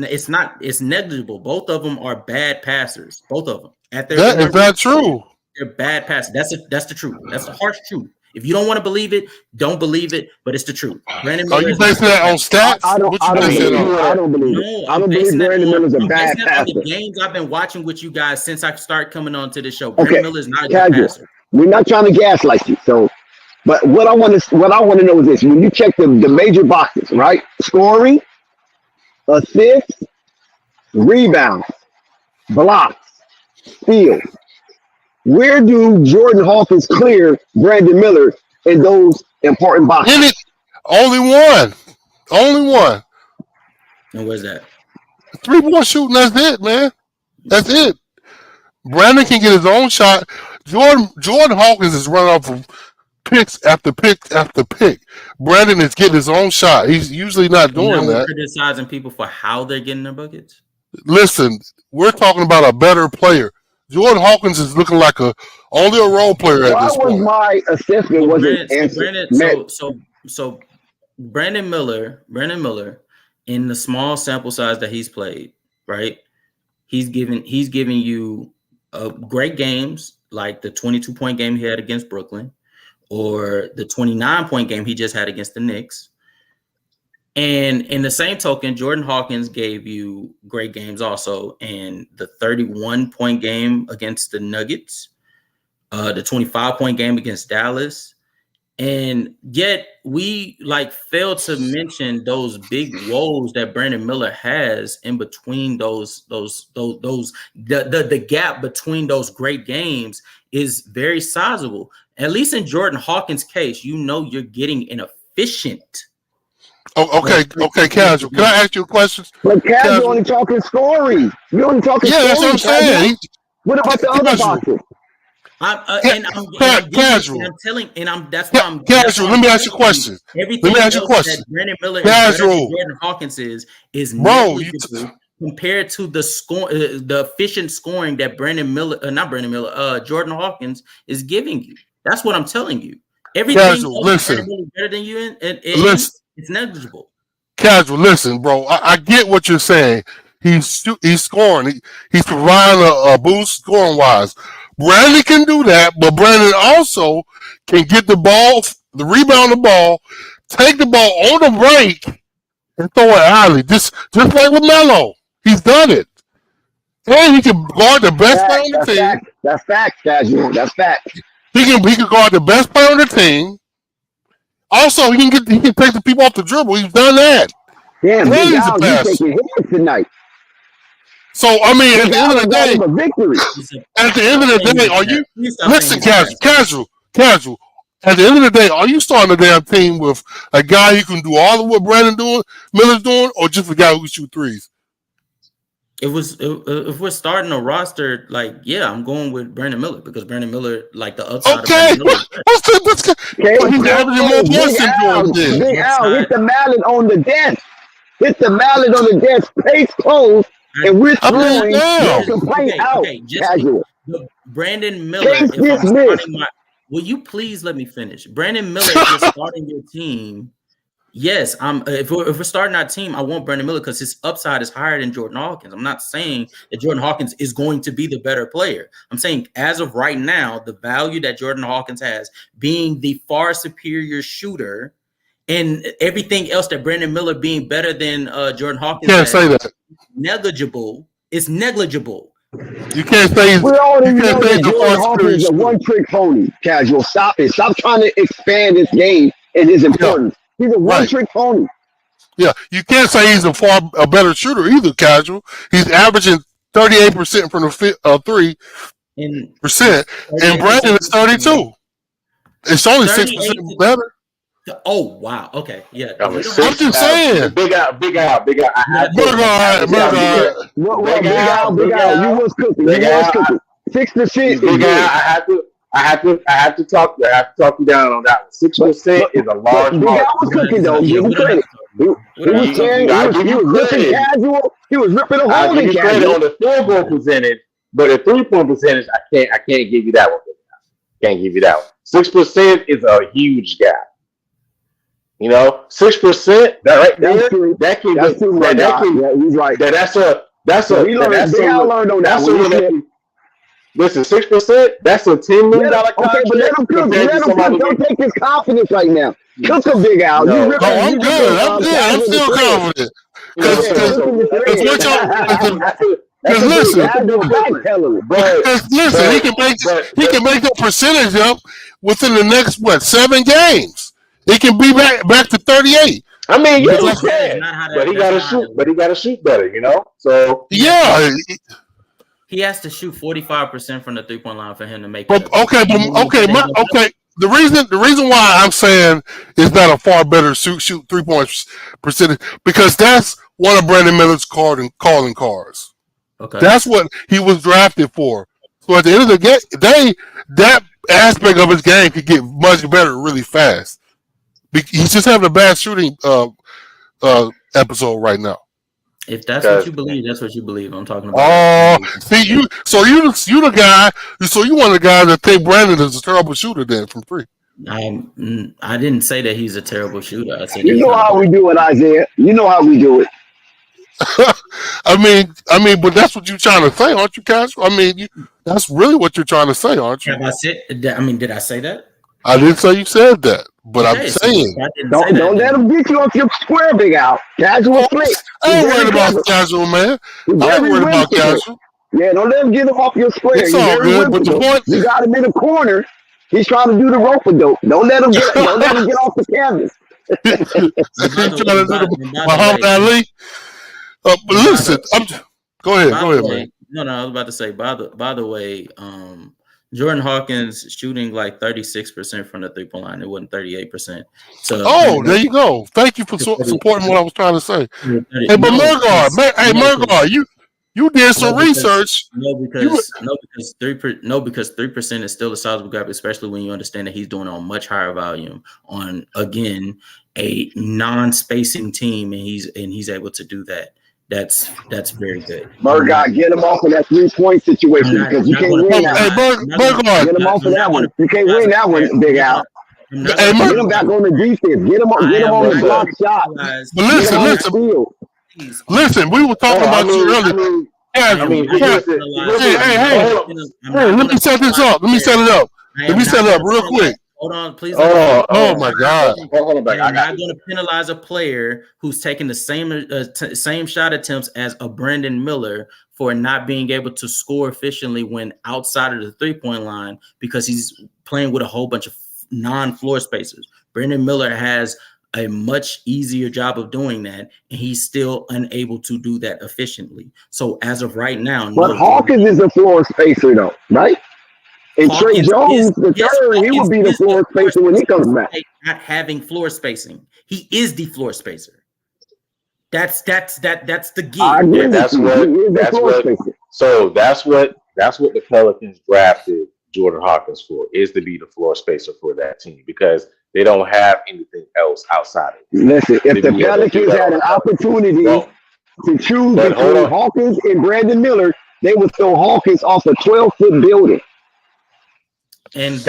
Speaker 14: negligible. Both of them are bad passers. Both of them.
Speaker 12: Is that true?
Speaker 14: They're bad passers. That's the truth. That's the harsh truth. If you don't want to believe it, don't believe it. But it's the truth. Brandon Miller.
Speaker 12: Are you basing that on stats?
Speaker 4: I don't believe it. I don't believe Brandon Miller's a bad passer.
Speaker 14: The games I've been watching with you guys since I started coming on to the show. Brandon Miller is not a good passer.
Speaker 4: We're not trying to gaslight you. So, but what I want to know is this: when you check the major boxes, right? Scoring, assists, rebounds, blocks, steals. Where do Jordan Hawkins clear Brandon Miller in those important boxes?
Speaker 12: Only one.
Speaker 14: And where's that?
Speaker 12: 3-point shooting. That's it, man. That's it. Brandon can get his own shot. Jordan Hawkins is running off of picks after pick after pick. Brandon is getting his own shot. He's usually not doing that.
Speaker 14: Criticizing people for how they're getting their buckets. Listen,
Speaker 12: we're talking about a better player. Jordan Hawkins is looking like only a role player at this point.
Speaker 4: My assessment wasn't answered.
Speaker 14: So Brandon Miller, in the small sample size that he's played, right? He's giving you great games like the 22-point game he had against Brooklyn, or the 29-point game he just had against the Knicks. And in the same token, Jordan Hawkins gave you great games also in the 31-point game against the Nuggets, the 25-point game against Dallas. And yet we fail to mention those big woes that Brandon Miller has in between the gap between those great games is very sizable. At least in Jordan Hawkins' case, you're getting an efficient.
Speaker 12: Oh, okay, Casual. Can I ask you a question?
Speaker 4: But Casual only talking scoring. You only talking scoring.
Speaker 12: Yeah, that's what I'm saying.
Speaker 4: What about the other boxes?
Speaker 12: Casual.
Speaker 14: That's why I'm
Speaker 12: Casual. Let me ask you a question.
Speaker 14: Everything that Brandon Miller
Speaker 12: Casual.
Speaker 14: Jordan Hawkins is negligible compared to the efficient scoring that Jordan Hawkins is giving you. That's what I'm telling you. Everything
Speaker 12: Casual, listen.
Speaker 14: Better than you,
Speaker 12: listen.
Speaker 14: It's negligible.
Speaker 12: Casual, listen, bro. I get what you're saying. He's scoring. He's providing a boost scoring wise. Brandon can do that, but Brandon also can get the ball, rebound the ball, take the ball on the break, and throw it alley. Just like with Melo. He's done it. And he can guard the best player on the team.
Speaker 4: That's fact, Casual. That's fact.
Speaker 12: He can guard the best player on the team. Also, he can take the people off the dribble. He's done that.
Speaker 4: Damn, Big Al, you taking hits tonight.
Speaker 12: So I mean, at the end of the day, are you listen, casual? At the end of the day, are you starting a damn team with a guy who can do all of what Miller's doing, or just a guy who can shoot threes?
Speaker 14: If we're starting a roster, I'm going with Brandon Miller because Brandon Miller, the upside.
Speaker 12: Okay, he's averaging more points than Jordan did.
Speaker 4: Big Al, hit the mallet on the desk. Pace close, and we're throwing the complaint out. Casual.
Speaker 14: Brandon Miller. Will you please let me finish? Brandon Miller is starting your team. Yes, if we're starting our team, I want Brandon Miller because his upside is higher than Jordan Hawkins. I'm not saying that Jordan Hawkins is going to be the better player. I'm saying as of right now, the value that Jordan Hawkins has being the far superior shooter and everything else that Brandon Miller being better than Jordan Hawkins.
Speaker 12: Can't say that.
Speaker 14: Negligible. It's negligible.
Speaker 12: You can't say
Speaker 4: we already know that Jordan Hawkins is a one-trick pony. Casual, stop it. Stop trying to expand this game and his importance. He's a one-trick pony.
Speaker 12: Yeah, you can't say he's a better shooter either, Casual. He's averaging 38% from the 3%, and Brandon is 32. It's only 6% better.
Speaker 14: Oh wow! Okay, yeah.
Speaker 12: I'm just saying.
Speaker 10: Big Al.
Speaker 4: Big Al, you was cooking. 6%
Speaker 10: Big guy, I have to talk you down on that one. 6% is a large
Speaker 4: Big Al was cooking though. Give him credit. He was carrying. He was ripping casual. He was ripping a
Speaker 10: I'll
Speaker 4: hole
Speaker 10: give
Speaker 4: in
Speaker 10: you credit
Speaker 4: casual.
Speaker 10: on the field goal percentage, but the 3-point percentage, I can't give you that one. Can't give you that one. 6% is a huge gap. 6%. That right there.
Speaker 4: That's true.
Speaker 10: That can
Speaker 4: That's true. Yeah, he's right.
Speaker 10: That's a.
Speaker 4: Big Al learned on that one.
Speaker 10: Listen, 6%. That's a $10 million contract.
Speaker 4: Okay, but let him cook. Don't take his confidence right now. Cook him, Big Al.
Speaker 10: No.
Speaker 12: I'm good. I'm still confident. Because listen, he can make the percentage up within the next 7 games. He can be back to 38.
Speaker 10: I mean, you can, but he got to shoot. But he got to shoot better, So
Speaker 12: yeah,
Speaker 14: he has to shoot 45% from the 3-point line for him to make.
Speaker 12: Okay. The reason why I'm saying it's not a far better shoot 3-point percentage because that's one of Brandon Miller's calling cards.
Speaker 14: Okay,
Speaker 12: that's what he was drafted for. So at the end of the game, that aspect of his game could get much better really fast. He's just having a bad shooting episode right now.
Speaker 14: If that's what you believe, that's what you believe. I'm talking about.
Speaker 12: Oh, see you. So you the guy. So you one of the guys that think Brandon is a terrible shooter then from 3.
Speaker 14: I didn't say that he's a terrible shooter. I said
Speaker 4: you know how we do it, Isaiah. You know how we do it.
Speaker 12: I mean, but that's what you're trying to say, aren't you, Casual? I mean, that's really what you're trying to say, aren't you?
Speaker 14: Did I say that?
Speaker 12: I didn't say you said that, but I'm saying.
Speaker 4: Don't let him get you off your square, Big Al. Casual flick.
Speaker 12: I ain't worried about Casual, man. I ain't worried about Casual.
Speaker 4: Yeah, don't let him get him off your square.
Speaker 12: It's all good, but the point
Speaker 4: you got him in the corner. He's trying to do the rope-a-dope. Don't let him get off the canvas.
Speaker 12: He's trying to do the Muhammad Ali. But listen, go ahead, man.
Speaker 14: No, I was about to say. By the way, Jordan Hawkins shooting like 36% from the 3-point line. It wasn't 38%. So
Speaker 12: there you go. Thank you for supporting what I was trying to say. Hey, but Murgar, you did some research.
Speaker 14: Because 3% is still a sizable gap, especially when you understand that he's doing it on much higher volume on again a non-spacing team, and he's able to do that. That's very good.
Speaker 4: Murgar, get him off of that 3-point situation because you can't win that one. Get him off of that one. You can't win that one, Big Al. Get him back on the defense. Get him on the block shot.
Speaker 12: But listen, we were talking about you earlier. Hey, let me set this up. Let me set it up real quick.
Speaker 14: Hold on, please.
Speaker 12: Oh my God!
Speaker 14: I'm not going to penalize a player who's taking the same shot attempts as a Brandon Miller for not being able to score efficiently when outside of the 3-point line because he's playing with a whole bunch of non-floor spacers. Brandon Miller has a much easier job of doing that, and he's still unable to do that efficiently. So as of right now,
Speaker 4: but Hawkins is a floor spacer, though, right? And Trey Jones, he will be the floor spacer when he comes back.
Speaker 14: Not having floor spacing, he is the floor spacer. That's the gig.
Speaker 10: So that's what the Pelicans drafted Jordan Hawkins for, is to be the floor spacer for that team because they don't have anything else outside of it.
Speaker 4: Listen, if the Pelicans had an opportunity to choose between Hawkins and Brandon Miller, they would throw Hawkins off a 12-foot building.
Speaker 14: And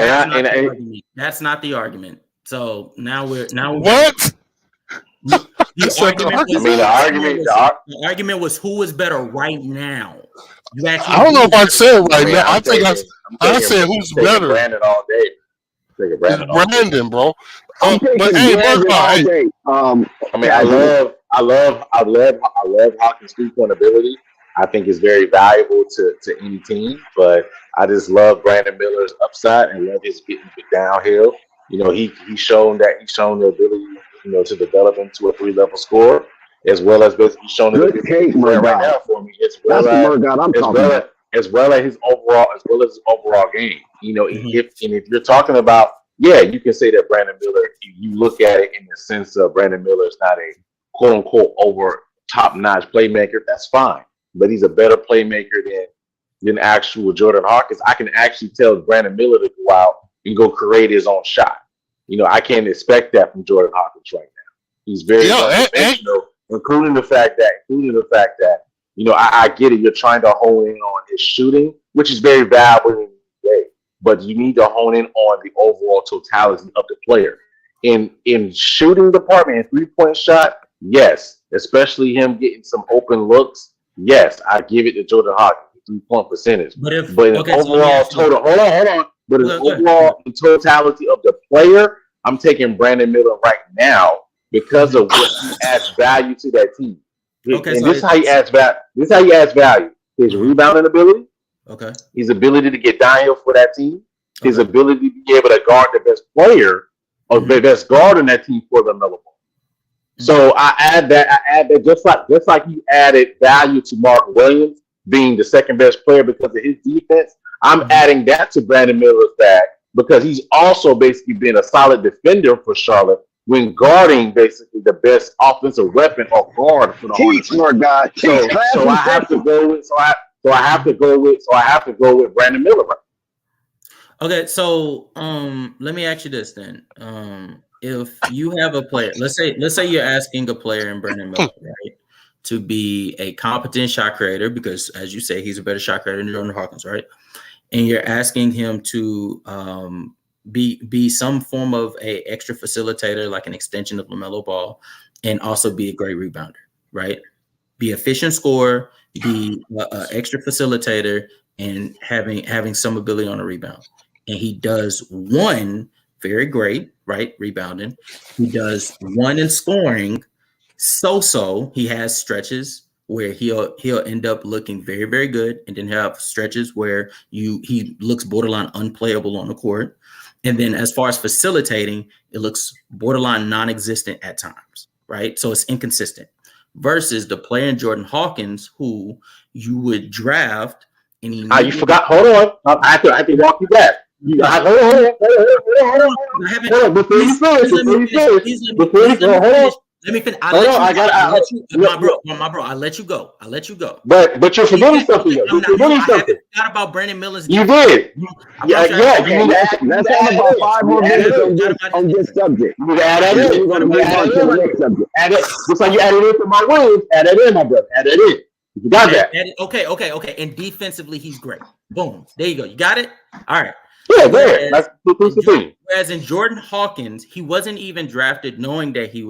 Speaker 14: that's not the argument. So now we're
Speaker 12: what?
Speaker 14: The argument was who is better right now.
Speaker 12: I don't know if I'd say it right now. I think I said who's better.
Speaker 10: Brandon all day.
Speaker 12: Brandon, bro.
Speaker 4: But hey,
Speaker 10: I love Hawkins' 3-point ability. I think it's very valuable to any team, but I just love Brandon Miller's upside and love his getting downhill. He's shown the ability, to develop into a 3-level scorer, as well as he's shown the ability right now for me, as well as his overall game. If you're talking about, you can say that Brandon Miller, you look at it in the sense of Brandon Miller is not a quote unquote over top-notch playmaker. That's fine. But he's a better playmaker than actual Jordan Hawkins. I can actually tell Brandon Miller to go out and go create his own shot. I can't expect that from Jordan Hawkins right now. He's very one-dimensional, including the fact that I get it. You're trying to hone in on his shooting, which is very valuable in the NBA, but you need to hone in on the overall totality of the player. In shooting department and 3-point shot, yes, especially him getting some open looks. Yes, I give it to Jordan Hawkins, 3-point percentage. But in overall total, hold on. But in overall totality of the player, I'm taking Brandon Miller right now because of what he adds value to that team. This is how he adds value. His rebounding ability. Okay. His ability to get downhill for that team. His ability to be able to guard the best player or the best guard in that team for the Lamelo Ball. So I add that just like you added value to Mark Williams being the second best player because of his defense. I'm adding that to Brandon Miller's bag because he's also basically been a solid defender for Charlotte when guarding basically the best offensive weapon or guard for the Hornets. So I have to go with Brandon Miller.
Speaker 14: Okay, so let me ask you this then. If you have a player, let's say you're asking a player in Brandon Miller, right, to be a competent shot creator, because as you say, he's a better shot creator than Jordan Hawkins, right? And you're asking him to be some form of a extra facilitator, like an extension of LaMelo Ball, and also be a great rebounder, right? Be efficient scorer, be an extra facilitator, and having some ability on a rebound. And he does one very great, right? Rebounding. He does one in scoring. So he has stretches where he'll end up looking very, very good, and then have stretches where he looks borderline unplayable on the court. And then as far as facilitating, it looks borderline non-existent at times, right? So it's inconsistent. Versus the player in Jordan Hawkins, who you would draft. And
Speaker 10: you forgot. Hold on. I have to walk you back. Hold on. Before you finish.
Speaker 14: Let me finish. My bro. I let you go.
Speaker 10: But you're forgetting something. You're forgetting something.
Speaker 14: Not about Brandon Miller's.
Speaker 10: You did.
Speaker 4: Let's have about 5 more minutes on this subject.
Speaker 10: You add that in.
Speaker 4: We're going to move on to the next subject.
Speaker 10: Add it. Just like you added in for my Williams. Add that in, my brother. Add that in. You got that.
Speaker 14: Okay. And defensively, he's great. Boom. There you go. You got it? All right.
Speaker 10: Yeah, there. That's the thing.
Speaker 14: Whereas in Jordan Hawkins, he wasn't even drafted knowing that he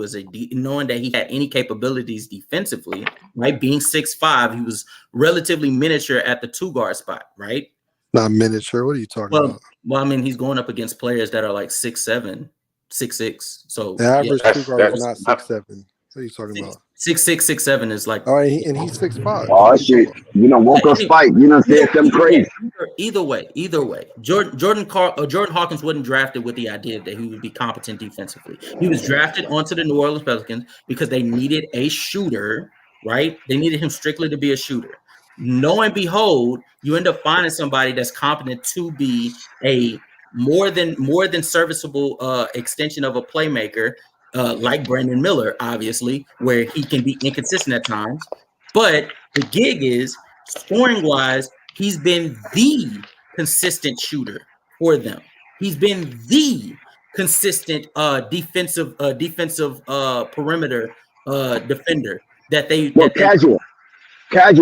Speaker 14: had any capabilities defensively, right? Being 6'5", he was relatively miniature at the 2-guard spot, right?
Speaker 11: Not miniature. What are you talking about?
Speaker 14: Well, I mean, he's going up against players that are like 6'7", 6'6". So
Speaker 11: the average 2-guard is not 6'7". What are you talking about?
Speaker 14: 6'6", 6'7" is like.
Speaker 11: All right, and he's 6'5".
Speaker 4: Oh shit! Woke up Spike. Said something crazy.
Speaker 14: Either way, Jordan Hawkins wasn't drafted with the idea that he would be competent defensively. He was drafted onto the New Orleans Pelicans because they needed a shooter, right? They needed him strictly to be a shooter. Lo and behold, you end up finding somebody that's competent to be a more than serviceable extension of a playmaker. Like Brandon Miller, obviously, where he can be inconsistent at times. But the gig is, scoring-wise, he's been the consistent shooter for them. He's been the consistent defensive perimeter defender that they.
Speaker 4: Casual.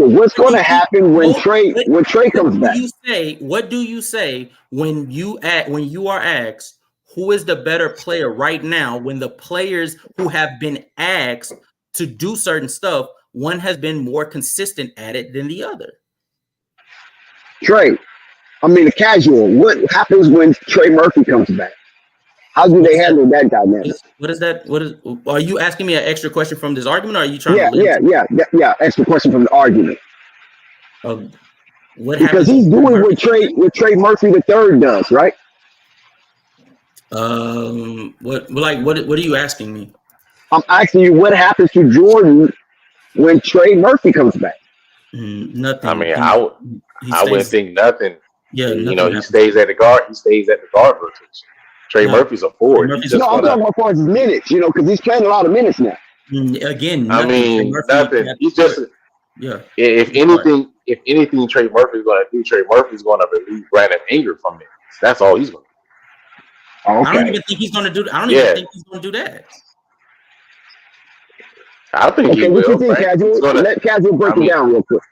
Speaker 4: What's going to happen when Trey comes back?
Speaker 14: What do you say when you are asked? Who is the better player right now when the players who have been asked to do certain stuff, one has been more consistent at it than the other?
Speaker 4: Trey. The casual. What happens when Trey Murphy comes back? How do they handle that dynamic?
Speaker 14: What is that? Are you asking me an extra question from this argument, or are you trying
Speaker 4: Yeah. Extra question from the argument. Because he's doing what Trey Murphy III does, right?
Speaker 14: What are you asking me?
Speaker 4: I'm asking you what happens to Jordan when Trey Murphy comes back.
Speaker 14: Nothing.
Speaker 10: I wouldn't think nothing.
Speaker 14: Yeah,
Speaker 10: he stays at the guard. He stays at the guard rotation. Trey Murphy's a forward.
Speaker 4: I'm talking about his minutes. Because he's playing a lot of minutes now.
Speaker 14: Again,
Speaker 10: nothing. He's just.
Speaker 14: Yeah.
Speaker 10: If anything, if anything Trey Murphy's going to do, Trey Murphy's going to relieve Brandon Ingram from it. That's all he's going to do.
Speaker 4: Okay.
Speaker 14: I don't even think he's going to do. I don't even think he's going to do that.
Speaker 10: I think he
Speaker 4: what
Speaker 10: will.
Speaker 4: you think, Casual? Let Casual break it down real quick.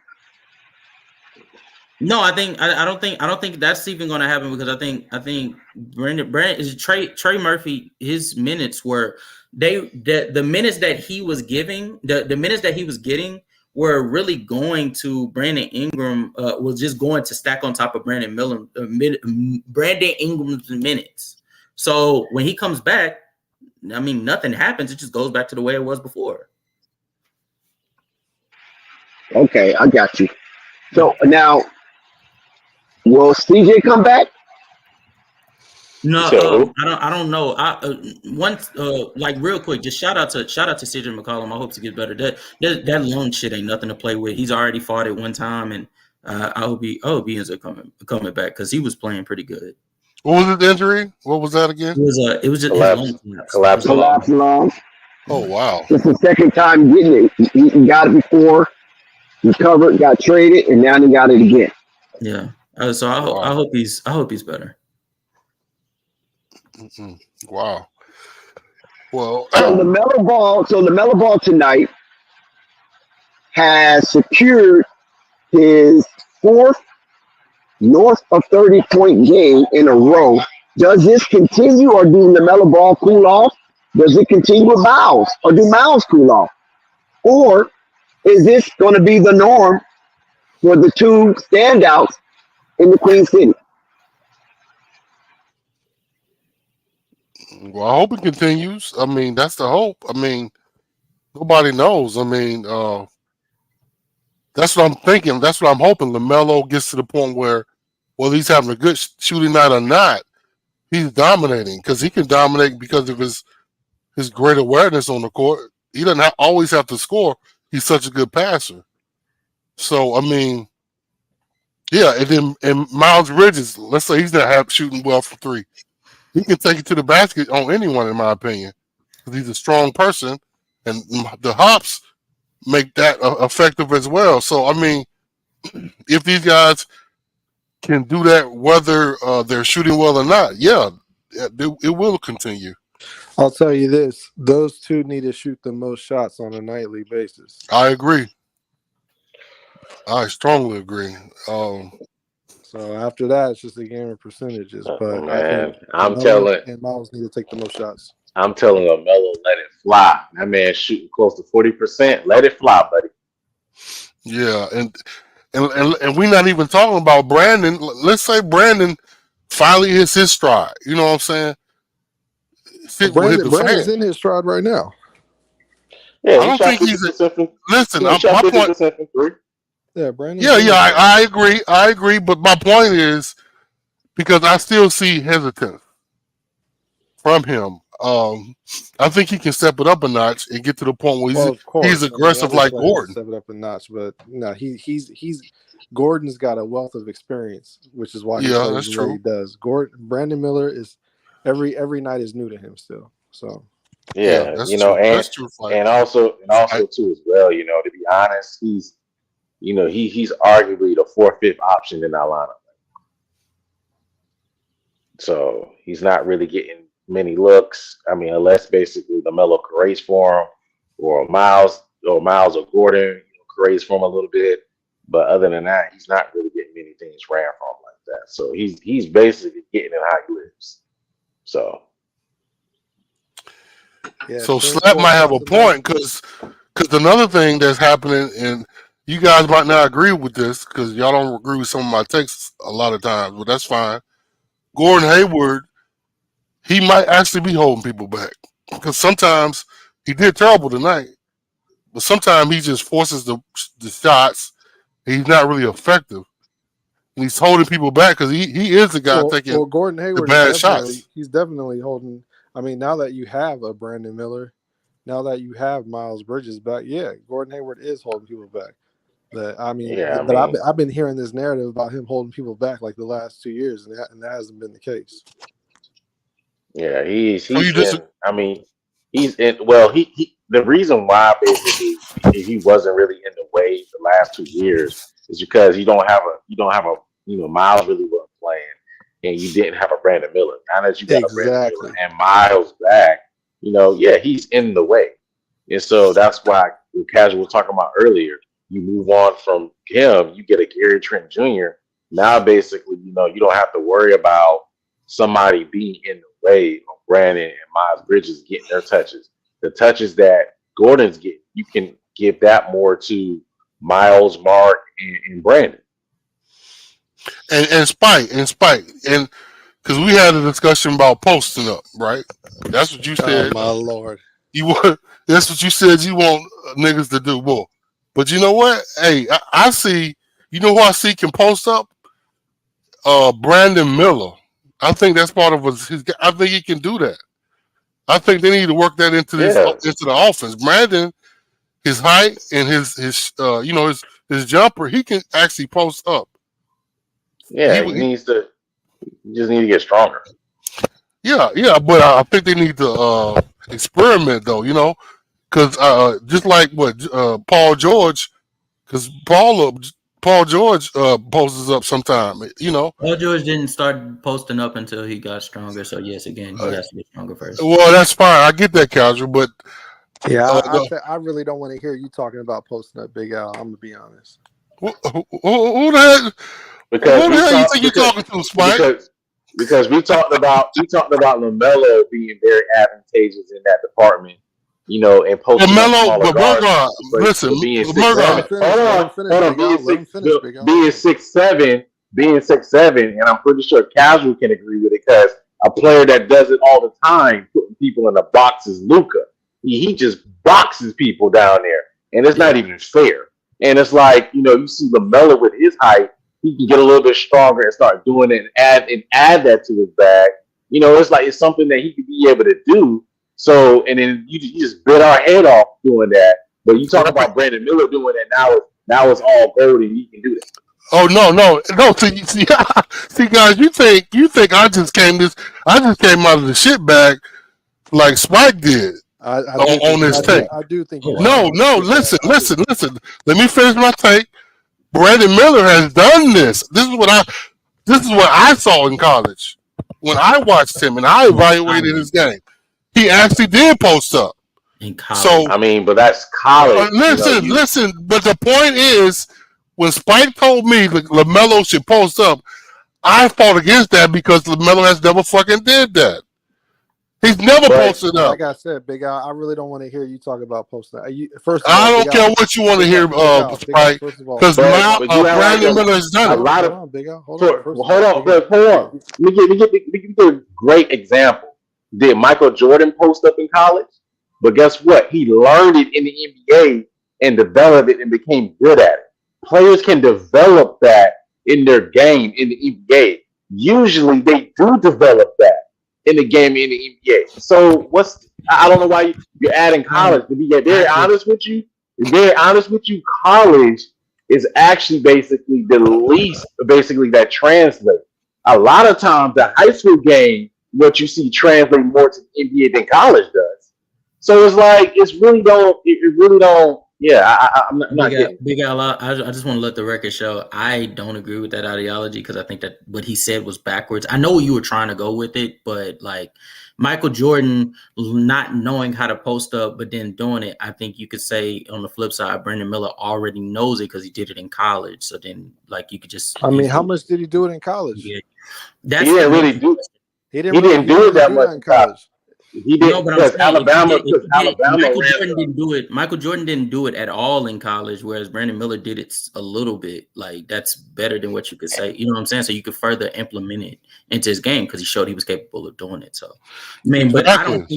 Speaker 14: No, I don't think that's even going to happen because I think Brandon is Trey Murphy. His minutes were the minutes that he was giving the minutes that he was getting were really going to Brandon Ingram. Was just going to stack on top of Brandon Ingram's minutes. So when he comes back, I mean, nothing happens. It just goes back to the way it was before.
Speaker 4: Okay, I got you. So now, will CJ come back?
Speaker 14: No, I don't know. Like real quick, just shout out to CJ McCollum. I hope to get better. That lung shit ain't nothing to play with. He's already fought it one time, and I hope he ends up coming back because he was playing pretty good.
Speaker 12: What was his injury? What was that again?
Speaker 14: It was just
Speaker 10: collapse
Speaker 4: lungs.
Speaker 12: Oh wow!
Speaker 4: It's the second time getting it. He got it before, recovered, got traded, and now he got it again.
Speaker 14: Yeah. So I hope he's better.
Speaker 12: Mm-hmm. Wow. Well,
Speaker 4: so LaMelo Ball tonight has secured his fourth north of 30-point game in a row. Does this continue, or do LaMelo Ball cool off? Does it continue with Miles, or do Miles cool off? Or is this going to be the norm for the two standouts in the Queen City?
Speaker 12: Well, I hope it continues. I mean, that's the hope. I mean, nobody knows. I mean, that's what I'm thinking. That's what I'm hoping. LaMelo gets to the point where, whether he's having a good shooting night or not, he's dominating because he can dominate because of his great awareness on the court. He doesn't always have to score. He's such a good passer. So, I mean, yeah, and Miles Bridges, let's say he's not shooting well from three. He can take it to the basket on anyone, in my opinion, because he's a strong person, and the hops make that effective as well. So, I mean, if these guys can do that, whether they're shooting well or not, yeah, it will continue.
Speaker 11: I'll tell you this: those two need to shoot the most shots on a nightly basis.
Speaker 12: I agree. I strongly agree.
Speaker 11: So after that, it's just a game of percentages. But
Speaker 10: man,
Speaker 11: I'm telling, and Miles need to take the most shots.
Speaker 10: I'm telling LaMelo, let it fly. That man's shooting close to 40%. Let it fly, buddy.
Speaker 12: Yeah, and we're not even talking about Brandon. Let's say Brandon finally hits his stride. You know what I'm saying?
Speaker 11: Brandon's in his stride right now.
Speaker 10: Yeah,
Speaker 12: I don't think he's. Listen, my point.
Speaker 11: Yeah, Brandon.
Speaker 12: Yeah, I agree. I agree. But my point is, because I still see hesitance from him. I think he can step it up a notch and get to the point where he's aggressive like Gordon.
Speaker 11: Step it up a notch, but no, he's Gordon's got a wealth of experience, which is why he plays the way he does. Brandon Miller is every night is new to him still. So
Speaker 10: yeah, you know, and also too as well. You know, to be honest, he's arguably the 4th, 5th option in our lineup. So he's not really getting many looks. I mean, unless basically LaMelo creates for him, or Miles or Gordon creates for him a little bit. But other than that, he's not really getting many things ran from him like that. So he's basically getting in how he lives. So
Speaker 12: yeah, so Slap might have a point because another thing that's happening, and you guys might not agree with this because y'all don't agree with some of my takes a lot of times, but that's fine. Gordon Hayward, he might actually be holding people back because sometimes he did terrible tonight, but sometimes he just forces the shots. He's not really effective. And he's holding people back because he is the guy taking
Speaker 11: Gordon Hayward
Speaker 12: the bad shots.
Speaker 11: He's definitely holding. I mean, now that you have a Brandon Miller, now that you have Miles Bridges back, yeah, Gordon Hayward is holding people back. But I've been hearing this narrative about him holding people back like the last 2 years, and that hasn't been the case.
Speaker 10: Yeah, he's in. I mean, he's in. Well, he the reason why basically he wasn't really in the way the last 2 years is because you don't have a Miles really wasn't playing, and you didn't have a Brandon Miller. Now that you got a Brandon Miller and Miles back, he's in the way, and so that's why Casual was talking about earlier. You move on from him, you get a Gary Trent Jr. Now basically, you don't have to worry about somebody being in the way of Brandon and Miles Bridges getting their touches. The touches that Gordon's getting, you can give that more to Miles, Mark, and Brandon.
Speaker 12: And Spike, and because we had a discussion about posting up, right? That's what you said.
Speaker 11: Oh my Lord!
Speaker 12: That's what you said. You want niggas to do more. But you know what? Hey, I see. You know who I see can post up? Brandon Miller. I think that's part of his. I think he can do that. I think they need to work that into the offense. Brandon, his height and his jumper, he can actually post up.
Speaker 10: Yeah, he just need to get stronger.
Speaker 12: Yeah, but I think they need to experiment though, because just like Paul George, because Paul George posts up sometime,
Speaker 14: Paul George didn't start posting up until he got stronger. So yes, again, he has to get stronger first.
Speaker 12: Well, that's fine. I get that, Casual, but
Speaker 11: yeah, I really don't want to hear you talking about posting up, Big Al. I'm gonna be honest.
Speaker 12: Who the heck?
Speaker 10: Because
Speaker 12: who the hell you think you're talking to, Spike?
Speaker 10: Because we talked about LaMelo being very advantageous in that department, and posting
Speaker 12: LaMelo, but listen,
Speaker 10: being being 6'7", and I'm pretty sure Casual can agree with it because a player that does it all the time, putting people in the box is Luka. He just boxes people down there, and it's not even fair. And it's like you see LaMelo with his height. He can get a little bit stronger and start doing it and add that to his bag. It's like it's something that he could be able to do. So, and then you just bit our head off doing that. But you talk about Brandon Miller doing that now it's all gold and he can do that.
Speaker 12: Oh no! See, guys, you think I just came out of the shit bag like Spike did on this tape.
Speaker 11: I do think.
Speaker 12: No. Listen. Let me finish my take. Brandon Miller has done this. This is what I saw in college when I watched him and I evaluated his game. He actually did post up
Speaker 14: in college.
Speaker 12: So
Speaker 10: but that's college.
Speaker 12: Listen. But the point is, when Spike told me that LaMelo should post up, I fought against that because LaMelo has never fucking did that. He's never posted up.
Speaker 11: Like I said, Big Al, I really don't want to hear you talk about posting up.
Speaker 12: I don't care what you want to hear, Spike, because Brandon Miller has done it.
Speaker 10: Hold on. Let me give a great example. Did Michael Jordan post up in college? But guess what? He learned it in the NBA and developed it and became good at it. Players can develop that in their game in the NBA. Usually they do develop that in the game in the NBA. So I don't know why you're adding college. To be very honest with you, college is actually basically the least that translates. A lot of times the high school game, what you see translate more to the NBA than college does. So it's like it really don't. Yeah, I'm not getting
Speaker 14: Big Al. I just want to let the record show I don't agree with that ideology because I think that what he said was backwards. I know you were trying to go with it, but like Michael Jordan not knowing how to post up, but then doing it, I think you could say on the flip side, Brandon Miller already knows it because he did it in college. So then, like, you could just.
Speaker 11: I mean, how much did he do it in college?
Speaker 10: He didn't really do. He didn't do it that much in college. He didn't because Alabama.
Speaker 14: Michael Jordan didn't do it. Michael Jordan didn't do it at all in college, whereas Brandon Miller did it a little bit. Like that's better than what you could say. You know what I'm saying? So you could further implement it into his game because he showed he was capable of doing it. So, I mean, but I don't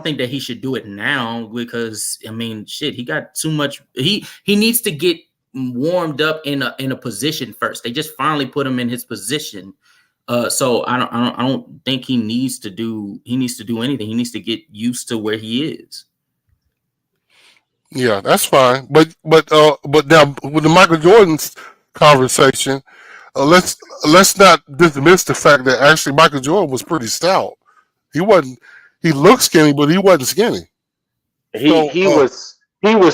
Speaker 14: think that he should do it now because I mean, shit, he got too much. He needs to get warmed up in a position first. They just finally put him in his position. So I don't think he needs to do anything. He needs to get used to where he is.
Speaker 12: Yeah, that's fine. But now with the Michael Jordan's conversation, let's not dismiss the fact that actually Michael Jordan was pretty stout. He looked skinny, but he wasn't skinny.
Speaker 10: He was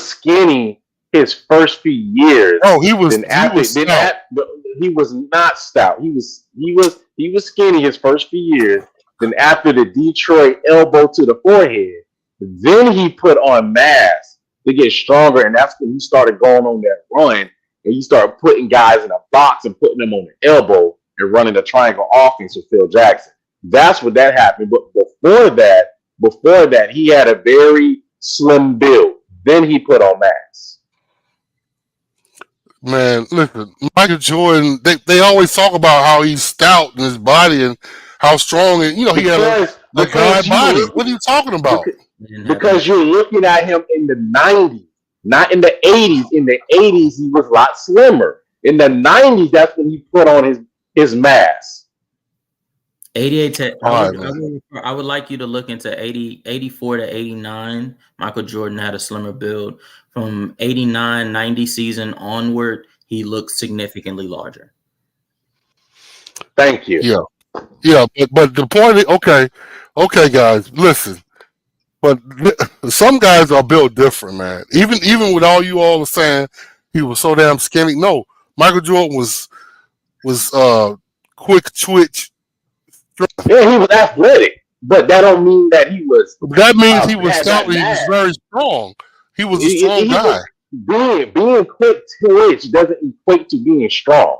Speaker 10: skinny, his first few years.
Speaker 12: Oh, he was
Speaker 10: stout. He was not stout. He was skinny his first few years. Then after the Detroit elbow to the forehead, then he put on mass to get stronger, and that's when he started going on that run, and he started putting guys in a box and putting them on the elbow and running the triangle offense with Phil Jackson. That's what that happened. But before that, he had a very slim build. Then he put on mass.
Speaker 12: Man, listen, Michael Jordan, they always talk about how he's stout in his body and how strong, and he had a guy body. What are you talking about?
Speaker 10: Because you're looking at him in the 90s, not in the 80s. In the 80s, he was a lot slimmer. In the 90s, that's when he put on his mass.
Speaker 14: 88 I would like you to look into 84 to 89. Michael Jordan had a slimmer build. From 89, 90 season onward, he looks significantly larger.
Speaker 10: Thank you.
Speaker 12: Yeah, but the point is, okay, guys, listen. But some guys are built different, man. Even with all you all are saying, he was so damn skinny. No, Michael Jordan was quick twitch.
Speaker 10: Yeah, he was athletic, but that don't mean that he was.
Speaker 12: That means he was stout. He was very strong. He was a strong guy.
Speaker 10: Being quick twitch doesn't equate to being strong.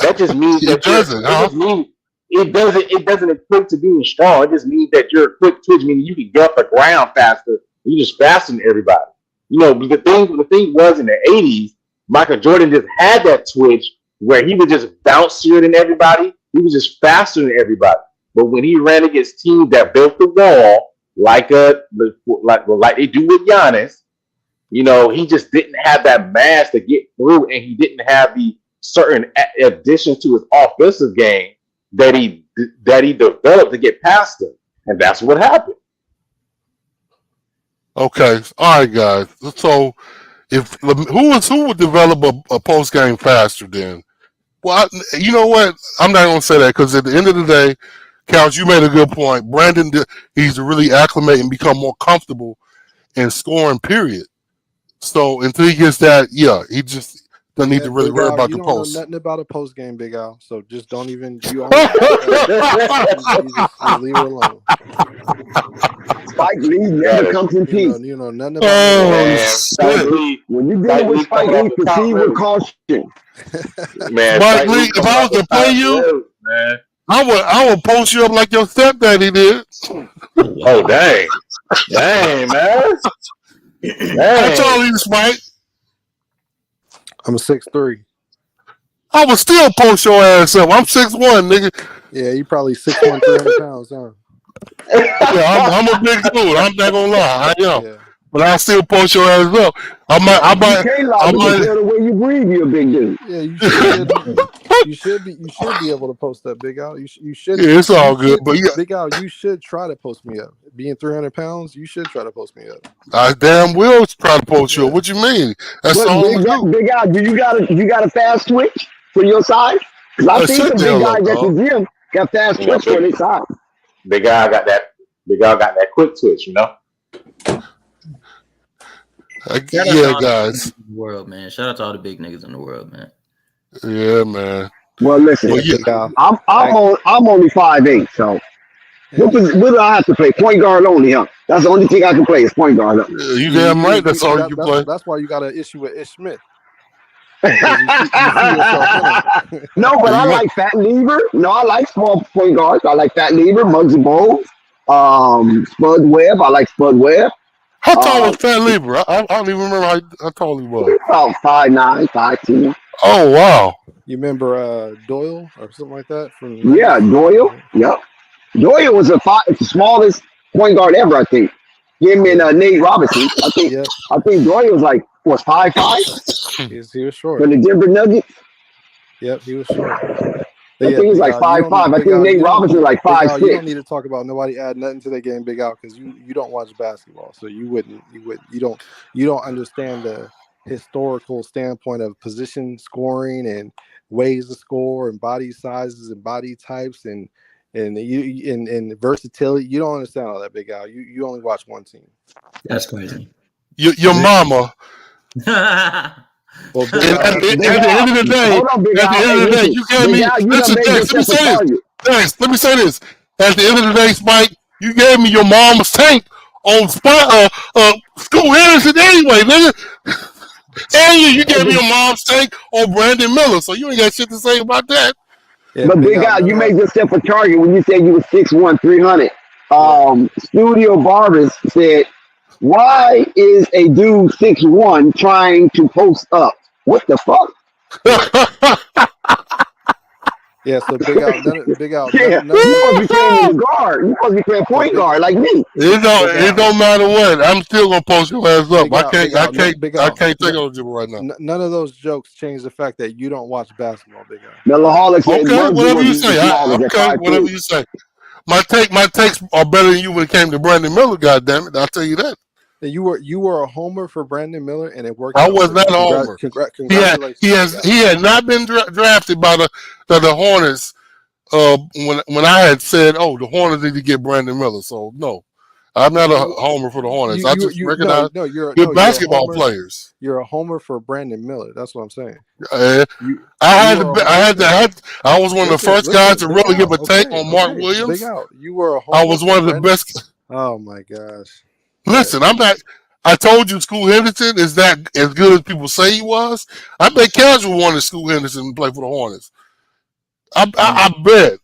Speaker 10: That just means that it doesn't equate to being strong. It just means that you're a quick twitch, meaning you can get off the ground faster. You're just faster than everybody. The thing was in the 80s, Michael Jordan just had that twitch where he was just bouncier than everybody. He was just faster than everybody. But when he ran against teams that built the wall, like they do with Giannis, he just didn't have that mass to get through, and he didn't have the certain additions to his offensive game that he developed to get past them, and that's what happened.
Speaker 12: Okay, all right, guys. So, who would develop a post game faster then? Well, you know what? I'm not going to say that because at the end of the day, Couch, you made a good point. Brandon needs to really acclimate and become more comfortable in scoring. Period. So until he gets that, he just doesn't need to really worry about the post.
Speaker 11: You don't know nothing about a post game, Big Al. So just don't even. Just leave it alone.
Speaker 4: Spike Lee never comes in peace.
Speaker 11: You know nothing about
Speaker 4: Spike Lee. When you deal with Spike Lee, proceed with caution.
Speaker 10: Man,
Speaker 12: Spike Lee, if I was to play you, man, I would post you up like your stepdaddy did.
Speaker 10: Oh dang, man.
Speaker 12: How tall are you, Spike?
Speaker 11: I'm 6'3".
Speaker 12: I would still post your ass up. I'm 6'1", nigga.
Speaker 11: Yeah, you probably 6'1", 300 pounds, huh?
Speaker 12: Yeah, I'm a big dude. I'm not gonna lie. I am. Yeah. But I still post your ass up. I might.
Speaker 4: You can't lie the way you breathe, you're a big dude.
Speaker 11: Yeah, you should be able to post that, Big Al. You should.
Speaker 12: Yeah, it's all good. But
Speaker 11: Big Al, you should try to post me up. Being 300 pounds, you should try to post me up.
Speaker 12: I damn will try to post you up. What you mean? That's all we do.
Speaker 4: Big Al, do you got a fast twitch for your size? Because I've seen some big guys at the gym got fast twitch for their size.
Speaker 10: Big Al got that quick twitch,
Speaker 12: guys.
Speaker 14: In the world, man. Shout out to all the big niggas in the world, man.
Speaker 12: Yeah, man.
Speaker 4: Well, listen, I'm only 5'8", so what do I have to play? Point guard only, huh? That's the only thing I can play is point guard.
Speaker 12: You damn right. That's all you can play.
Speaker 11: That's why you got an issue with Ish Smith.
Speaker 4: No, but I like Fat Lever. No, I like small point guards. I like Fat Lever, Muggsy Bogues, Spud Webb. I like Spud Webb.
Speaker 12: How tall was Fat Lever? I don't even remember how tall he was.
Speaker 4: About 5'9", 5'10".
Speaker 12: Oh wow!
Speaker 11: You remember Doyle or something like that?
Speaker 4: Yeah, Doyle. Yep. Doyle was the smallest point guard ever, I think. Him and Nate Robinson. I think Doyle was 5'5".
Speaker 11: He was short.
Speaker 4: For the Denver Nuggets.
Speaker 11: Yep, he was short.
Speaker 4: I think he was 5'5". I think Nate Robinson was 5'6".
Speaker 11: You don't need to talk about nobody add nothing to the game, Big Al, because you don't watch basketball, so you don't understand the historical standpoint of position scoring and ways to score and body sizes and body types and versatility. You don't understand all that, Big Al. You only watch one team.
Speaker 14: That's crazy.
Speaker 12: Your mama
Speaker 11: Well, Big
Speaker 12: And
Speaker 11: Al,
Speaker 12: at the end of the day,
Speaker 4: Hold on, Big
Speaker 12: at the
Speaker 4: Al.
Speaker 12: end
Speaker 4: Hey,
Speaker 12: of the day,
Speaker 4: listen,
Speaker 12: you gave
Speaker 4: Big
Speaker 12: me.
Speaker 4: Al, you done
Speaker 12: Listen,
Speaker 4: made
Speaker 12: Dex, let me
Speaker 4: yourself a
Speaker 12: say this.
Speaker 4: target.
Speaker 12: Dex, let me say this. At the end of the day, Spike, you gave me your mom's tank on School Henderson anyway, nigga. And you gave me your mom's tank on Brandon Miller, so you ain't got shit to say about that.
Speaker 11: yeah,
Speaker 4: But
Speaker 11: Big
Speaker 4: Big
Speaker 11: Al,
Speaker 4: Al,
Speaker 11: none
Speaker 4: you
Speaker 11: of
Speaker 4: made
Speaker 11: that.
Speaker 4: yourself a target when you said you was 6'1", 300.
Speaker 11: Yeah.
Speaker 4: Studio Barbers said, "Why is a dude 6'1" trying to post up? What the fuck?"
Speaker 11: Yeah. Yeah, so Big Al,
Speaker 4: Yeah,
Speaker 11: none of
Speaker 4: you
Speaker 11: that.
Speaker 4: supposed to be playing in the guard. You supposed to be playing
Speaker 11: So
Speaker 4: point guard like me.
Speaker 11: Big
Speaker 12: It
Speaker 11: Al,
Speaker 12: don't matter what. I'm still gonna post your ass up.
Speaker 11: Big Al, Big Al, Big
Speaker 12: I
Speaker 11: Al.
Speaker 12: can't take on you right now.
Speaker 11: None of those jokes change the fact that you don't watch basketball, Big Al.
Speaker 4: The
Speaker 11: All right.
Speaker 4: Laholic said
Speaker 12: Okay,
Speaker 4: Muggsy
Speaker 12: whatever you
Speaker 4: wasn't even
Speaker 12: say.
Speaker 4: small as at
Speaker 12: Okay,
Speaker 4: 5'3".
Speaker 12: whatever you say. My takes are better than you when it came to Brandon Miller. God damn it, I'll tell you that.
Speaker 11: You were a homer for Brandon Miller, and it worked
Speaker 12: I
Speaker 11: out
Speaker 12: was
Speaker 11: for you.
Speaker 12: not a homer.
Speaker 11: Congratulations, Big Al.
Speaker 12: He had not been drafted by the Hornets. When I had said, oh, the Hornets need to get Brandon Miller, so no, I'm not a homer for the Hornets. I just recognize good
Speaker 11: You're a
Speaker 12: basketball
Speaker 11: homer.
Speaker 12: players.
Speaker 11: You're a homer for Brandon Miller. That's what I'm saying.
Speaker 12: I was one of the first guys
Speaker 11: Listen,
Speaker 12: to
Speaker 11: Big
Speaker 12: really give
Speaker 11: Al.
Speaker 12: a take on Mark
Speaker 11: Okay, Big
Speaker 12: Williams.
Speaker 11: Al. You were a
Speaker 12: I
Speaker 11: homer
Speaker 12: was
Speaker 11: for
Speaker 12: one of the
Speaker 11: Brandon.
Speaker 12: best.
Speaker 11: Oh my gosh.
Speaker 12: Listen, I'm not. I told you, School Henderson is not as good as people say he was. I bet Casual wanted School Henderson to play for the Hornets. I bet.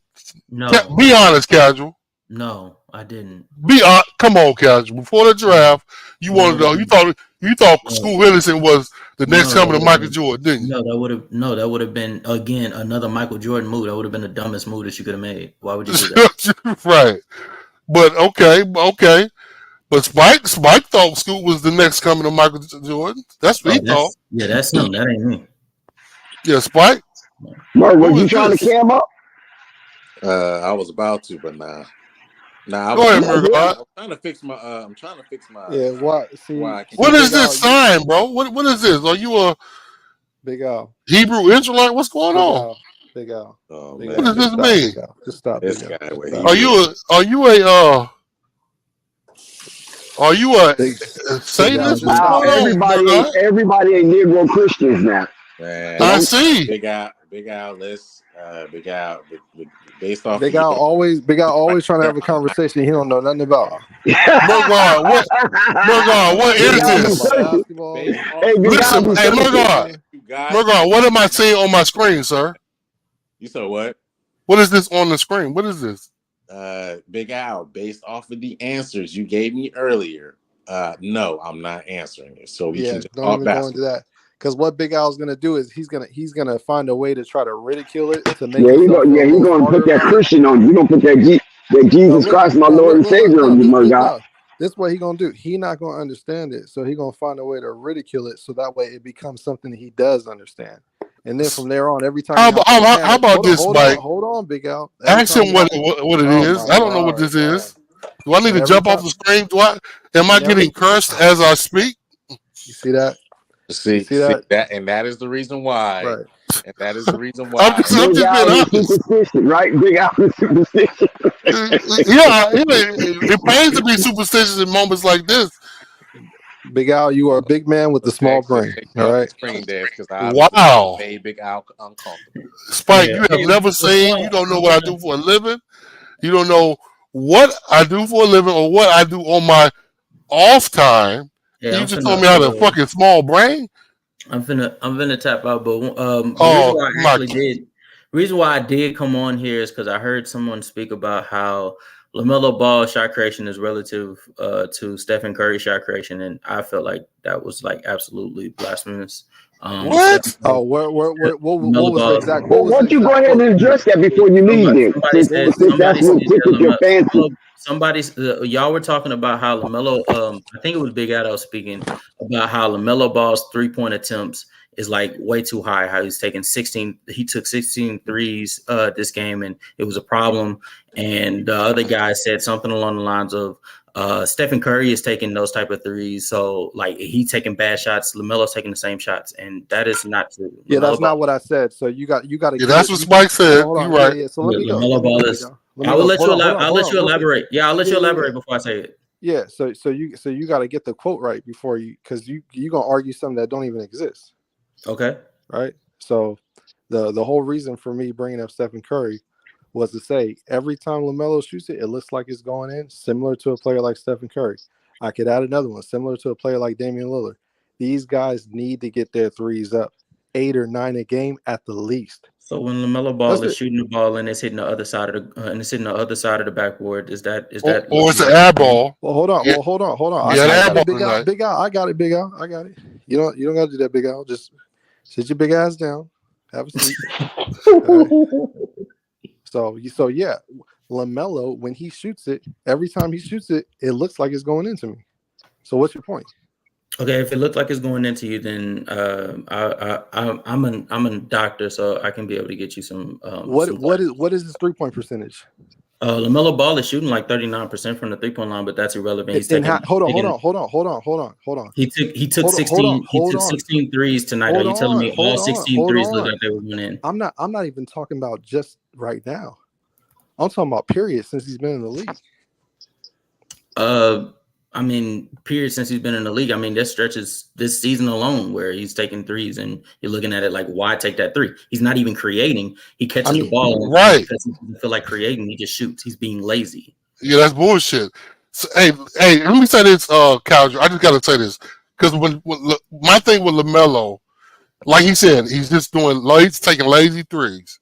Speaker 14: No.
Speaker 12: Be honest, Casual.
Speaker 14: No, I didn't.
Speaker 12: Come on, Casual. Before the draft, you wanted to. You thought School Henderson was the next coming of Michael Jordan, didn't you?
Speaker 14: That would have been again another Michael Jordan move. That would have been the dumbest move that you could have made. Why would you do that?
Speaker 12: Right. But okay. But Spike thought Scoot was the next coming of Michael Jordan. That's what he thought.
Speaker 14: Yeah, that's him. That ain't me.
Speaker 12: Yeah, Spike.
Speaker 4: Mark, was you trying to cam up?
Speaker 10: I was about to, but nah. Nah,
Speaker 12: Go ahead, Murdoch.
Speaker 10: I'm trying to fix my. I'm trying to fix my.
Speaker 11: Yeah. What? See.
Speaker 12: What is this sign, bro? What is this? Are you a
Speaker 11: Big Al
Speaker 12: Hebrew Israelite? What's going on?
Speaker 11: Big Al.
Speaker 10: Oh,
Speaker 11: Big
Speaker 10: man.
Speaker 12: What does this mean?
Speaker 11: Just stop.
Speaker 10: This
Speaker 11: Big
Speaker 10: guy.
Speaker 11: Al.
Speaker 12: Are you a Satanist? What's going on,
Speaker 4: everybody ain't Negro Christians now.
Speaker 10: Man,
Speaker 12: I see.
Speaker 10: Big Al. Let's Big Al. Based off.
Speaker 11: Big Al always trying to have a conversation he don't know nothing about.
Speaker 12: Murdoch, what is this? Listen, hey, Murdoch, what am I seeing on my screen, sir?
Speaker 10: You said what?
Speaker 12: What is this on the screen? What is this?
Speaker 10: Big Al, based off of the answers you gave me earlier, no, I'm not answering it. So we can just
Speaker 11: don't even go into that. Because what Big Al's gonna do is he's gonna find a way to try to ridicule it to make
Speaker 4: he's gonna put that Christian on you. He's gonna put that Jesus Christ, my Lord and Savior, on you, Murdoch.
Speaker 11: This is what he gonna do. He not gonna understand it, so he gonna find a way to ridicule it, so that way it becomes something he does understand. And then from there on, every time.
Speaker 12: How about this, Mike?
Speaker 11: Hold on, Big Al.
Speaker 12: Ask him what it is. I don't know what this is. Do I need to jump off the screen? Am I getting cursed as I speak?
Speaker 11: You see that?
Speaker 10: See that, and that is the reason why.
Speaker 11: Right.
Speaker 10: And that is the reason why.
Speaker 12: I'm just being honest.
Speaker 4: Superstition, right? Big Al is superstition.
Speaker 12: Yeah, it pains to be superstitious in moments like this.
Speaker 11: Big Al, you are a big man with a small brain. All right.
Speaker 12: Wow.
Speaker 10: Made Big Al uncomfortable.
Speaker 12: Spike, you have never seen. You don't know what I do for a living. You don't know what I do for a living or what I do on my off time.
Speaker 14: Yeah,
Speaker 12: you just told me I had a fucking small brain.
Speaker 14: I'm finna tap out, but reason why I did come on here is because I heard someone speak about how LaMelo Ball shot creation is relative to Stephen Curry shot creation, and I felt like that was like absolutely blasphemous.
Speaker 12: What?
Speaker 11: Oh, what was the exact?
Speaker 4: Well, why don't you go ahead and address that before you leave?
Speaker 14: Y'all were talking about how LaMelo. I think it was Big Al speaking about how LaMelo Ball's 3-point attempts is like way too high. How he's taking 16. He took 16 threes this game, and it was a problem. And the other guy said something along the lines of, Stephen Curry is taking those type of threes, so like he's taking bad shots. LaMelo's taking the same shots, and that is not true.
Speaker 11: Yeah, that's not what I said. So you got to.
Speaker 12: Yeah, that's what Spike said. You're right.
Speaker 11: Yeah, so let me go.
Speaker 14: LaMelo Ball is. I'll let you elaborate. Yeah, I'll let you elaborate before I say it.
Speaker 11: Yeah, so you got to get the quote right before you, because you gonna argue something that don't even exist.
Speaker 14: Okay.
Speaker 11: Right. So the whole reason for me bringing up Stephen Curry was to say every time LaMelo shoots it, it looks like it's going in, similar to a player like Stephen Curry. I could add another one, similar to a player like Damian Lillard. These guys need to get their threes up 8 or 9 a game at the least.
Speaker 14: So when LaMelo Ball is shooting the ball and it's hitting the other side of the backboard, is that
Speaker 12: or it's an air ball?
Speaker 11: Well, hold on.
Speaker 12: Yeah.
Speaker 11: Well, hold on.
Speaker 12: Yeah,
Speaker 11: I got
Speaker 12: ball
Speaker 11: it, Big Al.
Speaker 12: tonight.
Speaker 11: Big Al, I got it, Big Al. I got it. You don't got to do that, Big Al. Just sit your big ass down. Have a seat. Right. So yeah, LaMelo, when he shoots it, every time he shoots it, it looks like it's going into me. So what's your point?
Speaker 14: Okay, if it looked like it's going into you, then I'm a doctor, so I can be able to get you some.
Speaker 11: What is his 3-point percentage?
Speaker 14: LaMelo Ball is shooting like 39% from the 3-point line, but that's irrelevant. He's taking,
Speaker 11: hold on.
Speaker 14: He took 16 threes tonight. Are you telling me all 16 threes look like they were going in?
Speaker 11: I'm not even talking about just right now. I'm talking about period since he's been in the league.
Speaker 14: I mean, period since he's been in the league. I mean, that stretches this season alone where he's taking threes and you're looking at it like, why take that three? He's not even creating. He catches the ball
Speaker 12: right
Speaker 14: because he doesn't feel like creating. He just shoots. He's being lazy.
Speaker 12: Yeah, that's bullshit. So, hey, let me say this, Cal. I just got to say this because when my thing with LaMelo, like he said, he's just taking lazy threes.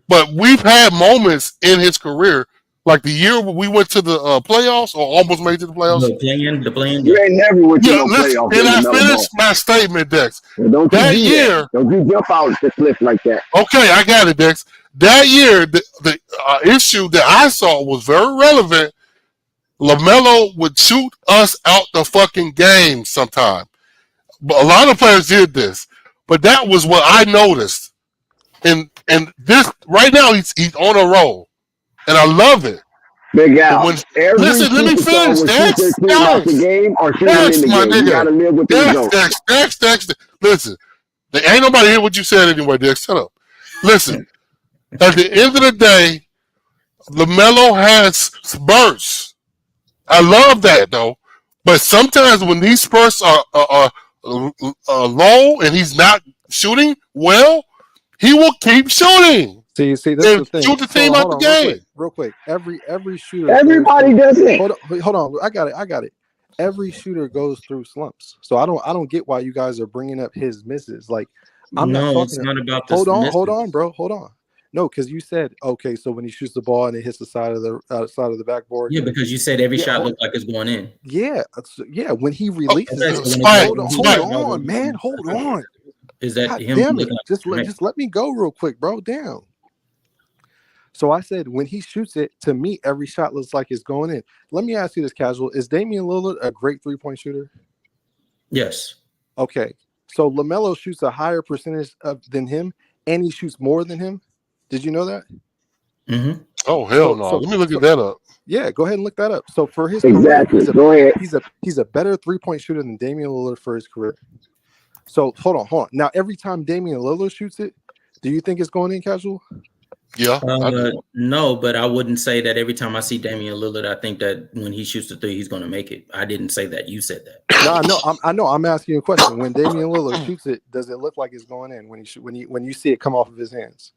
Speaker 12: But we've had moments in his career, like the year we went to the playoffs or almost made it to the playoffs.
Speaker 14: The playing.
Speaker 4: You ain't never went to no playoffs.
Speaker 12: And I finished my statement, Dex.
Speaker 4: Don't you jump out the cliff like that.
Speaker 12: Okay, I got it, Dex. That year, the issue that I saw was very relevant. LaMelo would shoot us out the fucking game sometime. But a lot of players did this. But that was what I noticed. And this right now he's on a roll. And I love it.
Speaker 4: Big Al.
Speaker 12: Listen, let me finish. Dex,
Speaker 4: the game or
Speaker 12: Dex,
Speaker 4: in the
Speaker 12: my
Speaker 4: game.
Speaker 12: nigga.
Speaker 4: You gotta live with the result.
Speaker 12: Dex. Listen, there ain't nobody hear what you said anyway, Dex. Shut up. Listen, at the end of the day, LaMelo has spurts. I love that though. But sometimes when these spurts are low and he's not shooting well, he will keep shooting.
Speaker 11: See, that's the thing.
Speaker 12: Shoot the team out the game.
Speaker 11: Real quick. Every shooter.
Speaker 4: Everybody does it.
Speaker 11: Hold on. I got it. Every shooter goes through slumps. So I don't get why you guys are bringing up his misses. Like I'm not talking.
Speaker 14: It's not about this.
Speaker 11: Hold on, bro. Hold on. No, because you said okay. So when he shoots the ball and it hits the side of the backboard.
Speaker 14: Yeah, because you said every shot looked like it's going in.
Speaker 11: Yeah. When he releases it. Hold on, man. Hold on.
Speaker 14: Is that
Speaker 11: God
Speaker 14: him?
Speaker 11: Damn it. Just let me go real quick, bro. Damn. So I said when he shoots it, to me, every shot looks like it's going in. Let me ask you this, Casual. Is Damian Lillard a great 3-point shooter?
Speaker 14: Yes.
Speaker 11: Okay. So LaMelo shoots a higher percentage than him, and he shoots more than him. Did you know that?
Speaker 14: Mm-hmm.
Speaker 12: Oh, hell no. Let me look that up.
Speaker 11: Yeah, go ahead and look that up. So for his
Speaker 4: career,
Speaker 11: he's a better 3-point shooter than Damian Lillard for his career. So hold on. Now, every time Damian Lillard shoots it, do you think it's going in, Casual?
Speaker 12: Yeah.
Speaker 14: No, but I wouldn't say that every time I see Damian Lillard, I think that when he shoots the three, he's going to make it. I didn't say that. You said that.
Speaker 11: No, I know. I'm asking you a question. When Damian Lillard shoots it, does it look like it's going in when you see it come off of his hands?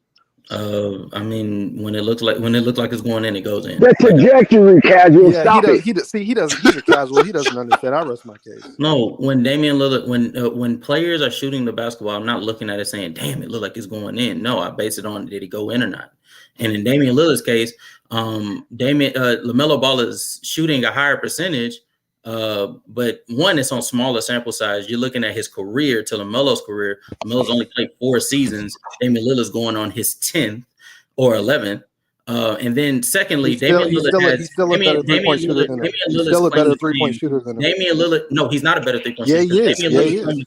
Speaker 14: I mean, when it looked like it's going in, it goes in.
Speaker 4: The trajectory, Casual.
Speaker 11: Yeah,
Speaker 4: Stop it.
Speaker 11: He doesn't. He's a casual. He doesn't understand. I rest my case.
Speaker 14: No, when Damian Lillard, when players are shooting the basketball, I'm not looking at it saying, "Damn, it looked like it's going in." No, I base it on did it go in or not. And in Damian Lillard's case, LaMelo Ball is shooting a higher percentage. But one, it's on smaller sample size. You're looking at his career to LaMelo's career. LaMelo's only played 4 seasons. Damian Lillard's going on his 10th or 11th. And then secondly, he's still a better 3-point shooter than him. He's still a better 3-point shooter than him. Damian Lillard, no, he's not a better 3-point shooter.
Speaker 11: Yeah, he is.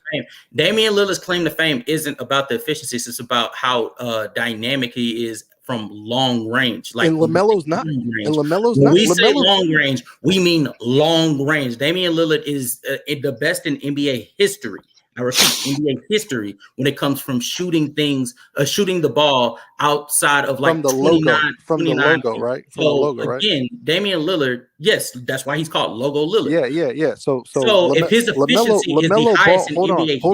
Speaker 14: Damian Lillard's claim to fame isn't about the efficiencies. It's about how dynamic he is from long range. Like,
Speaker 11: and LaMelo's not.
Speaker 14: When we say long range, we mean long range. Damian Lillard is the best in NBA history I repeat, NBA history when it comes from shooting the ball outside of like
Speaker 11: from the
Speaker 14: 29
Speaker 11: logo,
Speaker 14: feet.
Speaker 11: right? From
Speaker 14: So
Speaker 11: the logo, right?
Speaker 14: again, Damian Lillard, yes, that's why he's called Logo Lillard.
Speaker 11: Yeah. So
Speaker 14: if his efficiency is the
Speaker 11: LaMelo
Speaker 14: highest
Speaker 11: Ball,
Speaker 14: in NBA history,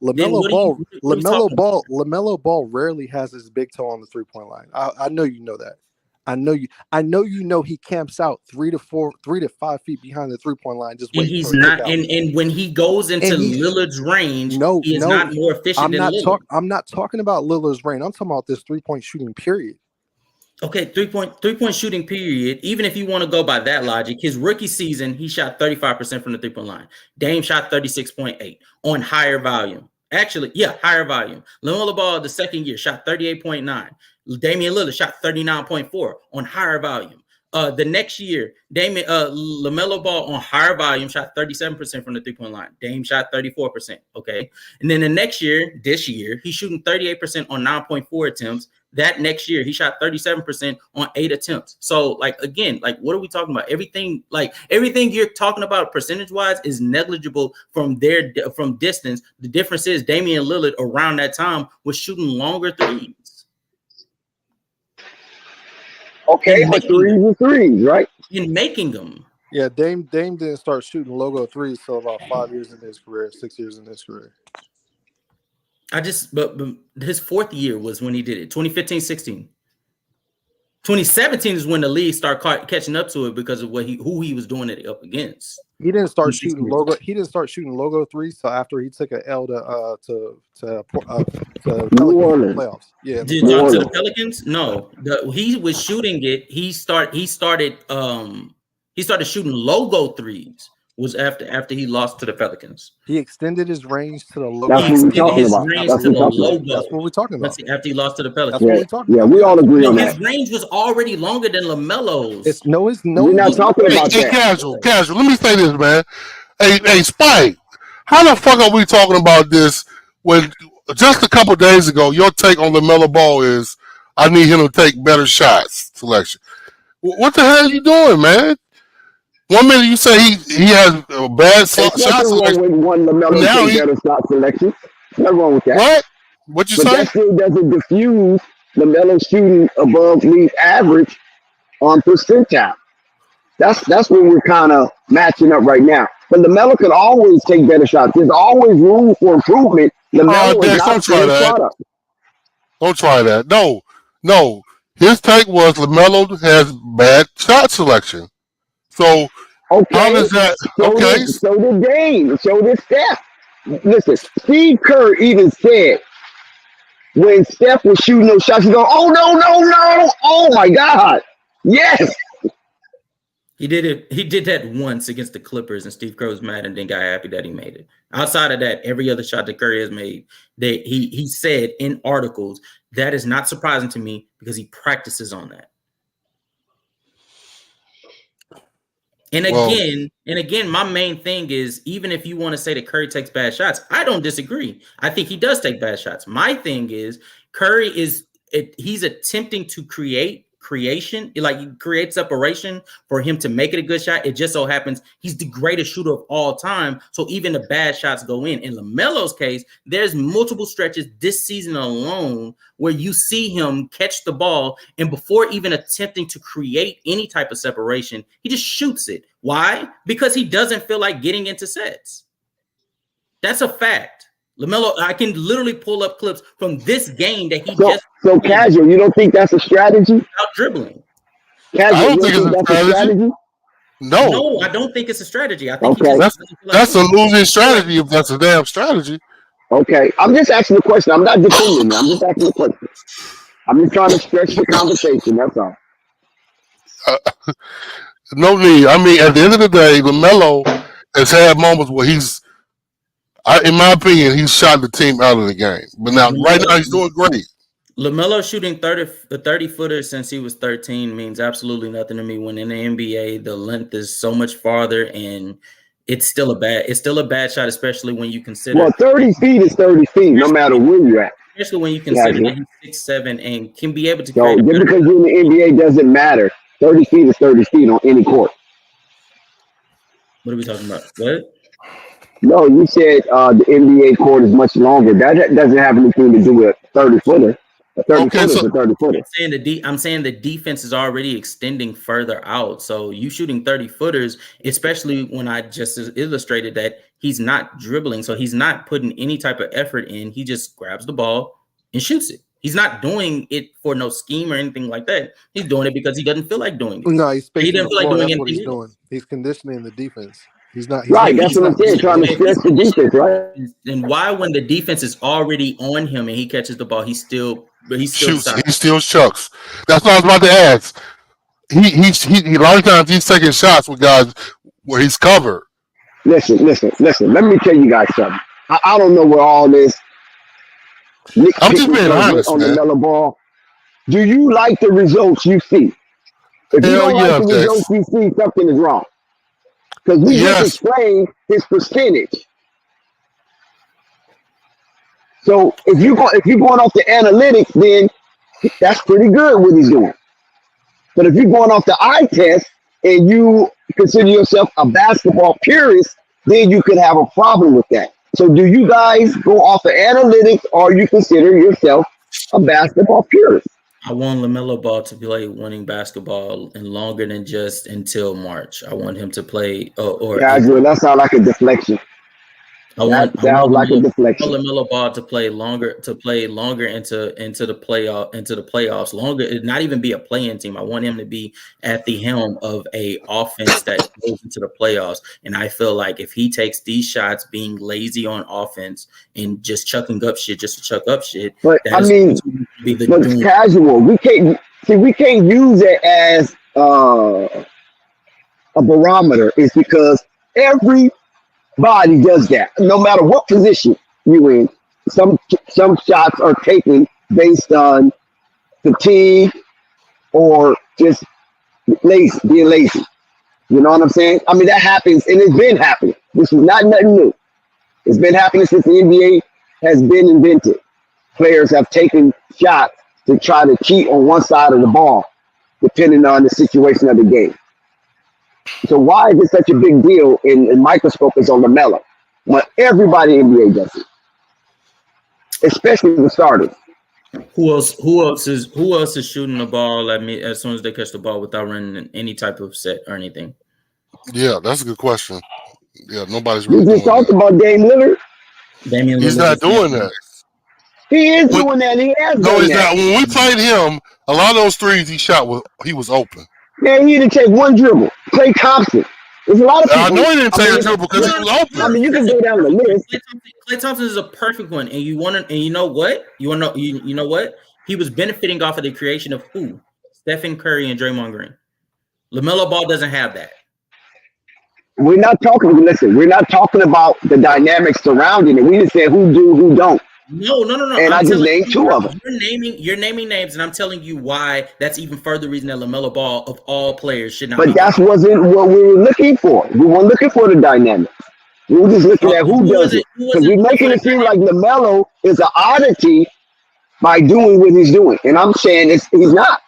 Speaker 11: LaMelo
Speaker 14: what
Speaker 11: Ball, LaMelo Ball rarely has his big toe on the 3-point line. I know you know that. I know you know he camps out 3 to 5 feet behind the 3-point line, just waiting.
Speaker 14: And he's
Speaker 11: for a
Speaker 14: not.
Speaker 11: kick out.
Speaker 14: And when he goes into Lillard's range, he is not more efficient than Lillard.
Speaker 11: I'm not talking about Lillard's range. I'm talking about this 3-point shooting period.
Speaker 14: Okay, three-point shooting period. Even if you want to go by that logic, his rookie season, he shot 35% from the 3-point line. Dame shot 36.8 on higher volume. Actually, yeah, higher volume. LaMelo Ball, the second year, shot 38.9. Damian Lillard shot 39.4 on higher volume. The next year, LaMelo Ball on higher volume shot 37% from the 3-point line. Dame shot 34%. Okay. And then the next year, this year, he's shooting 38% on 9.4 attempts. That next year, he shot 37% on 8 attempts. So, like, again, like, what are we talking about? Everything you're talking about percentage-wise is negligible from distance. The difference is Damian Lillard around that time was shooting longer threes.
Speaker 4: Okay, but threes are threes, right?
Speaker 14: In making them.
Speaker 11: Yeah, Dame didn't start shooting logo threes till about 5 years into his career, 6 years in his career.
Speaker 14: But his fourth year was when he did it, 2015-16. 2017 is when the league started catching up to it because of who he was doing it up against.
Speaker 11: He didn't start shooting logo. He didn't start shooting logo threes till after he took an L to
Speaker 4: New Orleans
Speaker 11: playoffs. Yeah,
Speaker 14: to the Pelicans. No, he was shooting it. He started shooting logo threes. Was after he lost to the Pelicans.
Speaker 11: He extended his range to the logo.
Speaker 4: That's what we're talking about.
Speaker 11: That's what we're talking about.
Speaker 14: After he lost to the Pelicans.
Speaker 11: That's what we're talking about.
Speaker 4: We all agree on that.
Speaker 14: His range was already longer than LaMelo's.
Speaker 4: We're not talking about that.
Speaker 12: Casual. Let me say this, man. Hey, Spike. How the fuck are we talking about this when just a couple days ago your take on LaMelo Ball is I need him to take better shots selection? What the hell are you doing, man? 1 minute you say he has a bad shot selection.
Speaker 4: With one LaMelo take better shot selection. Nothing wrong with that.
Speaker 12: What? What you say?
Speaker 4: That still doesn't diffuse LaMelo shooting above league average on percentile. That's where we're kind of matching up right now. But LaMelo can always take better shots. There's always room for improvement. LaMelo is not the product.
Speaker 12: Don't try that. No. His take was LaMelo has bad shot selection. So how does that?
Speaker 4: So did Dame. So did Steph. Listen, Steve Kerr even said when Steph was shooting those shots, he go, "Oh no! Oh my God! Yes."
Speaker 14: He did it. He did that once against the Clippers, and Steve Kerr was mad and then got happy that he made it. Outside of that, every other shot that Curry has made, he said in articles that is not surprising to me because he practices on that. And again, my main thing is even if you want to say that Curry takes bad shots, I don't disagree. I think he does take bad shots. My thing is he's attempting to create separation for him to make it a good shot. It just so happens he's the greatest shooter of all time. So even the bad shots go in. In LaMelo's case, there's multiple stretches this season alone where you see him catch the ball and before even attempting to create any type of separation, he just shoots it. Why? Because he doesn't feel like getting into sets. That's a fact. LaMelo, I can literally pull up clips from this game that he just.
Speaker 4: So casual, you don't think that's a strategy?
Speaker 14: Without dribbling.
Speaker 4: Casual, I don't think it's a strategy.
Speaker 12: No,
Speaker 14: I don't think it's a strategy. I think
Speaker 12: that's a losing strategy if that's a damn strategy.
Speaker 4: Okay, I'm just asking the question. I'm not defending. I'm just asking the question. I'm just trying to stretch the conversation. That's all.
Speaker 12: No need. I mean, at the end of the day, LaMelo has had moments where in my opinion, he's shot the team out of the game. But right now, he's doing great.
Speaker 14: LaMelo shooting 30-footer since he was 13 means absolutely nothing to me. When in the NBA, the length is so much farther, and it's still a bad shot, especially when you consider.
Speaker 4: Well, 30 feet is 30 feet, no matter where you're at.
Speaker 14: Especially when you consider that he's 6'7" and can be able to.
Speaker 4: So just because you're in the NBA doesn't matter. 30 feet is 30 feet on any court.
Speaker 14: What are we talking about? What?
Speaker 4: No, you said the NBA court is much longer. That doesn't have anything to do with 30-footer. A 30
Speaker 12: Okay,
Speaker 4: footer is
Speaker 12: so
Speaker 4: a 30 footer.
Speaker 14: I'm saying the defense is already extending further out. So you shooting 30 footers, especially when I just illustrated that he's not dribbling, so he's not putting any type of effort in. He just grabs the ball and shoots it. He's not doing it for no scheme or anything like that. He's doing it because he doesn't feel like doing it.
Speaker 11: No, he's
Speaker 14: He
Speaker 11: spacing
Speaker 14: doesn't
Speaker 11: the
Speaker 14: feel like
Speaker 11: floor.
Speaker 14: doing
Speaker 11: That's what he's
Speaker 14: anything else.
Speaker 11: doing. He's conditioning the defense. He's not.
Speaker 4: Right, that's what I'm saying. Trying to stress the defense, right?
Speaker 14: Then why, when the defense is already on him and he catches the ball, he still
Speaker 12: shoots.
Speaker 14: decides.
Speaker 12: He still chucks. That's what I was about to ask. He a lot of times he's taking shots with guys where he's covered.
Speaker 4: Listen. Let me tell you guys something. I don't know where all this.
Speaker 12: I'm just being honest,
Speaker 4: on
Speaker 12: man.
Speaker 4: the Lamelo Ball. Do you like the results you see? If you don't like the results you see, something is wrong. Because we just explained his percentage. So if you're going off the analytics, then that's pretty good what he's doing. But if you're going off the eye test and you consider yourself a basketball purist, then you could have a problem with that. So do you guys go off of analytics, or you consider yourself a basketball purist?
Speaker 14: I want Lamelo Ball to play winning basketball and longer than just until March. I want him to play
Speaker 4: that sounds like a deflection.
Speaker 14: I want
Speaker 4: Lamelo
Speaker 14: Ball to play longer into the playoffs. Longer, not even be a play-in team. I want him to be at the helm of a offense that goes into the playoffs. And I feel like if he takes these shots, being lazy on offense and just chucking up shit just to chuck up shit,
Speaker 4: but it's casual. We can't use it as a barometer. It's because everybody does that, no matter what position you're in. Some shots are taken based on fatigue or just being lazy. You know what I'm saying? I mean, that happens, and it's been happening. This is not nothing new. It's been happening since the NBA has been invented. Players have taken shots to try to cheat on one side of the ball, depending on the situation of the game. So why is it such a big deal in microscope is on Lamelo when everybody in the NBA does it, especially the starters?
Speaker 14: Who else is shooting the ball at me as soon as they catch the ball without running any type of set or anything?
Speaker 12: Yeah, that's a good question. Yeah, nobody's really.
Speaker 4: We just talked about Dame Lillard.
Speaker 12: He's not doing that.
Speaker 4: He is doing that. He has done that.
Speaker 12: No, he's not. When we played him, a lot of those threes he shot he was open.
Speaker 4: Man, he didn't take one dribble. Klay Thompson. There's a lot of people.
Speaker 12: I know he didn't take a dribble because he was open.
Speaker 4: I mean, you can go down the list.
Speaker 14: Klay Thompson is a perfect one, and you know what? You know what? He was benefiting off of the creation of who? Stephen Curry and Draymond Green. Lamelo Ball doesn't have that.
Speaker 4: We're not talking about the dynamics surrounding it. We just said who do, who don't.
Speaker 14: No.
Speaker 4: And I just named two of them.
Speaker 14: You're naming names, and I'm telling you why. That's even further reason that Lamelo Ball, of all players, should not.
Speaker 4: But that wasn't what we were looking for. We weren't looking for the dynamics. We were just looking at who does it. Because we're making it seem like Lamelo is an oddity by doing what he's doing, and I'm saying he's not.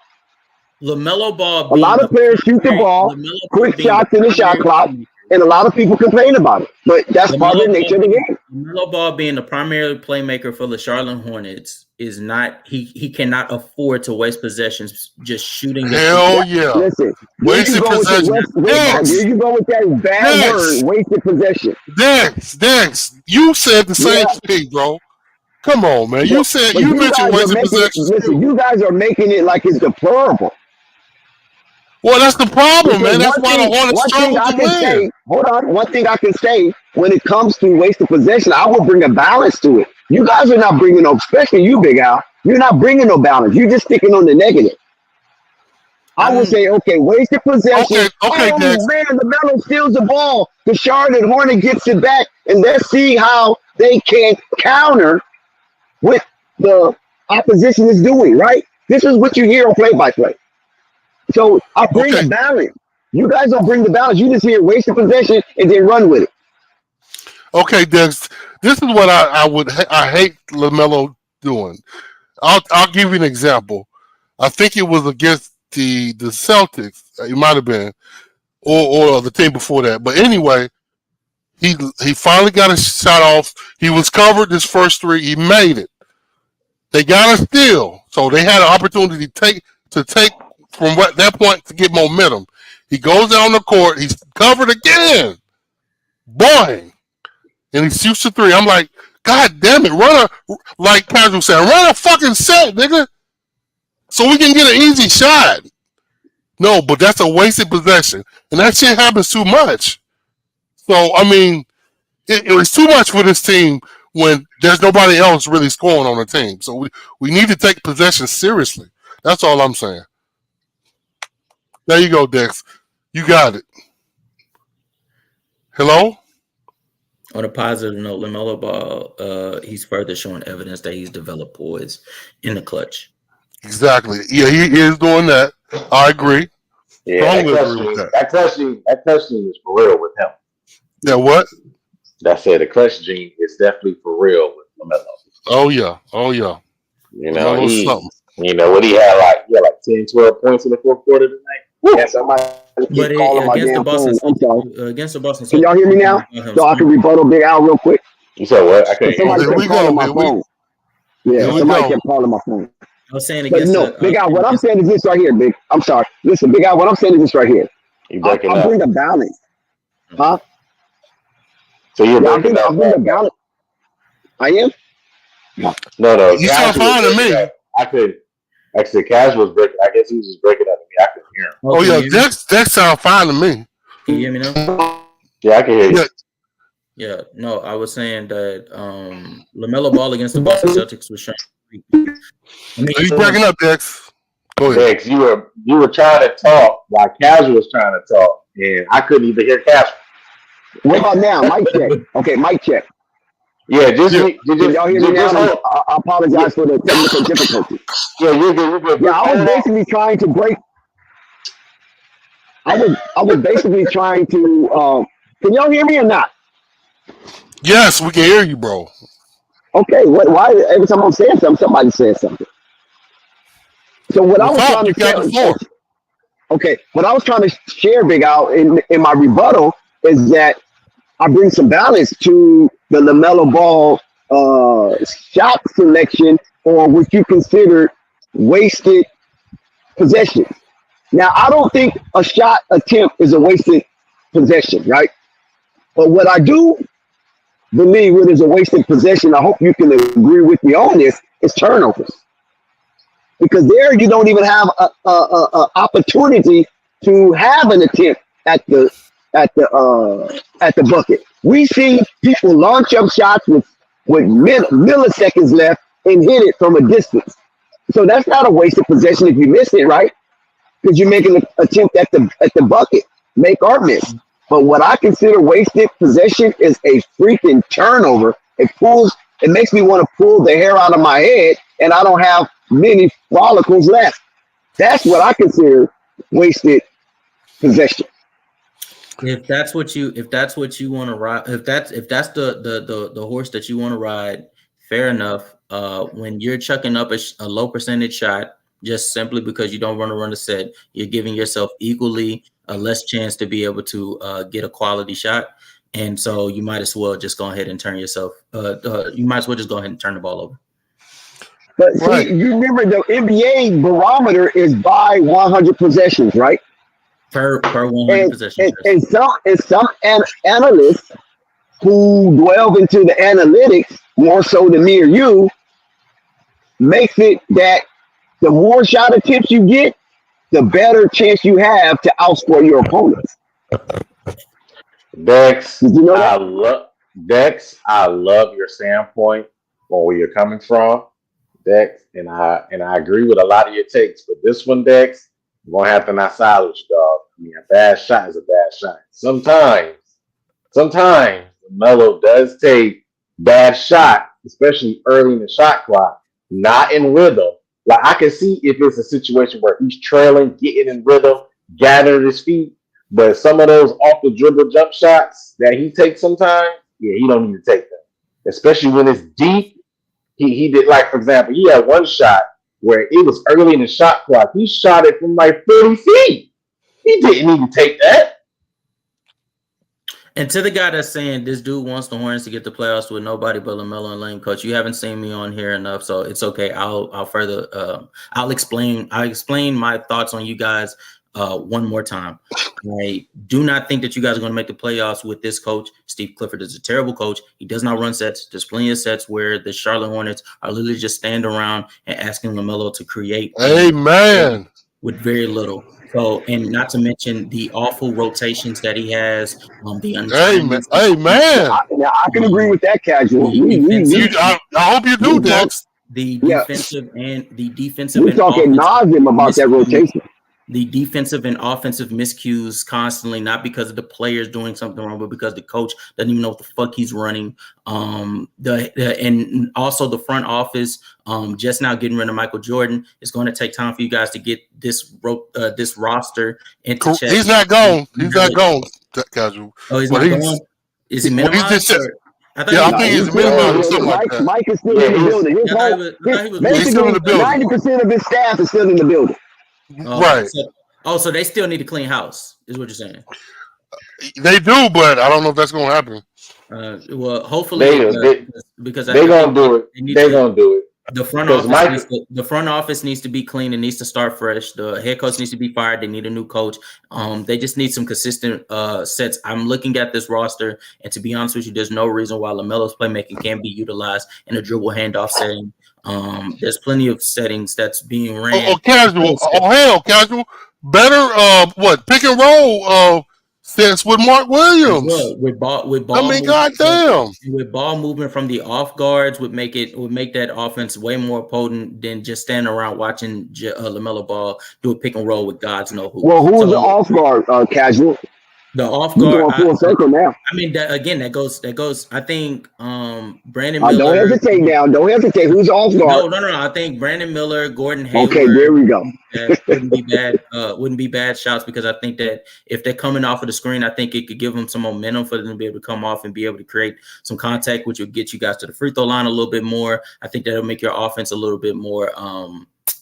Speaker 14: Lamelo Ball.
Speaker 4: A lot of players shoot the ball, quick shots in the shot clock. And a lot of people complain about it, but that's part of the nature of the game.
Speaker 14: Lamelo Ball being the primary playmaker for the Charlotte Hornets is not. He cannot afford to waste possessions just shooting.
Speaker 12: Hell yeah!
Speaker 4: Listen,
Speaker 12: wasted possession.
Speaker 4: There you go with that bad word, wasted possession.
Speaker 12: Dex, you said the same thing, bro. Come on, man. You said you mentioned wasted possessions.
Speaker 4: Listen, you guys are making it like it's deplorable.
Speaker 12: Well, that's the problem, man. That's why the Hornets struggle to win.
Speaker 4: One thing I can say when it comes to wasted possession, I will bring a balance to it. You guys are not bringing no, especially you, Big Al. You're not bringing no balance. You're just sticking on the negative. I would say, okay, wasted possession.
Speaker 12: Okay, Dex.
Speaker 4: Man, Lamelo steals the ball. The Charlotte Hornet gets it back, and let's see how they can counter what the opposition is doing, right? This is what you hear on play-by-play. So I bring a balance. You guys don't bring the balance. You just hear wasted possession and then run with it.
Speaker 12: Okay, Dex. This is what I hate Lamelo doing. I'll give you an example. I think it was against the Celtics. It might have been, or the team before that. But anyway, He finally got a shot off. He was covered this first three. He made it. They got a steal, so they had an opportunity to take from that point to get momentum. He goes down the court. He's covered again. Boing. And he shoots the three. I'm like, God damn it, like Patrick said, run a fucking set, nigga. So we can get an easy shot. No, but that's a wasted possession. And that shit happens too much. So, I mean, it was too much for this team when there's nobody else really scoring on the team. So we need to take possession seriously. That's all I'm saying. There you go, Dex. You got it. Hello?
Speaker 14: On a positive note, Lamelo Ball, he's further showing evidence that he's developed poise in the clutch.
Speaker 12: Exactly. Yeah, he is doing that. I agree.
Speaker 10: Yeah, that clutch gene is for real with him.
Speaker 12: Yeah, what?
Speaker 10: That said, the clutch gene is definitely for real with LaMelo.
Speaker 12: Oh yeah.
Speaker 10: You know, what he had like 10, 12 points in the fourth quarter tonight.
Speaker 4: Yeah, somebody keep calling my damn phone. I'm sorry.
Speaker 14: Against the Boston.
Speaker 4: Can y'all hear me now? So I can rebuttal Big Al real quick.
Speaker 10: You said what? I couldn't hear you.
Speaker 4: Somebody kept calling my phone. Yeah, somebody kept calling my phone.
Speaker 14: I was saying
Speaker 4: against Big Al, what I'm saying is this right here, Big. I'm sorry. Listen, Big Al, what I'm saying is this right here. I'll bring the balance. Huh?
Speaker 10: So you're breaking up.
Speaker 4: I'll bring the balance. I am?
Speaker 10: No.
Speaker 12: You sound fine to me.
Speaker 10: I could. Actually, Cash was breaking. I guess he was just breaking up to me. I couldn't hear him.
Speaker 12: Oh yeah, that sound fine to me.
Speaker 14: Can you hear me now?
Speaker 10: Yeah, I can hear you.
Speaker 14: Yeah. No, I was saying that LaMelo Ball against the Boston Celtics was showing.
Speaker 12: Are you breaking up, Dex? Go ahead.
Speaker 10: Dex, you were trying to talk while Cash was trying to talk, and I couldn't even hear Cash.
Speaker 4: What about now? Mic check. Okay, mic check.
Speaker 10: Yeah,
Speaker 4: Can y'all hear me now? I apologize for the technical difficulty.
Speaker 10: Yeah, you're good.
Speaker 4: Yeah, I was basically trying to break. I was basically trying to. Can y'all hear me or not?
Speaker 12: Yes, we can hear you, bro.
Speaker 4: Okay, why every time I'm saying something, somebody says something? So what I was trying to share. Okay, what I was trying to share, Big Al, in my rebuttal is that I bring some balance to the LaMelo Ball shot selection, or what you consider wasted possession. Now, I don't think a shot attempt is a wasted possession, right? But what I do believe it is a wasted possession, I hope you can agree with me on this, is turnovers. Because there you don't even have a opportunity to have an attempt at the bucket. We see people launch up shots with milliseconds left and hit it from a distance. So that's not a wasted possession if you miss it, right? Because you're making an attempt at the bucket, make or miss. But what I consider wasted possession is a freaking turnover. It makes me want to pull the hair out of my head, and I don't have many follicles left. That's what I consider wasted possession.
Speaker 14: If that's what you want to ride, if that's the horse that you want to ride, fair enough. When you're chucking up a low percentage shot, just simply because you don't want to run a set, you're giving yourself equally a less chance to be able to get a quality shot, and so you might as well just go ahead and turn yourself. You might as well just go ahead and turn the ball over.
Speaker 4: But see, you remember the NBA barometer is by 100 possessions, right?
Speaker 14: Per 100 possessions.
Speaker 4: And some analysts who delve into the analytics more so than me or you makes it that the more shot attempts you get, the better chance you have to outscore your opponents.
Speaker 10: Dex,
Speaker 4: did you know that?
Speaker 10: I love your standpoint on where you're coming from, Dex, and I agree with a lot of your takes. But this one, Dex, you're gonna have to not silence, dog. I mean, a bad shot is a bad shot. Sometimes Melo does take bad shot, especially early in the shot clock, not in rhythm. Like, I can see if it's a situation where he's trailing, getting in rhythm, gathering his feet, but some of those off the dribble jump shots that he takes sometimes, yeah, he don't need to take them, especially when it's deep. He did, like, for example, he had one shot where it was early in the shot clock. He shot it from like 30 feet. He didn't need to take that.
Speaker 14: And to the guy that's saying this dude wants the Hornets to get the playoffs with nobody but LaMelo and Lane, coach, you haven't seen me on here enough, so it's okay. I'll further I'll explain my thoughts on you guys one more time. I do not think that you guys are going to make the playoffs with this coach. Steve Clifford is a terrible coach. He does not run sets. There's plenty of sets where the Charlotte Hornets are literally just standing around and asking LaMelo to create.
Speaker 12: Amen.
Speaker 14: With very little. So, and not to mention the awful rotations that he has. The
Speaker 12: Amen.
Speaker 4: Now I can agree with that, Casual.
Speaker 12: I hope you do, Dex.
Speaker 14: The defensive and the defensive.
Speaker 4: We talking nauseam about that rotation.
Speaker 14: The defensive and offensive miscues constantly, not because of the players doing something wrong, but because the coach doesn't even know what the fuck he's running. And also the front office, just now getting rid of Michael Jordan. It's going to take time for you guys to get this roster into check.
Speaker 12: He's not gone. He's not gone. Casual.
Speaker 14: Oh, he's not gone. Is he minimized?
Speaker 12: I think he's minimized or something like that.
Speaker 4: Mike is still in the building.
Speaker 12: He's still in the building.
Speaker 4: 90% of his staff is still in the building.
Speaker 12: Right.
Speaker 14: So they still need to clean house, is what you're saying.
Speaker 12: They do, but I don't know if that's going to happen.
Speaker 14: Well, hopefully, because
Speaker 10: they're going to do it. They're going to do it.
Speaker 14: The front office needs to be clean and needs to start fresh. The head coach needs to be fired. They need a new coach. They just need some consistent sets. I'm looking at this roster, and to be honest with you, there's no reason why LaMelo's playmaking can't be utilized in a dribble handoff setting. There's plenty of settings that's being ran.
Speaker 12: Casual. Casual. Better pick and roll sets with Mark Williams.
Speaker 14: Well, with ball.
Speaker 12: I mean, goddamn.
Speaker 14: With ball movement from the off guards would make that offense way more potent than just standing around watching LaMelo Ball do a pick and roll with God's know who.
Speaker 4: Well, who's the off guard, Casual?
Speaker 14: The off guard.
Speaker 4: Full circle now.
Speaker 14: I mean, that goes. I think Brandon
Speaker 4: Miller. Don't hesitate now. Don't hesitate. Who's off guard?
Speaker 14: No. I think Brandon Miller, Gordon Hayward.
Speaker 4: Okay, there we go.
Speaker 14: Wouldn't be bad. Wouldn't be bad shots because I think that if they're coming off of the screen, I think it could give them some momentum for them to be able to come off and be able to create some contact, which would get you guys to the free throw line a little bit more. I think that'll make your offense a little bit more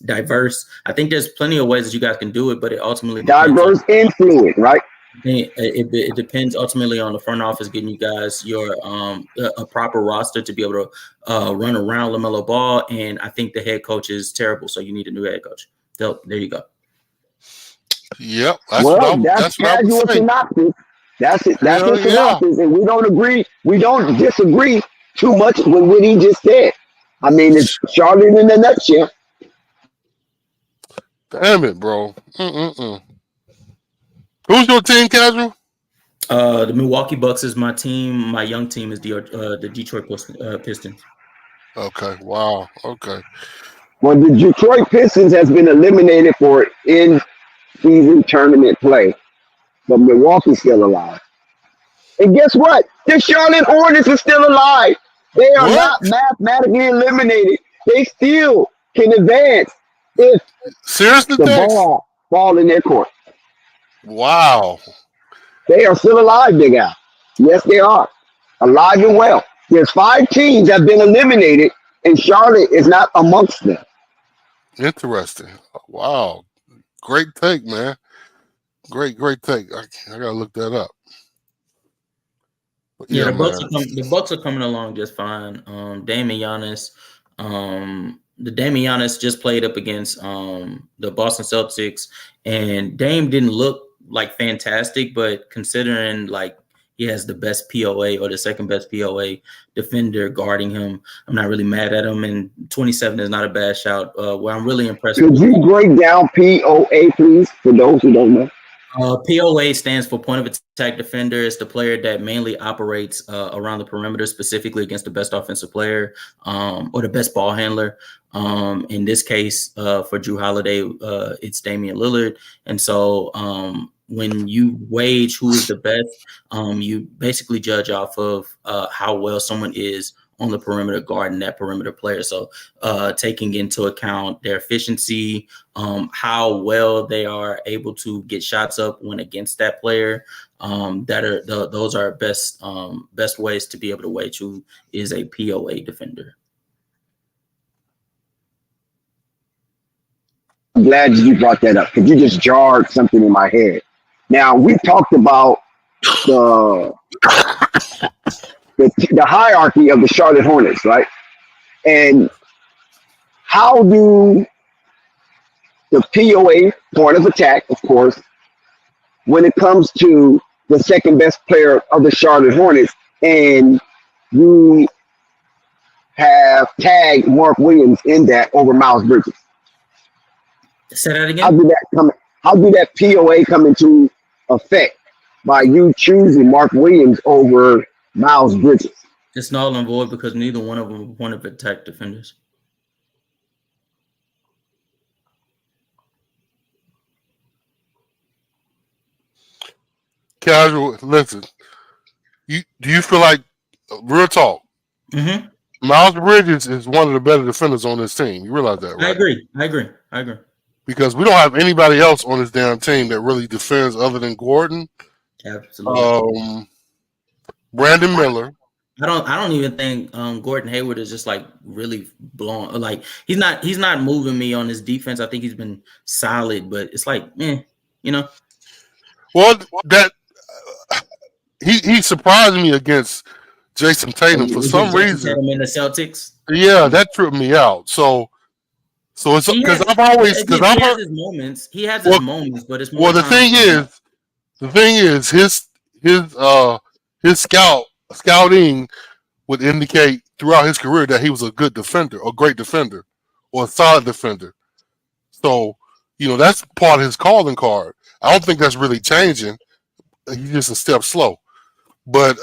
Speaker 14: diverse. I think there's plenty of ways that you guys can do it, but it ultimately
Speaker 4: diverse and fluid, right?
Speaker 14: It depends ultimately on the front office getting you guys your a proper roster to be able to run around LaMelo Ball, and I think the head coach is terrible, so you need a new head coach. So there you go.
Speaker 12: Yep,
Speaker 4: that's Casual synopsis. That's it. That's the synopsis, and we don't agree. We don't disagree too much with what he just said. I mean, it's Charlotte in a nutshell.
Speaker 12: Damn it, bro. Who's your team, Casual?
Speaker 14: The Milwaukee Bucks is my team. My young team is the Detroit Pistons.
Speaker 12: Okay. Wow. Okay.
Speaker 4: Well, the Detroit Pistons has been eliminated for in-season tournament play, but Milwaukee's still alive. And guess what? The Charlotte Hornets are still alive. They are not mathematically eliminated. They still can advance if the ball fall in their court.
Speaker 12: Wow.
Speaker 4: They are still alive, big guy. Yes, they are. Alive and well. There's 5 teams that have been eliminated, and Charlotte is not amongst them.
Speaker 12: Interesting. Wow. Great take, man. Great take. I gotta look that up. But
Speaker 14: the Bucks are coming along just fine. Damian Giannis. The Damian Giannis just played up against the Boston Celtics, and Dame didn't look like fantastic, but considering like he has the best POA or the second best POA defender guarding him, I'm not really mad at him. And 27 is not a bad shout. Where I'm really impressed.
Speaker 4: Could you break down POA, please, for those who don't know?
Speaker 14: POA stands for point of attack defender. It's the player that mainly operates around the perimeter, specifically against the best offensive player or the best ball handler. In this case, for Jrue Holiday, it's Damian Lillard. And so when you wage who is the best, you basically judge off of how well someone is on the perimeter guarding that perimeter player. So taking into account their efficiency, how well they are able to get shots up when against that player, those are best ways to be able to wage who is a POA defender.
Speaker 4: I'm glad you brought that up because you just jarred something in my head. Now, we talked about the the hierarchy of the Charlotte Hornets, right? And how do the POA, point of attack, of course, when it comes to the second best player of the Charlotte Hornets, and you have tagged Mark Williams in that over Miles Bridges?
Speaker 14: Say that again.
Speaker 4: How do that POA come into effect by you choosing Mark Williams over Miles Bridges?
Speaker 14: It's null and void because neither one of them want to attack defenders.
Speaker 12: Casual, listen. Do you feel like real talk?
Speaker 14: Mm-hmm.
Speaker 12: Miles Bridges is one of the better defenders on this team. You realize that, right?
Speaker 14: I agree.
Speaker 12: Because we don't have anybody else on this damn team that really defends other than Gordon.
Speaker 14: Absolutely.
Speaker 12: Brandon Miller.
Speaker 14: I don't even think Gordon Hayward is just like really blown. Like he's not moving me on his defense. I think he's been solid, but it's like, you know.
Speaker 12: Well, that he surprised me against Jason Tatum for some reason.
Speaker 14: Tatum in the Celtics.
Speaker 12: Yeah, that tripped me out. So it's because I've always
Speaker 14: he has his moments. He has his moments, but it's more.
Speaker 12: Well, the thing is his scouting would indicate throughout his career that he was a good defender, a great defender, or a solid defender. So, that's part of his calling card. I don't think that's really changing. He's just a step slow. But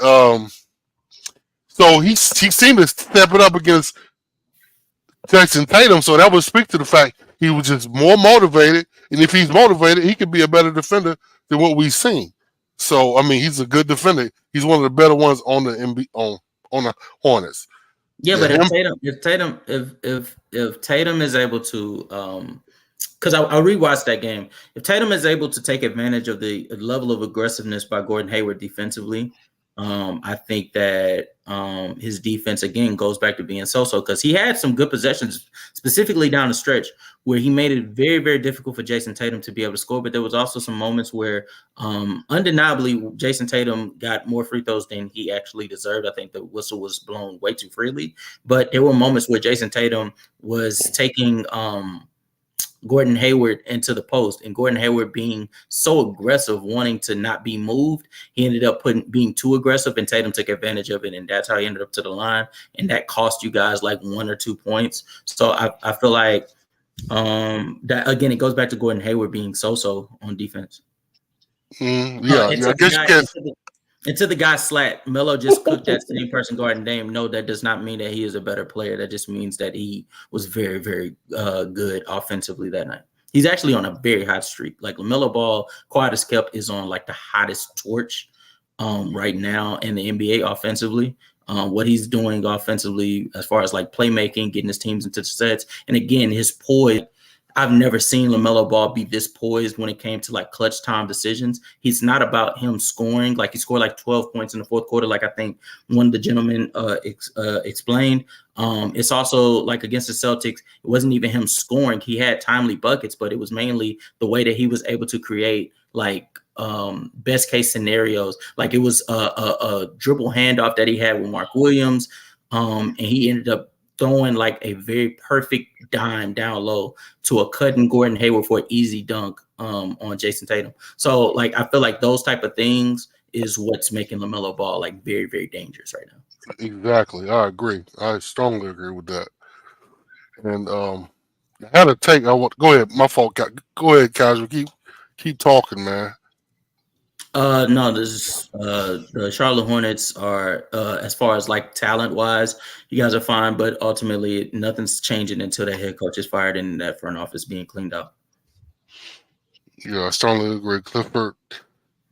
Speaker 12: so he seemed to step it up against Jason Tatum, so that would speak to the fact he was just more motivated, and if he's motivated, he could be a better defender than what we've seen. So, I mean, he's a good defender. He's one of the better ones on the on the Hornets.
Speaker 14: Yeah, but if Tatum is able to, because I rewatched that game, if Tatum is able to take advantage of the level of aggressiveness by Gordon Hayward defensively, I think that his defense again goes back to being so-so, because he had some good possessions, specifically down the stretch, where he made it very, very difficult for Jason Tatum to be able to score. But there was also some moments where undeniably Jason Tatum got more free throws than he actually deserved. I think the whistle was blown way too freely. But there were moments where Jason Tatum was taking Gordon Hayward into the post, and Gordon Hayward being so aggressive, wanting to not be moved, he ended up being too aggressive, and Tatum took advantage of it, and that's how he ended up to the line, and that cost you guys like 1 or 2 points. So I feel like that again, it goes back to Gordon Hayward being so-so on defense.
Speaker 12: I guess you can.
Speaker 14: Until the guy slat, Melo just cooked that same person guarding Dame. No, that does not mean that he is a better player. That just means that he was very, very good offensively that night. He's actually on a very hot streak. Like Lamelo Ball, quiet as kept, is on like the hottest torch right now in the NBA offensively. What he's doing offensively as far as like playmaking, getting his teams into the sets. And again, his poise. I've never seen Lamelo Ball be this poised when it came to like clutch time decisions. He's not about him scoring. Like he scored like 12 points in the fourth quarter, like I think one of the gentlemen explained. It's also like against the Celtics, it wasn't even him scoring. He had timely buckets, but it was mainly the way that he was able to create like best case scenarios. Like it was a dribble handoff that he had with Mark Williams, and he ended up throwing like a very perfect dime down low to a cutting Gordon Hayward for an easy dunk on Jason Tatum. So like I feel like those type of things is what's making LaMelo Ball like very, very dangerous right now.
Speaker 12: Exactly. I agree. I strongly agree with that. And I had a take. Go ahead. My fault. Go ahead, Casual. Keep talking, man.
Speaker 14: No, the Charlotte Hornets are as far as like talent wise, you guys are fine, but ultimately nothing's changing until the head coach is fired and that front office being cleaned up.
Speaker 12: Yeah, I strongly agree. Clifford.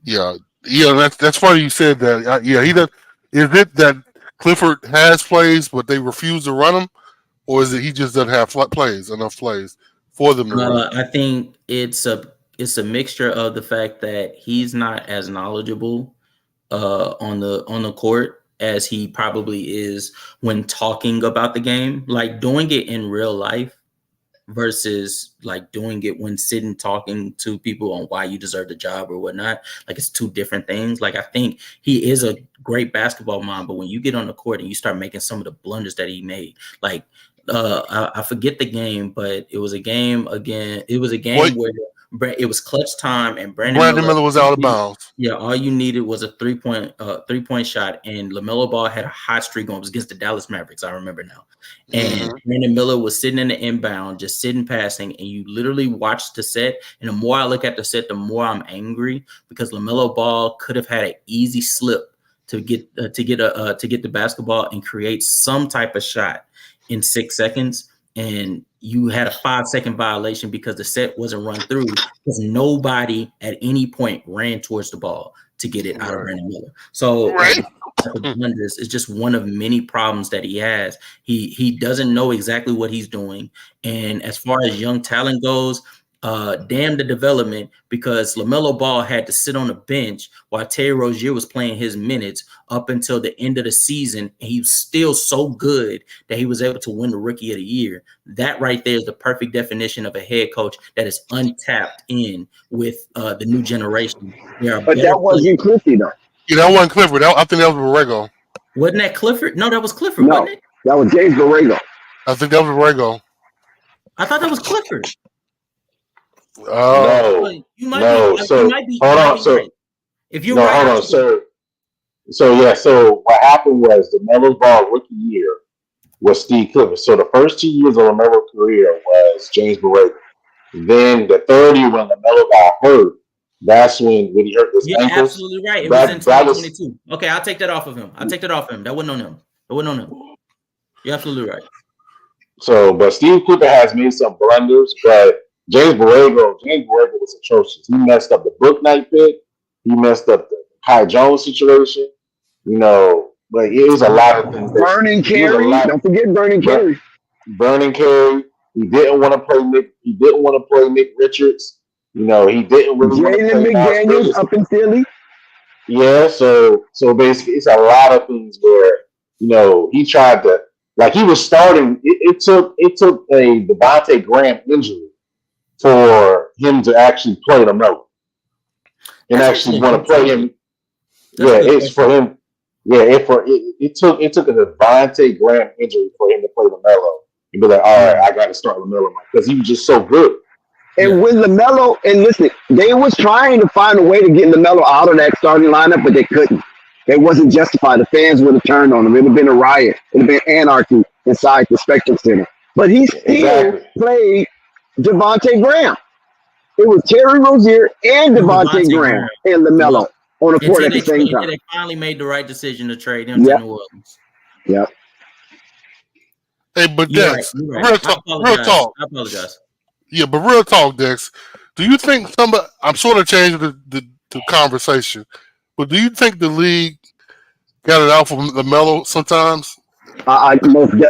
Speaker 12: Yeah. That's funny you said that. He does. Is it that Clifford has plays, but they refuse to run them, or is it he just doesn't have enough plays for them to run?
Speaker 14: I think it's a mixture of the fact that he's not as knowledgeable on the court as he probably is when talking about the game. Like doing it in real life, versus like doing it when sitting talking to people on why you deserve the job or whatnot. Like it's two different things. Like I think he is a great basketball mind, but when you get on the court and you start making some of the blunders that he made, like I forget the game, but it was a game again. It was a game where it was clutch time and Brandon Miller
Speaker 12: was out of bounds.
Speaker 14: Yeah, all you needed was a three-point shot, and Lamelo Ball had a hot streak going. It was against the Dallas Mavericks, I remember now. And Brandon Miller was sitting in the inbound, just sitting passing, and you literally watched the set. And the more I look at the set, the more I'm angry because Lamelo Ball could have had an easy slip to get the basketball and create some type of shot in 6 seconds. And you had a 5-second violation because the set wasn't run through because nobody at any point ran towards the ball to get it out of Brandon Miller. So it's just one of many problems that he has. He doesn't know exactly what he's doing. And as far as young talent goes, damn the development, because Lamelo Ball had to sit on the bench while Terry Rozier was playing his minutes up until the end of the season, and he was still so good that he was able to win the Rookie of the Year. That right there is the perfect definition of a head coach that is untapped in with the new generation.
Speaker 4: But that wasn't Clifford, though.
Speaker 12: Yeah, that wasn't Clifford. I think that was Borrego.
Speaker 14: Wasn't that Clifford? No, that was Clifford,
Speaker 4: no,
Speaker 14: wasn't it?
Speaker 4: That was James Borrego.
Speaker 12: I think that was Borrego.
Speaker 14: I thought that was Clifford.
Speaker 10: No.
Speaker 14: You might
Speaker 10: no.
Speaker 14: Be,
Speaker 10: so
Speaker 14: you might be,
Speaker 10: hold on. So
Speaker 14: right. If you're
Speaker 10: no,
Speaker 14: right,
Speaker 10: hold on. So what happened was the Lamelo Ball rookie year was Steve Clifford. So the first 2 years of Lamelo's career was James Borrego. Then the third year when Lamelo got hurt, that's when he hurt his ankles.
Speaker 14: You're absolutely right. It was in 2022. Okay, I'll take that off of him. That wasn't on him. You're absolutely right.
Speaker 10: So, but Steve Clifford has made some blunders, but James Borrego was atrocious. He messed up the Book Night pick. He messed up the Kai Jones situation. You know, but it was a lot of things.
Speaker 4: Vernon Carey. Don't forget Vernon Carey.
Speaker 10: Vernon Carey. He didn't want to play Nick. He didn't want to play Nick Richards. You know, he didn't really want to play
Speaker 4: McDaniels up in Philly.
Speaker 10: Yeah, so basically, it's a lot of things where he tried to, like, he was starting. It took a Devontae Graham injury for him to actually play Lamelo and actually want to play him. It's for him. Yeah, it took a Devontae Graham injury for him to play Lamelo and be like, all right, I got to start Lamelo because he was just so good.
Speaker 4: And when Lamelo, and listen, they was trying to find a way to get Lamelo out of that starting lineup, but they couldn't. It wasn't justified. The fans would have turned on him. It would have been a riot. It would have been anarchy inside the Spectrum Center. But he still played Devontae Graham. It was Terry Rozier and Devontae Graham and Lamelo on the court at the same time.
Speaker 14: They finally made the right decision to trade him to New Orleans.
Speaker 4: Yep.
Speaker 12: Hey, but Dex,
Speaker 14: real
Speaker 12: talk.
Speaker 14: I apologize.
Speaker 12: Yeah, but real talk, Dex. Do you think I'm sort of changing the conversation, but do you think the league got it out for Lamelo sometimes?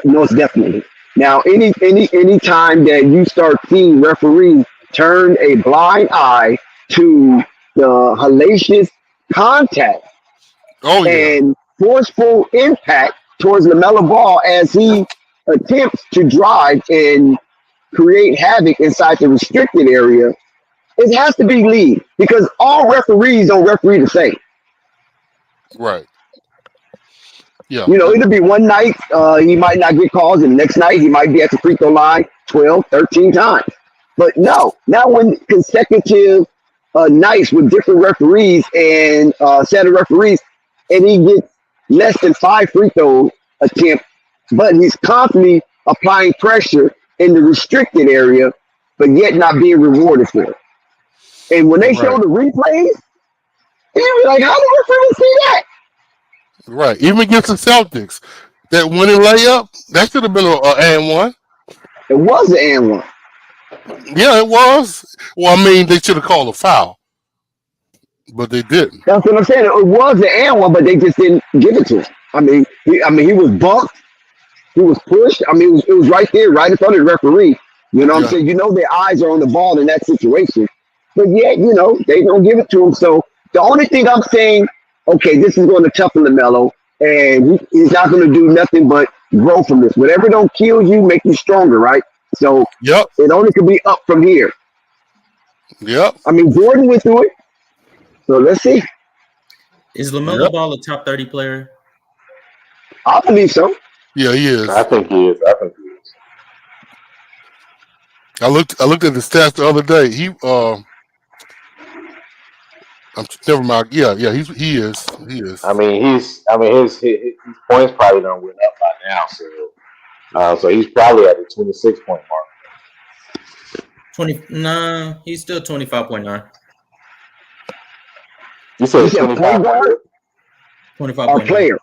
Speaker 4: Most definitely. Now, any time that you start seeing referees turn a blind eye to the hellacious contact and forceful impact towards LaMelo Ball as he attempts to drive and create havoc inside the restricted area, it has to be league because all referees don't referee the same.
Speaker 12: Right. Yeah.
Speaker 4: It'll be one night he might not get calls, and the next night he might be at the free throw line 12, 13 times. But no, not when consecutive nights with different referees and set of referees, and he gets less than 5 free throw attempts, but he's constantly applying pressure in the restricted area, but yet not being rewarded for it. And when they show the replays, you're like, how do referees see that?
Speaker 12: Right. Even against the Celtics, that winning layup, that should have been an and one.
Speaker 4: It was an and one.
Speaker 12: Yeah, it was. Well, I mean, they should have called a foul, but they didn't.
Speaker 4: That's what I'm saying. It was an and one, but they just didn't give it to him. I mean, he was bumped. He was pushed. I mean, it was right there, right in front of the referee. You know what I'm saying? Their eyes are on the ball in that situation. But yet, they don't give it to him. So the only thing I'm saying, okay, this is going to toughen LaMelo, and he's not going to do nothing but grow from this. Whatever don't kill you, make you stronger, right? So
Speaker 12: Yep.
Speaker 4: it only could be up from here.
Speaker 12: Yep.
Speaker 4: I mean, Jordan went through it. So let's see.
Speaker 14: Is LaMelo Ball a top 30 player?
Speaker 4: I believe so.
Speaker 12: Yeah, he is.
Speaker 10: I think he is.
Speaker 12: I looked at the stats the other day. Never mind. Yeah, he is.
Speaker 10: I mean, his points probably don't went up by now, so he's probably at the 26 point mark.
Speaker 14: 20? Nah, he's still 25.9.
Speaker 10: You said
Speaker 4: point guard?
Speaker 14: 25.9.
Speaker 4: Player.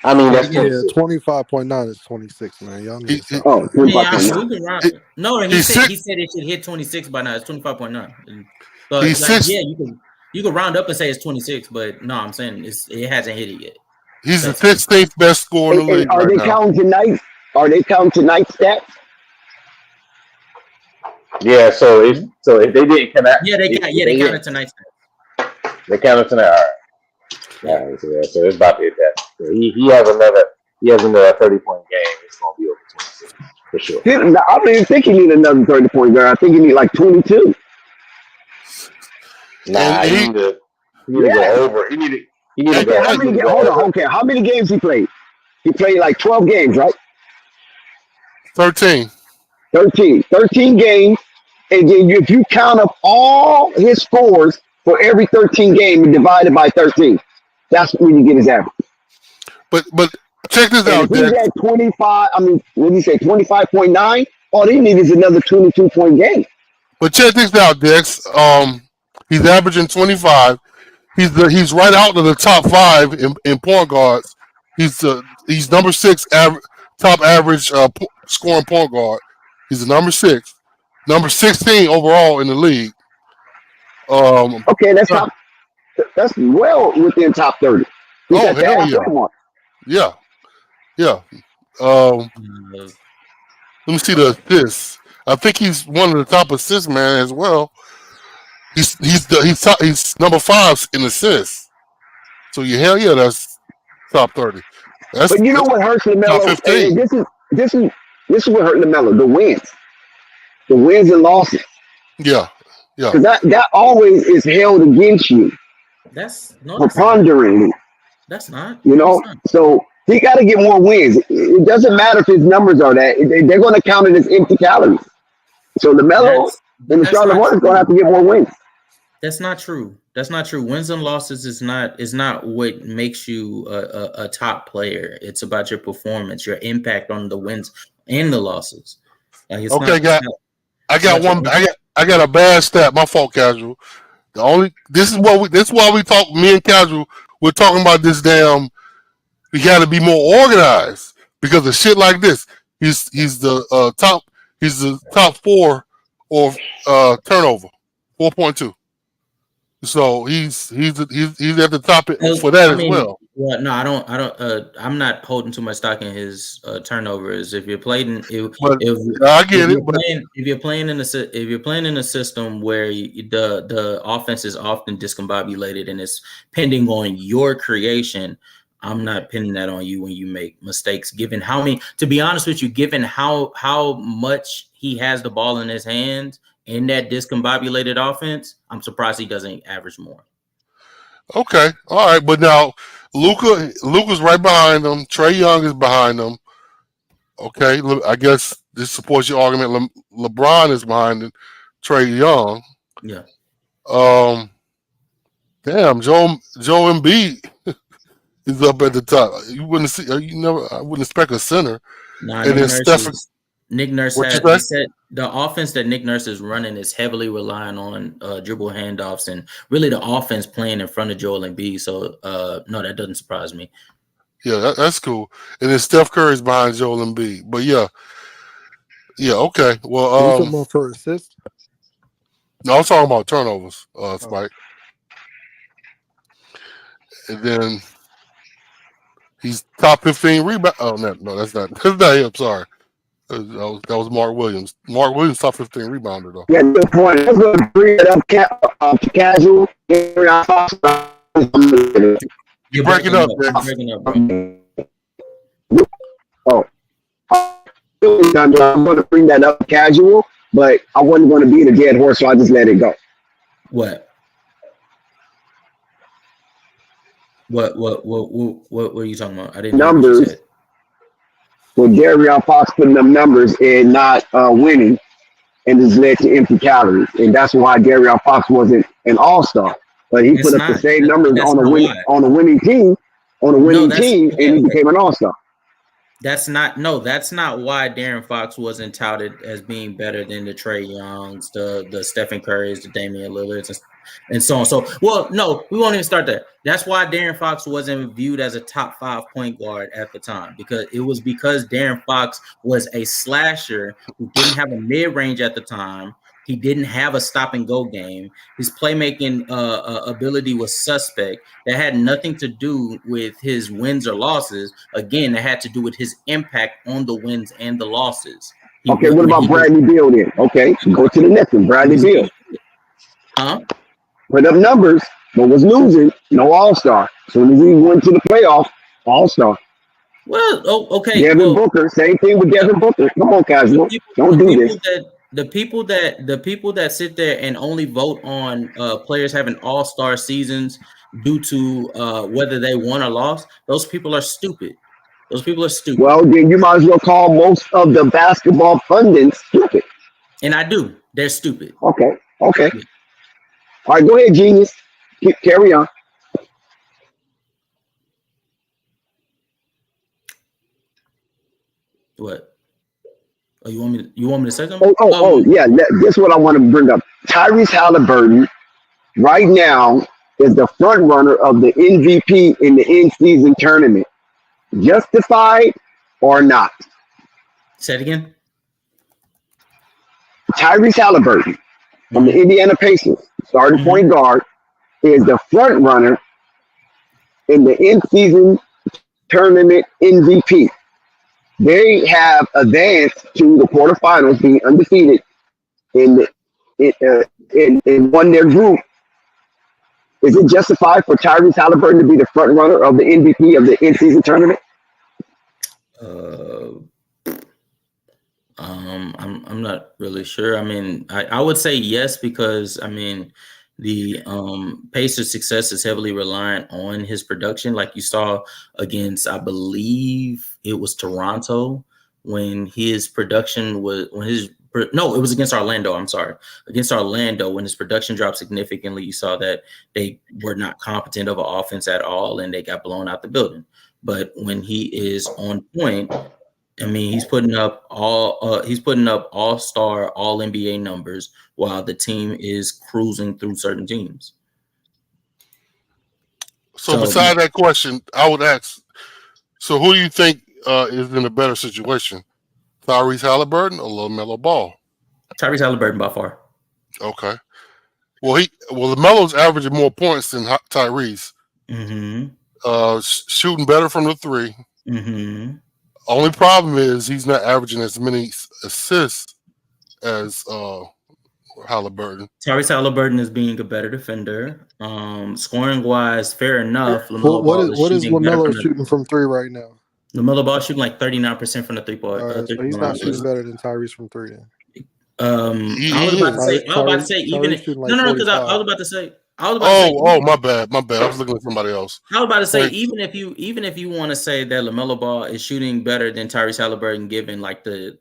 Speaker 10: I mean, that's
Speaker 11: 25.9 is 26, man. Y'all need to
Speaker 4: Oh,
Speaker 11: 25.9.
Speaker 14: No, he said it should hit 26 by now. It's 25.9. So you could round up and say it's 26, but no, I'm saying it hasn't hit it yet.
Speaker 12: He's the 16th best scorer in the league.
Speaker 4: Are they counting tonight? Are they counting tonight's stats?
Speaker 10: Yeah, so if they didn't count,
Speaker 14: they counted tonight's stats.
Speaker 10: They counted tonight. All right. So it's about to hit that. So he has another 30-point game. It's gonna be over 26 for sure.
Speaker 4: I don't even think he need another 30-point guard. I think he need like 22.
Speaker 10: Nah, he need to go over. He need to go.
Speaker 4: Hold on. Okay, how many games he played? He played like 12 games, right?
Speaker 12: 13
Speaker 4: games, and then if you count up all his scores for every 13 games and divide it by 13, that's when you get his average.
Speaker 12: But check this out,
Speaker 4: Dex. He's at 25. I mean, what did he say? 25.9. All he needs is another 22-point game.
Speaker 12: But check this out, Dex. He's averaging 25. He's right out of the top 5 in point guards. He's number 6 top average scoring point guard. He's the number 6, number 16 overall in the league.
Speaker 4: Okay, that's well within top 30. He's at the halfway mark.
Speaker 12: Yeah. Let me see the assists. I think he's one of the top assist man as well. He's number 5 in assists. So that's top 30.
Speaker 4: But you know what hurts LaMelo? This is what hurt LaMelo. The wins and losses.
Speaker 12: Yeah.
Speaker 4: Because that always is held against you. Preponderantly.
Speaker 14: That's not.
Speaker 4: So he got to get more wins. It doesn't matter if his numbers are that. They're going to count it as empty calories. So LaMelo and the Charlotte Hornets going to have to get more wins.
Speaker 14: That's not true. Wins and losses is not what makes you a top player. It's about your performance, your impact on the wins and the losses.
Speaker 12: I got a bad stat. My fault, Casual. This is why we talk. Me and Casual, we're talking about this damn. We got to be more organized because of shit like this. He's the top. He's the top 4 or turnover, 4.2. So he's at the top for that as well.
Speaker 14: Well, no, I don't. I'm not holding too much stock in his turnovers. If you're playing, if you're playing in a system where the offense is often discombobulated and it's pending on your creation, I'm not pinning that on you when you make mistakes. Given to be honest with you, given how much he has the ball in his hands in that discombobulated offense, I'm surprised he doesn't average more.
Speaker 12: Okay, all right, but now Luka's right behind him. Trae Young is behind him. Okay, I guess this supports your argument. LeBron is behind Trae Young.
Speaker 14: Yeah.
Speaker 12: Damn, Joe Embiid is up at the top. I wouldn't expect a center.
Speaker 14: Nah,
Speaker 12: and then
Speaker 14: Nick Nurse said the offense that Nick Nurse is running is heavily relying on dribble handoffs and really the offense playing in front of Joel Embiid. So no, that doesn't surprise me.
Speaker 12: Yeah, that's cool. And then Steph Curry is behind Joel Embiid. But yeah, okay. Well,
Speaker 11: more for assists.
Speaker 12: No, I was talking about turnovers, Spike. And then he's top 15 rebound. Oh no, that's not him. Sorry. That was Mark Williams. Mark Williams, top 15 rebounder, though.
Speaker 4: Yeah, good point. Let's go bring it up to Casual.
Speaker 12: You're breaking up,
Speaker 4: Oh. Thunder. I'm going to bring that up casual, but I wasn't going to beat a dead horse, so I just let it go.
Speaker 14: What? What are you talking about? I didn't hear what you
Speaker 4: Numbers
Speaker 14: said.
Speaker 4: with Darion Fox putting them numbers and not winning, and just led to empty calories, and that's why Darion Fox wasn't an all-star. But he
Speaker 14: It's
Speaker 4: put up the
Speaker 14: not.
Speaker 4: same numbers
Speaker 14: That's
Speaker 4: on a
Speaker 14: not why.
Speaker 4: winning team,
Speaker 14: No, that's
Speaker 4: and
Speaker 14: okay.
Speaker 4: he became an all-star.
Speaker 14: That's not why Darren Fox wasn't touted as being better than the Trae Youngs, the Stephen Currys, the Damian Lillards, and so on. So, well, no, we won't even start there. That's why Darren Fox wasn't viewed as a top 5 point guard at the time, because Darren Fox was a slasher who didn't have a mid-range at the time. He didn't have a stop and go game. His playmaking ability was suspect. That had nothing to do with his wins or losses. Again, that had to do with his impact on the wins and the losses.
Speaker 4: Okay, what about Bradley Beal then? Okay, go to the next one. Bradley Beal.
Speaker 14: Huh?
Speaker 4: Put up numbers, but was losing. No all-star. As soon as he went to the playoffs, all-star.
Speaker 14: Well, okay.
Speaker 4: Devin Booker, same thing with Devin Booker. Come on, Casual. Don't do this.
Speaker 14: The people that sit there and only vote on players having all-star seasons due to whether they won or lost, those people are stupid. Those people are stupid.
Speaker 4: Well, then you might as well call most of the basketball pundits stupid.
Speaker 14: And I do. They're stupid.
Speaker 4: Okay. All right, go ahead, genius. Carry on.
Speaker 14: What? Oh, you want me to say something?
Speaker 4: Yeah. This is what I want to bring up. Tyrese Halliburton right now is the front runner of the MVP in the in-season tournament. Justified or not?
Speaker 14: Say it again.
Speaker 4: Tyrese Halliburton from the Indiana Pacers, starting point guard, is the front runner in the in-season tournament MVP. They have advanced to the quarterfinals, being undefeated in won their group. Is it justified for Tyrese Halliburton to be the front runner of the MVP of the in-season tournament?
Speaker 14: I'm not really sure. I mean, I would say yes, because I mean, the Pacers' success is heavily reliant on his production, like you saw against, I believe it was Toronto, when his production was it was against Orlando. I'm sorry, against Orlando, when his production dropped significantly. You saw that they were not competent of an offense at all, and they got blown out the building. But when he is on point, I mean, he's putting up all-star, all NBA numbers while the team is cruising through certain teams.
Speaker 12: So beside that question, I would ask, so who do you think is in a better situation? Tyrese Halliburton or Lamelo Ball?
Speaker 14: Tyrese Halliburton by far.
Speaker 12: Okay. Well, Lamelo's averaging more points than Tyrese. Shooting better from the three. Only problem is he's not averaging as many assists as Halliburton.
Speaker 14: Tyrese Halliburton is being a better defender. Scoring wise, fair enough.
Speaker 11: What is Lamelo shooting from three right now?
Speaker 14: Lamelo Ball shooting like 39% from the 3-point.
Speaker 11: Right, so he's not shooting better than Tyrese from three. Then.
Speaker 14: I was about to say even if,
Speaker 11: like
Speaker 14: no, because I was about to say.
Speaker 12: My bad. I was looking at somebody else.
Speaker 14: I was about to say, even if you want to say that Lamelo Ball is shooting better than Tyrese Halliburton, given like the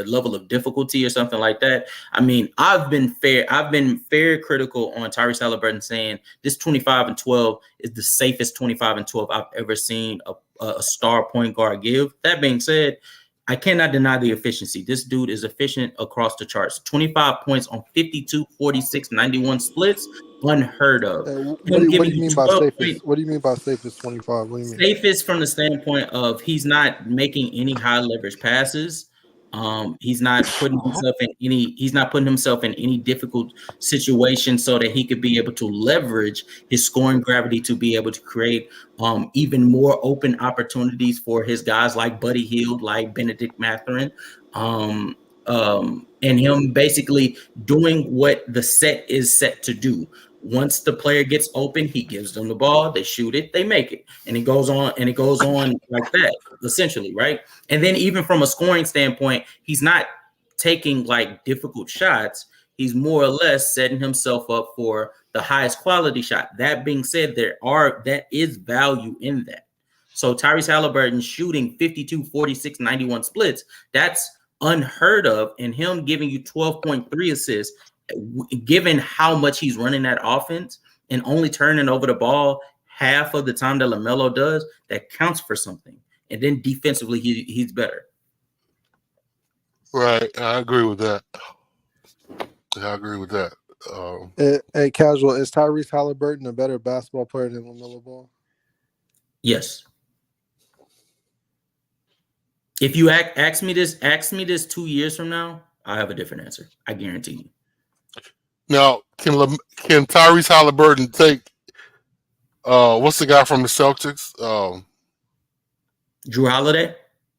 Speaker 14: level of difficulty or something like that. I mean, I've been very critical on Tyrese Halliburton, saying this 25-12 is the safest 25-12 I've ever seen a star point guard give. That being said, I cannot deny the efficiency. This dude is efficient across the charts. 25 points on 52, 46, 91 splits. Unheard of.
Speaker 11: What do you mean by safest? What do you mean by safest 25? What do you mean?
Speaker 14: Safest from the standpoint of he's not making any high leverage passes. He's not putting himself in any difficult situation so that he could be able to leverage his scoring gravity to be able to create even more open opportunities for his guys like Buddy Hield, like Benedict Mathurin, and him basically doing what the set is set to do. Once the player gets open, he gives them the ball, they shoot it, they make it. And it goes on like that, essentially, right? And then even from a scoring standpoint, he's not taking like difficult shots. He's more or less setting himself up for the highest quality shot. That being said, that is value in that. So Tyrese Halliburton shooting 52, 46, 91 splits, that's unheard of. And him giving you 12.3 assists, given how much he's running that offense and only turning over the ball half of the time that LaMelo does, that counts for something. And then defensively, he's better.
Speaker 12: Right. I agree with that.
Speaker 11: Hey, Casual, is Tyrese Halliburton a better basketball player than LaMelo Ball?
Speaker 14: Yes. If you ask me this 2 years from now, I have a different answer. I guarantee you.
Speaker 12: Now, can Tyrese Halliburton take what's the guy from the Celtics?
Speaker 14: Drew Holiday?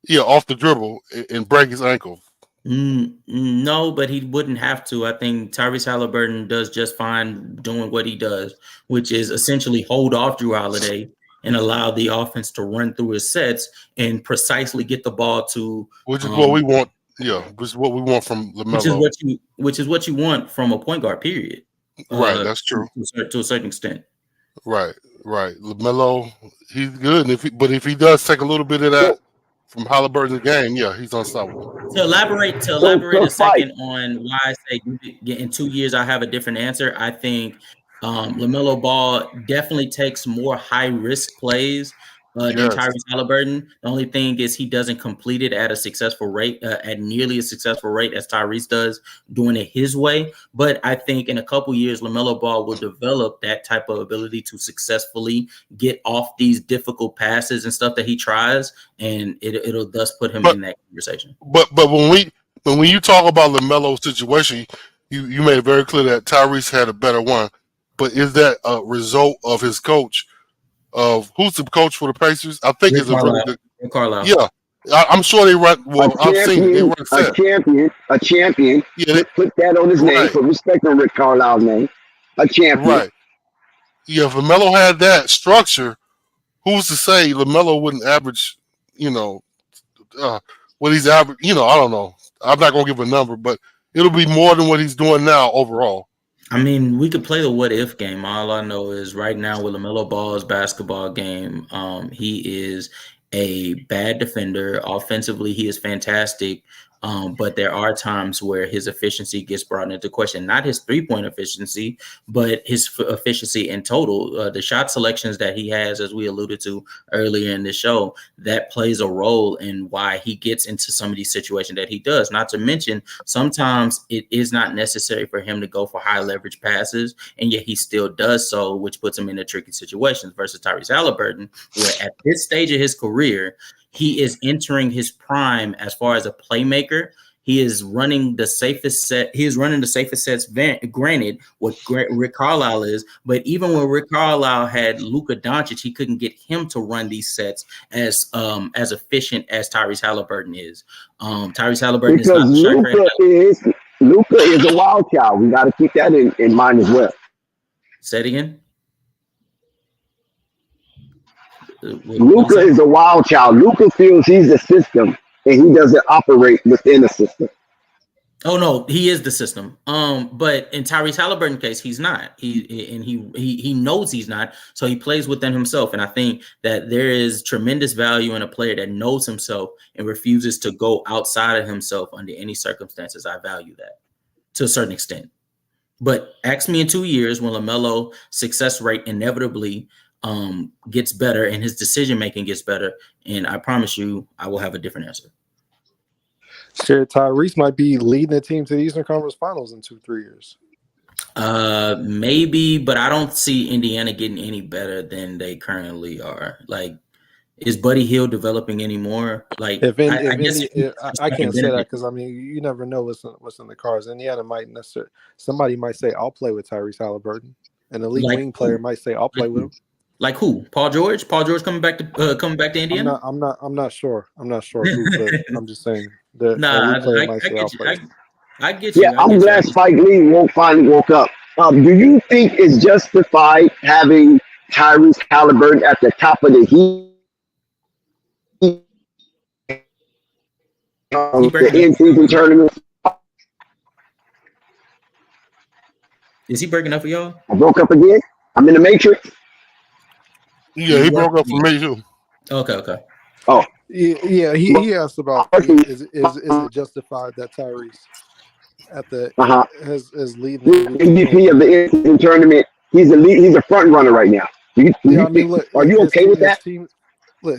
Speaker 12: Yeah, off the dribble and break his ankle.
Speaker 14: No, but he wouldn't have to. I think Tyrese Halliburton does just fine doing what he does, which is essentially hold off Drew Holiday and allow the offense to run through his sets and precisely get the ball to.
Speaker 12: Which is what we want. Yeah, which is what we want from LaMelo.
Speaker 14: Which is what you want from a point guard. Period.
Speaker 12: Right, that's true.
Speaker 14: To a certain extent.
Speaker 12: Right. LaMelo, he's good, but if he does take a little bit of that from Halliburton's game, yeah, he's unstoppable.
Speaker 14: To elaborate a second on why I say in 2 years I have a different answer. I think LaMelo Ball definitely takes more high risk plays than Tyrese Halliburton. The only thing is he doesn't complete it at a successful rate, at nearly a successful rate as Tyrese does, doing it his way. But I think in a couple years, LaMelo Ball will develop that type of ability to successfully get off these difficult passes and stuff that he tries, and it'll thus put him in that conversation.
Speaker 12: But when you talk about LaMelo's situation, you made it very clear that Tyrese had a better one. But is that a result of his coach? Of who's the coach for the Pacers? I think it's a really good
Speaker 14: Rick Carlisle.
Speaker 12: Yeah, I'm sure they run. Well, I've seen it. They run set.
Speaker 4: A champion. Yeah, put that on his name. Put respect on Rick Carlisle's name. A champion.
Speaker 12: Right. Yeah, if LaMelo had that structure, who's to say LaMelo wouldn't average? What he's average. I don't know. I'm not gonna give a number, but it'll be more than what he's doing now overall.
Speaker 14: I mean, we could play the what if game. All I know is right now with LaMelo Ball's basketball game, he is a bad defender. Offensively, he is fantastic. But there are times where his efficiency gets brought into question, not his 3-point efficiency, but his efficiency in total. The shot selections that he has, as we alluded to earlier in the show, that plays a role in why he gets into some of these situations that he does. Not to mention, sometimes it is not necessary for him to go for high leverage passes, and yet he still does so, which puts him in a tricky situations versus Tyrese Halliburton, where at this stage of his career, he is entering his prime as far as a playmaker. He is running the safest set. He is running the safest sets. Granted, what Rick Carlisle is, but even when Rick Carlisle had Luka Doncic, he couldn't get him to run these sets as efficient as Tyrese Halliburton is. Tyrese Halliburton
Speaker 4: because
Speaker 14: is not
Speaker 4: Luka is a wild child. We got to keep that in mind as well.
Speaker 14: Say it again.
Speaker 4: Luka is a wild child. Luka feels he's a system, and he doesn't operate within a system.
Speaker 14: Oh no, he is the system. But in Tyrese Halliburton's case, he's not. He knows he's not, so he plays within himself. And I think that there is tremendous value in a player that knows himself and refuses to go outside of himself under any circumstances. I value that to a certain extent. But ask me in 2 years when LaMelo success rate inevitably gets better and his decision making gets better, and I promise you I will have a different answer.
Speaker 11: Sure, Tyrese might be leading the team to the Eastern Conference Finals in 2-3 years.
Speaker 14: Maybe, but I don't see Indiana getting any better than they currently are. Like, is Buddy Hield developing anymore? Like,
Speaker 11: I can't say that because I mean you never know what's in the cards. Indiana might somebody might say I'll play with Tyrese Halliburton, and the league wing player might say I'll play with him.
Speaker 14: Like who? Paul George? Paul George coming back to Indiana?
Speaker 11: I'm not sure. I'm not sure who, but I'm just saying that.
Speaker 14: I get you.
Speaker 4: Yeah, I'm glad Spike Lee finally woke up. Do you think it's justified having Tyrese Halliburton at the top of the heat,
Speaker 14: He
Speaker 4: the
Speaker 14: breaking up.
Speaker 4: in-season tournament?
Speaker 14: Is he breaking up for y'all?
Speaker 4: I broke up again. I'm in the matrix.
Speaker 12: Yeah, he broke up for me too.
Speaker 14: Okay.
Speaker 4: Oh,
Speaker 11: Yeah. He asked about is it justified that Tyrese at the is leading the
Speaker 4: MVP of the in-season tournament. He's a front runner right now.
Speaker 11: Yeah, I mean, look,
Speaker 4: are you okay with that?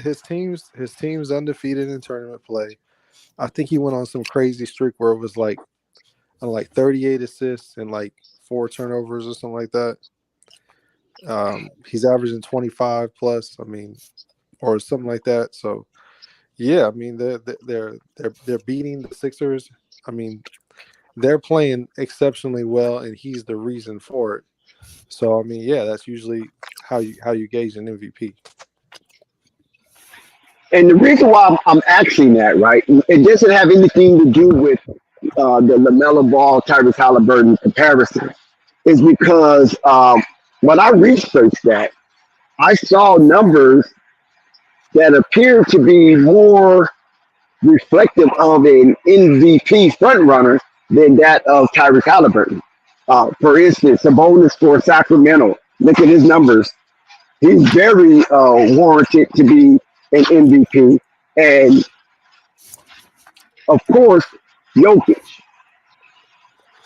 Speaker 11: His team's undefeated in tournament play. I think he went on some crazy streak where it was like 38 assists and like 4 turnovers or something like that. He's averaging 25 plus. I mean, or something like that. So, yeah, I mean they're beating the Sixers. I mean, they're playing exceptionally well, and he's the reason for it. So, I mean, yeah, that's usually how you gauge an MVP.
Speaker 4: And the reason why I'm asking that, right, it doesn't have anything to do with the Lamelo Ball, Tyrese Halliburton comparison, is because when I researched that, I saw numbers that appear to be more reflective of an MVP frontrunner than that of Tyrese Halliburton. For instance, Sabonis for Sacramento. Look at his numbers. He's very warranted to be an MVP. And, of course, Jokic.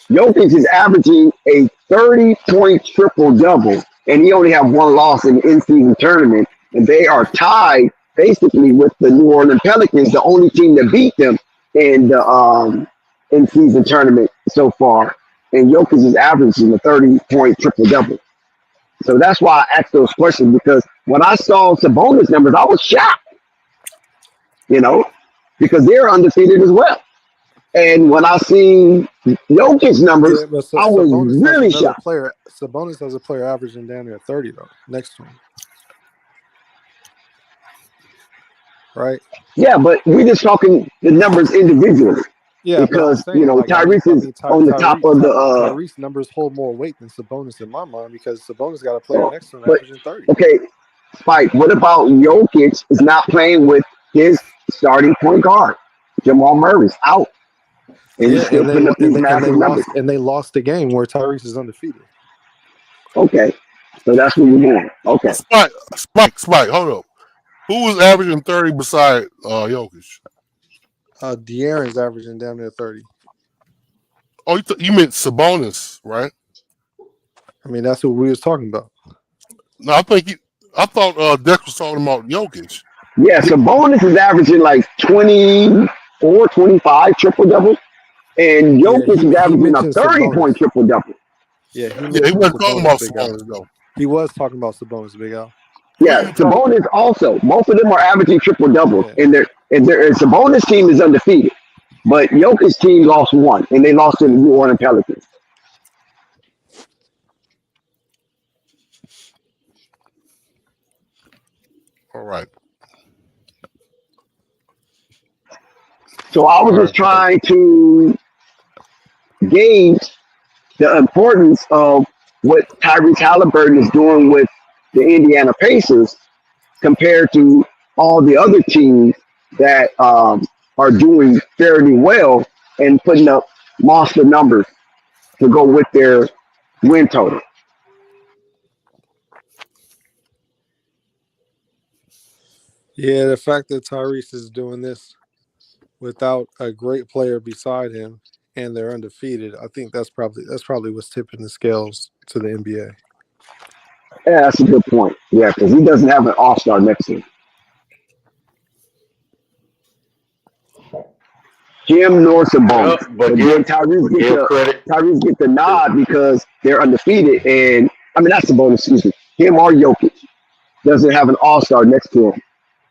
Speaker 4: Jokic is averaging a 30-point triple-double, and he only have one loss in the in-season tournament. And they are tied basically with the New Orleans Pelicans, the only team that beat them in the in-season tournament so far. And Jokic is averaging a 30-point triple-double. So that's why I asked those questions, because when I saw Sabonis numbers, I was shocked, because they're undefeated as well. And when I seen Jokic's numbers, I was really shocked.
Speaker 11: Sabonis has a player averaging down near 30, though, next to him. Right?
Speaker 4: Yeah, but we're just talking the numbers individually.
Speaker 11: Yeah,
Speaker 4: because Tyrese is on the top of the.
Speaker 11: Tyrese numbers hold more weight than Sabonis in my mind, because Sabonis got a player next to him averaging 30.
Speaker 4: Okay, Spike. What about Jokic is not playing with his starting point guard? Jamal Murray's out, and
Speaker 11: they lost the game where Tyrese is undefeated.
Speaker 4: Okay, so that's where you're going. Okay,
Speaker 12: Spike. Hold up. Who was averaging 30 beside Jokic?
Speaker 11: De'Aaron's averaging down near 30.
Speaker 12: Oh, you meant Sabonis, right?
Speaker 11: I mean, that's what we was talking about.
Speaker 12: No, I thought Dex was talking about Jokic.
Speaker 4: Yeah, Sabonis is averaging like 24, 25 triple-double, and Jokic is averaging a 30-point triple-double.
Speaker 11: Yeah,
Speaker 12: he wasn't talking about Sabonis, though.
Speaker 11: He was talking about Sabonis, Big Al.
Speaker 4: Yeah, Sabonis also. Both of them are averaging triple-doubles, and Sabonis' team is undefeated. But Jokic's team lost one, and they lost to the New Orleans Pelicans.
Speaker 12: All right.
Speaker 4: So I was just trying to gauge the importance of what Tyrese Halliburton is doing with the Indiana Pacers compared to all the other teams that are doing fairly well and putting up monster numbers to go with their win total.
Speaker 11: Yeah, the fact that Tyrese is doing this without a great player beside him and they're undefeated, I think that's probably what's tipping the scales to the NBA.
Speaker 4: Yeah, that's a good point. Yeah, because he doesn't have an all-star next to him. Jim nor Sabonis. But then Tyrese get the nod because they're undefeated. And I mean, not Sabonis, excuse me. Him or Jokic doesn't have an all-star next to him.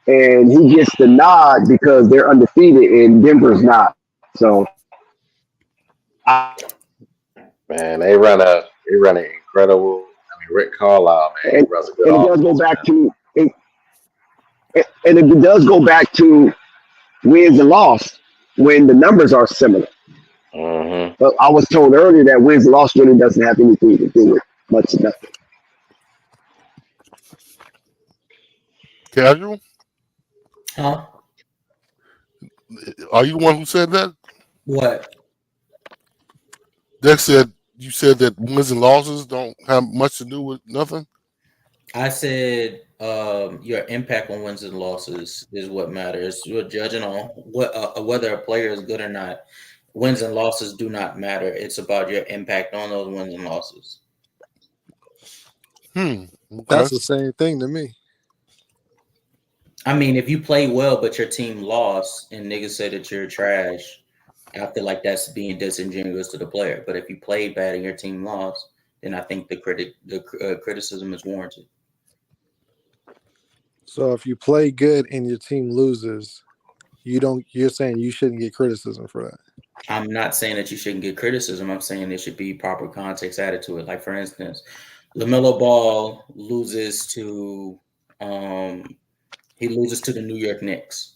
Speaker 4: And he gets the nod because they're undefeated and Denver's not. So,
Speaker 10: man, they run an incredible. I mean, Rick Carlisle, man,
Speaker 4: and it does go back to, and it does go back to wins and loss when the numbers are similar.
Speaker 10: Mm-hmm.
Speaker 4: But I was told earlier that wins and loss really doesn't have anything to do with much of nothing.
Speaker 12: Casual?
Speaker 14: Huh?
Speaker 12: Are you the one who said that?
Speaker 14: What?
Speaker 12: Dex said you said that wins and losses don't have much to do with nothing.
Speaker 14: I said your impact on wins and losses is what matters. You're judging on whether a player is good or not. Wins and losses do not matter. It's about your impact on those wins and losses.
Speaker 12: Okay.
Speaker 11: That's the same thing to me.
Speaker 14: I mean, if you play well but your team lost and niggas say that you're trash, I feel like that's being disingenuous to the player. But if you played bad and your team lost, then I think the criticism is warranted.
Speaker 11: So if you play good and your team loses, you're saying you shouldn't get criticism for that.
Speaker 14: I'm not saying that you shouldn't get criticism. I'm saying there should be proper context added to it. Like, for instance, Lamelo Ball loses to the New York Knicks,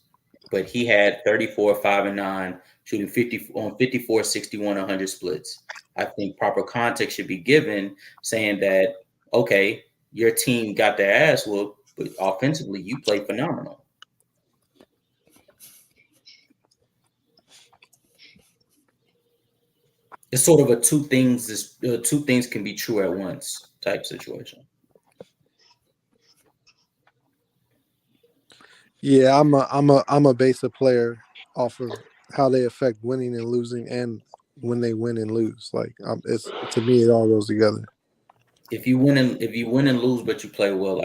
Speaker 14: but he had 34, 5 and 9, shooting 54, 61, 100 splits. I think proper context should be given, saying that, okay, your team got their ass whooped, but offensively you played phenomenal. It's sort of a two things can be true at once type situation.
Speaker 11: Yeah, I'm a base a player off of how they affect winning and losing, and when they win and lose. Like, to me, it all goes together.
Speaker 14: If you win and lose, but you play well,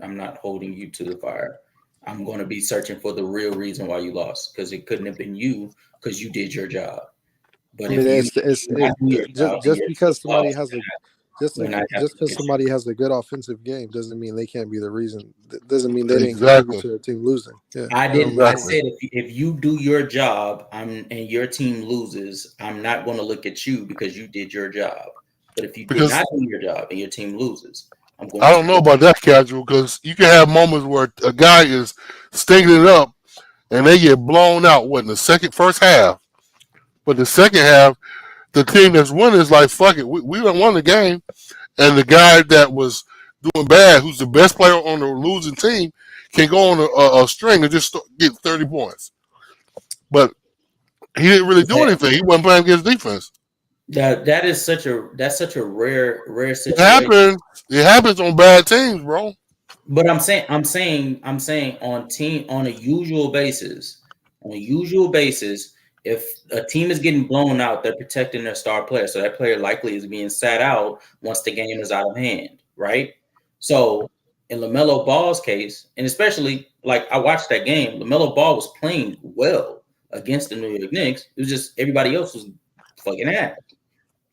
Speaker 14: I'm not holding you to the fire. I'm going to be searching for the real reason why you lost, because it couldn't have been you, because you did your job. But
Speaker 11: I mean, just because somebody has a good offensive game doesn't mean they can't be the reason. Doesn't mean they didn't contribute to their team losing. Yeah,
Speaker 14: I said if you do your job, and your team loses, I'm not going to look at you because you did your job. But if you did not do your job and your team loses, I'm going.
Speaker 12: I don't know about that, Casual, because you can have moments where a guy is stinking it up and they get blown out. In the first half? But the second half, the team that's winning is like, fuck it, we don't won the game. And the guy that was doing bad, who's the best player on the losing team, can go on a string and just get 30 points. But he didn't really do anything. He wasn't playing against defense.
Speaker 14: That's such a rare situation.
Speaker 12: It happens on bad teams, bro.
Speaker 14: But I'm saying on a usual basis, if a team is getting blown out, they're protecting their star player. So that player likely is being sat out once the game is out of hand, right? So in Lamelo Ball's case, and especially, like, I watched that game, Lamelo Ball was playing well against the New York Knicks. It was just everybody else was fucking ass.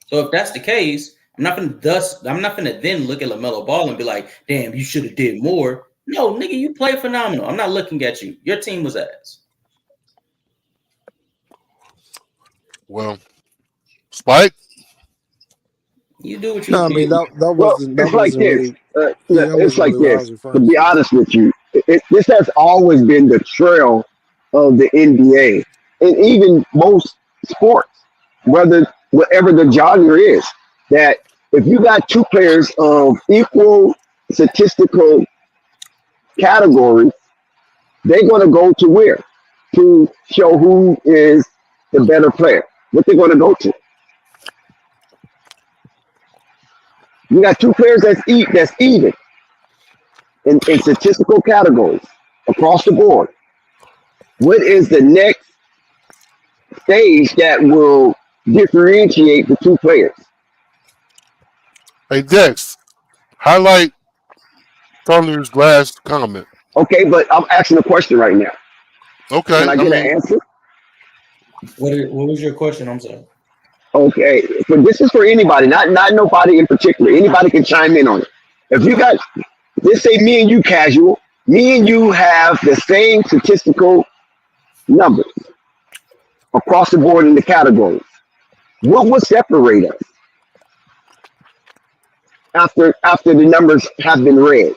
Speaker 14: So if that's the case, I'm not gonna then look at Lamelo Ball and be like, damn, you should have did more. No, nigga, you played phenomenal. I'm not looking at you. Your team was ass.
Speaker 12: Well, Spike,
Speaker 14: you do what you.
Speaker 11: No, I mean that wasn't.
Speaker 4: It's like this. It's like
Speaker 11: this.
Speaker 4: To be honest with you, this has always been the trail of the NBA, and even most sports, whatever the genre is. That if you got two players of equal statistical category, they're going to go to where? To show who is the better player. What they're going to go to. You got two players that's even in statistical categories across the board. What is the next stage that will differentiate the two players?
Speaker 12: Hey, Dex, highlight Thunder's last comment.
Speaker 4: Okay, but I'm asking a question right now.
Speaker 12: Okay.
Speaker 4: Can I get an answer?
Speaker 14: What was your question? I'm sorry.
Speaker 4: Okay, this is for anybody, not nobody in particular. Anybody can chime in on it. If you got, let's say me and you, Casual, me and you have the same statistical numbers across the board in the categories. What would separate us after the numbers have been read?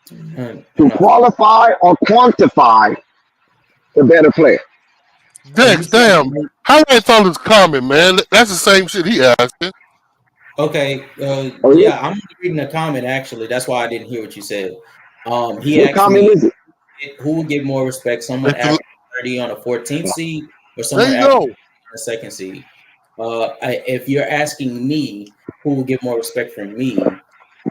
Speaker 4: To qualify or quantify the better player.
Speaker 12: Dex, damn. How I thought this comment, man? That's the same shit he asking.
Speaker 14: Okay.
Speaker 4: Oh, yeah.
Speaker 14: Yeah, I'm reading a comment actually. That's why I didn't hear what you said. He
Speaker 4: What
Speaker 14: asked
Speaker 4: comment
Speaker 14: me
Speaker 4: is it?
Speaker 14: who would get more respect, someone averaging 30 on a 14th seed or
Speaker 12: There
Speaker 14: someone
Speaker 12: you
Speaker 14: averaging
Speaker 12: go.
Speaker 14: on a second seed. If you're asking me who will get more respect from me,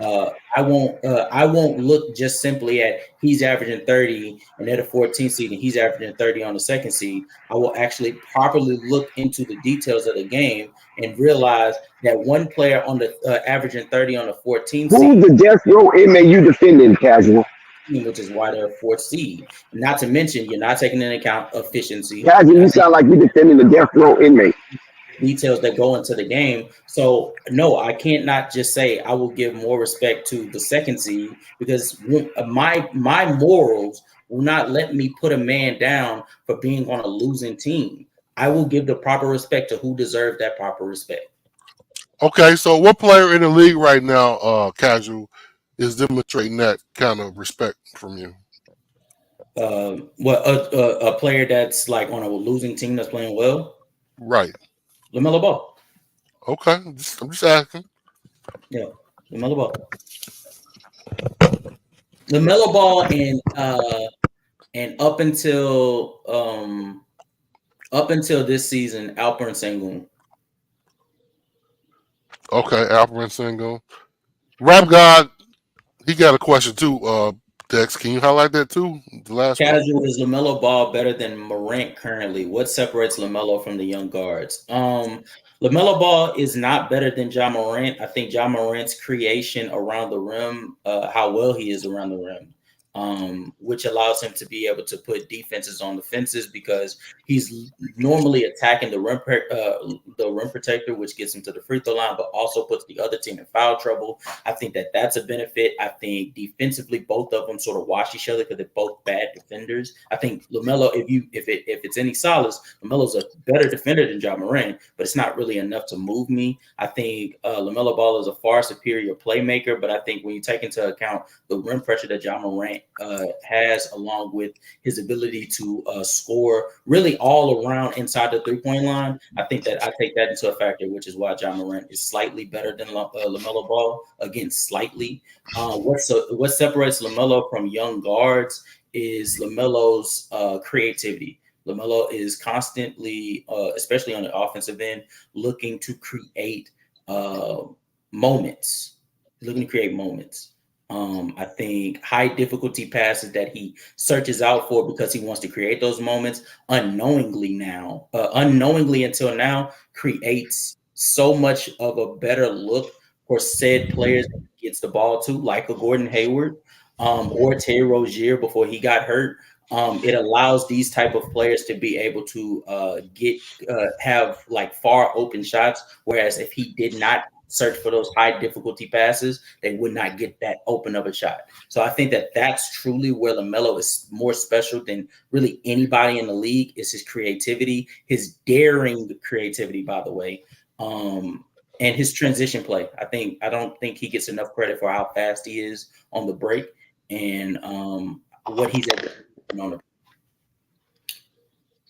Speaker 14: I won't look just simply at he's averaging 30 and at a 14th seed and he's averaging 30 on the second seed. I will actually properly look into the details of the game and realize that one player on the averaging 30 on the 14th
Speaker 4: Who's
Speaker 14: seed,
Speaker 4: the death row inmate you defending, Casual?
Speaker 14: which is why they're a fourth seed. Not to mention, you're not taking into account efficiency.
Speaker 4: Casual,
Speaker 14: You're
Speaker 4: you
Speaker 14: not taking
Speaker 4: sound like you defending the death row inmate.
Speaker 14: details that go into the game. So no, I can't not just say I will give more respect to the second seed because my morals will not let me put a man down for being on a losing team. I will give the proper respect to who deserves that proper respect.
Speaker 12: Okay, so what player in the league right now, Casual, is demonstrating that kind of respect from you?
Speaker 14: A player that's like on a losing team that's playing well?
Speaker 12: Right.
Speaker 14: Lamelo Ball.
Speaker 12: Okay, I'm just asking.
Speaker 14: Yeah, Lamelo Ball. Lamelo Ball and up until this season, Alperen Sengun.
Speaker 12: Okay, Alperen Single. Rap God, he got a question too, Dex. Can you highlight that too? The last one?
Speaker 14: Casual, is LaMelo Ball better than Morant currently? What separates LaMelo from the young guards? LaMelo Ball is not better than Ja Morant. I think Ja Morant's creation around the rim, how well he is around the rim, which allows him to be able to put defenses on the fences because he's normally attacking the rim protector, which gets him to the free throw line, but also puts the other team in foul trouble. I think that's a benefit. I think defensively, both of them sort of wash each other because they're both bad defenders. I think LaMelo, if it's any solace, LaMelo's a better defender than Ja Morant, but it's not really enough to move me. I think LaMelo Ball is a far superior playmaker, but I think when you take into account the rim pressure that Ja Morant has, along with his ability to score really all around inside the three-point line, I think that I take that into a factor, which is why Ja Morant is slightly better than LaMelo Ball. Again, slightly. What separates LaMelo from young guards is LaMelo's creativity. LaMelo is constantly, especially on the offensive end, looking to create moments. Looking to create moments. I think high difficulty passes that he searches out for because he wants to create those moments unknowingly until now creates so much of a better look for said players that he gets the ball to, like a Gordon Hayward or Terry Rozier before he got hurt. It allows these type of players to be able to have like far open shots, whereas if he did not search for those high difficulty passes, they would not get that open of a shot. So I think that's truly where LaMelo is more special than really anybody in the league, is his creativity, his daring creativity, by the way, and his transition play. I don't think he gets enough credit for how fast he is on the break and what he's able to do on the.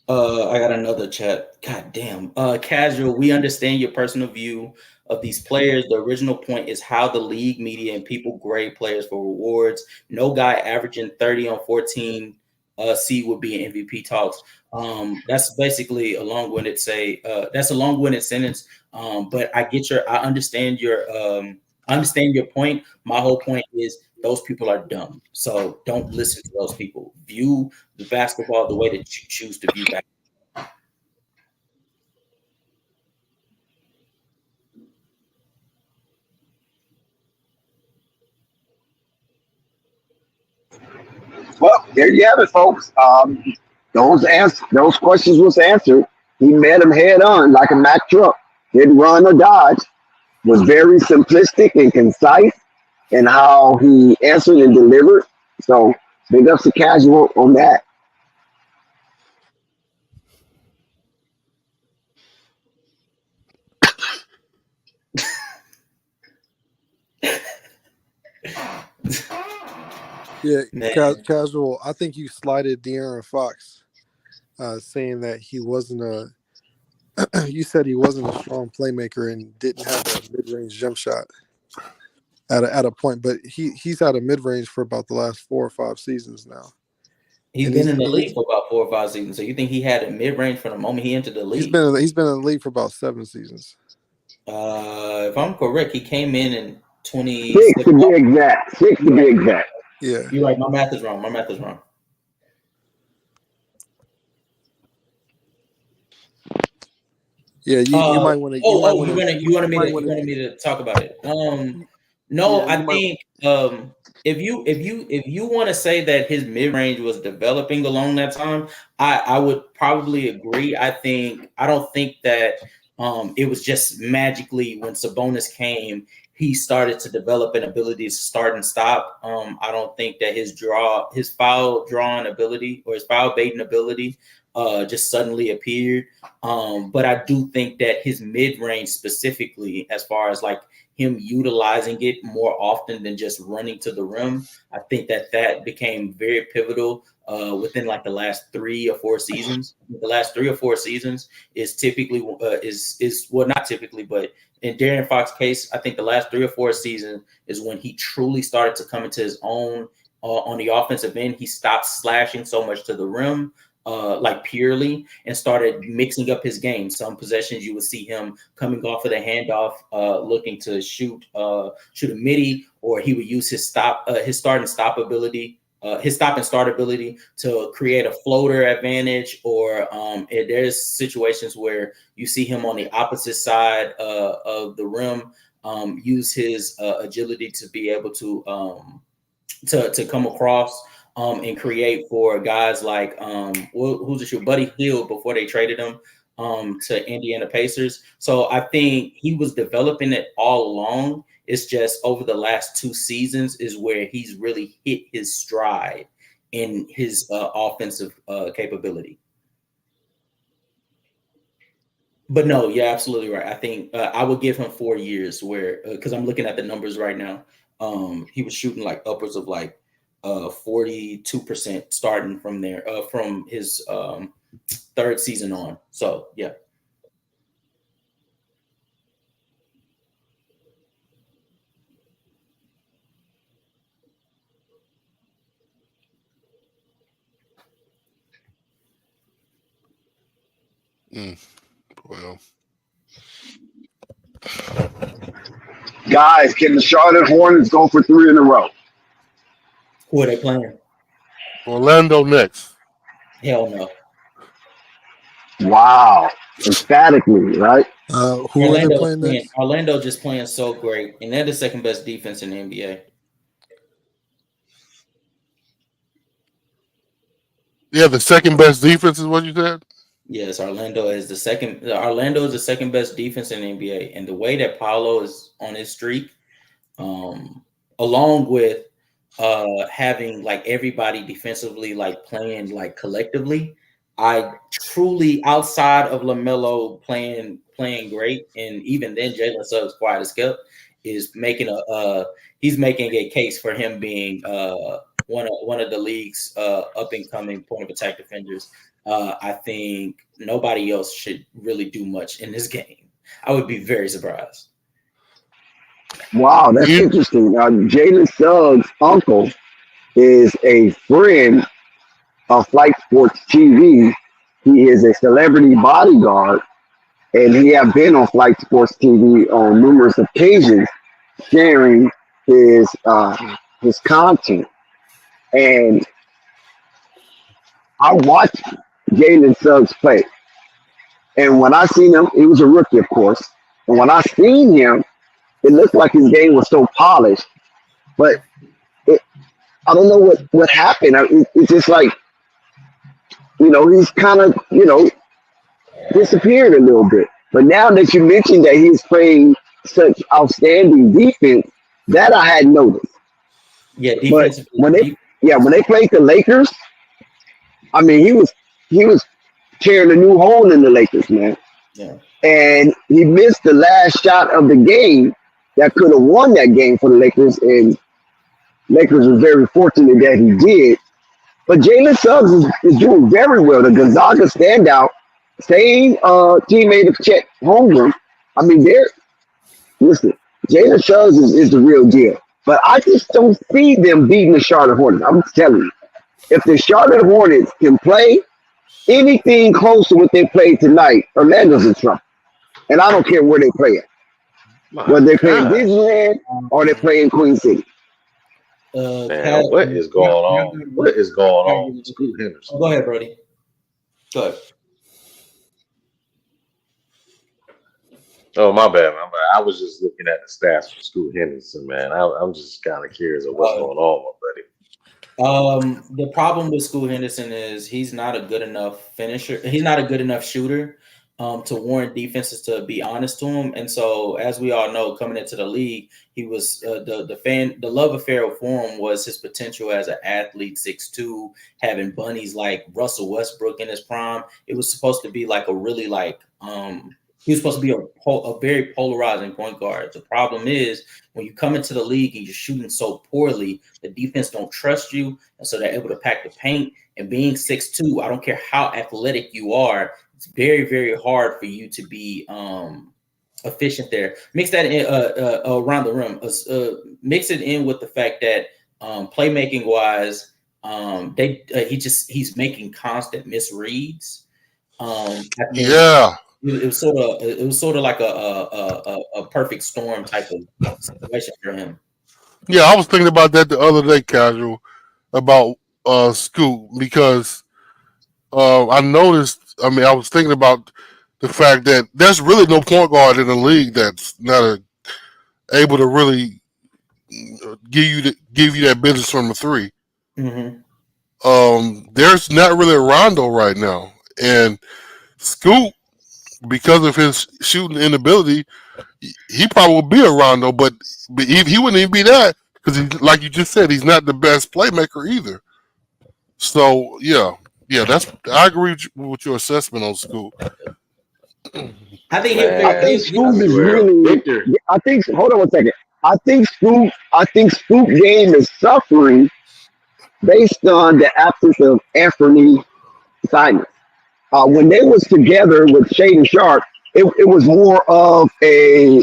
Speaker 14: I got another chat. God damn. Casual, we understand your personal view of these players. The original point is how the league media and people grade players for rewards. No guy averaging 30 on 14 C would be in MVP talks. That's basically a long-winded that's a long-winded sentence. But I understand your point. My whole point is those people are dumb. So don't listen to those people. View the basketball the way that you choose to view basketball.
Speaker 4: Well, there you have it, folks. Those questions was answered. He met them head on like a Mack truck. Didn't run or dodge. Was very simplistic and concise in how he answered and delivered. So big ups to Casual on that.
Speaker 11: Yeah, Casual. I think you slighted De'Aaron Fox saying that he wasn't a. You said he wasn't a strong playmaker and didn't have a mid-range jump shot at a point, but he's had a mid-range for about the last 4 or 5 seasons now.
Speaker 14: He's been in the league for about 4 or 5 seasons. So you think he had a mid-range from the moment he entered the league?
Speaker 11: He's been in the league for about 7 seasons.
Speaker 14: If I'm correct, he came in 20.
Speaker 4: 6 to be exact. 6 to be exact.
Speaker 11: Yeah.
Speaker 14: You're right. My math is wrong.
Speaker 11: Yeah, you might want to.
Speaker 14: You wanted me to talk about it. No, yeah, I think if you want to say that his mid range was developing along that time, I would probably agree. I don't think that it was just magically when Sabonis came, he started to develop an ability to start and stop. I don't think that his foul drawing ability or his foul baiting ability just suddenly appeared. But I do think that his mid-range specifically, as far as like him utilizing it more often than just running to the rim, I think that became very pivotal within like the last 3 or 4 seasons. The last 3 or 4 seasons is typically not typically, but in De'Aaron Fox's case, I think the last 3 or 4 seasons is when he truly started to come into his own on the offensive end. He stopped slashing so much to the rim, like purely, and started mixing up his game. Some possessions you would see him coming off of the handoff, looking to shoot a midi, or he would use his stop and start ability to create a floater advantage, or there's situations where you see him on the opposite side of the rim use his agility to be able to come across and create for guys like who's the shoot, Buddy Hield, before they traded him to Indiana Pacers. So I think he was developing it all along. It's just over the last 2 seasons is where he's really hit his stride in his offensive capability. But no, you're absolutely right. I think I would give him 4 years where, because I'm looking at the numbers right now, he was shooting like upwards of like 42% starting from there, from his 3rd season on. So yeah.
Speaker 2: Well,
Speaker 4: guys, can the Charlotte Hornets go for 3 in a row?
Speaker 14: Who are they playing?
Speaker 12: Orlando next.
Speaker 14: Hell no.
Speaker 4: Wow. Emphatically, right?
Speaker 11: Who are they playing next?
Speaker 14: Orlando just playing so great, and they're the 2nd best defense in the NBA.
Speaker 12: Yeah, the 2nd best defense is what you said?
Speaker 14: Yes, Orlando is the 2nd best defense in the NBA, and the way that Paolo is on his streak, along with having like everybody defensively like playing like collectively, I truly, outside of Lamelo playing great, and even then Jalen Suggs quiet as kept, is making he's making a case for him being one of the league's up and coming point of attack defenders. I think nobody else should really do much in this game. I would be very surprised.
Speaker 4: Wow, that's interesting. Jalen Suggs' uncle is a friend of Flight Sports TV. He is a celebrity bodyguard, and he have been on Flight Sports TV on numerous occasions, sharing his content. And I watched Jalen Suggs play, and when I seen him, he was a rookie, of course. And when I seen him, it looked like his game was so polished, but I don't know what happened. It's just like, he's kind of, disappeared a little bit. But now that you mentioned that he's playing such outstanding defense, that I had noticed.
Speaker 14: Yeah, defense.
Speaker 4: But when they played the Lakers, I mean, he was tearing a new hole in the Lakers, man.
Speaker 14: Yeah.
Speaker 4: And he missed the last shot of the game that could have won that game for the Lakers, and Lakers were very fortunate that he did. But Jalen Suggs is doing very well. The Gonzaga standout, same teammate of Chet Holmgren. I mean, listen, Jalen Suggs is the real deal. But I just don't see them beating the Charlotte Hornets. I'm telling you. If the Charlotte Hornets can play anything close to what they played tonight, Orlando's in trouble. And I don't care where they play at. Whether they play in Disneyland or they play in Queen City.
Speaker 10: Man, what is going on? What is going on with Scoot Henderson?
Speaker 14: Go ahead, Brody. Go ahead.
Speaker 10: Oh, my bad. I was just looking at the stats for Scoot Henderson, man. I'm just kind of curious of what's going on, my buddy.
Speaker 14: The problem with Scoot Henderson is he's not a good enough finisher. He's not a good enough shooter to warrant defenses to be honest to him. And so, as we all know, coming into the league, he was the love affair for him was his potential as an athlete, 6'2", having bunnies like Russell Westbrook in his prime. It was supposed to be like a really he was supposed to be a very polarizing point guard. The problem is when you come into the league and you're shooting so poorly, the defense don't trust you, and so they're able to pack the paint. And being 6'2", I don't care how athletic you are, it's very, very hard for you to be efficient there. Mix that in around the rim. Mix it in with the fact that playmaking wise, he's making constant misreads. It was sort of like a perfect storm type of situation for him.
Speaker 12: Yeah, I was thinking about that the other day, Casual, about Scoot, because I noticed. I mean, I was thinking about the fact that there's really no point guard in the league that's not able to really give you that business from the three.
Speaker 14: Mm-hmm.
Speaker 12: There's not really a Rondo right now, and Scoot, because of his shooting inability, he probably would be a Rondo, but he wouldn't even be that because, like you just said, he's not the best playmaker either. So yeah, I agree with your assessment on Scoot.
Speaker 14: I think
Speaker 4: Scoot is really. Hold on one second. I think Scoot game is suffering based on the absence of Anthony Simons. When they was together with Shaden Sharp, it was more of a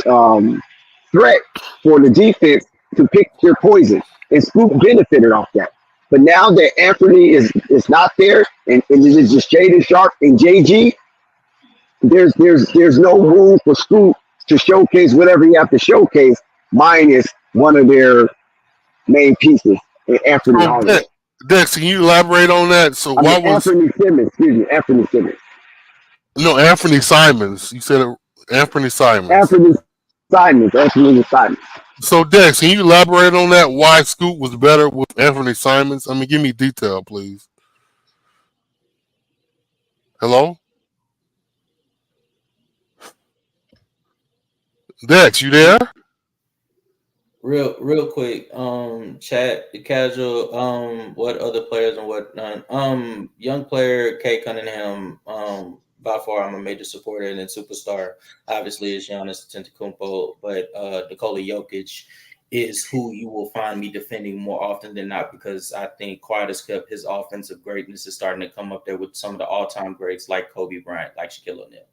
Speaker 4: threat for the defense to pick their poison, and Scoot benefited off that. But now that Anthony is not there, and it is just Shaden Sharp and JG, there's no room for Scoot to showcase whatever he have to showcase, minus one of their main pieces, Anthony Holiday.
Speaker 12: Dex, can you elaborate on that? So
Speaker 4: Anthony Simmons? Excuse me, Anthony Simmons.
Speaker 12: No, Anthony Simons. You said Anthony Simons.
Speaker 4: Anthony Simons.
Speaker 12: So Dex, can you elaborate on that? Why Scoot was better with Anthony Simons? I mean, give me detail, please. Hello, Dex, you there?
Speaker 14: Real quick, chat Casual, what other players and what none. Young player Kay Cunningham, by far I'm a major supporter, and then superstar obviously is Giannis Antetokounmpo, but Nikola Jokic is who you will find me defending more often than not, because I think Quiet as kept his offensive greatness is starting to come up there with some of the all-time greats like Kobe Bryant, like Shaquille O'Neal.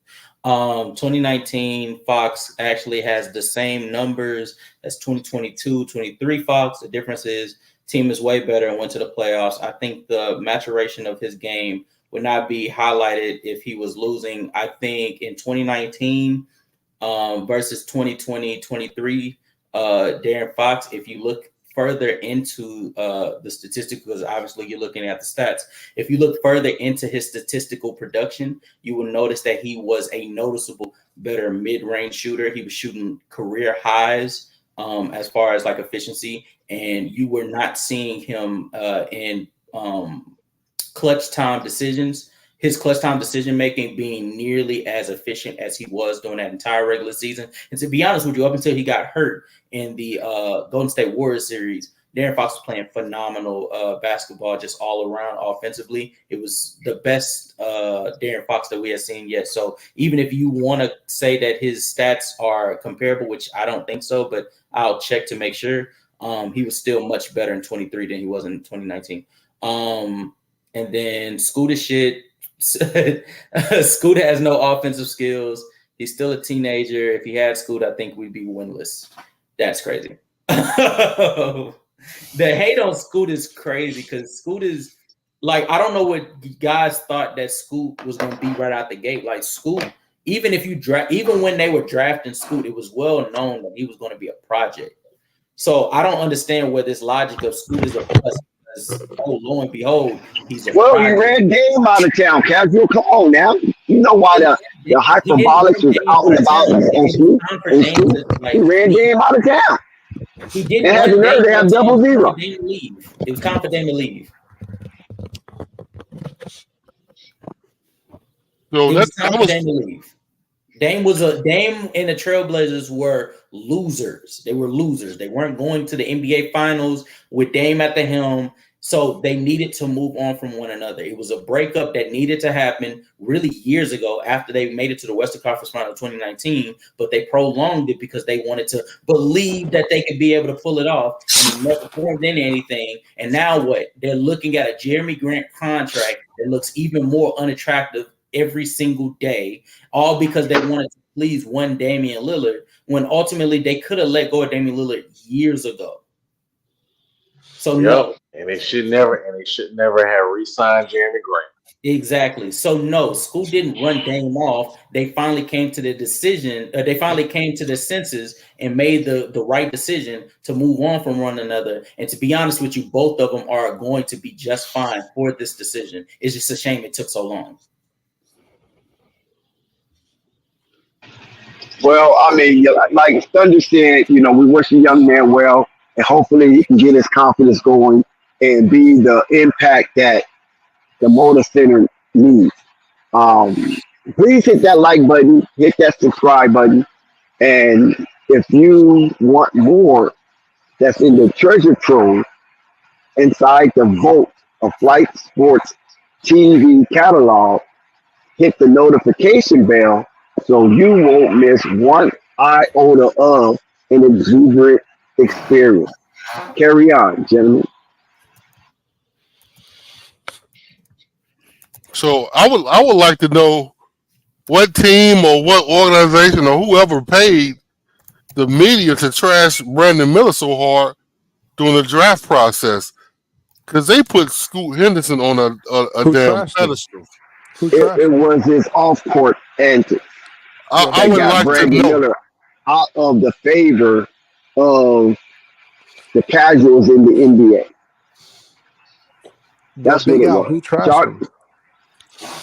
Speaker 14: 2019 Fox actually has the same numbers as 2022, 23 Fox. The difference is team is way better and went to the playoffs. I think the maturation of his game would not be highlighted if he was losing. I think in 2019 versus 2020, 23, Darren Fox, if you look further into the statistics, because obviously you're looking at the stats. If you look further into his statistical production, you will notice that he was a noticeable better mid-range shooter. He was shooting career highs as far as like efficiency, and you were not seeing him in clutch time decisions. His clutch time decision making being nearly as efficient as he was during that entire regular season. And to be honest with you, up until he got hurt in the Golden State Warriors series, Darren Fox was playing phenomenal basketball just all around offensively. It was the best Darren Fox that we have seen yet. So even if you want to say that his stats are comparable, which I don't think so, but I'll check to make sure, he was still much better in 23 than he was in 2019. And then Scooter shit. Scooter has no offensive skills. He's still a teenager. If he had Scooter, I think we'd be winless. That's crazy. The hate on Scoot is crazy because Scoot is like, I don't know what guys thought that Scoot was going to be right out the gate. Like Scoot, even when they were drafting Scoot, it was well known that he was going to be a project. So I don't understand where this logic of Scoot is a plus. Because, oh, lo and behold, he's a
Speaker 4: Well,
Speaker 14: project.
Speaker 4: he ran game out of town, Casual. Come on now. You know why the hyperbolics was out and about and Scoot. He ran game out of town.
Speaker 14: He didn't
Speaker 4: and had the nerve to have double zero.
Speaker 14: It was time for Dame to leave.
Speaker 12: So
Speaker 14: It was time for Dame to leave. Dame and the Trailblazers were losers. They were losers. They weren't going to the NBA Finals with Dame at the helm. So they needed to move on from one another. It was a breakup that needed to happen really years ago after they made it to the Western Conference Final of 2019, but they prolonged it because they wanted to believe that they could be able to pull it off, and it never formed into anything. And now what? They're looking at a Jeremy Grant contract that looks even more unattractive every single day, all because they wanted to please one Damian Lillard, when ultimately they could have let go of Damian Lillard years ago. So no,
Speaker 10: and they should never have re-signed Jeremy Grant.
Speaker 14: Exactly. So no, Scoot didn't run Dame off. They finally came to the decision. They finally came to the senses and made the right decision to move on from one another. And to be honest with you, both of them are going to be just fine for this decision. It's just a shame it took so long.
Speaker 4: Well, I mean, like Thunder said, we wish the young man well, and hopefully he can get his confidence going and be the impact that the Motor Center needs. Please hit that like button, hit that subscribe button, and if you want more that's in the treasure trove inside the vault of Flight Sports TV catalog, hit the notification bell so you won't miss one iota of an exuberant experience. Carry on, gentlemen.
Speaker 12: So I would like to know what team or what organization or whoever paid the media to trash Brandon Miller so hard during the draft process, because they put Scoot Henderson on a damn pedestal.
Speaker 4: It was his off-court antics.
Speaker 12: I would like
Speaker 4: Brandon
Speaker 12: to know.
Speaker 4: Miller out of the favor of the casuals in the NBA. That's what it was.
Speaker 11: Who trashed him?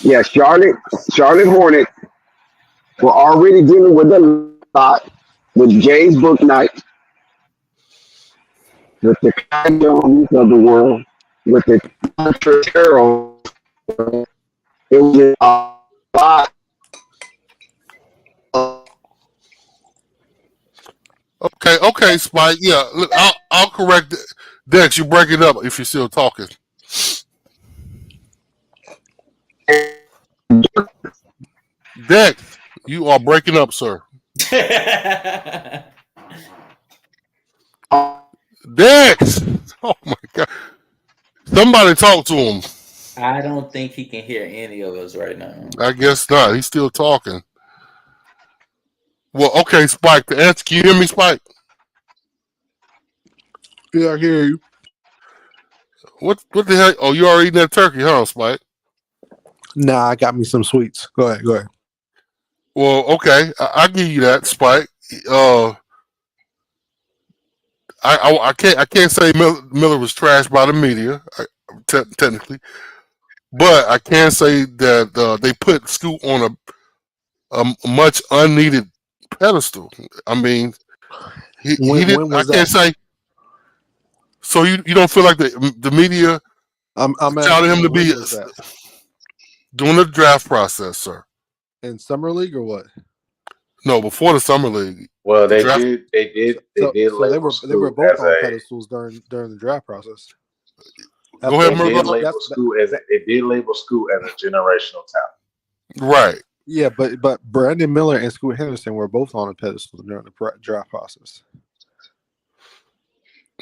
Speaker 4: Yeah, Charlotte Hornets were already dealing with a lot with James Bouknight, with the Kai Jones of the world, with the Terrell. It was a lot.
Speaker 12: Okay, Spike. Yeah, look, I'll correct it. Dex, you break it up if you're still talking. Dex, you are breaking up, sir. Dex! Oh my God. Somebody talk to him.
Speaker 14: I don't think he can hear any of us right now.
Speaker 12: I guess not. He's still talking. Well, okay, Spike. To answer, can you hear me, Spike?
Speaker 11: Yeah, I hear you.
Speaker 12: What the heck? Oh, you already eating that turkey, huh, Spike?
Speaker 11: Nah, I got me some sweets. Go ahead.
Speaker 12: Well, okay. I'll give you that, Spike. I can't say Miller was trashed by the media, technically, but I can say that they put Scoot on a much unneeded pedestal. I mean, he didn't. I can't say. So you don't feel like the media shouted him to be doing the draft process, sir?
Speaker 11: In summer league or what?
Speaker 12: No, before the summer league.
Speaker 10: Well, they did.
Speaker 11: So they were both on pedestals during the draft process.
Speaker 12: Go ahead,
Speaker 10: They did label Scoot as a generational talent.
Speaker 12: Right.
Speaker 11: Yeah, but Brandon Miller and Scoot Henderson were both on a pedestal during the draft process.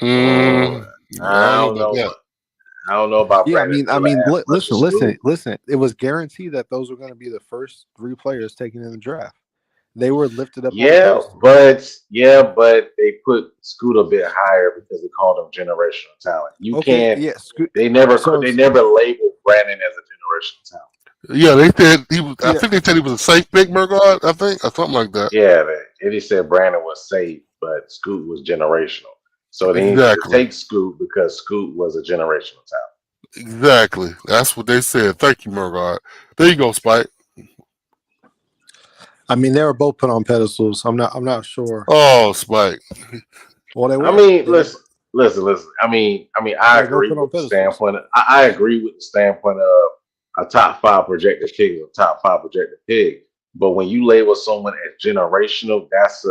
Speaker 10: I don't know. I don't know about
Speaker 11: Yeah,
Speaker 10: Brandon Miller as much as Scoot.
Speaker 11: listen. It was guaranteed that those were going to be the first 3 players taken in the draft. They were lifted up on a pedestal.
Speaker 10: But they put Scoot a bit higher because they called him generational talent. You can't.
Speaker 11: Yeah, Scoot.
Speaker 10: They never labeled Brandon as a generational talent.
Speaker 12: Yeah, they said he was. I think they said he was a safe pick, Murgaard. I think, or something like that.
Speaker 10: Yeah, they just said Brandon was safe, but Scoot was generational. So they needed to take Scoot because Scoot was a generational talent.
Speaker 12: Exactly. That's what they said. Thank you, Murgaard. There you go, Spike.
Speaker 11: I mean, they were both put on pedestals. I'm not sure.
Speaker 12: Oh, Spike.
Speaker 11: Well, they were.
Speaker 10: I mean, listen. I mean, I agree with the standpoint. I agree with the standpoint of a top 5 projected pick, a top 5 projected pick. But when you label someone as generational, that's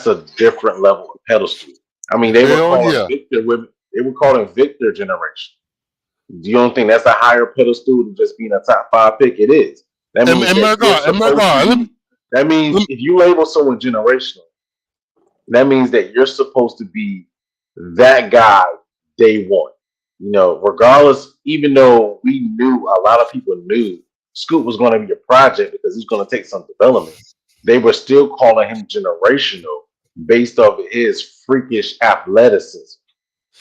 Speaker 10: a different level of pedestal. I mean, they were calling Victor generation. You don't think that's a higher pedestal than just being a top 5 pick? It is. That means if you label someone generational, that means that you're supposed to be that guy day one. You know, regardless, even though a lot of people knew Scoot was going to be a project because he's going to take some development, they were still calling him generational based off of his freakish athleticism.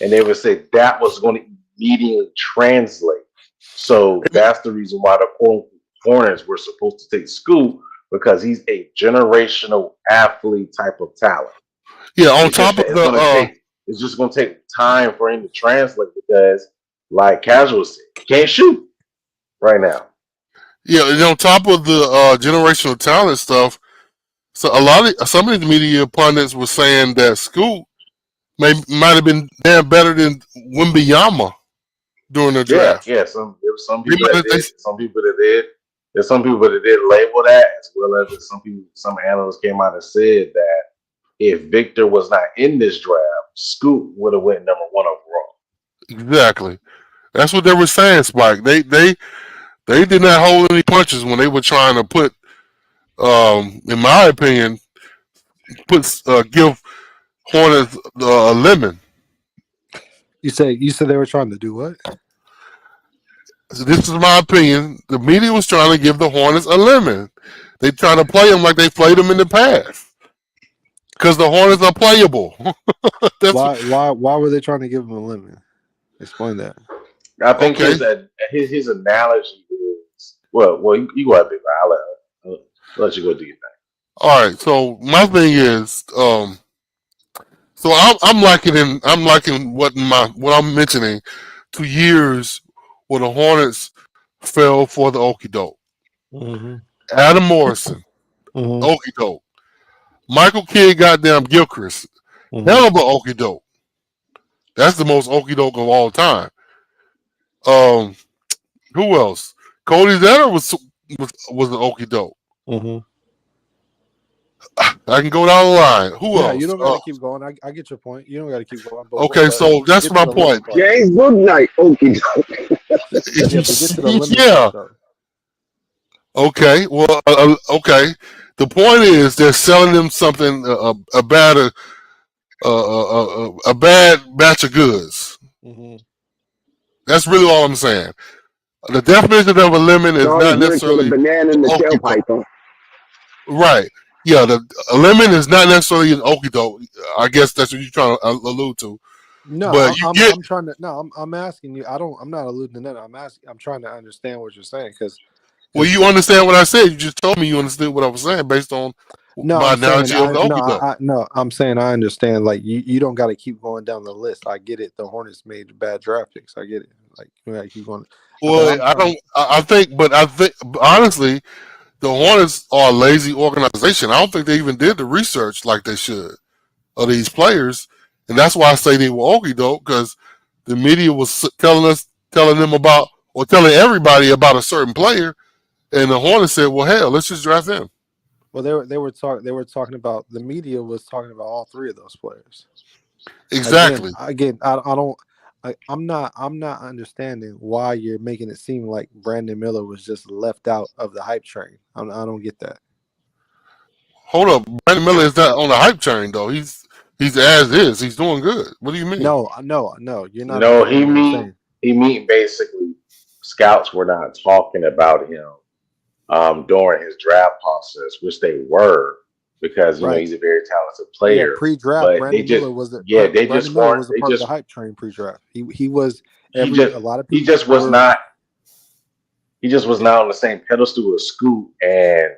Speaker 10: And they would say that was going to immediately translate. So that's the reason why the Hornets were supposed to take Scoot, because he's a generational athlete type of talent.
Speaker 12: Yeah, on top of
Speaker 10: it's just going to take time for him to translate because, like Casual said, he can't shoot right now.
Speaker 12: Yeah, and on top of the generational talent stuff, so some of the media pundits were saying that Scoot might have been damn better than Wembanyama during the draft.
Speaker 10: Yeah. There were some people that did. Some people that did. There's some people that did label that, as well as some analysts came out and said that if Victor was not in this draft, Scoot would have went number 1 overall.
Speaker 12: Exactly. That's what they were saying, Spike. They did not hold any punches when they were trying to put, in my opinion, give Hornets a lemon.
Speaker 11: You said they were trying to do what?
Speaker 12: So this is my opinion. The media was trying to give the Hornets a lemon. They trying to play them like they played them in the past. Because the Hornets are playable.
Speaker 11: Why were they trying to give him a lemon? Explain that.
Speaker 10: I think his analogy is well. You go ahead, Big Man. I'll let you go do your thing.
Speaker 12: All right. So my thing is, so I'm liking what I'm mentioning to years where the Hornets fell for the okie doke.
Speaker 11: Mm-hmm.
Speaker 12: Adam Morrison, okie doke. Michael Kidd, goddamn Gilchrist, hell of a okie doke. That's the most okie doke of all time. Who else? Cody Zetter was an okie doke. I can go down the line. Who else?
Speaker 11: You don't got to keep going. I get your point. You don't got to keep going. But
Speaker 12: okay, so that's my point.
Speaker 4: James Booknight, okie doke.
Speaker 12: Yeah. Okay. Well, okay. The point is, they're selling them something a bad batch of goods. That's really all I'm saying. The definition of a lemon is not necessarily
Speaker 4: the banana and the tailpipe.
Speaker 12: Right. Yeah. A lemon is not necessarily an okie doke. I guess that's what you're trying to allude to.
Speaker 11: No,
Speaker 12: but
Speaker 11: I'm trying to. No, I'm asking you. I'm not alluding to that. I'm trying to understand what you're saying because.
Speaker 12: Well, you understand what I said. You just told me you understood what I was saying based on my analogy of the okie doke.
Speaker 11: I'm saying I understand. Like you don't got to keep going down the list. I get it. The Hornets made bad draft picks. I get it. Like you got to keep going.
Speaker 12: Well, I think honestly, the Hornets are a lazy organization. I don't think they even did the research like they should of these players, and that's why I say they were okie doke because the media was telling everybody about a certain player. And the Hornets said, "Well, hell, let's just draft him."
Speaker 11: Well, they were talking about the media was talking about all 3 of those players.
Speaker 12: Exactly.
Speaker 11: Again, I'm not understanding why you're making it seem like Brandon Miller was just left out of the hype train. I don't get that.
Speaker 12: Hold up, Brandon Miller is not on the hype train though. He's as is. He's doing good. What do you mean?
Speaker 11: No, you're not.
Speaker 10: No, he mean basically scouts were not talking about him during his draft process, which they were, because
Speaker 11: Right.
Speaker 10: he's a very talented
Speaker 11: Yeah,
Speaker 10: player.
Speaker 11: pre-draft,
Speaker 10: But
Speaker 11: Brandon Miller was the
Speaker 10: they
Speaker 11: Brandon
Speaker 10: just
Speaker 11: Miller
Speaker 10: weren't.
Speaker 11: was a
Speaker 10: They
Speaker 11: part of the
Speaker 10: just
Speaker 11: hype train pre-draft. He was
Speaker 10: he
Speaker 11: a lot of people
Speaker 10: just was
Speaker 11: were
Speaker 10: not. He just was not on the same pedestal as Scoot and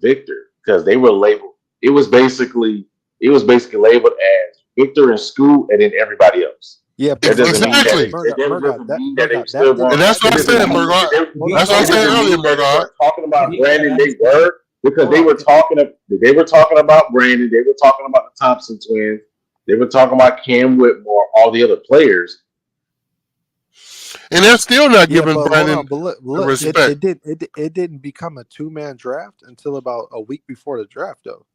Speaker 10: Victor, because they were labeled. It was basically labeled as Victor and Scoot, and then everybody else.
Speaker 11: Yeah,
Speaker 10: That doesn't mean that
Speaker 12: Exactly.
Speaker 10: they still weren't.
Speaker 12: And that's what I said, Murdoch. That's what I said earlier,
Speaker 10: They
Speaker 12: Murdoch.
Speaker 10: weren't talking about Brandon. They were, because they were talking about Brandon. They were talking about the Thompson twins. They were talking about Cam Whitmore, all the other players.
Speaker 12: And they're still not
Speaker 11: Yeah,
Speaker 12: giving
Speaker 11: but
Speaker 12: Brandon
Speaker 11: hold on, but
Speaker 12: the respect.
Speaker 11: it didn't become a 2-man draft until about a week before the draft, though.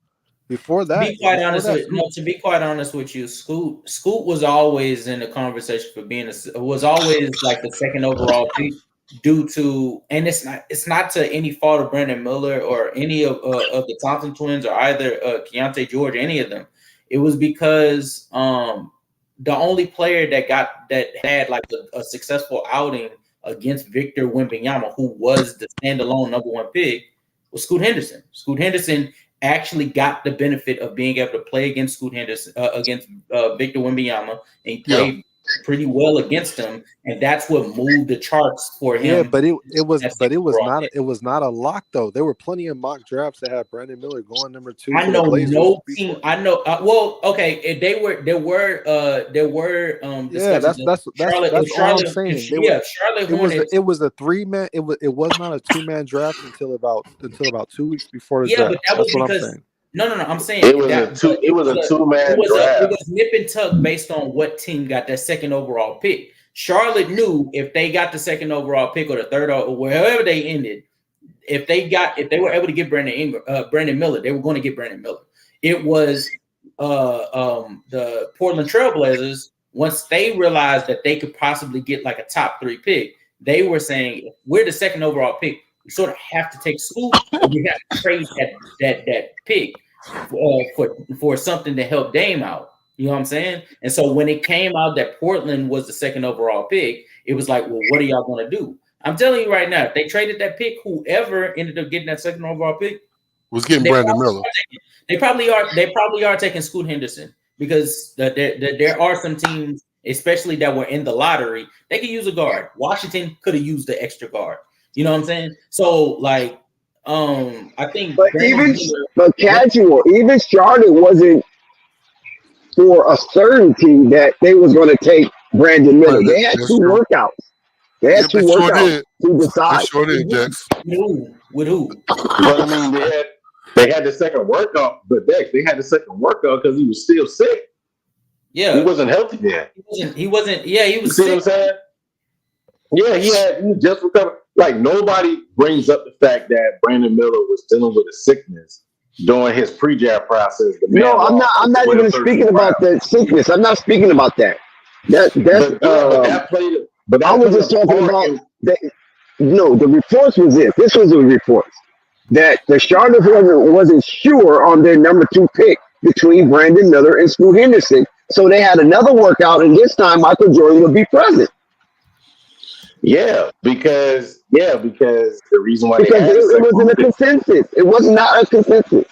Speaker 11: Before that,
Speaker 14: to be quite honest with you, Scoot was always in the conversation for being was always like the second overall pick due to, and it's not to any fault of Brandon Miller or any of the Thompson twins or either Keontae George, any of them. It was because the only player that had like a successful outing against Victor Wembanyama, who was the standalone number 1 pick, was Scoot Henderson. Scoot Henderson actually got the benefit of being able to play against Scoot Henderson, against Victor Wembanyama, and he played pretty well against him, and that's what moved the charts for him.
Speaker 11: Yeah, but it was not a lock though. There were plenty of mock drafts that had Brandon Miller going number 2.
Speaker 14: I know no team. I know. Well, okay, there were
Speaker 11: yeah, that's all I'm saying.
Speaker 14: Charlotte Hornets.
Speaker 11: It was a 3-man. It was not a 2-man draft until about 2 weeks before the draft.
Speaker 14: But that was
Speaker 11: that's what
Speaker 14: because
Speaker 11: I'm saying.
Speaker 14: No. I'm saying
Speaker 10: it was a 2-man draft.
Speaker 14: It was nip and tuck based on what team got that second overall pick. Charlotte knew if they got the second overall pick or the third or wherever they ended, if they were able to get Brandon Miller, they were going to get Brandon Miller. It was the Portland Trailblazers, once they realized that they could possibly get like a top 3 pick, they were saying, if we're the second overall pick, we sort of have to take Scoot, and we have to trade that pick for something to help Dame out. You know what I'm saying? And so when it came out that Portland was the second overall pick, it was like, well, what are y'all going to do? I'm telling you right now, if they traded that pick, whoever ended up getting that second overall pick
Speaker 12: was getting Brandon Miller.
Speaker 14: They probably are taking Scoot Henderson, because there are some teams, especially that were in the lottery, they could use a guard. Washington could have used the extra guard. You know what I'm saying? So like, I think,
Speaker 4: but even Charlotte wasn't for a certainty that they was going to take Brandon Miller. They had 2 workouts. They had 2 workouts to decide.
Speaker 12: Sure did, Dex.
Speaker 14: With who?
Speaker 10: But I mean, they had the second workout, but Dex, they had the second workout because he was still sick.
Speaker 14: Yeah,
Speaker 10: he wasn't healthy then.
Speaker 14: He wasn't. Yeah, he was.
Speaker 10: See what I'm saying? Yeah, he just recovered. Like, nobody brings up the fact that Brandon Miller was dealing with a sickness during his pre-draft process.
Speaker 4: No, I'm not even speaking about the sickness. I'm not speaking about that. But I was just talking about that. No, the reports was this. This was the reports that the Charlotte Hornets wasn't sure on their number 2 pick between Brandon Miller and Scoot Henderson. So they had another workout, and this time Michael Jordan would be present.
Speaker 10: Yeah, because the reason why
Speaker 4: it wasn't a consensus. It was not a consensus.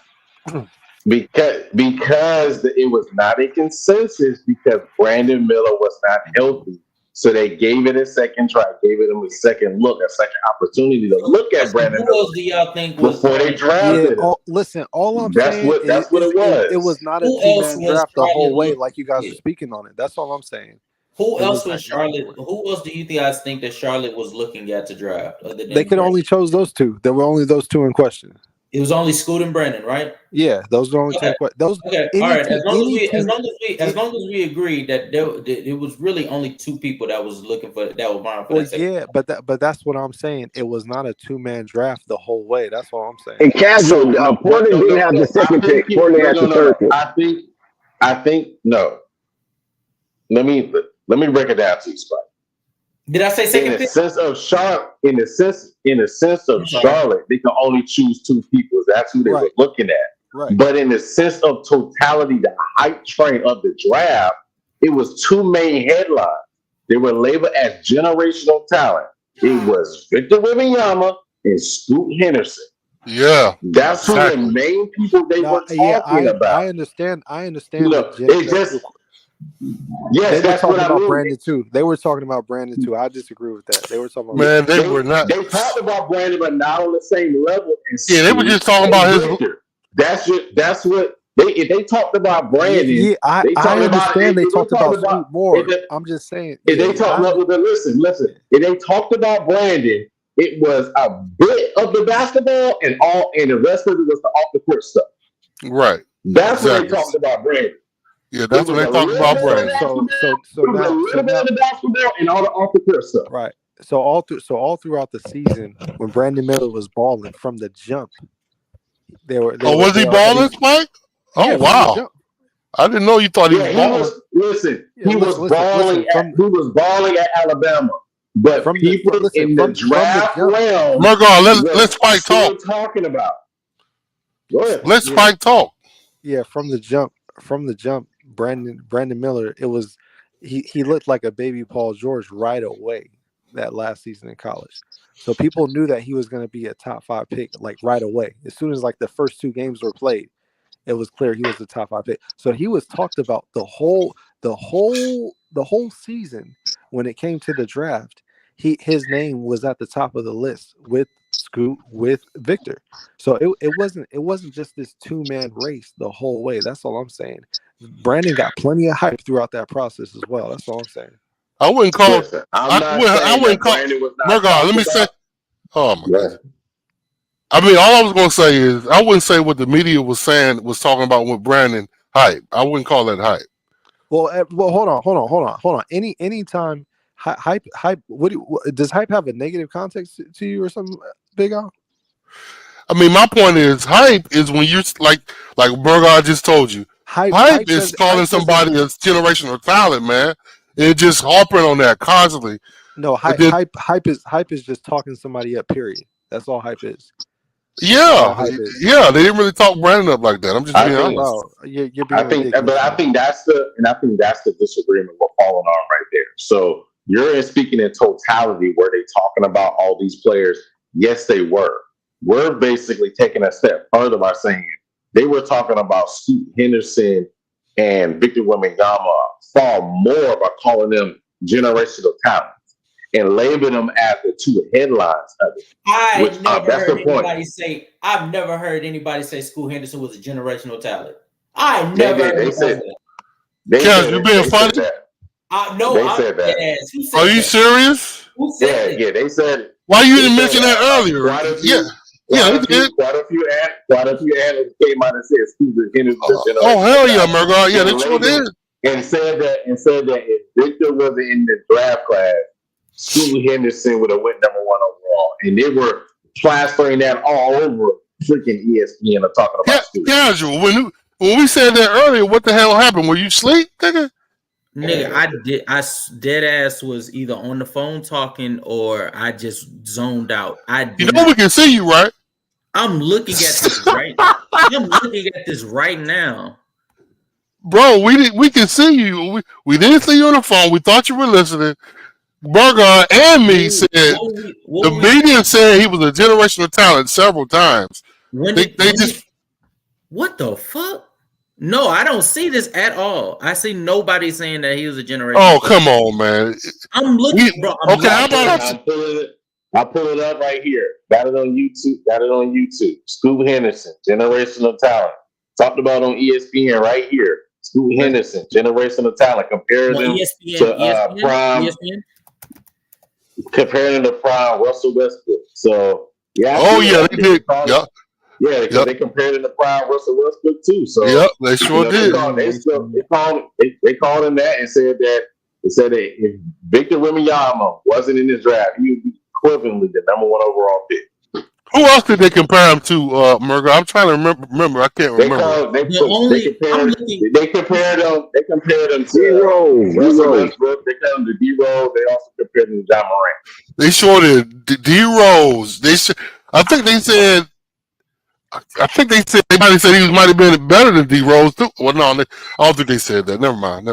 Speaker 10: Because it was not a consensus, because Brandon Miller was not healthy. So they gave it a second try, gave him a second look, a second opportunity to look at Brandon Miller.
Speaker 14: Do y'all think
Speaker 10: before they drafted him?
Speaker 11: Listen, all I'm saying
Speaker 10: that's what it was.
Speaker 11: It was not a 2-man draft the whole way, like you guys are speaking on it. That's all I'm saying.
Speaker 14: Who else was Charlotte? Who else do you guys think that Charlotte was looking at to draft? Other than
Speaker 11: they could only chose those 2. There were only those 2 in question.
Speaker 14: It was only Scoot and Brandon, right?
Speaker 11: Yeah, those are only 2 questions. Those.
Speaker 14: Okay, all right. As long as we agree that it was really only 2 people that was looking for that were vying for that.
Speaker 11: Yeah, but that's what I'm saying. It was not a 2-man draft the whole way. That's all I'm saying.
Speaker 4: And casual, Portland didn't have the second pick. Portland had the third pick.
Speaker 10: I think no. Let me break it down to you, Spike.
Speaker 14: Did I say second pick?
Speaker 10: In the sense of Charlotte, they can only choose 2 people. That's who they were looking at.
Speaker 11: Right.
Speaker 10: But in the sense of totality, the hype train of the draft, it was 2 main headlines. they were labeled as generational talent. It was Victor Wembanyama and Scoot Henderson.
Speaker 12: Yeah,
Speaker 10: that's
Speaker 12: exactly.
Speaker 10: who the main people they were talking about.
Speaker 11: I understand.
Speaker 10: It just yes,
Speaker 11: they were
Speaker 10: that's what
Speaker 11: talking
Speaker 10: I
Speaker 11: about
Speaker 10: mean.
Speaker 11: Brandon too. They were talking about Brandon too. I disagree with that. They were talking about
Speaker 12: Man, they were not.
Speaker 10: They talked about Brandon, but not on the same level.
Speaker 12: Yeah, they were just talking about his.
Speaker 10: Victor. That's what they talked about Brandon.
Speaker 11: Yeah, I understand they talked about Scoot more. I'm just saying.
Speaker 10: If they talked about listen. If they talked about Brandon, it was a bit of the basketball and the rest of it was the off the court stuff.
Speaker 12: Right.
Speaker 10: That's what they talked about Brandon.
Speaker 12: Yeah, that's when they talked about Brandon.
Speaker 10: So now, a little bit of the basketball and all the off the court stuff.
Speaker 11: Right. So all throughout the season, when Brandon Miller was balling from the jump,
Speaker 12: was he balling, Spike? Oh wow! I didn't know you thought he was balling.
Speaker 10: He was balling. He was balling at Alabama, but people in the draft realm,
Speaker 12: let's Spike talk.
Speaker 10: Talking about. Go ahead.
Speaker 12: Let Spike talk.
Speaker 11: Yeah, from the jump, Brandon Miller. It was he looked like a baby Paul George right away that last season in college. So people knew that he was going to be a top 5 pick like right away. As soon as like the first 2 games were played, it was clear he was the top 5 pick. So he was talked about the whole season. When it came to the draft, his name was at the top of the list with Scoot, with Victor. So it wasn't just this 2-man race the whole way. That's all I'm saying. Brandon got plenty of hype throughout that process as well. That's all I'm saying.
Speaker 12: I wouldn't call it. I wouldn't call it. Let me say. Oh my God. I mean, all I was going to say is I wouldn't say what the media was talking about with Brandon hype. I wouldn't call that hype.
Speaker 11: Well, hold on. Anytime hype. Does hype have a negative context to you or something, Big Al?
Speaker 12: I mean, my point is hype is when you're like Burgard just told you. Hype is calling somebody a generational talent, man. And just harping on that constantly.
Speaker 11: No, hype is just talking somebody up. Period. That's all hype is.
Speaker 12: Yeah, they didn't really talk Brandon up like that. I'm just being honest.
Speaker 10: I think that's the disagreement we're falling on right there. So you're speaking in totality. Were they talking about all these players? Yes, they were. We're basically taking a step further by saying they were talking about Scoot Henderson and Victor Wembanyama far more by calling them generational talents and labeling them as the 2 headlines of it.
Speaker 14: I've never heard anybody say Scoot Henderson was a generational talent. They said
Speaker 12: that. You're being funny?
Speaker 10: They said that.
Speaker 12: Are you serious?
Speaker 14: Who said
Speaker 10: that? They said it.
Speaker 12: Why you didn't mention that earlier?
Speaker 10: Quite a few analysts came out and said Scoot Henderson.
Speaker 12: Oh hell yeah, Murgaard. Yeah, they sure did.
Speaker 10: And said that if Victor wasn't in the draft class, Scoot Henderson would have went number 1 overall. And they were plastering that all over freaking ESPN of talking about Scoot.
Speaker 12: Casual. When we said that earlier, what the hell happened? Were you asleep, nigga?
Speaker 14: Nigga, I dead ass was either on the phone talking or I just zoned out.
Speaker 12: We can see you, right?
Speaker 14: I'm looking at this right now. I'm looking at this right now.
Speaker 12: Bro, we can see you. We didn't see you on the phone. We thought you were listening. Burger and me said the media said he was a generational talent several times.
Speaker 14: What the fuck? No, I don't see this at all. I see nobody saying that he was a generational talent.
Speaker 12: Come on, man.
Speaker 14: I'm looking, bro.
Speaker 10: How about I'll pull it up right here. Got it on YouTube. Scoot Henderson, generational talent. Talked about on ESPN right here. Scoot Henderson, generational talent. Comparing them to prime. ESPN? Comparing them to prime Russell Westbrook. So
Speaker 12: they did.
Speaker 10: They compared him to prime Russell Westbrook too. So
Speaker 12: they sure did.
Speaker 10: They called him that and said that if Victor Wembanyama wasn't in this draft, he would be equivalently the number 1 overall pick.
Speaker 12: Who else did they compare him to, Murga? I'm trying to remember. I can't remember.
Speaker 10: They compared him to Russell Westbrook. They compared him to D-Rose. They also compared him to John Morant.
Speaker 12: They sure did. D-Rose. I think they said somebody said he might have been better than D-Rose too. Well, no, I don't think they said that. Never mind.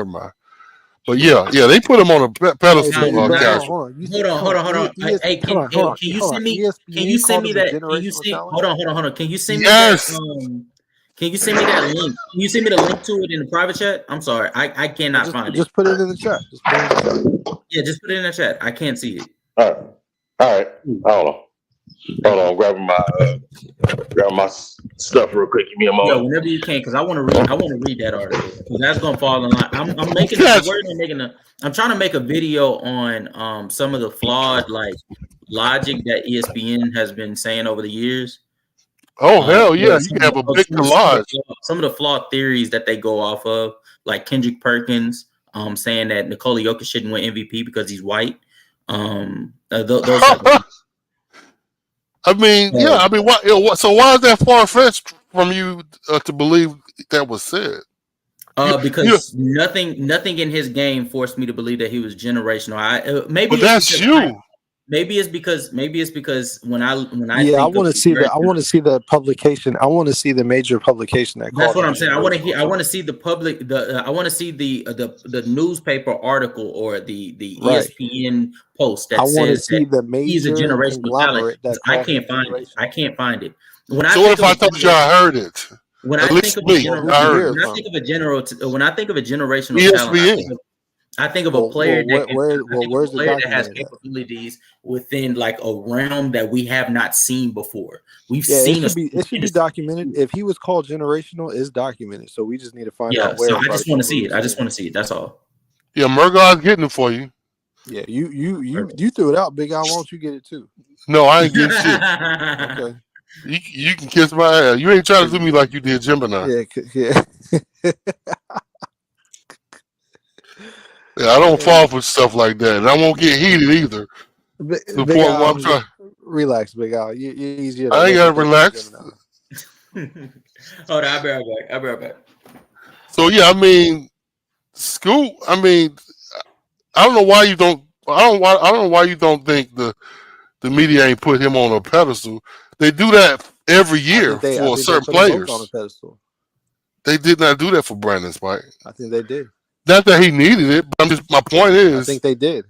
Speaker 12: But yeah, they put him on a pedestal.
Speaker 11: Hey, but
Speaker 12: Casual.
Speaker 11: hold on.
Speaker 14: Hold on. Hey, can you send me? Can you
Speaker 11: ESPN
Speaker 14: send
Speaker 11: called
Speaker 14: me
Speaker 11: him a
Speaker 14: that? Can you
Speaker 11: generational
Speaker 14: send?
Speaker 11: talent.
Speaker 14: Hold on. Can you send me
Speaker 12: Yes.
Speaker 14: that? Can you send me that link? Can you send me the link to it in the private chat? I'm sorry, I cannot find it.
Speaker 11: Just put it in the chat.
Speaker 14: Yeah, just put it in the chat. I can't see it.
Speaker 10: All right. Hold on. Grabbing my stuff real quick. Give me a moment.
Speaker 14: Yeah, whenever you can, because I want to read. I want to read that article because that's gonna fall in line. I'm trying to make a video on some of the flawed logic that ESPN has been saying over the years.
Speaker 12: Oh hell yeah! You have a big collage.
Speaker 14: Some of the flawed theories that they go off of, like Kendrick Perkins, saying that Nikola Jokic shouldn't win MVP because he's white. Those type of
Speaker 12: I mean, So why is that far fetched from you to believe that was said?
Speaker 14: Because nothing in his game forced me to believe that he was generational.
Speaker 12: But that's you.
Speaker 14: Maybe it's because when I
Speaker 11: I want to see the publication. I want to see the major publication that.
Speaker 14: That's what I'm saying. I want to see the public. I want to see the newspaper article or the ESPN post that says that he's a generational talent. I can't find it. I can't find it.
Speaker 12: What if I told you I heard it?
Speaker 14: When I think of a generational talent, I think of a player that has capabilities within like a realm that we have not seen before. It
Speaker 11: should be documented. If he was called generational, it's documented. So we just need to find out where.
Speaker 14: So I just want to see it. That's all.
Speaker 12: Yeah, Murgard's getting it for you.
Speaker 11: Yeah, you threw it out, Big Al. Why don't you get it too?
Speaker 12: No, I ain't getting shit. Okay. You can kiss my ass. You ain't trying to do me like you did Gemini.
Speaker 11: Yeah.
Speaker 12: I don't fall for stuff like that, and I won't get heated either.
Speaker 11: Relax, Big Al. You're easier.
Speaker 12: I ain't gotta relax.
Speaker 14: Hold on, I'll be right back.
Speaker 12: So yeah, I mean, Scoot. I mean, I don't know why you don't. I don't know why you don't think the media ain't put him on a pedestal. They do that every year for certain players.
Speaker 11: On a pedestal.
Speaker 12: They did not do that for Brandon Spike.
Speaker 11: I think they did.
Speaker 12: Not that he needed it, but my point is,
Speaker 11: I think they did.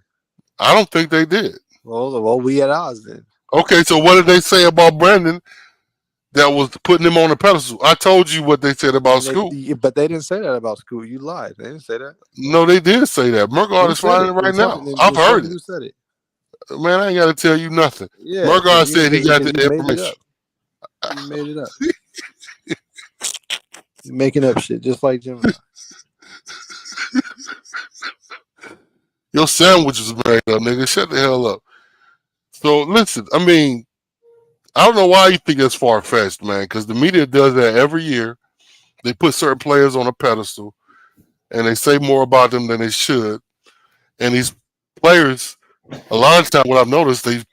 Speaker 12: I don't think they did.
Speaker 11: Well, we at odds then.
Speaker 12: Okay, so what did they say about Brandon that was putting him on a pedestal? I told you what they said about Scoot.
Speaker 11: But they didn't say that about Scoot. You lied. They didn't say that.
Speaker 12: No, they did say that. Murgard is flying it right now. I've heard it.
Speaker 11: Who said it?
Speaker 12: Man, I ain't got to tell you nothing.
Speaker 11: Yeah,
Speaker 12: Murgard said he got the information.
Speaker 11: You made it up. You're making up shit, just like Gemini.
Speaker 12: Your sandwich is made up, nigga. Shut the hell up. So listen, I mean, I don't know why you think that's far fetched, man. Because the media does that every year. They put certain players on a pedestal, and they say more about them than they should. And these players, a lot of times, what I've noticed, they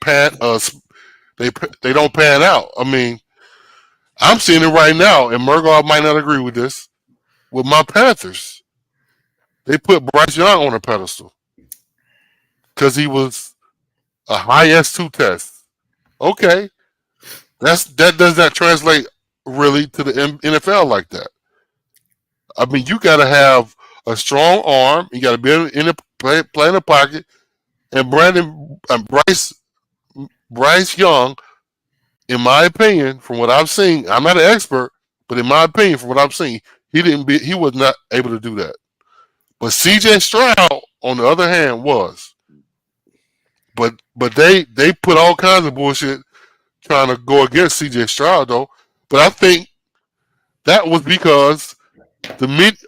Speaker 12: don't pan out. I mean, I'm seeing it right now, and Murgard might not agree with this. With my Panthers, they put Bryce Young on a pedestal because he was a high S2 test. Okay, that does not translate really to the NFL like that. I mean, you got to have a strong arm. You got to be in play in the pocket. And Bryce Young, in my opinion, from what I've seen, I'm not an expert, but in my opinion, from what I've seen, he was not able to do that. But CJ Stroud, on the other hand, was. But they put all kinds of bullshit trying to go against CJ Stroud though. But I think that was because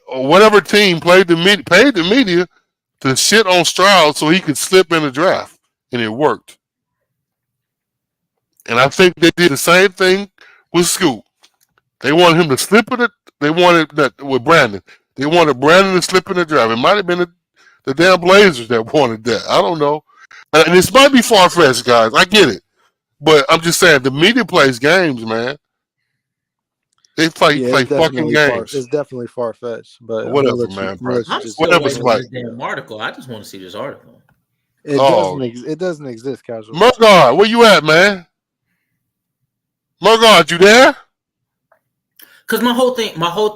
Speaker 12: whatever team paid the media to shit on Stroud so he could slip in the draft, and it worked. And I think they did the same thing with Scoot. They wanted him to slip in it. They wanted that with Brandon. They wanted Brandon to slip in the draft. It might have been the damn Blazers that wanted that. I don't know. And this might be far-fetched, guys. I get it. But I'm just saying, the media plays games, man. They play fucking games.
Speaker 11: It's definitely far-fetched. But
Speaker 12: whatever, man.
Speaker 14: I'm still waiting on this damn article. I just want to see this article.
Speaker 11: It doesn't exist, casual.
Speaker 12: Murgard, where you at, man? Murgard, you there?
Speaker 14: Because my whole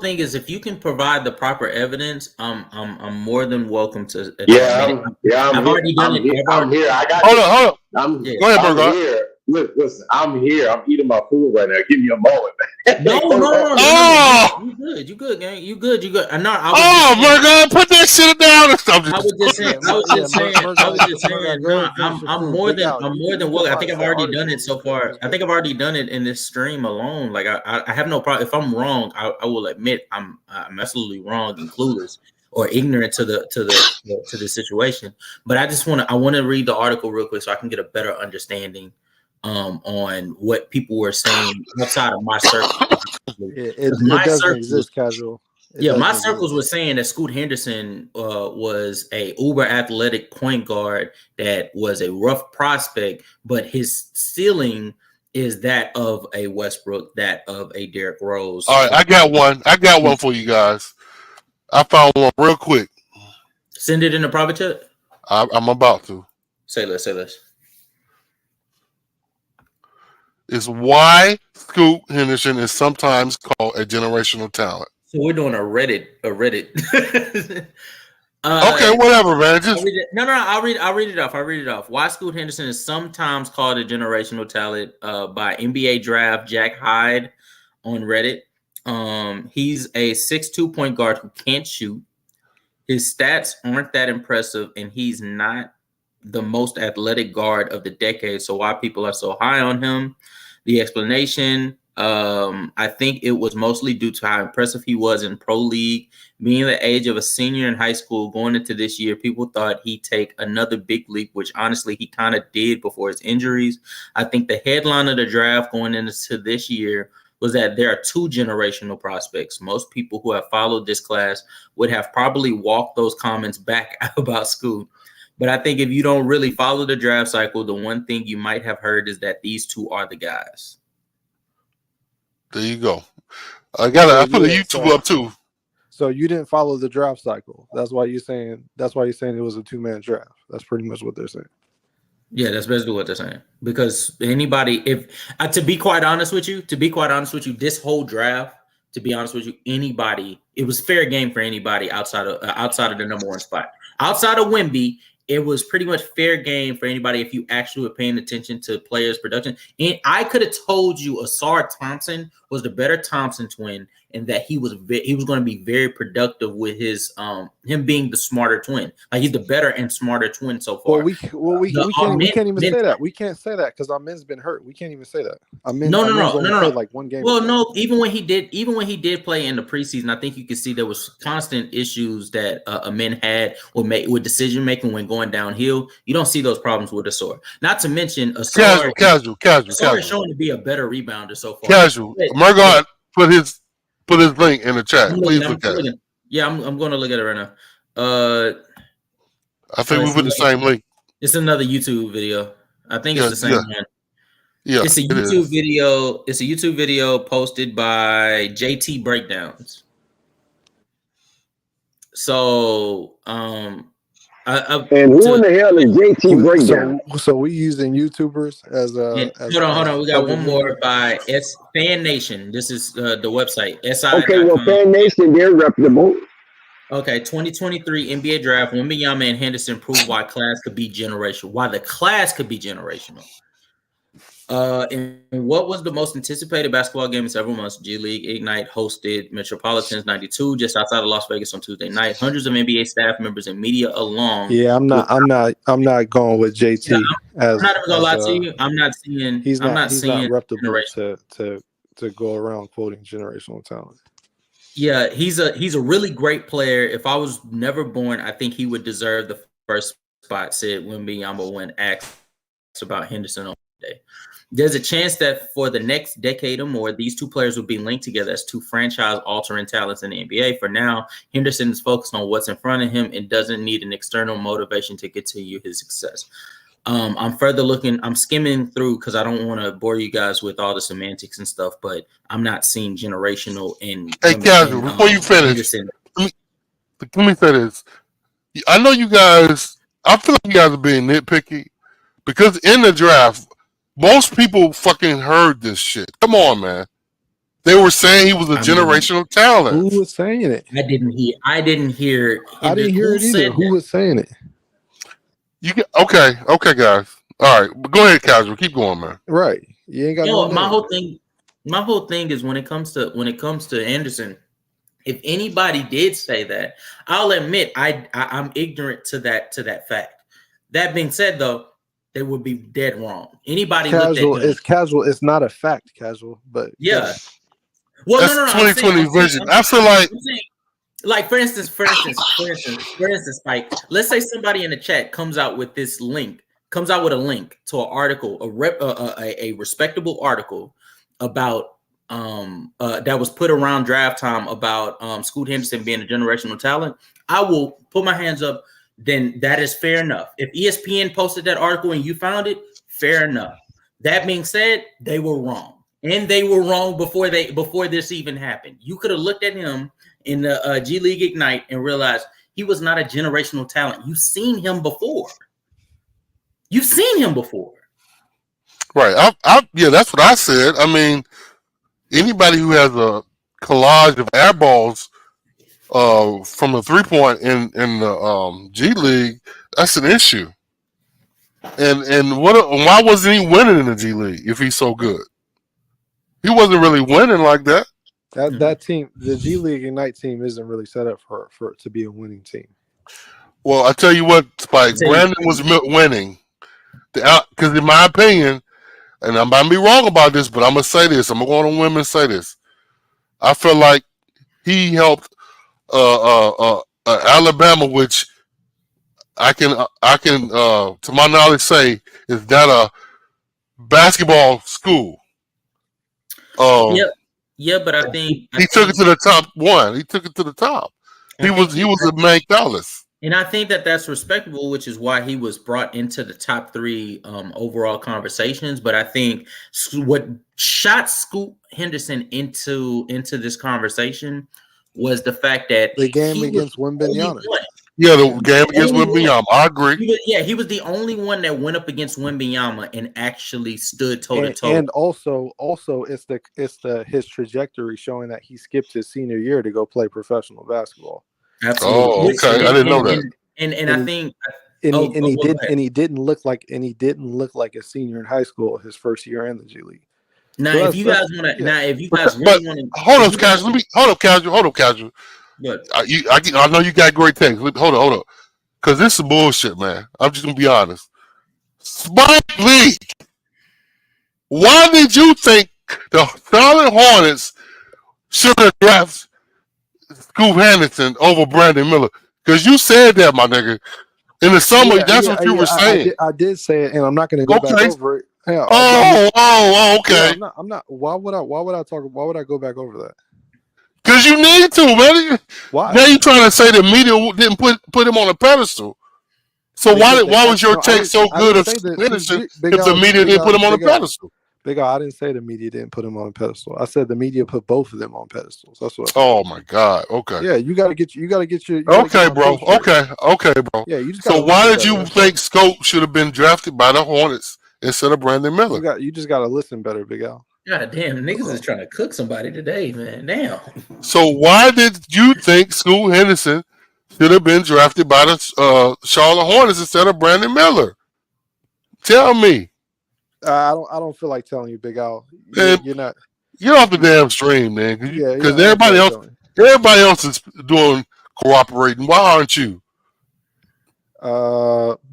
Speaker 14: thing is, if you can provide the proper evidence, I'm more than welcome to admit it. I've already done it.
Speaker 10: I'm here. I got
Speaker 12: hold on.
Speaker 10: I'm,
Speaker 12: Go ahead,
Speaker 10: I'm
Speaker 12: Burgard.
Speaker 10: here. Listen, I'm here. I'm eating my food right now. Give me a moment.
Speaker 14: No.
Speaker 12: Oh!
Speaker 14: You good, gang. You good.
Speaker 12: Burgard, put that shit down and stuff.
Speaker 14: I was just saying. No, I'm more than welcome. I think I've already done it so far. I think I've already done it in this stream alone. Like I have no problem. If I'm wrong, I will admit I'm absolutely wrong and clueless or ignorant to the situation. But I want to read the article real quick so I can get a better understanding on what people were saying outside of my circle.
Speaker 11: It doesn't exist, casual.
Speaker 14: My circles were saying that Scoot Henderson was a uber athletic point guard that was a rough prospect, but his ceiling is that of a Westbrook, that of a Derrick Rose.
Speaker 12: All right, I got one for you guys. I found one real quick.
Speaker 14: Send it in the private chat.
Speaker 12: I'm about to.
Speaker 14: Say less.
Speaker 12: Is why Scoot Henderson is sometimes called a generational talent.
Speaker 14: So we're doing a Reddit.
Speaker 12: Okay, whatever, man.
Speaker 14: I'll read it off. Why Scoot Henderson is sometimes called a generational talent by NBA Draft Jack Hyde on Reddit. He's a 6'2" point guard who can't shoot. His stats aren't that impressive, and he's not the most athletic guard of the decade. So why people are so high on him? The explanation, I think it was mostly due to how impressive he was in pro league. Being the age of a senior in high school going into this year, people thought he'd take another big leap, which honestly he kind of did before his injuries. I think the headline of the draft going into this year was that there are two generational prospects. Most people who have followed this class would have probably walked those comments back about Scoot. But I think if you don't really follow the draft cycle, the one thing you might have heard is that these two are the guys.
Speaker 12: There you go. I put a YouTube up too.
Speaker 11: So you didn't follow the draft cycle. That's why you're saying it was a 2-man draft. That's pretty much what they're saying.
Speaker 14: Yeah, that's basically what they're saying. Because anybody, to be quite honest with you, this whole draft, to be honest with you, anybody, it was fair game for anybody outside of the number one spot. Outside of Wemby, it was pretty much fair game for anybody if you actually were paying attention to players' production. And I could have told you Asar Thompson was the better Thompson twin, and that he was going to be very productive with his him being the smarter twin. Like he's the better and smarter twin so far.
Speaker 11: We can't even say that. We can't say that because Amin's been hurt. We can't even say that.
Speaker 14: No.
Speaker 11: Played like one game.
Speaker 14: Well, no. Even when he did play in the preseason, I think you could see there was constant issues that Amin had with decision making when going downhill. You don't see those problems with Asar. Not to mention Asar.
Speaker 12: Casual.
Speaker 14: Asar is shown to be a better rebounder so far.
Speaker 12: Casual. Margot put his link in the chat. Please look at it.
Speaker 14: Yeah, I'm going to look at it right now.
Speaker 12: I think we put the same link.
Speaker 14: It's another YouTube video. I think it's the same one.
Speaker 12: Yeah,
Speaker 14: it's a YouTube video. It's a YouTube video posted by JT Breakdowns. So,
Speaker 4: and who in the hell is JT Breakdown?
Speaker 11: So we using YouTubers as
Speaker 14: hold on. We got one more by Fan Nation. This is the website.
Speaker 4: Okay, well, Fan Nation, they're reputable.
Speaker 14: Okay, 2023 NBA Draft. Wembanyama and Henderson proved why the class could be generational. And what was the most anticipated basketball game in several months? G League Ignite hosted Metropolitans 92 just outside of Las Vegas on Tuesday night. Hundreds of NBA staff members and media along.
Speaker 11: Yeah, I'm not going with JT.
Speaker 14: Yeah, I'm not even gonna lie to you. I'm not seeing.
Speaker 11: He's not reputable to go around quoting generational talent.
Speaker 14: Yeah, he's a really great player. If I was never born, I think he would deserve the first spot. Said Wembanyama when asked about Henderson on Monday. There's a chance that for the next decade or more, these two players will be linked together as two franchise-altering talents in the NBA. For now, Henderson is focused on what's in front of him and doesn't need an external motivation to continue his success. I'm skimming through because I don't want to bore you guys with all the semantics and stuff, but I'm not seeing generational in.
Speaker 12: Hey, Casual, before you finish, let me say this. I know you guys, I feel like you guys are being nitpicky because in the draft, most people fucking heard this shit. Come on, man. They were saying he was a generational talent.
Speaker 11: Who was saying it?
Speaker 14: I didn't hear.
Speaker 11: I didn't hear it either. Who was saying it?
Speaker 12: Okay, guys. All right, but go ahead, Casual. Keep going, man.
Speaker 11: Right. You ain't got no
Speaker 14: my whole thing is when it comes to Anderson, if anybody did say that, I'll admit I'm ignorant to that fact. That being said, though, they would be dead wrong. Anybody
Speaker 11: Casual,
Speaker 14: looked at him,
Speaker 11: it's Casual. It's not a fact, Casual. But
Speaker 14: yeah. Well,
Speaker 12: that's
Speaker 14: no.
Speaker 12: 2020 vision. I feel like,
Speaker 14: for instance, Spike. Let's say somebody in the chat comes out with a link to an article, a respectable article about that was put around draft time about Scoot Henderson being a generational talent. I will put my hands up. Then that is fair enough. If ESPN posted that article and you found it, fair enough. That being said, they were wrong. And they were wrong before this even happened. You could have looked at him in the G League Ignite and realized he was not a generational talent. You've seen him before.
Speaker 12: Right. Yeah, that's what I said. I mean, anybody who has a collage of air balls from a 3-point in the G League, that's an issue. And why wasn't he winning in the G League if he's so good? He wasn't really winning like that.
Speaker 11: That team, the G League Ignite team, isn't really set up for it to be a winning team.
Speaker 12: Well, I tell you what, Spike, Brandon was winning. Because in my opinion, and I might be wrong about this, but I'm going to say this. I'm going to go on a whim and say this. I feel like he helped Alabama, which I can to my knowledge say is not a basketball school.
Speaker 14: Yeah, but I think
Speaker 12: he took it to the top one. He took it to the top. He was a main Dallas.
Speaker 14: And I think that's respectable, which is why he was brought into the top 3 overall conversations. But I think what shot Scoot Henderson into this conversation was the fact that
Speaker 11: the game against Wembanyama.
Speaker 12: Yeah, the game against Wembanyama. I agree.
Speaker 14: He was the only one that went up against Wembanyama and actually stood toe to toe.
Speaker 11: And also, it's his trajectory showing that he skipped his senior year to go play professional basketball.
Speaker 14: Absolutely.
Speaker 12: Oh, okay. I didn't know that.
Speaker 14: And I think
Speaker 11: he didn't look like a senior in high school his first year in the G League.
Speaker 14: Now, if you guys really want to,
Speaker 12: hold up, Casual. Good. I know you got great things. Hold up, because this is bullshit, man. I'm just gonna be honest. Spike Lee, why did you think the Charlotte Hornets should have drafted Scoot Henderson over Brandon Miller? Because you said that, my nigga. In the summer, that's what you were saying.
Speaker 11: I did say it, and I'm not going to go back over it. Yeah,
Speaker 12: okay.
Speaker 11: Yeah, I'm not. Why would I go back over that?
Speaker 12: Because you need to, man.
Speaker 11: Why?
Speaker 12: Now you're trying to say the media didn't put him on a pedestal. So why was your take so good of Henderson if the media didn't put him on a pedestal?
Speaker 11: Big I didn't say the media didn't put him on a pedestal. I said the media put both of them on pedestals. That's what.
Speaker 12: Oh my God. Okay.
Speaker 11: Yeah, you got to get your.
Speaker 12: Okay, bro. Okay, bro.
Speaker 11: Yeah, you just.
Speaker 12: So why did you think Scope should have been drafted by the Hornets instead of Brandon Miller?
Speaker 11: You just got to listen better, Big Al.
Speaker 14: God damn, niggas is trying to cook somebody today, man. Damn.
Speaker 12: So why did you think Scoot Henderson should have been drafted by the Charlotte Hornets instead of Brandon Miller? Tell me.
Speaker 11: I don't feel like telling you, Big Al. You're not.
Speaker 12: You're off the damn stream, man. Because everybody else is doing cooperating. Why aren't you?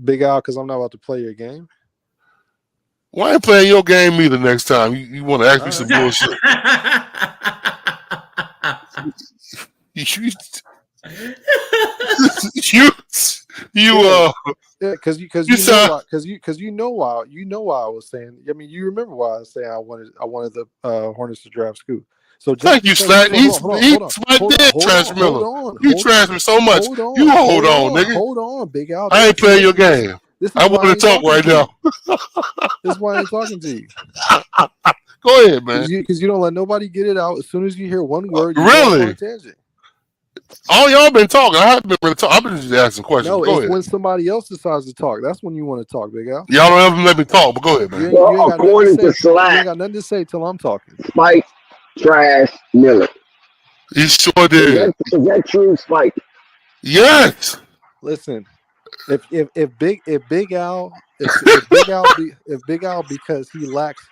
Speaker 11: Big Al, because I'm not about to play your game.
Speaker 12: Why ain't playing your game either next time? You want to ask me some bullshit.
Speaker 11: Because you know why I was saying. I mean, you remember why I was saying I wanted the Hornets to draft Scoot. So
Speaker 12: thank you, Slack. He's trash Miller. You trash me so much. Hold on, nigga.
Speaker 11: Hold on, Big Al.
Speaker 12: I ain't playing your game. I want to talk right now.
Speaker 11: This is why I ain't talking to you.
Speaker 12: Go ahead, man.
Speaker 11: Because you don't let nobody get it out. As soon as you hear one word, you
Speaker 12: really?
Speaker 11: go on a tangent.
Speaker 12: All y'all been talking. I haven't been really talking. I've been just asking questions.
Speaker 11: No,
Speaker 12: go
Speaker 11: it's
Speaker 12: ahead.
Speaker 11: when somebody else decides to talk. That's when you want to talk, Big Al.
Speaker 12: Y'all don't ever let me talk, but go ahead, man.
Speaker 11: You ain't got nothing to say till I'm talking.
Speaker 4: Mike, trash Miller.
Speaker 12: He sure did.
Speaker 4: Is that true, Spike?
Speaker 12: Yes.
Speaker 11: Listen, if Big Al because he lacks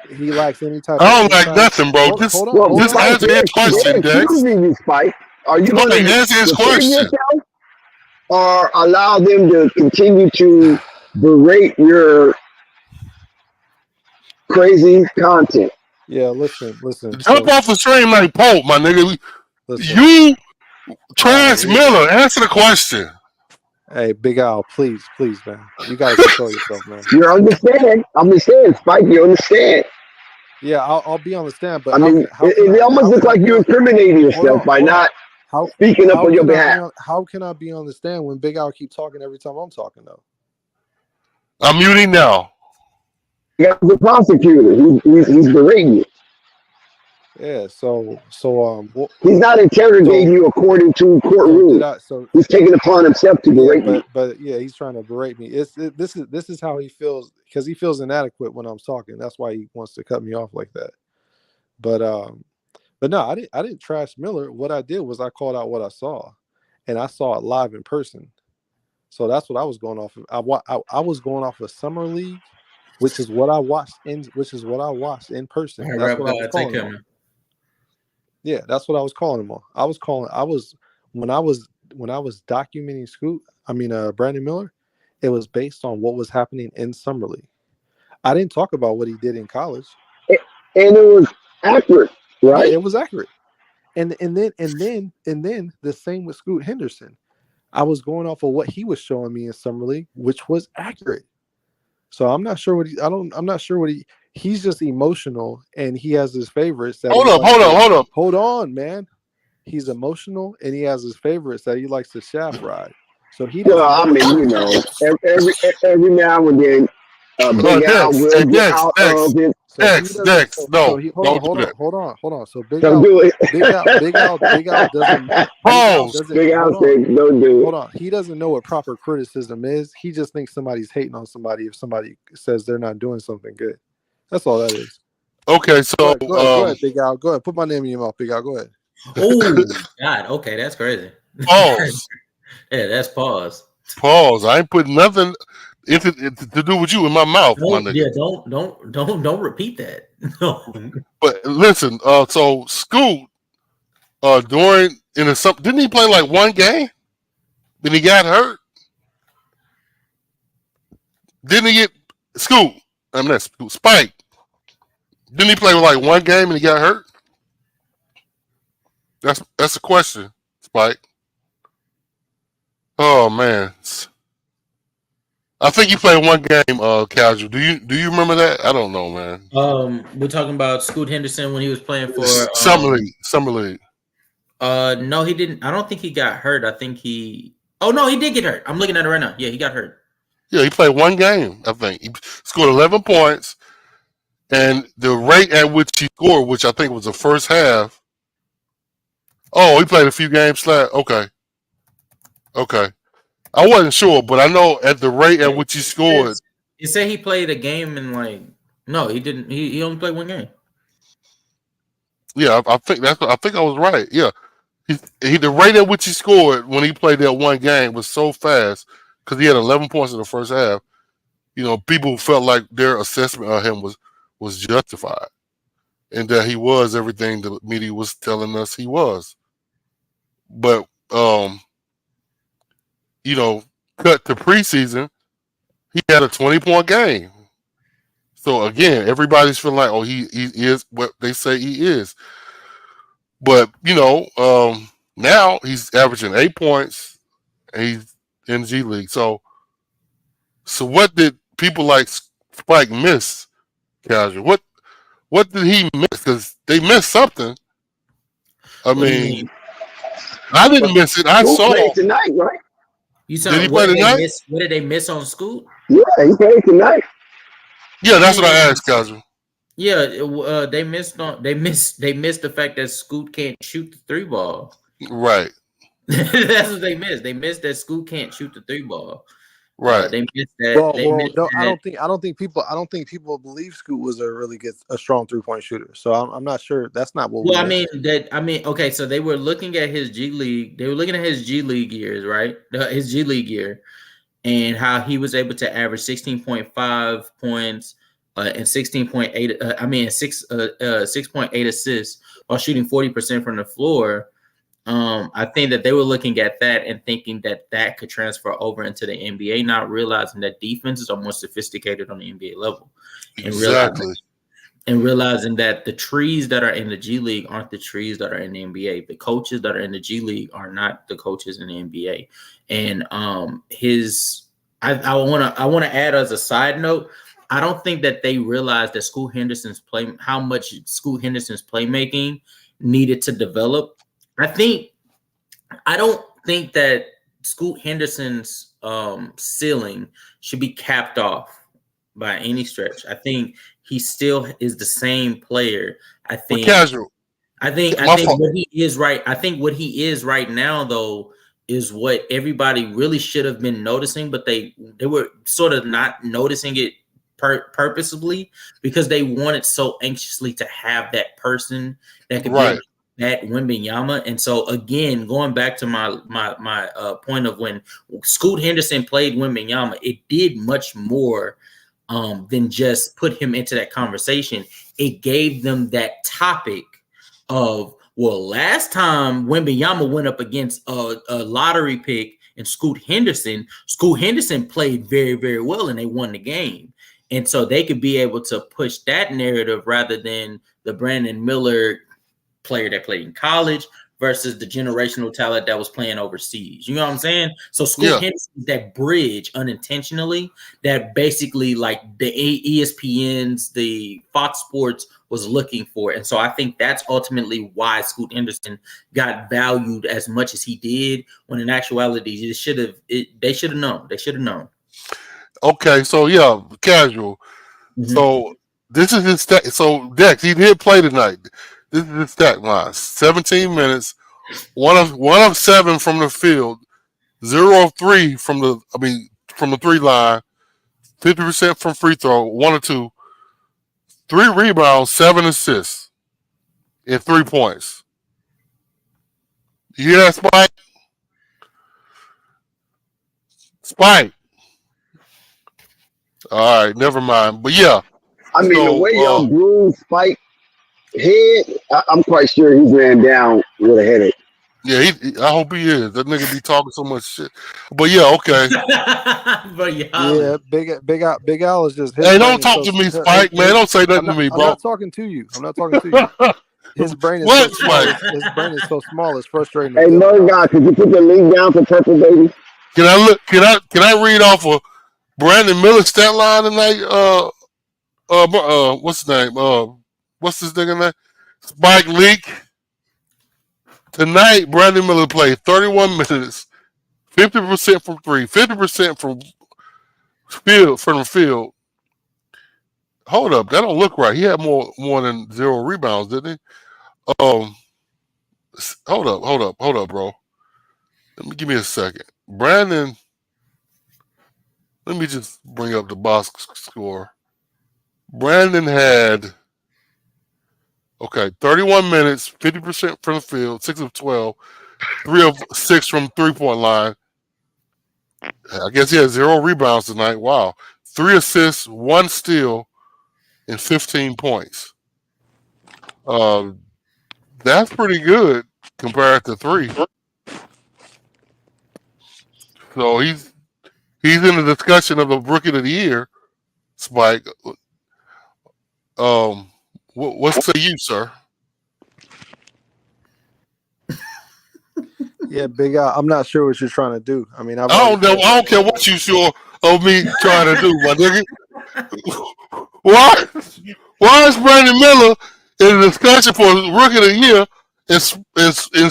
Speaker 11: any type
Speaker 12: I
Speaker 11: of
Speaker 12: don't like
Speaker 11: insight.
Speaker 12: nothing, bro. Just answer his question, Dex.
Speaker 4: Excusing you, Spike. Are you going to
Speaker 12: answer his
Speaker 4: defend
Speaker 12: question?
Speaker 4: yourself or allow them to continue to berate your crazy content?
Speaker 11: Yeah, listen.
Speaker 12: Jump off the stream like Pope, my nigga.
Speaker 11: Listen.
Speaker 12: You trash Miller. Answer the question.
Speaker 11: Hey, Big Al, please, man. You gotta control yourself, man.
Speaker 4: You understand? Spike. You understand?
Speaker 11: Yeah, I'll be on the stand, but
Speaker 4: I mean, it almost looks like you're incriminating yourself by not speaking up on your behalf.
Speaker 11: How can I be on the stand when Big Al keep talking every time I'm talking though?
Speaker 12: I'm muting now.
Speaker 4: Yeah, the prosecutor. He's berating you.
Speaker 11: Yeah, so
Speaker 4: he's not interrogating you according to court rules. He's taking it upon himself to berate me.
Speaker 11: But yeah, he's trying to berate me. This is how he feels because he feels inadequate when I'm talking. That's why he wants to cut me off like that. But no, I didn't trash Miller. What I did was I called out what I saw, and I saw it live in person. So that's what I was going off of. I was going off of Summer League, which is what I watched in person. That's what I was calling him. Yeah, that's what I was calling him on. When I was documenting Brandon Miller, it was based on what was happening in Summer League. I didn't talk about what he did in college.
Speaker 4: And it was accurate, right?
Speaker 11: Yeah, it was accurate. And then the same with Scoot Henderson. I was going off of what he was showing me in Summer League, which was accurate. So I'm not sure he's just emotional and he has his favorites.
Speaker 12: Hold
Speaker 11: on, man. He's emotional and he has his favorites that he likes to shaft ride. So he
Speaker 4: doesn't. Every now and then, Big Al will get out of it.
Speaker 12: Dex, no.
Speaker 11: Hold on. So Big Al doesn't.
Speaker 12: Pause.
Speaker 4: Big Al says, don't do it.
Speaker 11: Hold on. He doesn't know what proper criticism is. He just thinks somebody's hating on somebody if somebody says they're not doing something good. That's all that is.
Speaker 12: Okay, so
Speaker 11: go ahead, Big Al. Go ahead. Put my name in your mouth, Big Al. Go ahead.
Speaker 14: Oh God. Okay, that's crazy.
Speaker 12: Pause.
Speaker 14: Yeah, that's pause.
Speaker 12: Pause. I ain't putting nothing to do with you in my mouth, my nigga.
Speaker 14: Yeah, don't repeat that. No.
Speaker 12: But listen, so Scoot, didn't he play like one game? Then he got hurt. Didn't he get Scoot? I'm not Scoot. Spike. Didn't he play like one game and he got hurt? That's a question, Spike. Oh man. I think you played one game, casual. Do you remember that? I don't know, man.
Speaker 14: We're talking about Scoot Henderson when he was playing for
Speaker 12: Summer League.
Speaker 14: No, he didn't. I don't think he got hurt. I think Oh no, he did get hurt. I'm looking at it right now. Yeah, he got hurt.
Speaker 12: Yeah, he played one game. I think he scored 11 points, and the rate at which he scored, which I think was the first half. Oh, he played a few games. Okay. I wasn't sure, but I know at the rate at which he scored.
Speaker 14: He said he played a game and no, he didn't. He only played one game.
Speaker 12: Yeah, I think I was right. Yeah, the rate at which he scored when he played that one game was so fast because he had 11 points in the first half. You know, people felt like their assessment of him was justified, and that he was everything the media was telling us he was. But cut to preseason, he had a 20-point game. So again, everybody's feeling like, he is what they say he is. But now he's averaging 8 points, and he's in G League. So what did people like Spike miss, Casual? What did he miss? Because they missed something. I mean, I didn't miss it. I saw
Speaker 4: it tonight, right?
Speaker 12: Did he play tonight?
Speaker 14: What did they miss on Scoot?
Speaker 4: Yeah, he played tonight.
Speaker 12: Yeah, that's what I asked, Casual.
Speaker 14: Yeah, they missed the fact that Scoot can't shoot the 3-ball.
Speaker 12: Right.
Speaker 14: That's what they missed. They missed that Scoot can't shoot the 3-ball.
Speaker 12: Right.
Speaker 14: They missed that.
Speaker 11: Well,
Speaker 14: They missed
Speaker 11: no, I
Speaker 14: that.
Speaker 11: don't think people believe Scoot was a strong 3-point shooter. So I'm not sure. That's not what we
Speaker 14: Well,
Speaker 11: missed.
Speaker 14: okay. So they were looking at his G League. They were looking at his G League years, right? His G League year, and how he was able to average 16.5 points and 16.8. 6.8 assists while shooting 40% from the floor. I think that they were looking at that and thinking that could transfer over into the NBA, not realizing that defenses are more sophisticated on the NBA level,
Speaker 12: Exactly.
Speaker 14: and realizing that the trees that are in the G League aren't the trees that are in the NBA. The coaches that are in the G League are not the coaches in the NBA. And I want to add as a side note, I don't think that they realized that how much Scoot Henderson's playmaking needed to develop. I don't think that Scoot Henderson's ceiling should be capped off by any stretch. I think he still is the same player. I think
Speaker 12: casual.
Speaker 14: I think what he is right. I think what he is right now, though, is what everybody really should have been noticing, but they were sort of not noticing it purposefully because they wanted so anxiously to have that person that could be that Wembanyama. And so again, going back to my point of when Scoot Henderson played Wembanyama, it did much more than just put him into that conversation. It gave them that topic of, well, last time Wembanyama went up against a lottery pick and Scoot Henderson played very, very well and they won the game. And so they could be able to push that narrative rather than the Brandon Miller player that played in college versus the generational talent that was playing overseas. You know what I'm saying? So Scoot Henderson is that bridge unintentionally that basically like the ESPNs, the Fox Sports was looking for. And so I think that's ultimately why Scoot Henderson got valued as much as he did, when in actuality they should have known. They should have known.
Speaker 12: Okay, so yeah, casual. Mm-hmm. So this is his stat. So Dex, he did play tonight. This is his stat line: 17 minutes, one of 7 from the field, 0 of 3 from the 3 line, 50% from free throw, 1 or 2, 3 rebounds, 7 assists, and 3 points. You hear that, Spike? Spike. All right, never mind. But yeah,
Speaker 4: I mean, the way y'all bruised Spike head, I'm quite sure he's laying down with a headache.
Speaker 12: Yeah, I hope he is. That nigga be talking so much shit. But yeah, okay.
Speaker 14: But
Speaker 11: yeah, Big Al is just.
Speaker 12: Hey, don't talk to me, Spike, man. Don't say nothing to me, bro.
Speaker 11: I'm not talking to you. His brain is so small. His brain is so small. It's frustrating.
Speaker 4: Hey, no guy, could you put the link down for Purple Baby?
Speaker 12: Can I look? Can I read off of Brandon Miller's stat line tonight? What's his name? What's this nigga name? Spike Leak. Tonight, Brandon Miller played 31 minutes, 50% from 3, 50% from the field. Hold up, that don't look right. He had more than 0 rebounds, didn't he? Hold up, bro. Give me a second. Brandon, let me just bring up the box score. Brandon had 31 minutes, 50% from the field, 6 of 12, 3 of 6 from 3-point line. I guess he had 0 rebounds tonight. Wow. 3 assists, 1 steal, and 15 points. That's pretty good compared to 3. So he's in the discussion of the Rookie of the Year, Spike. What say you, sir?
Speaker 11: Yeah, Big Al, I'm not sure what you're trying to do. I mean,
Speaker 12: I don't care what you sure of me trying to do, my nigga. Why is Brandon Miller in the discussion for Rookie of the Year and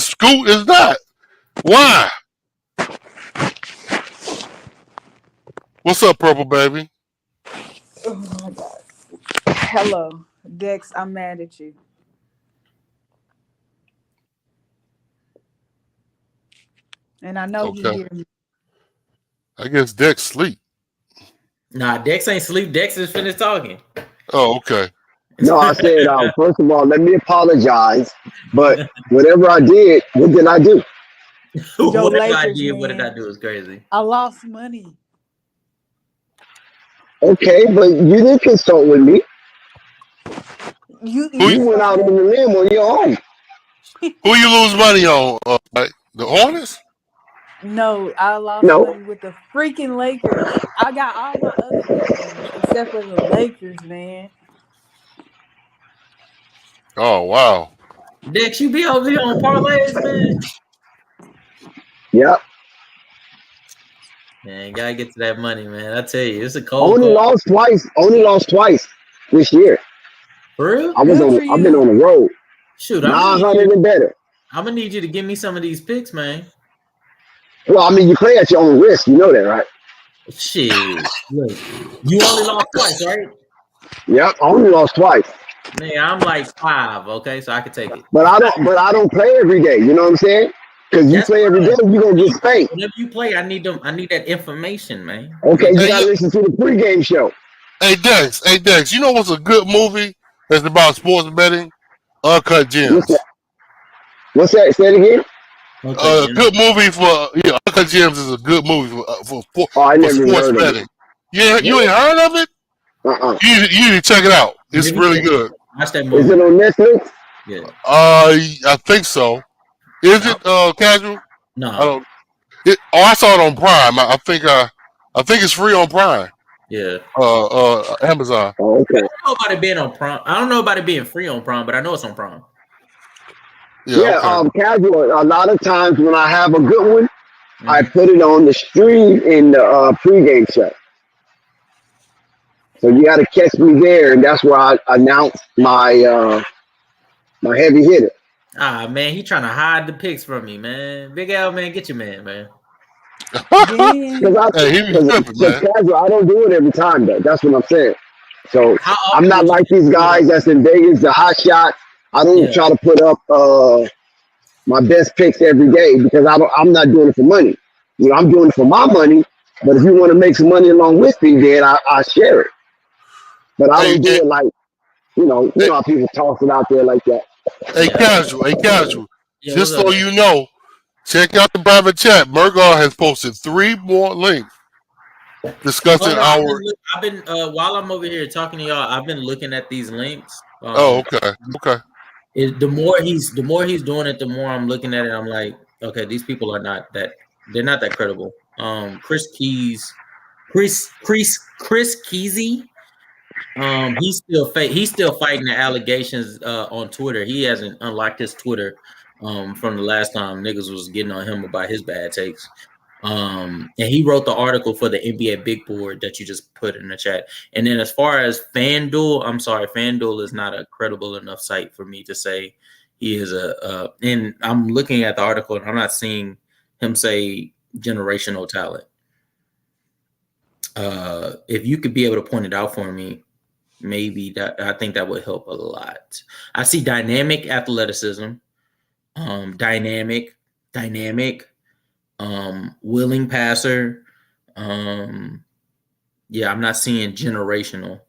Speaker 12: Scoot is not? Why? What's up, Purple Baby?
Speaker 7: Oh my God. Hello, Dex. I'm mad at you. And I know you hear me.
Speaker 12: I guess Dex sleep.
Speaker 14: Nah, Dex ain't sleep. Dex is finished talking.
Speaker 12: Oh, okay.
Speaker 4: No, I said, first of all, let me apologize. But whatever I did, what did I do?
Speaker 7: Your
Speaker 14: Whatever I
Speaker 7: Lakers,
Speaker 14: did, what did I
Speaker 7: man.
Speaker 14: do? Is crazy.
Speaker 7: I lost money.
Speaker 4: Okay, but you didn't consult with me.
Speaker 7: You
Speaker 4: You went out on the limb on your own.
Speaker 12: Who you lose money on? The Hornets?
Speaker 7: No, I lost
Speaker 4: No.
Speaker 7: money with the freaking Lakers. I got all my other games except for the Lakers, man.
Speaker 12: Oh wow.
Speaker 14: Dex, you be over here on parlays, man.
Speaker 4: Yep.
Speaker 14: Man, gotta get to that money, man. I tell you, it's a cold.
Speaker 4: Only lost twice this year.
Speaker 14: For real?
Speaker 4: I've been on the road.
Speaker 14: Shoot,
Speaker 4: 900 and better.
Speaker 14: I'm gonna need you to give me some of these picks, man.
Speaker 4: Well, I mean, you play at your own risk. You know that, right?
Speaker 14: Shit. Look, you only lost twice, right?
Speaker 4: Yep, I only lost twice.
Speaker 14: Man, I'm like 5, okay, so I can take it.
Speaker 4: But I don't play every day. You know what I'm saying? Because you play every day, you're gonna get spanked.
Speaker 14: Whenever you play, I need that information, man.
Speaker 4: Okay, you gotta listen to the pregame show.
Speaker 12: Hey Dex, you know what's a good movie that's about sports betting? Uncut Gems.
Speaker 4: What's that? Say it again.
Speaker 12: Good movie for Uncut Gems is a good movie for sports betting. Yeah, you ain't heard of it? You need to check it out. It's really good.
Speaker 14: Watch that movie.
Speaker 4: Is it on Netflix?
Speaker 14: Yeah.
Speaker 12: I think so. Is it casual?
Speaker 14: No.
Speaker 12: I don't. I saw it on Prime. I think it's free on Prime.
Speaker 14: Yeah.
Speaker 12: Amazon.
Speaker 4: Oh, okay.
Speaker 14: I don't know about it being on Prime. I don't know about it being free on Prime, but I know it's on Prime.
Speaker 4: Yeah, casual. A lot of times when I have a good one, I put it on the stream in the pregame show. So you got to catch me there, and that's where I announce my my heavy hitter.
Speaker 14: Ah, man, he trying to hide the picks from me, man. Big Al, man, get your man.
Speaker 4: Casual, I don't do it every time, though. That's what I'm saying. So I'm not like these guys that's in Vegas, the hot shots. I don't try to put up my best picks every day because I'm not doing it for money. You know, I'm doing it for my money. But if you want to make some money along with me, then I share it. But I don't do it like, you know how people toss it out there like that.
Speaker 12: Hey, casual. Yeah, just so you know, check out the private chat. Murgar has posted 3 more links discussing our.
Speaker 14: I've been while I'm over here talking to y'all, I've been looking at these links.
Speaker 12: Okay.
Speaker 14: The more he's doing it, the more I'm looking at it. I'm like, okay, these people are not that. They're not that credible. Chris Kesey. He's still fighting the allegations on Twitter. He hasn't unlocked his Twitter from the last time niggas was getting on him about his bad takes. And he wrote the article for the NBA Big Board that you just put in the chat. And then as far as FanDuel, I'm sorry, FanDuel is not a credible enough site for me to say he is and I'm looking at the article and I'm not seeing him say generational talent. If you could be able to point it out for me, maybe I think that would help a lot. I see dynamic athleticism, dynamic, willing passer. I'm not seeing generational.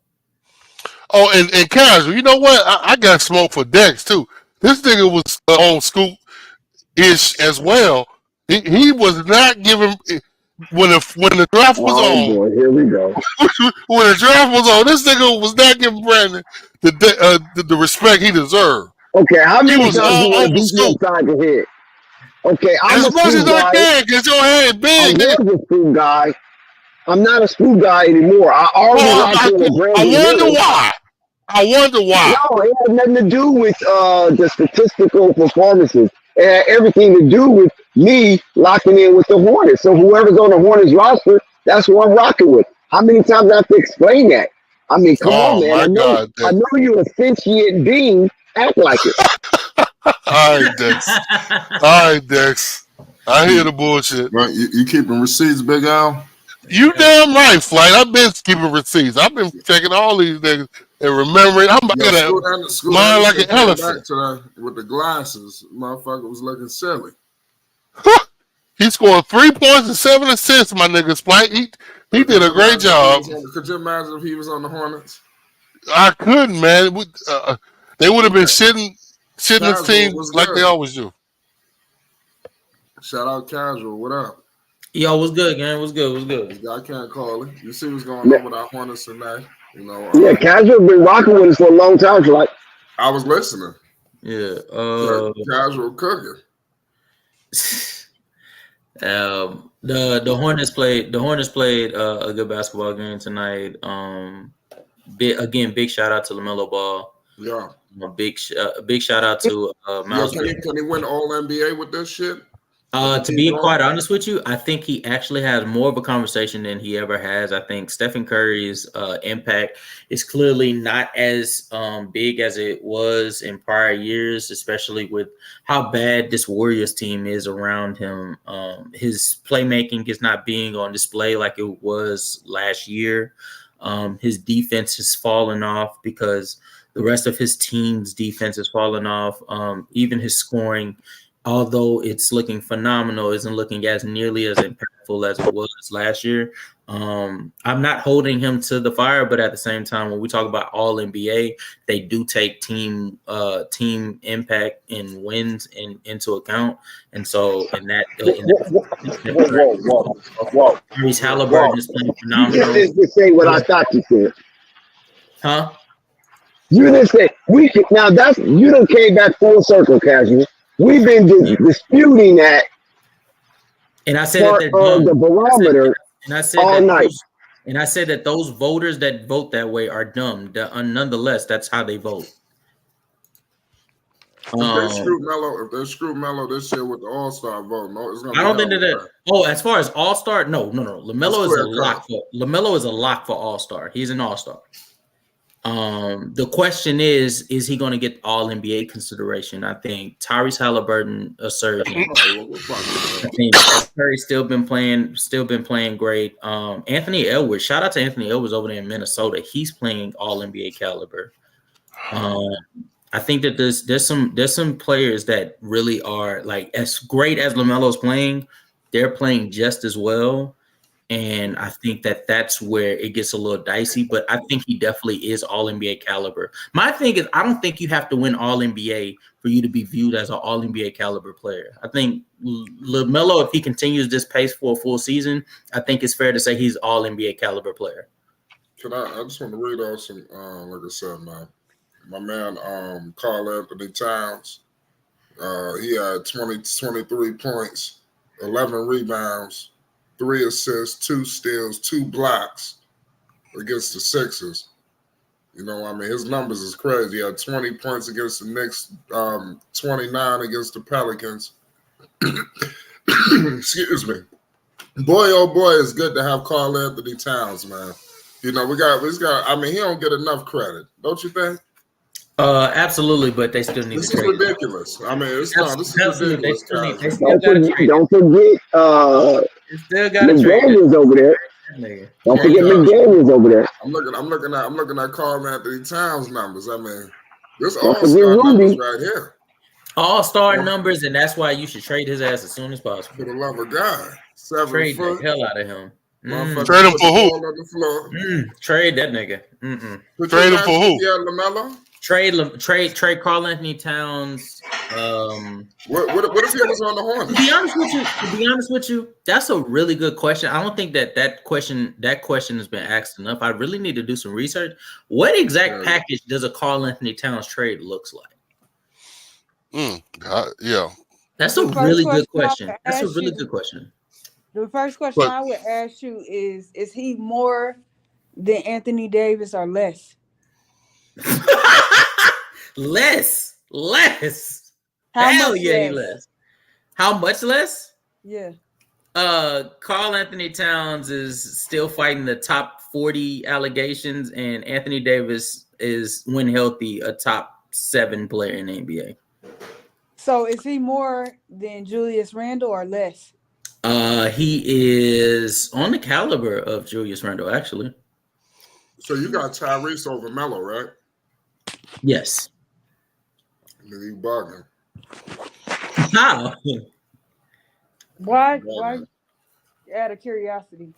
Speaker 12: Oh, and casual. You know what? I got smoke for Dex too. This nigga was on Scoop-ish as well. He was not giving when the draft was on.
Speaker 4: Boy, here we go.
Speaker 12: When the draft was on, this nigga was not giving Brandon the respect he deserved.
Speaker 4: Okay, how many times do you want to beat you upside the head? Okay, I'm
Speaker 12: as much as I can, because your head big.
Speaker 4: I was a Scoop guy. I'm not a Scoop guy anymore. I
Speaker 12: wonder why.
Speaker 4: No, it had nothing to do with the statistical performances. It had everything to do with me locking in with the Hornets. So whoever's on the Hornets roster, that's who I'm rocking with. How many times do I have to explain that? I mean, come on, man. I know you're a sentient being. Act like it.
Speaker 12: All right, Dex. I hear the bullshit.
Speaker 2: Right, you keeping receipts, Big Al?
Speaker 12: You damn right, Flight. I've been keeping receipts. I've been checking all these niggas and remembering. I'm gonna mine like an elephant.
Speaker 2: With the glasses, motherfucker was looking silly.
Speaker 12: He scored 3 points and 7 assists, my nigga. Splight. He did a great job.
Speaker 2: Could you imagine if he was on the Hornets?
Speaker 12: I couldn't, man. They would have been shitting his team like they always do.
Speaker 2: Shout out Casual. What up?
Speaker 14: Yo, what's good, gang? What's good? What's good?
Speaker 2: I can't call it. You see what's going on with our Hornets tonight? You know.
Speaker 4: Yeah, Casual been rocking with us for a long time. So like,
Speaker 2: I was listening.
Speaker 14: Yeah.
Speaker 2: Casual cooking.
Speaker 14: The Hornets played a good basketball game tonight. Big shout out to Lamelo Ball.
Speaker 2: Yeah.
Speaker 14: A big shout out to Miles.
Speaker 2: Can he win All NBA with this shit?
Speaker 14: To be quite honest with you, I think he actually has more of a conversation than he ever has. I think Stephen Curry's impact is clearly not as big as it was in prior years, especially with how bad this Warriors team is around him. His playmaking is not being on display like it was last year. His defense has fallen off because the rest of his team's defense has fallen off. Even his scoring, although it's looking phenomenal, isn't looking as nearly as impactful as it was last year. I'm not holding him to the fire, but at the same time, when we talk about All NBA, they do take team impact and wins into account. And so,
Speaker 4: whoa.
Speaker 14: Tyrese Halliburton is playing phenomenal.
Speaker 4: You just say what I thought you said.
Speaker 14: Huh?
Speaker 4: You didn't say we could. Now that's you done came back full circle, Casual. We've been disputing that,
Speaker 14: and I said that
Speaker 4: the barometer all night.
Speaker 14: And I said that those voters that vote that way are dumb. Nonetheless, that's how they vote.
Speaker 2: If they screw Melo this year with the All-Star vote, no, it's gonna.
Speaker 14: I don't think that. Oh, as far as All-Star, no. Lamelo is a lock for. Lamelo is a lock for All-Star. He's an All-Star. The question is he going to get All NBA consideration? I think Tyrese Halliburton a surge. I think Curry's still been playing great. Anthony Edwards, shout out to Anthony Edwards over there in Minnesota. He's playing All NBA caliber. I think that there's some players that really are like as great as LaMelo's playing. They're playing just as well. And I think that's where it gets a little dicey, but I think he definitely is All NBA caliber. My thing is, I don't think you have to win All NBA for you to be viewed as an All NBA caliber player. I think LaMelo, if he continues this pace for a full season, I think it's fair to say he's All NBA caliber player.
Speaker 2: I just want to read off some, like I said, man. My man, Karl Anthony Towns, he had 23 points, 11 rebounds, 3 assists, 2 steals, 2 blocks against the Sixers. You know, I mean, his numbers is crazy. He had 20 points against the Knicks, 29 against the Pelicans. Excuse me. Boy, oh boy, it's good to have Karl Anthony Towns, man. You know, we got. I mean, he don't get enough credit, don't you think?
Speaker 14: Absolutely, but they still need
Speaker 2: this
Speaker 14: to trade.
Speaker 2: This is ridiculous. I mean, this is ridiculous.
Speaker 4: Don't forget, McDaniels over there. Don't forget McDaniels over there.
Speaker 2: I'm looking at Karl Anthony Towns numbers. I mean, this all-star numbers right here.
Speaker 14: All-star numbers, and that's why you should trade his ass as soon as possible.
Speaker 2: For the love of God, 7
Speaker 14: trade
Speaker 2: foot.
Speaker 14: The hell out of him.
Speaker 12: Trade him for who?
Speaker 14: Trade that nigga.
Speaker 12: Trade him for who?
Speaker 2: Yeah, LaMelo.
Speaker 14: Trade Karl Anthony Towns.
Speaker 2: What if he was on the Hornets?
Speaker 14: To be honest with you, that's a really good question. I don't think that question has been asked enough. I really need to do some research. What exact package does a Karl Anthony Towns trade looks like?
Speaker 12: Yeah.
Speaker 14: That's a really good question. That's a really good question.
Speaker 9: The first question I would ask you is he more than Anthony Davis or less?
Speaker 14: Less.
Speaker 9: How
Speaker 14: Hell
Speaker 9: much
Speaker 14: yeah,
Speaker 9: less?
Speaker 14: How much less?
Speaker 9: Yeah.
Speaker 14: Karl Anthony Towns is still fighting the top 40 allegations, and Anthony Davis is, when healthy, a top 7 player in the NBA.
Speaker 9: So is he more than Julius Randle or less?
Speaker 14: He is on the caliber of Julius Randle, actually.
Speaker 2: So you got Tyrese over Melo, right?
Speaker 14: Yes.
Speaker 2: You bugging.
Speaker 14: How?
Speaker 7: Why? Out of curiosity.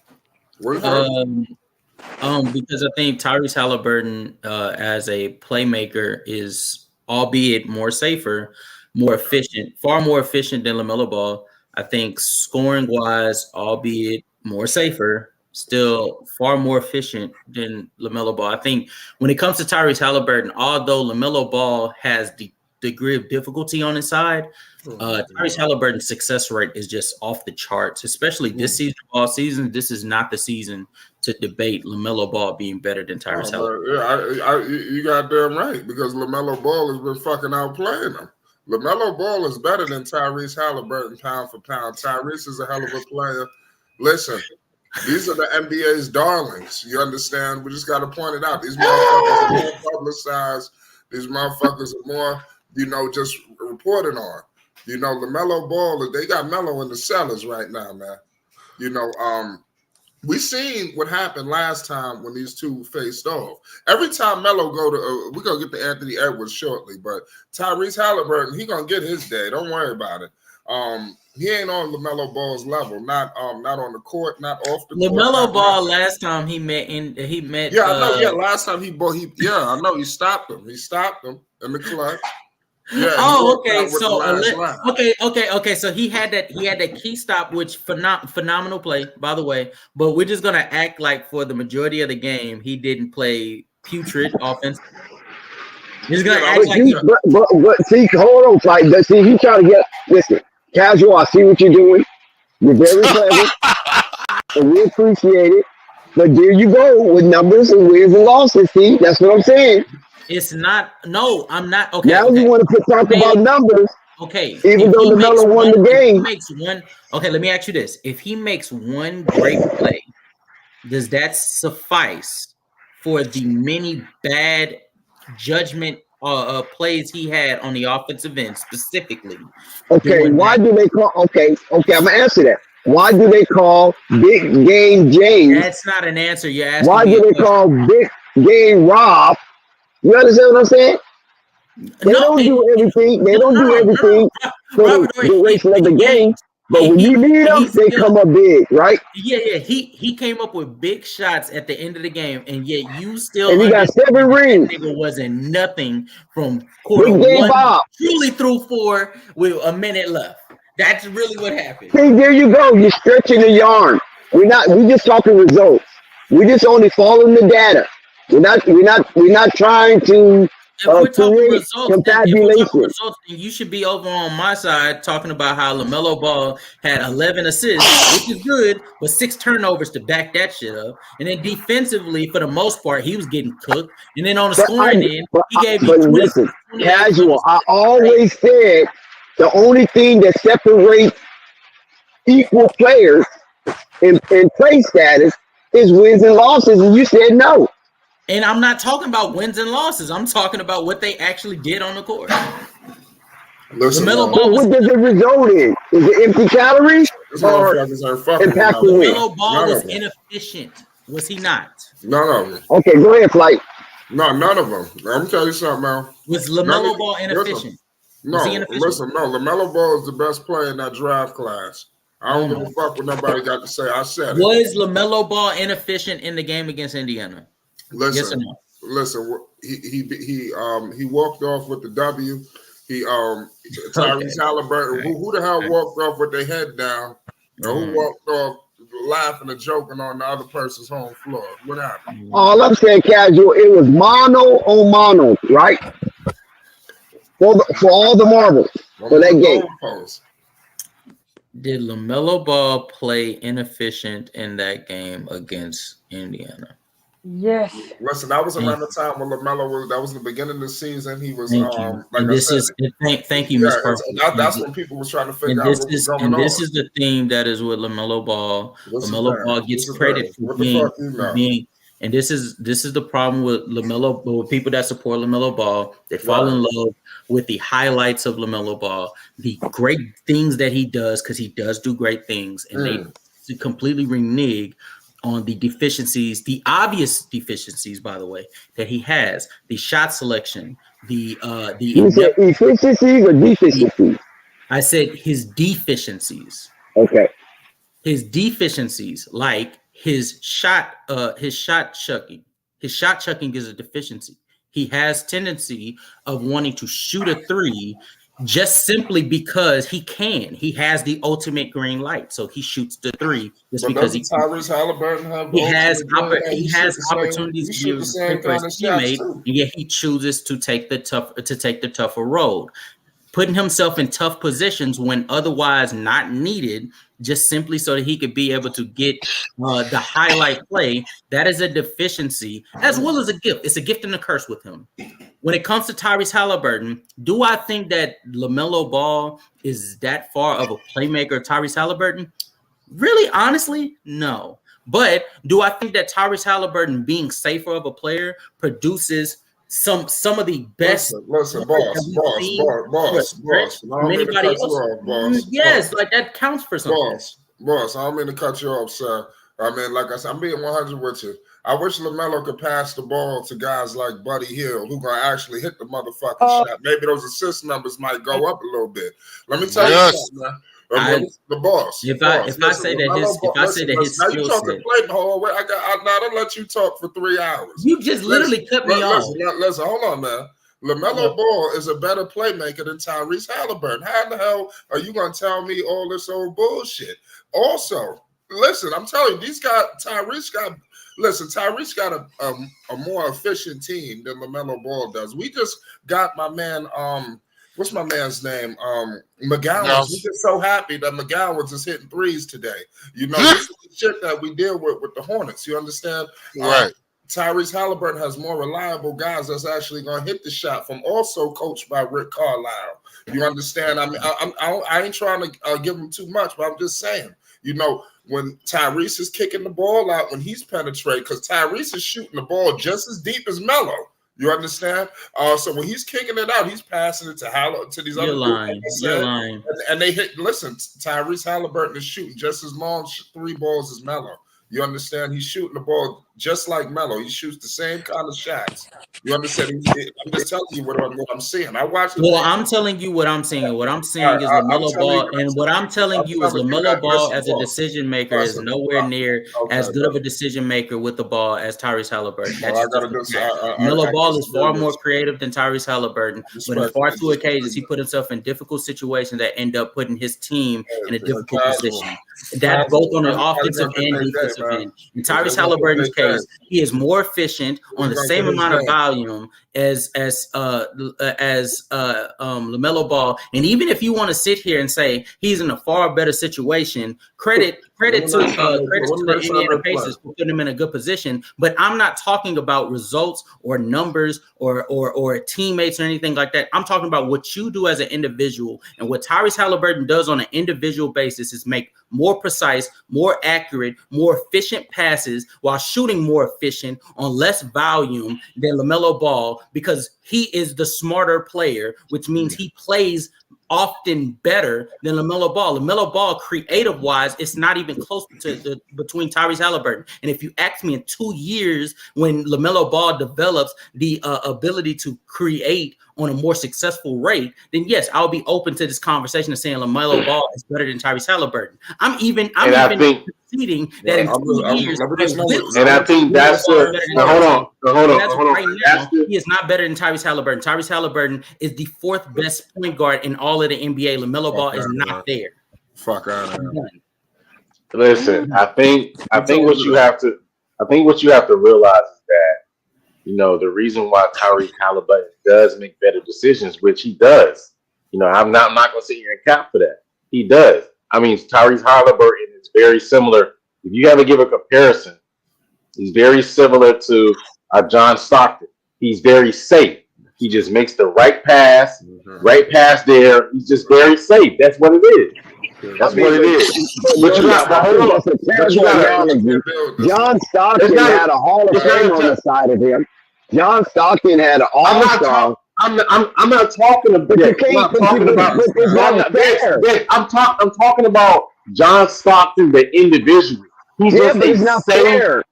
Speaker 14: Because I think Tyrese Halliburton, as a playmaker, is albeit more safer, more efficient, far more efficient than LaMelo Ball. I think scoring wise, albeit more safer, still far more efficient than LaMelo Ball. I think when it comes to Tyrese Halliburton, although LaMelo Ball has the degree of difficulty on his side, Tyrese Halliburton's success rate is just off the charts, especially this season. All season, this is not the season to debate LaMelo Ball being better than Tyrese Halliburton.
Speaker 2: Yeah, you goddamn right, because LaMelo Ball has been fucking outplaying him. LaMelo Ball is better than Tyrese Halliburton pound for pound. Tyrese is a hell of a player. Listen, these are the NBA's darlings. You understand? We just got to point it out. These motherfuckers are more publicized. These motherfuckers are more, just reported on. LaMelo Ball, they got Melo in the cellars right now, man. We seen what happened last time when these two faced off. Every time Melo go to, we're going to get to Anthony Edwards shortly, but Tyrese Halliburton, he going to get his day. Don't worry about it. He ain't on LaMelo Ball's level, not on the court, not off the court.
Speaker 14: LaMelo Ball last time he met.
Speaker 2: Yeah, I know. Last time I know he stopped him. He stopped him in the clutch. Yeah.
Speaker 14: Okay. So he had that key stop, which phenomenal play, by the way. But we're just gonna act like for the majority of the game he didn't play putrid offense. He's gonna act like.
Speaker 4: But see, hold on, like see, he trying to listen, casual. I see what you're doing. You're very clever, and we appreciate it. But there you go with numbers and wins and losses. See, that's what I'm saying.
Speaker 14: It's not. No, I'm not. Okay.
Speaker 4: Now you want to talk about numbers.
Speaker 14: Okay.
Speaker 4: Even though LaMelo won the game.
Speaker 14: Okay, let me ask you this. If he makes one great play, does that suffice for the many bad judgment plays he had on the offensive end specifically?
Speaker 4: Okay, why do they call? Okay, I'm gonna answer that. Why do they call Big Game James?
Speaker 14: That's not an answer. You're asking.
Speaker 4: Why do they call Big Game Rob? You understand what I'm saying? They don't do everything. They don't do everything for the duration of the game. But when you need them, they come up big, right?
Speaker 14: Yeah. He came up with big shots at the end of the game, and yet you still.
Speaker 4: And he got 7 rings.
Speaker 14: It wasn't nothing from quarter one. Truly threw 4 with a minute left. That's really what happened.
Speaker 4: See, there you go. You're stretching the yarn. We just talking results. We just only following the data. We're not trying to
Speaker 14: if we're talking results, then you should be over on my side talking about how LaMelo Ball had 11 assists, which is good, but 6 turnovers to back that shit up. And then defensively, for the most part, he was getting cooked. And then on the scoring end, he gave you 20.
Speaker 4: Listen, casual. I always said the only thing that separates equal players in play status is wins and losses, and you said no.
Speaker 14: And I'm not talking about wins and losses. I'm talking about what they actually did on the court.
Speaker 2: Listen,
Speaker 4: what does it result in? Is it empty calories or impactful wins?
Speaker 14: LaMelo Ball was inefficient. Was he not?
Speaker 2: None of them.
Speaker 4: Okay, go ahead, Flight.
Speaker 2: No, none of them. I'm gonna tell you something, Mal.
Speaker 14: Was LaMelo Ball inefficient?
Speaker 2: Listen, LaMelo Ball is the best player in that draft class. I don't give a fuck what nobody got to say. I said it.
Speaker 14: Was LaMelo Ball inefficient in the game against Indiana?
Speaker 2: Listen,
Speaker 14: yes or no?
Speaker 2: Listen. He walked off with the W. Tyrese Halliburton. Who the hell walked off with their head down? Who walked off laughing and joking on the other person's home floor? What happened?
Speaker 4: All I'm saying, casual. It was mono on mono, right? For all the marbles for that game.
Speaker 14: Did LaMelo Ball play inefficient in that game against Indiana?
Speaker 7: Yes.
Speaker 2: Listen, that was around the time when LaMelo was. That was the beginning of the season. He was
Speaker 14: thank you, Miss Perfect.
Speaker 2: That's when people was trying to figure out what was going on.
Speaker 14: This is the theme that is with LaMelo Ball. LaMelo Ball gets credit for being. And this is the problem with LaMelo. With people that support LaMelo Ball, they fall in love with the highlights of LaMelo Ball, the great things that he does, because he does do great things, and they completely renege on the deficiencies, the obvious deficiencies, by the way, that he has. The shot selection, you said
Speaker 4: efficiencies or deficiencies?
Speaker 14: I said his deficiencies.
Speaker 4: Okay.
Speaker 14: His deficiencies, like his shot chucking. His shot chucking is a deficiency. He has tendency of wanting to shoot a three just simply because he can. He has the ultimate green light, so he shoots the three just because
Speaker 2: doesn't Tyrese Halliburton have
Speaker 14: he has
Speaker 2: ultimate green light?
Speaker 14: he has opportunities
Speaker 2: He
Speaker 14: to be
Speaker 2: shoot
Speaker 14: able
Speaker 2: the
Speaker 14: to
Speaker 2: same
Speaker 14: play for his
Speaker 2: kind of shots
Speaker 14: teammate,
Speaker 2: too.
Speaker 14: and yet he chooses to take the tougher road, putting himself in tough positions when otherwise not needed, just simply so that he could be able to get the highlight play. That is a deficiency as well as a gift. It's a gift and a curse with him. When it comes to Tyrese Halliburton, do I think that LaMelo Ball is that far of a playmaker, Tyrese Halliburton? Really, honestly, no. But do I think that Tyrese Halliburton being safer of a player produces some of the best?
Speaker 2: Listen, boss. I don't mean to cut you off, boss.
Speaker 14: Yes, like that counts for something.
Speaker 2: Boss, I don't mean to cut you off, sir. I mean, like I said, I'm being 100 with you. I wish LaMelo could pass the ball to guys like Buddy Hield who gonna actually hit the motherfucking shot. Maybe those assist numbers might go up a little bit. Let me tell you something, man. The boss.
Speaker 14: If I say that his
Speaker 2: now
Speaker 14: skill
Speaker 2: you talking
Speaker 14: set.
Speaker 2: play the whole way. Now I let you talk for 3 hours.
Speaker 14: You just literally cut me off.
Speaker 2: Listen, hold on, man. LaMelo Ball is a better playmaker than Tyrese Halliburton. How in the hell are you gonna tell me all this old bullshit? Also, listen, I'm telling you, Tyrese got a more efficient team than LaMelo Ball does. We just got my man, what's my man's name? McGowan. We're just so happy that McGowan was just hitting threes today. You know, this is the shit that we deal with the Hornets. You understand?
Speaker 12: Right.
Speaker 2: Tyrese Halliburton has more reliable guys that's actually going to hit the shot from, also coached by Rick Carlisle. You understand? I mean, I ain't trying to give him too much, but I'm just saying, you know, when Tyrese is kicking the ball out, when he's penetrating, because Tyrese is shooting the ball just as deep as Melo. You understand? So when he's kicking it out, he's passing it to these other dudes.
Speaker 14: You're lying.
Speaker 2: And they hit. Listen, Tyrese Halliburton is shooting just as long 3 balls as Melo. You understand? He's shooting the ball just like Melo. He shoots the same kind of shots. You understand? I'm just telling you what I'm seeing. I watched.
Speaker 14: I'm telling you what I'm seeing. What I'm seeing is LaMelo Ball, and what I'm telling you is LaMelo Ball as a decision maker is nowhere near as good of a decision maker with the ball as Tyrese Halliburton. LaMelo Ball is far more creative than Tyrese Halliburton, but in far too occasions he put himself in difficult situations that end up putting his team in a difficult position. That's both on the offensive and defensive end. In Tyrese Halliburton's case, he is more efficient on the same amount of volume as LaMelo Ball. And even if you want to sit here and say he's in a far better situation, credit to the Indiana Pacers for putting him in a good position. But I'm not talking about results or numbers or teammates or anything like that. I'm talking about what you do as an individual. And what Tyrese Halliburton does on an individual basis is make more precise, more accurate, more efficient passes while shooting more efficient on less volume than LaMelo Ball, because he is the smarter player, which means he plays often better than LaMelo Ball. LaMelo Ball, creative-wise, it's not even close to between Tyrese Halliburton. And if you ask me in 2 years when LaMelo Ball develops the ability to create on a more successful rate, then yes, I'll be open to this conversation of saying LaMelo Ball is better than Tyrese Halliburton. I'm even conceding that in 2 years,
Speaker 10: and I think that's what. Hold on.
Speaker 14: Right now, he is not better than Tyrese Halliburton. Tyrese Halliburton is the 4th best point guard in all of the NBA. LaMelo Ball is not there.
Speaker 2: Fuck out of here.
Speaker 10: Listen, I think what you have to realize is that, you know, the reason why Tyrese Halliburton does make better decisions, which he does, you know, I'm not going to sit here and cap for that. He does. I mean, Tyrese Halliburton is very similar. If you have to give a comparison, he's very similar to John Stockton. He's very safe. He just makes the right pass there. He's just very safe. That's what it is. That's what it is. But you got,
Speaker 4: John Stockton had a Hall of Fame on the side of him. John Stockton had an All-Star.
Speaker 10: I'm not talking about John Stockton, the individual. He's not fair.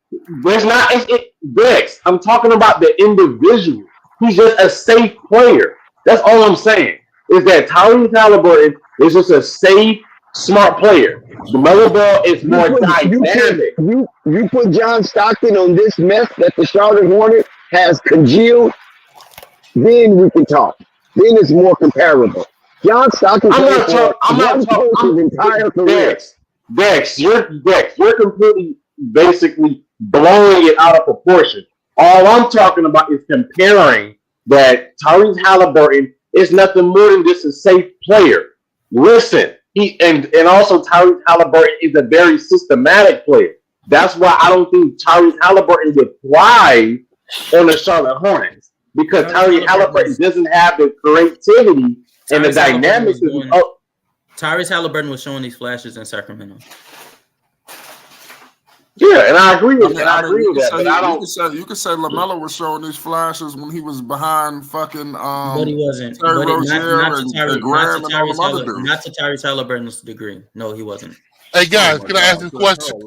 Speaker 10: Dex, I'm talking about the individual. He's just a safe player. That's all I'm saying. Is that Tyrese Halliburton is just a safe smart player. LaMelo Ball is more dynamic.
Speaker 4: You put John Stockton on this mess that the Charlotte Hornets has congealed, then we can talk. Then it's more comparable. John Stockton played for one coach's entire career.
Speaker 10: Dex, you're completely basically blowing it out of proportion. All I'm talking about is comparing that Tyrese Halliburton is nothing more than just a safe player. Listen, and also Tyrese Halliburton is a very systematic player. That's why I don't think Tyrese Halliburton would thrive on the Charlotte Hornets, because Tyrese Halliburton doesn't have the creativity and the dynamics.
Speaker 14: Tyrese Halliburton was showing these flashes in Sacramento.
Speaker 10: Yeah, and I agree with that. But I don't.
Speaker 2: You could say LaMelo was showing these flashes when he was behind fucking.
Speaker 14: But he wasn't.
Speaker 2: Terry
Speaker 14: But
Speaker 2: Rozier
Speaker 14: not to Tyrese Halliburton's degree. No, he wasn't.
Speaker 12: Hey guys, can I ask this question?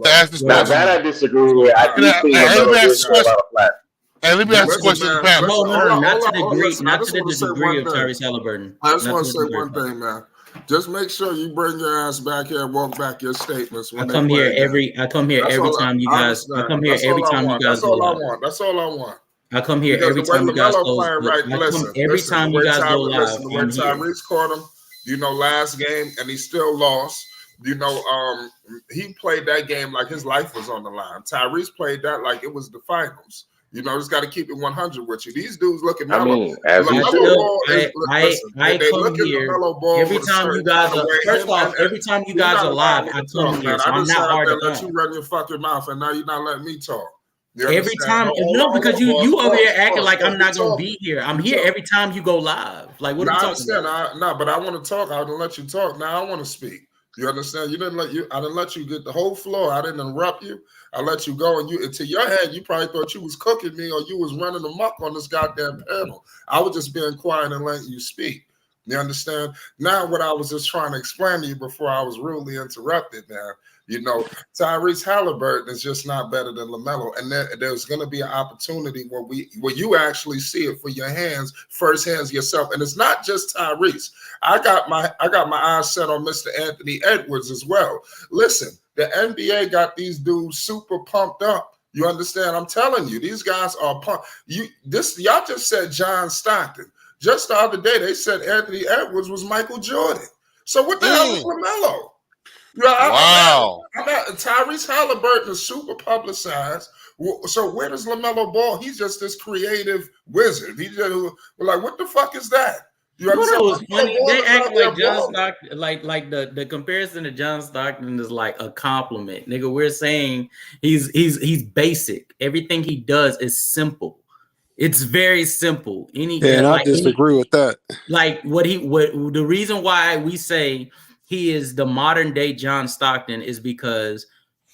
Speaker 10: Now that I disagree with. I do think LaMelo did show a lot of flashes.
Speaker 12: Hey, let me ask a question to the panel.
Speaker 14: No, not to the degree of Tyrese Halliburton.
Speaker 2: I just want to say one thing, man. Just make sure you bring your ass back here and walk back your statements.
Speaker 14: I come here every time you guys go live.
Speaker 2: That's all I want.
Speaker 14: I come here every time you guys go live.
Speaker 2: When Tyrese caught him, last game, and he still lost. He played that game like his life was on the line. Tyrese played that like it was the finals. Just got to keep it 100 with you. These dudes look at LaMelo.
Speaker 14: I come here every time you guys are. First off, every time you guys are live, I come here. So I'm not hard to
Speaker 2: let you run your fucking mouth, and now you're not letting me talk.
Speaker 14: Every time, because you over here acting like I'm not gonna be here. I'm here every time you go live. Like, what are you talking about?
Speaker 2: But I want to talk. I didn't let you talk. Now I want to speak. You understand? I didn't let you get the whole floor. I didn't interrupt you. I let you go, and into your head, you probably thought you was cooking me or you was running amok on this goddamn panel. I was just being quiet and letting you speak. You understand? Now, what I was just trying to explain to you before I was rudely interrupted now, Tyrese Halliburton is just not better than LaMelo, and there's going to be an opportunity where you actually see it for your first hands yourself, and it's not just Tyrese. I got my eyes set on Mr. Anthony Edwards as well. Listen, the NBA got these dudes super pumped up. You understand? I'm telling you, these guys are pumped. Y'all just said John Stockton. Just the other day, they said Anthony Edwards was Michael Jordan. So what the hell is LaMelo?
Speaker 12: Wow.
Speaker 2: Tyrese Halliburton is super publicized. So where does LaMelo Ball? He's just this creative wizard. He just what the fuck is that?
Speaker 14: You know what was funny? They act like John Stockton, like the comparison to John Stockton is like a compliment. Nigga, we're saying he's basic. Everything he does is simple. It's very simple.
Speaker 11: I disagree with that.
Speaker 14: Like the reason why we say he is the modern day John Stockton is because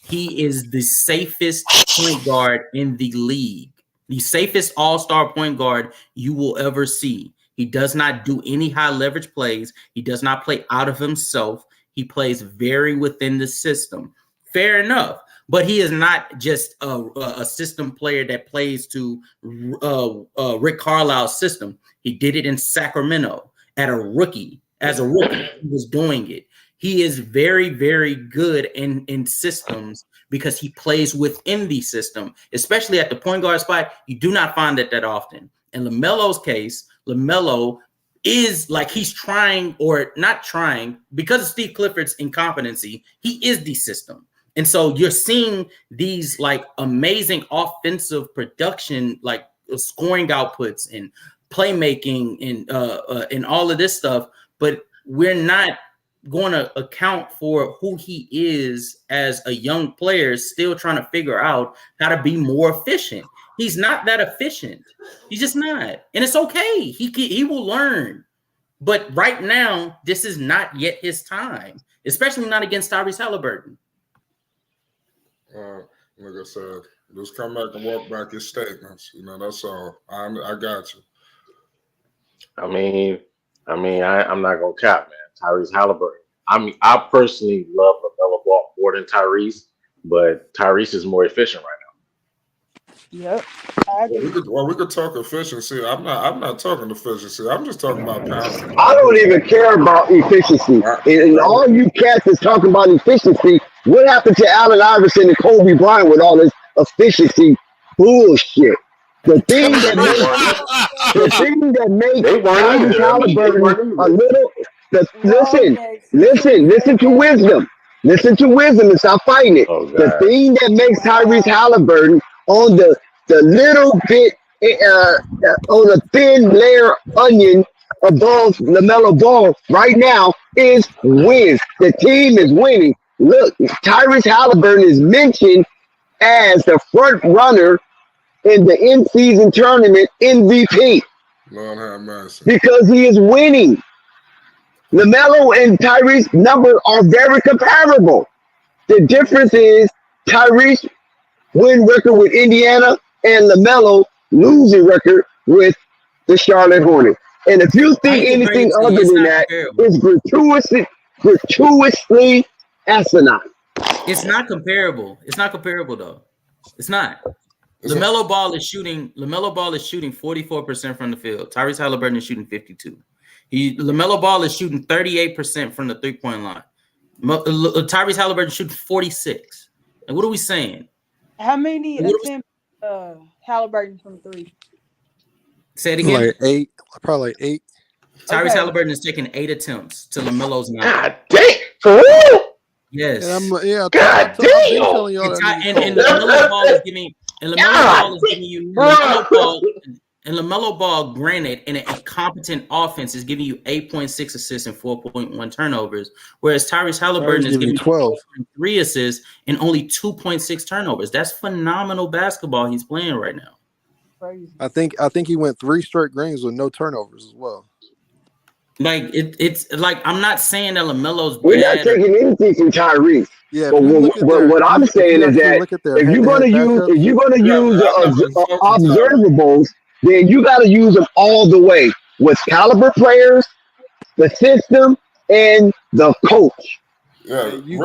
Speaker 14: he is the safest point guard in the league, the safest all-star point guard you will ever see. He does not do any high leverage plays. He does not play out of himself. He plays very within the system. Fair enough. But he is not just a system player that plays to Rick Carlisle's system. He did it in Sacramento as a rookie. He was doing it. He is very, very good in systems because he plays within the system, especially at the point guard spot. You do not find that often. In LaMelo's case, LaMelo is like he's trying or not trying because of Steve Clifford's incompetency. He is the system. And so you're seeing these like amazing offensive production, like scoring outputs and playmaking and all of this stuff. But we're not going to account for who he is as a young player, still trying to figure out how to be more efficient. He's not that efficient. He's just not. And it's okay. He will learn. But right now, this is not yet his time, especially not against Tyrese Halliburton.
Speaker 2: Like I said, just come back and walk back your statements. That's all. I got you.
Speaker 10: I'm not gonna cap, man. Tyrese Halliburton. I personally love LaMelo Ball more than Tyrese, but Tyrese is more efficient right now.
Speaker 7: Yep. I agree.
Speaker 2: We could talk efficiency. I'm not talking efficiency. I'm just talking about pounds.
Speaker 4: I don't even care about efficiency. And all you cats is talking about efficiency. What happened to Allen Iverson and Kobe Bryant with all this efficiency bullshit? The thing that makes Tyrese Halliburton a little. Listen to wisdom. Listen to wisdom and stop fighting it. The thing that makes Tyrese Halliburton on the little bit on a thin layer onion above Lamelo Ball right now is wins. The team is winning. Look, Tyrese Halliburton is mentioned as the front runner in the in-season tournament MVP
Speaker 2: Lord have mercy.
Speaker 4: because he is winning. LaMelo and Tyrese numbers are very comparable. The difference is Tyrese win record with Indiana and LaMelo losing record with the Charlotte Hornets. And if you think anything other than that, it's gratuitously asinine.
Speaker 14: It's not comparable. It's not comparable though. It's not. LaMelo Ball is shooting 44% from the field. Tyrese Halliburton is shooting 52%. LaMelo Ball is shooting 38% from the three-point line. Tyrese Halliburton shooting 46%. And what are we saying?
Speaker 7: How many attempts Halliburton from three?
Speaker 14: Say it again.
Speaker 11: Probably 8.
Speaker 14: Tyrese Halliburton is taking 8 attempts to LaMelo's 9.
Speaker 10: God damn, for real?
Speaker 14: Yes.
Speaker 11: And
Speaker 10: God damn.
Speaker 14: And LaMelo Ball is giving you LaMelo Ball, granted, in a competent offense, is giving you 8.6 assists and 4.1 turnovers, whereas Tyrese Halliburton is giving you 12.3 assists and only 2.6 turnovers. That's phenomenal basketball he's playing right now.
Speaker 11: I think he went 3 straight games with no turnovers as well.
Speaker 14: Like it's like I'm not saying that LaMelo's
Speaker 4: We're not taking anything from Tyrese.
Speaker 11: Yeah,
Speaker 4: but what I'm saying is that if you're going to use observables, then you got to use them all the way with caliber players, the system, and the coach.
Speaker 2: Yeah, we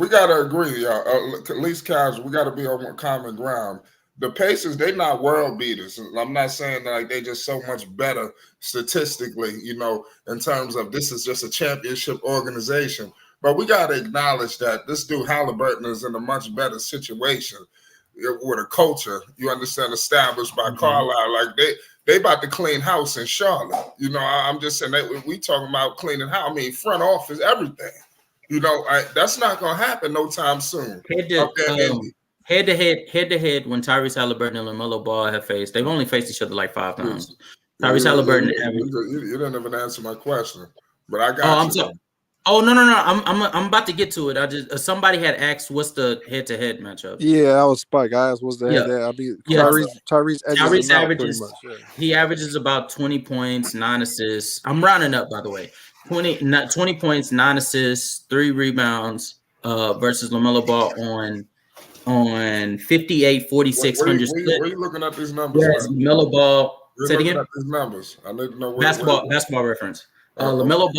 Speaker 2: gotta agree, y'all. At least casual, we gotta be on common ground. The Pacers, they're not world beaters. I'm not saying that like they just so much better statistically, in terms of this is just a championship organization. But we got to acknowledge that this dude Halliburton is in a much better situation with a culture, you understand, established by Carlisle. Like they about to clean house in Charlotte. I'm just saying that we talking about cleaning house. I mean, front office, everything. That's not going to happen no time soon.
Speaker 14: Head to head, when Tyrese Halliburton and LaMelo Ball have faced, they've only faced each other like 5 times. Tyrese Halliburton.
Speaker 2: You didn't even answer my question, but I got you.
Speaker 14: Oh no! I'm about to get to it. I just somebody had asked what's the head-to-head matchup.
Speaker 11: Yeah, that was Spike. I asked what's the head-to-head. I mean, Tyrese
Speaker 14: averages. He averages about 20 points, 9 assists. I'm rounding up, by the way. 20 points, 9 assists, 3 rebounds. Versus LaMelo Ball on 58, 46, 100 split.
Speaker 2: Where are you looking at these numbers?
Speaker 14: LaMelo Ball.
Speaker 2: Say it again. These numbers. I need to know where.
Speaker 14: Basketball reference. LaMelo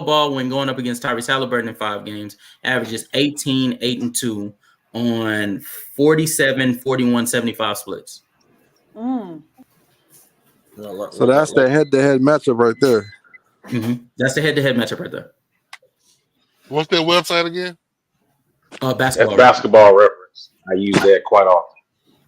Speaker 14: Ball, when going up against Tyrese Halliburton in 5 games, averages 18, 8, and 2 on 47, 41, 75 splits.
Speaker 11: So that's the head-to-head matchup right there.
Speaker 14: Mm-hmm. That's the head-to-head matchup right there.
Speaker 12: What's their website again?
Speaker 14: Basketball.
Speaker 10: That's Basketball Reference. I use that quite often.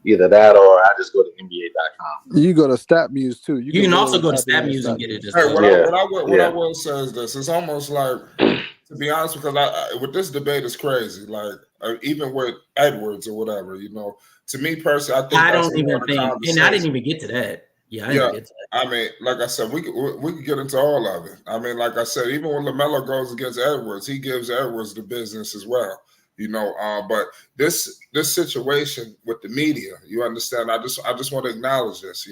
Speaker 10: Either that or I just go to NBA.com.
Speaker 11: You go to StatMuse too.
Speaker 14: You can also go to StatMuse and get it.
Speaker 2: What I will say is this: it's almost like, to be honest, because with this debate is crazy. Like even with Edwards or whatever, to me personally, I think
Speaker 14: I don't even think, and I didn't even get to that. I didn't get to that.
Speaker 2: I mean, like I said, we could get into all of it. I mean, like I said, even when LaMelo goes against Edwards, he gives Edwards the business as well. But this situation with the media, you understand? I just want to acknowledge this.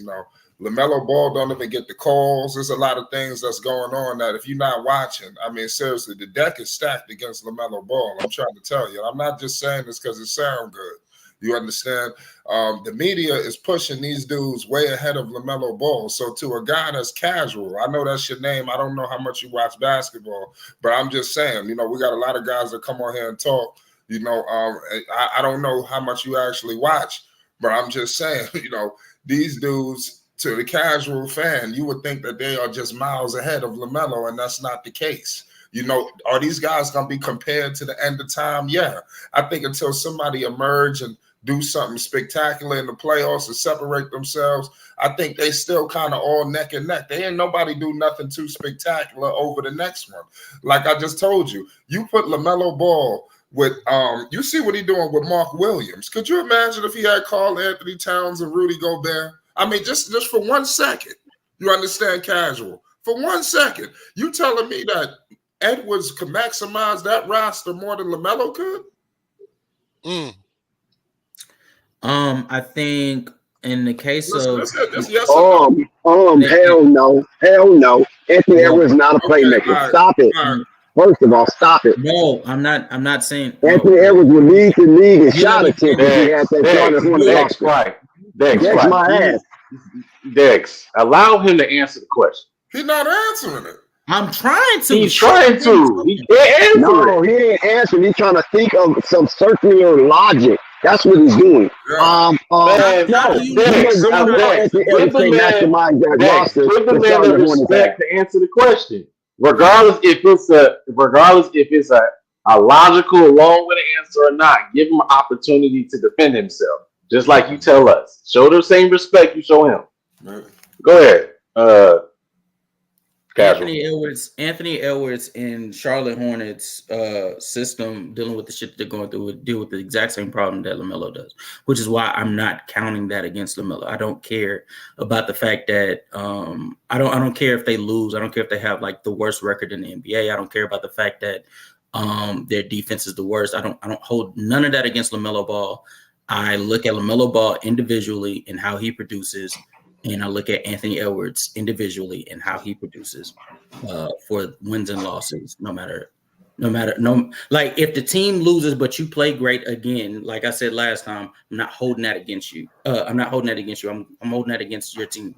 Speaker 2: LaMelo Ball don't even get the calls. There's a lot of things that's going on that if you're not watching, I mean, seriously, the deck is stacked against LaMelo Ball. I'm trying to tell you. I'm not just saying this because it sounds good. You understand? The media is pushing these dudes way ahead of LaMelo Ball. So to a guy that's casual, I know that's your name. I don't know how much you watch basketball, but I'm just saying, we got a lot of guys that come on here and talk. I don't know how much you actually watch, but I'm just saying, these dudes, to the casual fan, you would think that they are just miles ahead of LaMelo, and that's not the case. Are these guys going to be compared to the end of time? Yeah. I think until somebody emerge and do something spectacular in the playoffs and separate themselves, I think they still kind of all neck and neck. They ain't nobody do nothing too spectacular over the next one. Like I just told you, you put LaMelo Ball with you see what he doing with Mark Williams. Could you imagine if he had Karl Anthony Towns and Rudy Gobert? I mean, just for 1 second, you understand, casual. For 1 second, you telling me that Edwards could maximize that roster more than LaMelo could?
Speaker 14: I think in the case of
Speaker 4: hell no. Anthony Edwards is not a playmaker. Stop it. First of all, stop it.
Speaker 14: No, I'm not saying
Speaker 4: Anthony Edwards would lead the league in shot attempts if he had that Charlotte Hornets roster.
Speaker 10: Dex,
Speaker 4: my ass.
Speaker 10: Dex, allow him to answer the question.
Speaker 2: He's not answering it.
Speaker 14: I'm trying to.
Speaker 10: He's trying to. He can't answer
Speaker 4: No, he ain't answering. He's trying to think of some circular logic. That's what he's doing.
Speaker 10: Yeah. Give the man the respect to answer the question. Regardless if it's a logical, long-winded answer or not, give him an opportunity to defend himself. Just like you tell us. Show the same respect you show him.
Speaker 2: Right.
Speaker 10: Go ahead.
Speaker 14: Anthony Edwards in Charlotte Hornets system, dealing with the shit that they're going through, would deal with the exact same problem that LaMelo does, which is why I'm not counting that against LaMelo. I don't care about the fact that I don't care if they lose. I don't care if they have like the worst record in the NBA. I don't care about the fact that their defense is the worst. I don't hold none of that against LaMelo Ball. I look at LaMelo Ball individually and how he produces. And I look at Anthony Edwards individually and how he produces for wins and losses, no matter, like if the team loses, but you play great again, like I said last time, I'm not holding that against you. I'm holding that against your team.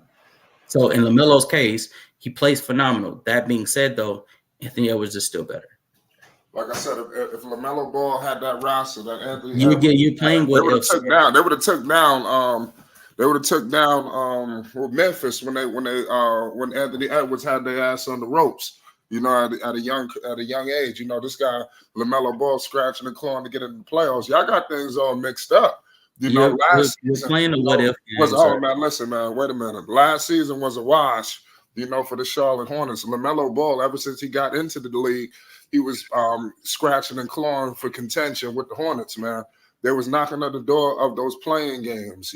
Speaker 14: So in LaMelo's case, he plays phenomenal. That being said, though, Anthony Edwards is still better.
Speaker 2: Like I said, if LaMelo Ball had that roster that Anthony
Speaker 14: you're playing with,
Speaker 2: they would have took down Memphis when Anthony Edwards had their ass on the ropes. At a young age. This guy LaMelo Ball scratching and clawing to get in the playoffs. Y'all got things all mixed up.
Speaker 14: You're playing a what if game.
Speaker 2: Man, listen, man, wait a minute. Last season was a wash. For the Charlotte Hornets. LaMelo Ball, ever since he got into the league, he was scratching and clawing for contention with the Hornets, man. They was knocking at the door of those playing games,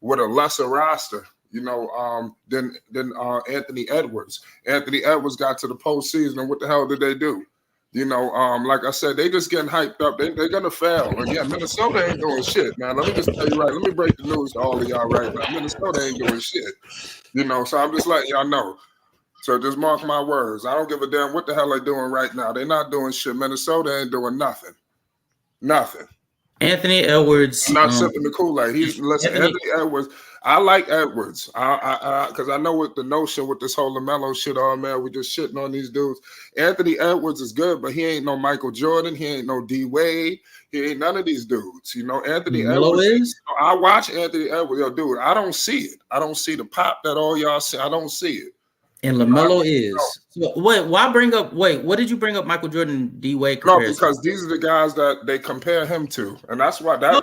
Speaker 2: with a lesser roster, than Anthony Edwards. Anthony Edwards got to the postseason, and what the hell did they do? Like I said, they just getting hyped up. They're gonna fail. Again, Minnesota ain't doing shit, man. Let me just tell you right. Let me break the news to all of y'all right now. Minnesota ain't doing shit. So I'm just letting y'all know. So just mark my words. I don't give a damn what the hell they're doing right now. They're not doing shit. Minnesota ain't doing nothing. Nothing.
Speaker 14: Anthony Edwards.
Speaker 2: I'm not sipping the Kool-Aid. Anthony Edwards. I like Edwards. Because I know what the notion with this whole LaMelo shit, man, we just shitting on these dudes. Anthony Edwards is good, but he ain't no Michael Jordan. He ain't no D Wade. He ain't none of these dudes. Anthony Edwards is. I watch Anthony Edwards. Yo, dude, I don't see it. I don't see the pop that all y'all see. I don't see it.
Speaker 14: And LaMelo is. So, what did you bring up Michael Jordan, D Wade comparison?
Speaker 2: No, because these are the guys that they compare him to. And that's why
Speaker 14: those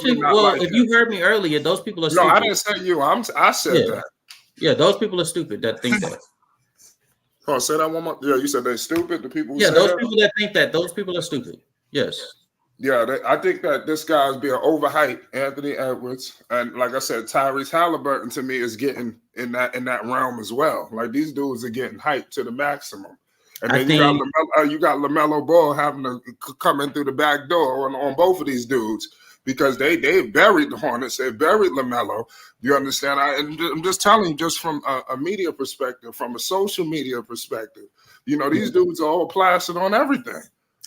Speaker 14: people, if you heard me earlier, those people are stupid.
Speaker 2: No, I didn't say you. I said that.
Speaker 14: Yeah, those people are stupid that think that.
Speaker 2: Oh, say that one more. Yeah, you said they're stupid. The people who
Speaker 14: people that think that, those people are stupid. Yes.
Speaker 2: Yeah, I think that this guy's being overhyped, Anthony Edwards, and like I said, Tyrese Halliburton to me is getting in that realm as well. Like these dudes are getting hyped to the maximum, and then you got LaMelo Ball having to come in through the back door on both of these dudes because they buried the Hornets, they buried LaMelo. You understand? I'm just telling you, just from a media perspective, from a social media perspective, these dudes are all plastered on everything.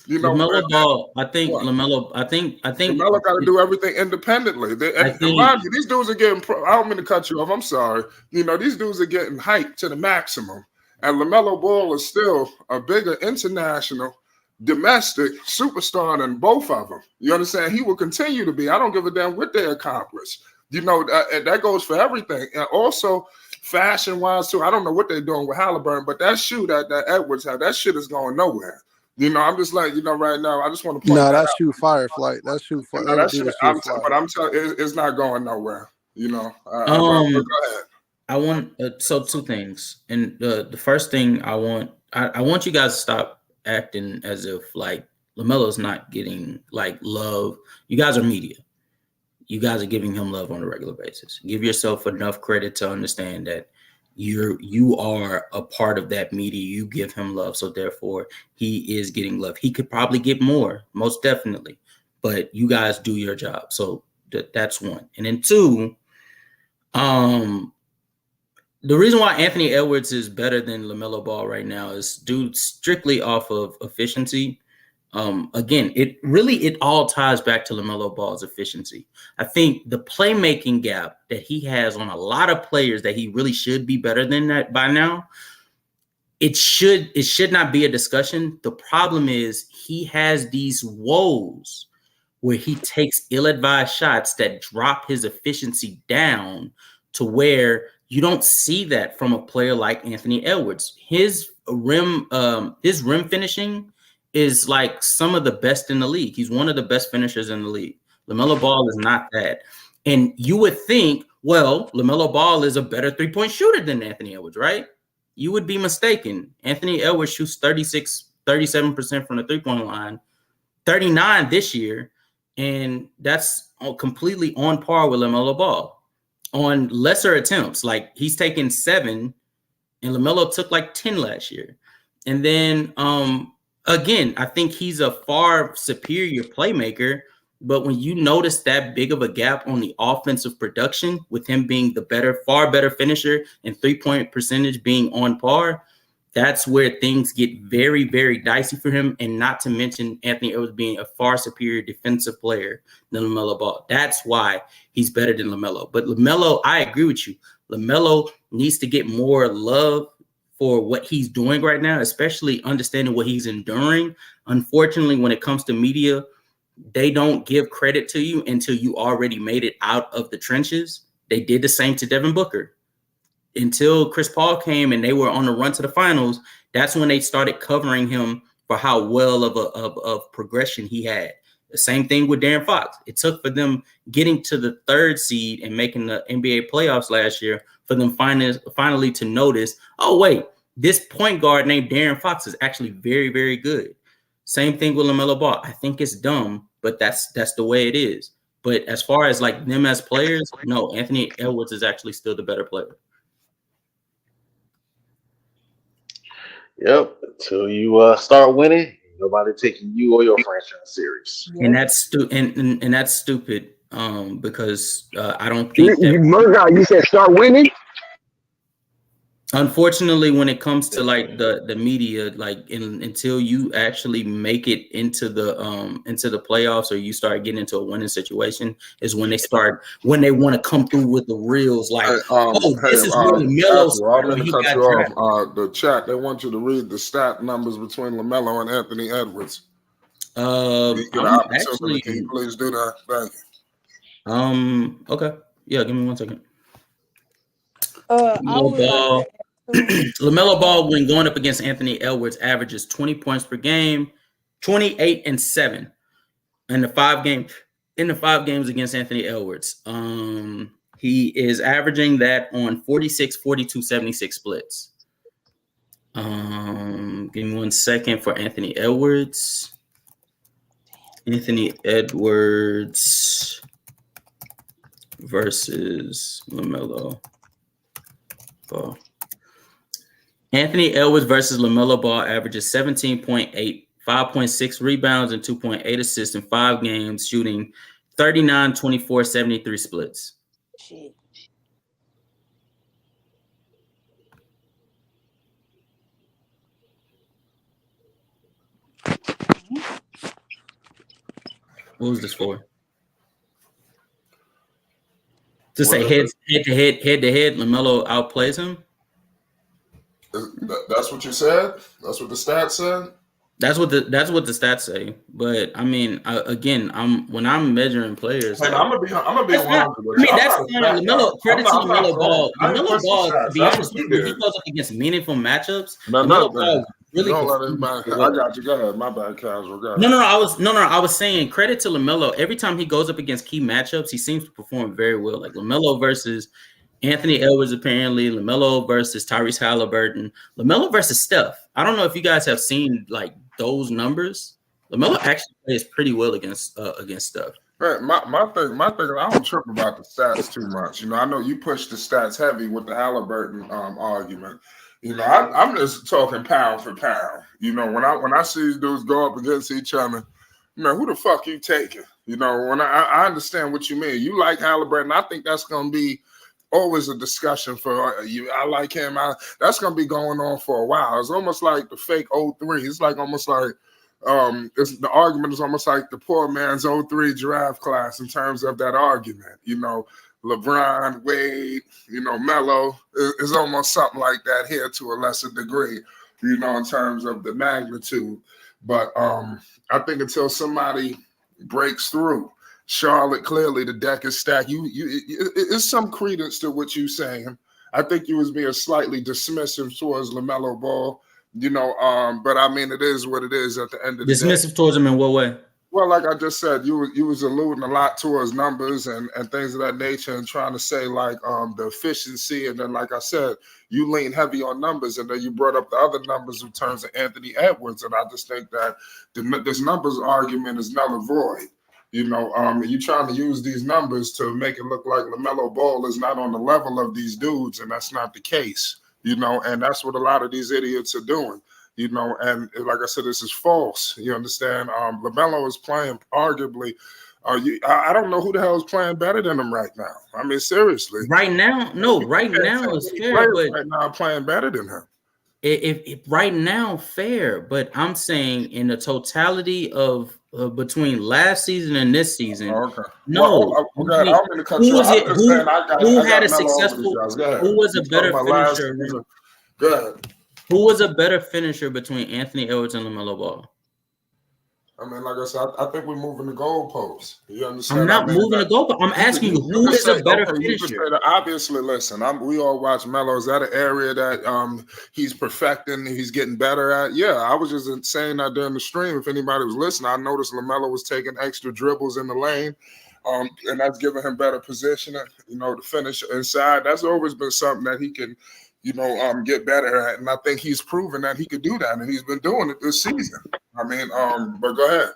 Speaker 14: LaMelo Ball, I think LaMelo
Speaker 2: got to do everything independently. These dudes are getting. I don't mean to cut you off. I'm sorry. These dudes are getting hyped to the maximum, and LaMelo Ball is still a bigger international domestic superstar than both of them. You understand? He will continue to be. I don't give a damn what they accomplish. You know, that goes for everything. And also, fashion-wise, too, I don't know what they're doing with Halliburton, but that shoe that Edwards had, that shit is going nowhere. You know, I'm just like, you know, right now, I just want to point
Speaker 11: No,
Speaker 2: that
Speaker 11: that
Speaker 2: out.
Speaker 11: shoe fire flight. That shoe fire.
Speaker 2: You know, that shit,
Speaker 11: shoe fire.
Speaker 2: but I'm telling you, it's not going nowhere. You know, but go ahead.
Speaker 14: I want so two things, and the first thing I want you guys to stop acting as if like LaMelo's not getting like love. You guys are media. You guys are giving him love on a regular basis. Give yourself enough credit to understand that you are a part of that media. You give him love, so therefore he is getting love. He could probably get more, most definitely, but you guys do your job. So that's one. And then two, the reason why Anthony Edwards is better than LaMelo Ball right now is due strictly off of efficiency. Again, it all ties back to LaMelo Ball's efficiency. I think the playmaking gap that he has on a lot of players that he really should be better than that by now, it should not be a discussion. The problem is he has these woes where he takes ill-advised shots that drop his efficiency down to where you don't see that from a player like Anthony Edwards. His rim finishing is like some of the best in the league. He's one of the best finishers in the league. LaMelo Ball is not that. And you would think, well, LaMelo Ball is a better three-point shooter than Anthony Edwards, right? You would be mistaken. Anthony Edwards shoots 37% from the three-point line, 39 this year, and that's completely on par with LaMelo Ball. On lesser attempts, like he's taken 7, and LaMelo took like 10 last year. And then again, I think he's a far superior playmaker, but when you notice that big of a gap on the offensive production with him being the far better finisher and 3-point percentage being on par, that's where things get very, very dicey for him. And not to mention Anthony Edwards being a far superior defensive player than LaMelo Ball. That's why he's better than LaMelo. But LaMelo, I agree with you. LaMelo needs to get more love for what he's doing right now, especially understanding what he's enduring. Unfortunately, when it comes to media, they don't give credit to you until you already made it out of the trenches. They did the same to Devin Booker. Until Chris Paul came and they were on the run to the finals, that's when they started covering him for how well of progression he had. The same thing with De'Aaron Fox. It took for them getting to the 3rd seed and making the NBA playoffs last year for them finally to notice, oh, wait, this point guard named De'Aaron Fox is actually very, very good. Same thing with LaMelo Ball. I think it's dumb, but that's the way it is. But as far as like them as players, no, Anthony Edwards is actually still the better player.
Speaker 10: Yep. Until you start winning, nobody taking you or your franchise serious.
Speaker 14: And that's and that's stupid. Because I don't think
Speaker 4: you said start winning.
Speaker 14: Unfortunately, when it comes to like the media, like until you actually make it into the playoffs or you start getting into a winning situation, is when they want to come through with the reels. Like, this is where LaMelo's.
Speaker 2: I'm going to cut you off. The chat, they want you to read the stat numbers between LaMelo and Anthony Edwards.
Speaker 14: Can
Speaker 2: you please do that? Thank you.
Speaker 14: Okay. Yeah, give me 1 second.
Speaker 7: LaMelo
Speaker 14: Ball, when going up against Anthony Edwards, averages 20 points per game, 28 and 7 in the 5 games against Anthony Edwards. He is averaging that on 46, 42, 76 splits. Give me 1 second for Anthony Edwards. Anthony Edwards versus LaMelo Ball. Anthony Edwards versus LaMelo Ball averages 17.8, 5.6 rebounds, and 2.8 assists in 5 games, shooting 39, 24, 73 splits.
Speaker 7: Shit.
Speaker 14: What was this for? To say head to head, LaMelo outplays him?
Speaker 2: That's what you said? That's what the stats said?
Speaker 14: That's what the stats say. But I mean, when I'm measuring players,
Speaker 2: And
Speaker 14: like
Speaker 2: I'm gonna be
Speaker 14: that's not.
Speaker 2: 100 with
Speaker 14: I
Speaker 2: you.
Speaker 14: mean,
Speaker 2: I'm
Speaker 14: that's
Speaker 2: not a
Speaker 14: fine.
Speaker 2: stat guy.
Speaker 14: Lamelo, credit to
Speaker 2: I'm not
Speaker 14: Lamelo
Speaker 2: going.
Speaker 14: Ball.
Speaker 2: I ain't
Speaker 14: Lamelo
Speaker 2: pushing
Speaker 14: Ball, to
Speaker 2: stats.
Speaker 14: be
Speaker 2: That's
Speaker 14: honest
Speaker 2: what
Speaker 14: with
Speaker 2: you
Speaker 14: you, when he
Speaker 2: did.
Speaker 14: goes up against meaningful matchups, Lamelo
Speaker 2: Nothing.
Speaker 14: Ball really
Speaker 2: Don't let
Speaker 14: confuses
Speaker 2: anybody.
Speaker 14: the
Speaker 2: I
Speaker 14: way.
Speaker 2: got you. Go ahead. My bad, casual. Go
Speaker 14: No,
Speaker 2: ahead.
Speaker 14: I was saying credit to Lamelo. Every time he goes up against key matchups, he seems to perform very well. Like Lamelo versus Anthony Edwards, apparently Lamelo versus Tyrese Halliburton, Lamelo versus Steph. I don't know if you guys have seen like those numbers. Lamelo actually plays pretty well against Steph.
Speaker 2: Right. My thing, I don't trip about the stats too much. You know, I know you push the stats heavy with the Halliburton argument. You know, I'm just talking pound for pound. You know, when I see these dudes go up against each other, man, who the fuck you taking? You know, when I understand what you mean. You like Halliburton, I think that's gonna be always a discussion for you. I like him. That's gonna be going on for a while. It's almost like the fake 03. It's like almost like the argument is almost like the poor man's 03 draft class in terms of that argument. You know, LeBron, Wade, you know, Melo is almost something like that here to a lesser degree, you know, in terms of the magnitude. But I think until somebody breaks through, Charlotte, clearly the deck is stacked. It's some credence to what you're saying. I think you was being slightly dismissive towards LaMelo Ball, you know, but I mean, it is what it is at the end of the day.
Speaker 14: Dismissive towards him in what way?
Speaker 2: Well, like I just said, you was alluding a lot towards numbers and things of that nature and trying to say like the efficiency. And then, like I said, you lean heavy on numbers and then you brought up the other numbers in terms of Anthony Edwards. And I just think that this numbers argument is null and void. You know, you're trying to use these numbers to make it look like LaMelo Ball is not on the level of these dudes, and that's not the case. You know, and that's what a lot of these idiots are doing. You know, and like I said, this is false. You understand? LaMelo is playing arguably. I don't know who the hell is playing better than him right now. I mean, seriously.
Speaker 14: Right now, no. Right now is fair, but
Speaker 2: right now playing better than him.
Speaker 14: If right now fair, but I'm saying in the totality of between last season and this season, no.
Speaker 2: Who had
Speaker 14: a successful? Who was a better finisher?
Speaker 2: Go ahead.
Speaker 14: Who was a better finisher between Anthony Edwards and LaMelo Ball?
Speaker 2: I mean, like I said, I think we're moving the goalposts. You understand?
Speaker 14: I'm not moving the goalpost. I'm asking you who is a better finisher.
Speaker 2: Obviously, listen, we all watch Melo. Is that an area that he's perfecting, he's getting better at? Yeah, I was just saying that during the stream. If anybody was listening, I noticed LaMelo was taking extra dribbles in the lane. And that's giving him better positioning, you know, to finish inside. That's always been something that he can, you know, get better at. And I think he's proven that he could do that. And he's been doing it this season. I mean, but go ahead.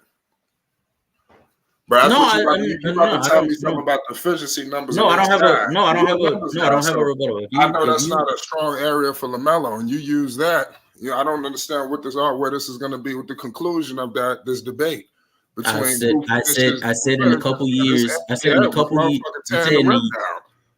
Speaker 2: But you're about to tell me something about the efficiency numbers.
Speaker 14: I don't have a rebuttal.
Speaker 2: I know that's not a strong area for LaMelo, and you use that. You know, I don't understand where this is going to be with the conclusion of this debate.
Speaker 14: I said in a couple years.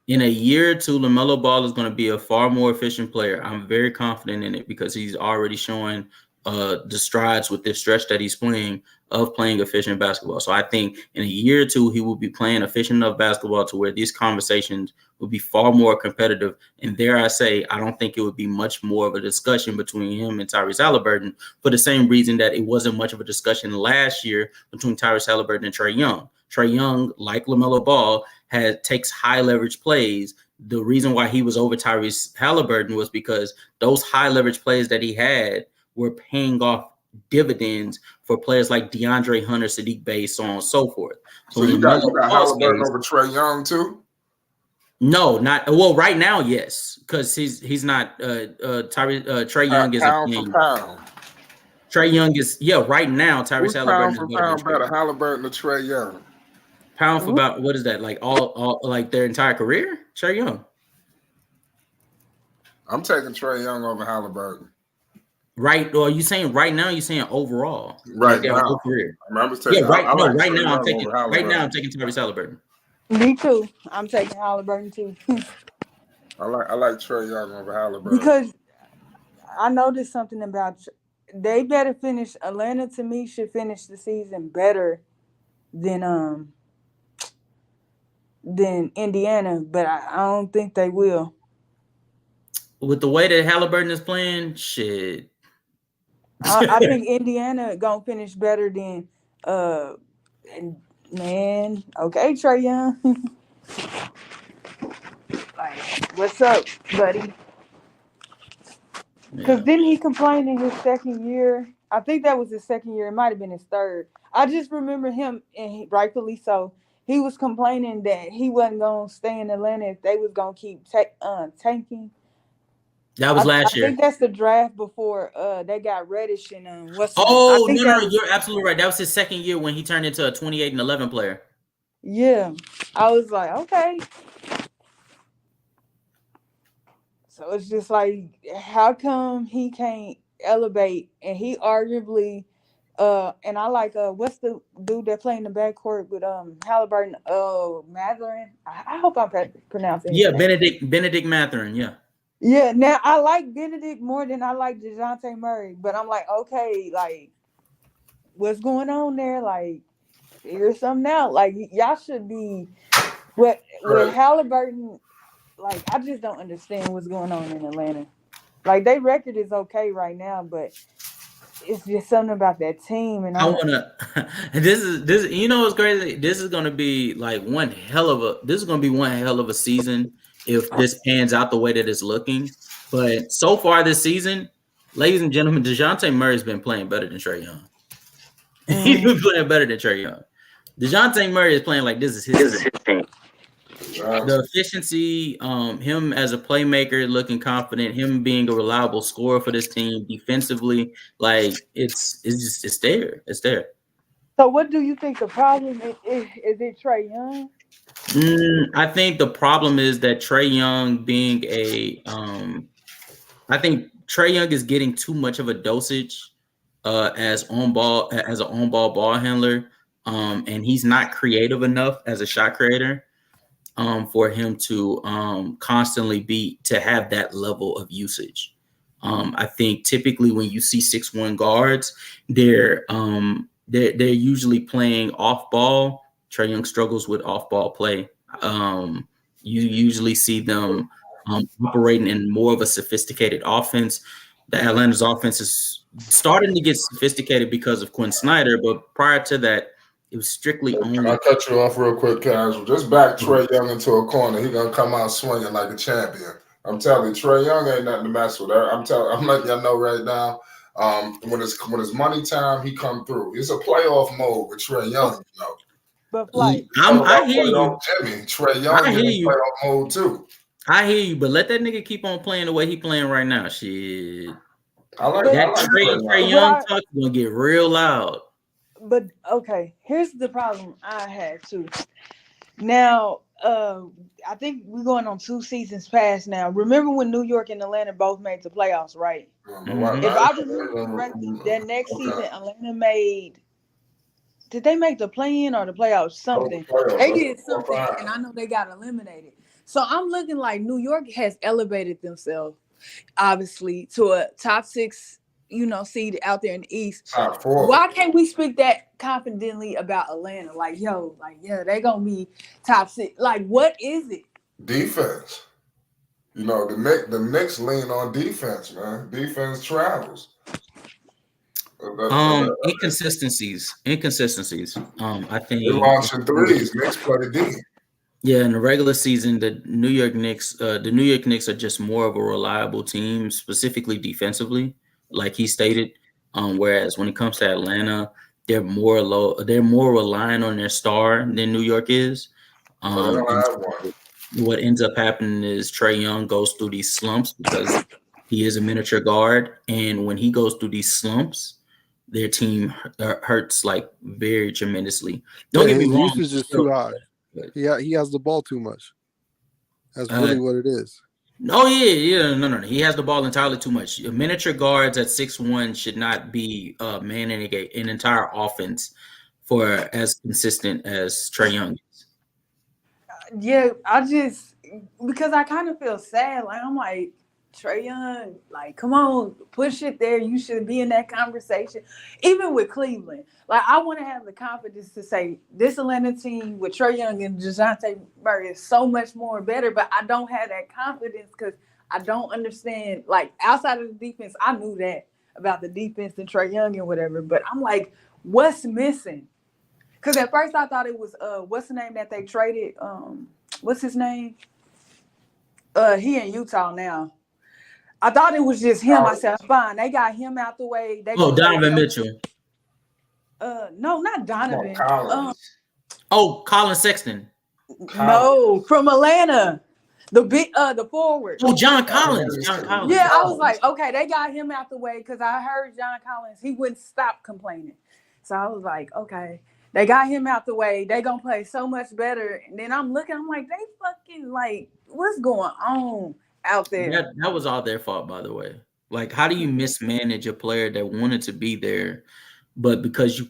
Speaker 14: In a year or two, LaMelo Ball is going to be a far more efficient player. I'm very confident in it because he's already showing the strides with this stretch that he's playing efficient basketball. So I think in a year or two, he will be playing efficient enough basketball to where these conversations will be far more competitive. And dare I say, I don't think it would be much more of a discussion between him and Tyrese Halliburton for the same reason that it wasn't much of a discussion last year between Tyrese Halliburton and Trae Young. Trae Young, like LaMelo Ball, takes high leverage plays. The reason why he was over Tyrese Halliburton was because those high leverage plays that he had were paying off dividends for players like DeAndre Hunter, Sadiq Bey, so on and so forth.
Speaker 2: So you got Halliburton over Trae Young too?
Speaker 14: No, not well. Right now, yes, because he's not. Trae Young is
Speaker 2: pound for pound.
Speaker 14: Trae Young is right now. Tyrese Halliburton
Speaker 2: pound for pound better. Halliburton or Trae Young?
Speaker 14: Pound for about what is that like? All like their entire career? Trae Young.
Speaker 2: I'm taking Trae Young over Halliburton.
Speaker 14: Right, or are you saying right now? You're saying overall,
Speaker 2: right now,
Speaker 14: whole career.
Speaker 2: I'm taking,
Speaker 14: right now I'm taking Tyrese Halliburton.
Speaker 7: Me too. I'm taking Halliburton too.
Speaker 2: I like Trae Young over Halliburton
Speaker 7: because I noticed something about they better finish. Atlanta to me should finish the season better than Indiana, but I don't think they will.
Speaker 14: With the way that Halliburton is playing, shit.
Speaker 7: I think Indiana gonna finish better than and man, okay, Trae Young. Like, what's up, buddy? Because
Speaker 14: Yeah.
Speaker 7: didn't he complain in his second year? I think that was his second year. It might have been his third. I just remember him, and rightfully so. He was complaining that he wasn't gonna stay in Atlanta if they was gonna keep tanking.
Speaker 14: That was
Speaker 7: I
Speaker 14: last year.
Speaker 7: think that's the draft before they got Reddish and what's his name. I
Speaker 14: Oh,
Speaker 7: think
Speaker 14: no,
Speaker 7: that was
Speaker 14: you're absolutely right. That was his second year when he turned into a 28-11 player.
Speaker 7: yeah. I was like, okay. So it's just like, how come he can't elevate? And he arguably, and I like, what's the dude that played in the backcourt with Halliburton? Mathurin. I hope I'm pronouncing his
Speaker 14: Yeah,
Speaker 7: name.
Speaker 14: Benedict Mathurin. Yeah.
Speaker 7: Yeah. Now I like Benedict more than I like DeJounte Murray, but I'm like, okay, like, what's going on there? Like, figure something out. Like, y'all should be with Halliburton. Like, I just don't understand what's going on in Atlanta. Like, their record is okay right now, but it's just something about that team. And
Speaker 14: I wanna. This is. You know what's crazy? This is gonna be like one hell of a season if this pans out the way that it's looking. But so far this season, ladies and gentlemen, DeJounte Murray's been playing better than Trae Young. He's been playing better than Trae Young. DeJounte Murray is playing like this is his team. The efficiency, him as a playmaker, looking confident, him being a reliable scorer for this team defensively, like it's there. It's there.
Speaker 7: So, what do you think the problem is? Is it Trae Young?
Speaker 14: I think the problem is that Trae Young being I think Trae Young is getting too much of a dosage as an on ball ball handler, and he's not creative enough as a shot creator. For him to constantly have that level of usage. I think typically when you see 6'1" guards, they're usually playing off ball. Trae Young struggles with off ball play. You usually see them operating in more of a sophisticated offense. The Atlanta's offense is starting to get sophisticated because of Quinn Snyder, but prior to that, it was strictly only.
Speaker 2: Can I cut you off real quick, Casual? Just back Trae Young into a corner. He's gonna come out swinging like a champion. I'm telling you, Trae Young ain't nothing to mess with. I'm letting y'all know right now. When it's money time, he come through. It's a playoff mode with Trae Young. You know.
Speaker 7: But like,
Speaker 14: I hear you,
Speaker 2: Jimmy. Trae Young in playoff mode too.
Speaker 14: I hear you, but let that nigga keep on playing the way he playing right now. Shit.
Speaker 2: I like
Speaker 14: Trae Young talk gonna get real loud.
Speaker 7: But okay, here's the problem I had too. Now, I think we're going on 2 seasons past now. Remember when New York and Atlanta both made the playoffs, right?
Speaker 2: Mm-hmm.
Speaker 7: If I remember correctly, that next season Atlanta made. Did they make the play-in or the playoffs? Something. They did something, and I know they got eliminated. So I'm looking like New York has elevated themselves, obviously, to a top 6. Seed out there in the East.
Speaker 2: Top 4.
Speaker 7: Why can't we speak that confidently about Atlanta? Like, they gonna be top 6. Like, what is it?
Speaker 2: Defense. The Knicks lean on defense, man. Defense travels.
Speaker 14: Inconsistencies. I think
Speaker 2: they're launching threes. Knicks play D.
Speaker 14: Yeah, in the regular season, the New York Knicks are just more of a reliable team, specifically defensively, like he stated. Whereas when it comes to Atlanta, they're more reliant on their star than New York is. What ends up happening is Trae Young goes through these slumps because he is a miniature guard, and when he goes through these slumps, their team hurts like very tremendously. Don't get me wrong,
Speaker 11: usage is too high. He has the ball too much. That's really what it is.
Speaker 14: Oh yeah, no. He has the ball entirely too much. Miniature guards at 6'1" should not be managing an entire offense for as consistent as Trae Young is.
Speaker 7: Yeah, because I kind of feel sad. Like, I'm like, Trae Young, like, come on, push it there. You should be in that conversation. Even with Cleveland. Like, I want to have the confidence to say this Atlanta team with Trae Young and DeJounte Murray is so much more better, but I don't have that confidence because I don't understand. Like, outside of the defense, I knew that. about the defense and Trae Young and whatever. But I'm like, what's missing? Because at first I thought it was what's the name that they traded? What's his name? He in Utah now. I thought it was just him. I said, fine, they got him out the way. They gonna play
Speaker 14: Donovan Mitchell.
Speaker 7: No, not Donovan.
Speaker 14: Colin Sexton.
Speaker 7: No, from Atlanta. The forward.
Speaker 14: Oh, John Collins.
Speaker 7: Yeah, I was like, okay, they got him out the way because I heard John Collins, he wouldn't stop complaining. So I was like, okay, they got him out the way. They gonna play so much better. And then I'm looking, I'm like, they fucking like, what's going on out there?
Speaker 14: That was all their fault, by the way. Like, how do you mismanage a player that wanted to be there, but because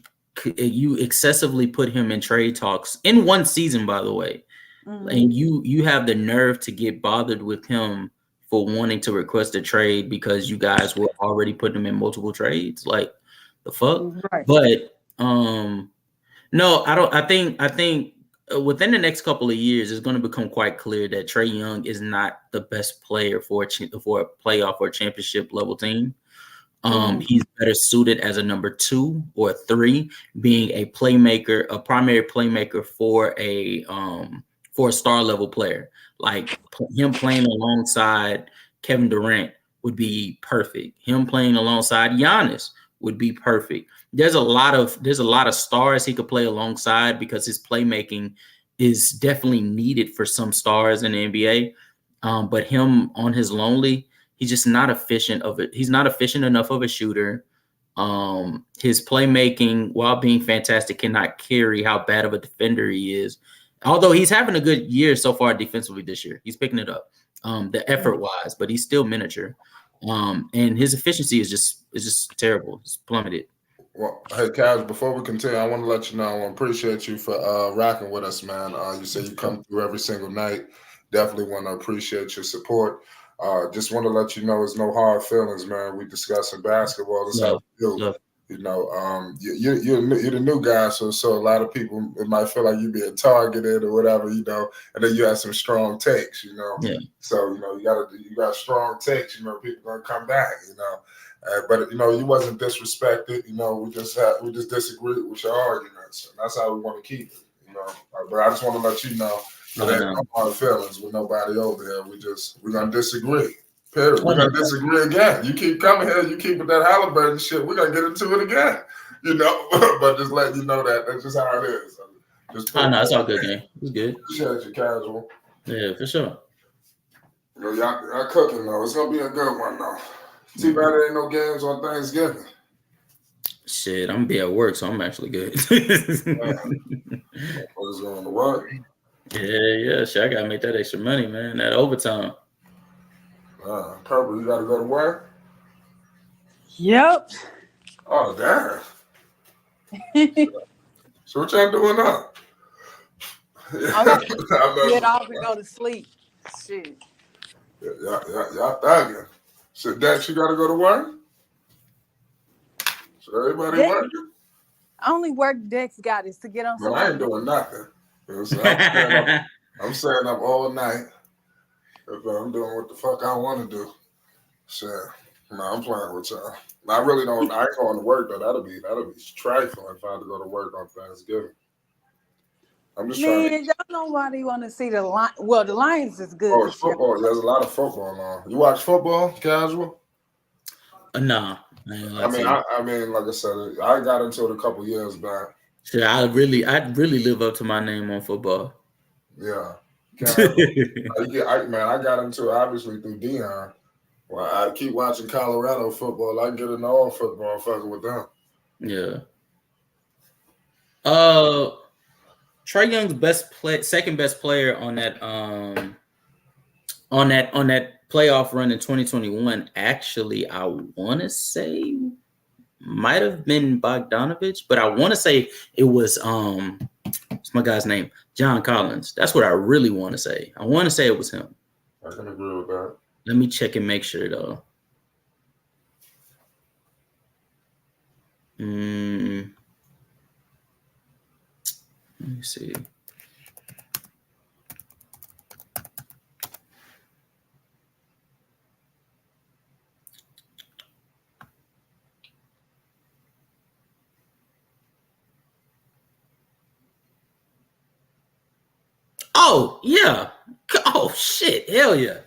Speaker 14: you excessively put him in trade talks in one season, by the way, and you have the nerve to get bothered with him for wanting to request a trade because you guys were already putting him in multiple trades, like the fuck.
Speaker 7: Right.
Speaker 14: But no, I don't. I think within the next couple of years, it's going to become quite clear that Trae Young is not the best player for a playoff or championship level team. He's better suited as a number 2 or 3, being a playmaker, a primary playmaker for a star level player. Like him playing alongside Kevin Durant would be perfect. Him playing alongside Giannis would be perfect. There's a lot of stars he could play alongside because his playmaking is definitely needed for some stars in the NBA. But him on his lonely, he's just not efficient of it. He's not efficient enough of a shooter. His playmaking, while being fantastic, cannot carry how bad of a defender he is. Although he's having a good year so far defensively this year. He's picking it up, the effort wise, but he's still miniature. And his efficiency is just terrible. It's plummeted.
Speaker 2: Well, hey, Kaz, before we continue, I want to let you know I appreciate you for rocking with us, man. You say you come through every single night. Definitely want to appreciate your support. Just want to let you know there's no hard feelings, man. We discussing basketball. That's how we do. You know, you're the new guy, so a lot of people, it might feel like you're being targeted or whatever, you know, and then you have some strong takes, you know.
Speaker 14: Yeah.
Speaker 2: So, you know, you got strong takes, you know, people gonna come back, you know. But you know, you wasn't disrespected, you know. We just disagreed with your arguments, and that's how we want to keep it, you know. But I just want to let you know there's no hard feelings with nobody over here. We're gonna disagree. Period. We're gonna disagree again. You keep coming here, you keep with that Halliburton shit. We're gonna get into it again, you know. But just letting you know that that's just how it is.
Speaker 14: No, it's all good, man. It's good.
Speaker 2: Appreciate you, Casual.
Speaker 14: Yeah, for sure.
Speaker 2: You know, y'all cooking though. It's gonna be a good one though. Too bad there ain't no games on Thanksgiving.
Speaker 14: Shit, I'm gonna be at work, so I'm actually good.
Speaker 2: What's going to work?
Speaker 14: Yeah. Shit, I gotta make that extra money, man. That overtime.
Speaker 2: Purple, you gotta go to work?
Speaker 7: Yep.
Speaker 2: Oh, damn. So what y'all doing now?
Speaker 7: I got to get off and go to sleep. Shit.
Speaker 2: Y'all thugging. So Dex, you gotta go to work? So everybody working?
Speaker 7: Only work Dex got is to get on.
Speaker 2: Well, I ain't doing nothing. You know, so I'm staying up all night. I'm doing what the fuck I want to do. So, no, I'm playing with y'all. I really don't. I ain't going to work though. That'll be trifling if I had to go to work on Thanksgiving. I'm just trying.
Speaker 7: Y'all know why they want to see the Lions. Well, the Lions is good.
Speaker 2: Oh, it's football. There's a lot of football on. You watch football, Casual?
Speaker 14: Nah.
Speaker 2: I mean, like I said, I got into it a couple years back.
Speaker 14: Shit, I really live up to my name on football.
Speaker 2: Yeah. I got into it obviously through Dion. Well, I keep watching Colorado football. I get into all football fucking with them.
Speaker 14: Yeah. Trae Young's second best player on that playoff run in 2021. Actually, I want to say might have been Bogdanovich, but I want to say it was what's my guy's name? John Collins. That's what I really want to say. I want to say it was him.
Speaker 2: I can agree with that.
Speaker 14: Let me check and make sure though. Let me see. Oh yeah. Oh shit. Hell yeah.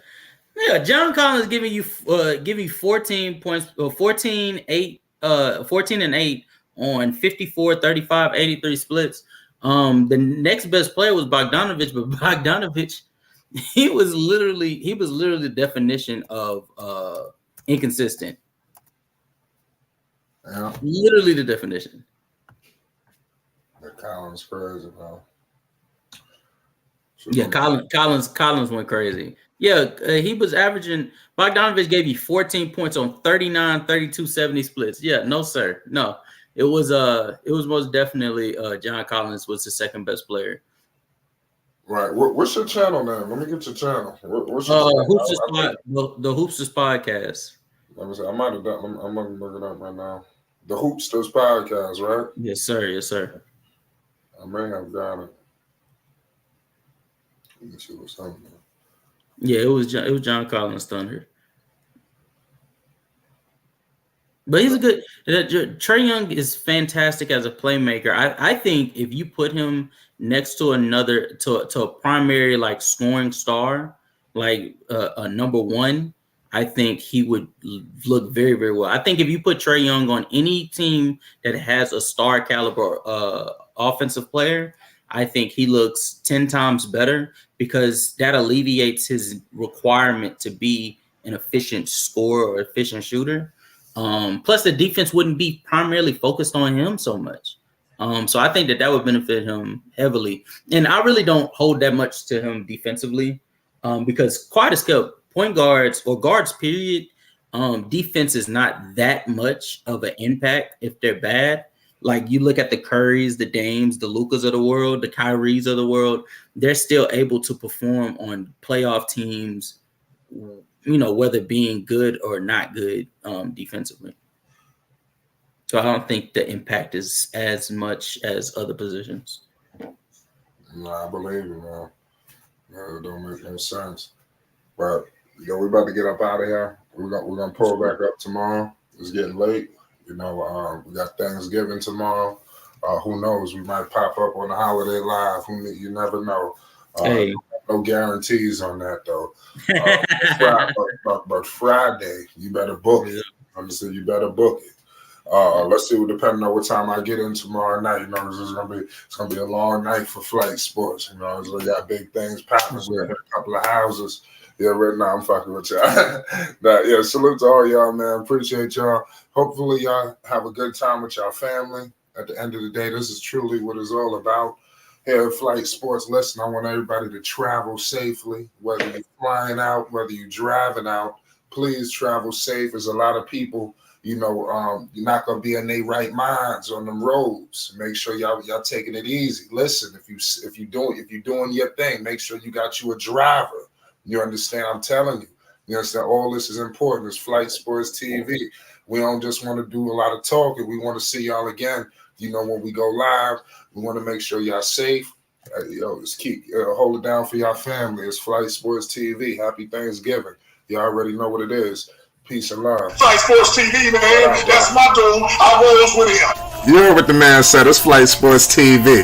Speaker 14: Yeah. John Collins giving you 14 points, 14 and 8 on 54, 35, 83 splits. The next best player was Bogdanovich, but Bogdanovich, he was literally the definition of inconsistent.
Speaker 2: Yeah.
Speaker 14: Literally the definition.
Speaker 2: The Collins crazy, bro.
Speaker 14: Yeah, Collins went crazy. Yeah, he was averaging. Bogdanovich gave you 14 points on 39, 32, 70 splits. Yeah, no sir, no. It was most definitely John Collins was the second best player.
Speaker 2: Right. What's your channel name? Let me get your channel. What's
Speaker 14: your
Speaker 2: channel?
Speaker 14: The Hoopsters Podcast.
Speaker 2: Let me see. I might have done. I'm gonna look it up right now. The Hoopsters Podcast, right?
Speaker 14: Yes, sir. Yes, sir.
Speaker 2: I may have got it. Let me see what's happening.
Speaker 14: Yeah, it was John Collins Thunder. But he's a good. Trae Young is fantastic as a playmaker. I think if you put him next to a primary like scoring star, like a number one, I think he would look very, very well. I think if you put Trae Young on any team that has a star caliber offensive player, I think he looks 10 times better because that alleviates his requirement to be an efficient scorer or efficient shooter. Plus, the defense wouldn't be primarily focused on him so much. So I think that would benefit him heavily. And I really don't hold that much to him defensively because quite as kept point guards or guards, period, defense is not that much of an impact if they're bad. Like you look at the Currys, the Dames, the Lukas of the world, the Kyries of the world, they're still able to perform on playoff teams, whether being good or not good defensively. So I don't think the impact is as much as other positions.
Speaker 2: No, I believe you, man. No, it don't make no sense. But we're about to get up out of here. We're gonna pull back up tomorrow. It's getting late. We got Thanksgiving tomorrow. Who knows? We might pop up on the Holiday Live. You never know.
Speaker 14: Hey.
Speaker 2: No guarantees on that though. But Friday, you better book it. Understand? You better book it. Let's see. Depending on what time I get in tomorrow night, it's gonna be a long night for flight sports. So we got big things popping. We got a couple of houses. Yeah, right now I'm fucking with y'all. Yeah, salute to all y'all, man. Appreciate y'all. Hopefully y'all have a good time with y'all family. At the end of the day, this is truly what it's all about. Here at Flight Sports, listen, I want everybody to travel safely, whether you're flying out, whether you're driving out, please travel safe. There's a lot of people, you're not going to be in their right minds on them roads. Make sure y'all taking it easy. Listen, if you're doing your thing, make sure you got you a driver. You understand? I'm telling you. You understand? All this is important. It's Flight Sports TV. We don't just want to do a lot of talking. We want to see y'all again. When we go live, we want to make sure y'all safe. Just keep hold it down for y'all family. It's Flight Sports TV. Happy Thanksgiving. You already know what it is. Peace and love.
Speaker 1: Flight Sports TV, man. That's my dude. I rolls with him.
Speaker 2: You heard what the man said. It's Flight Sports TV.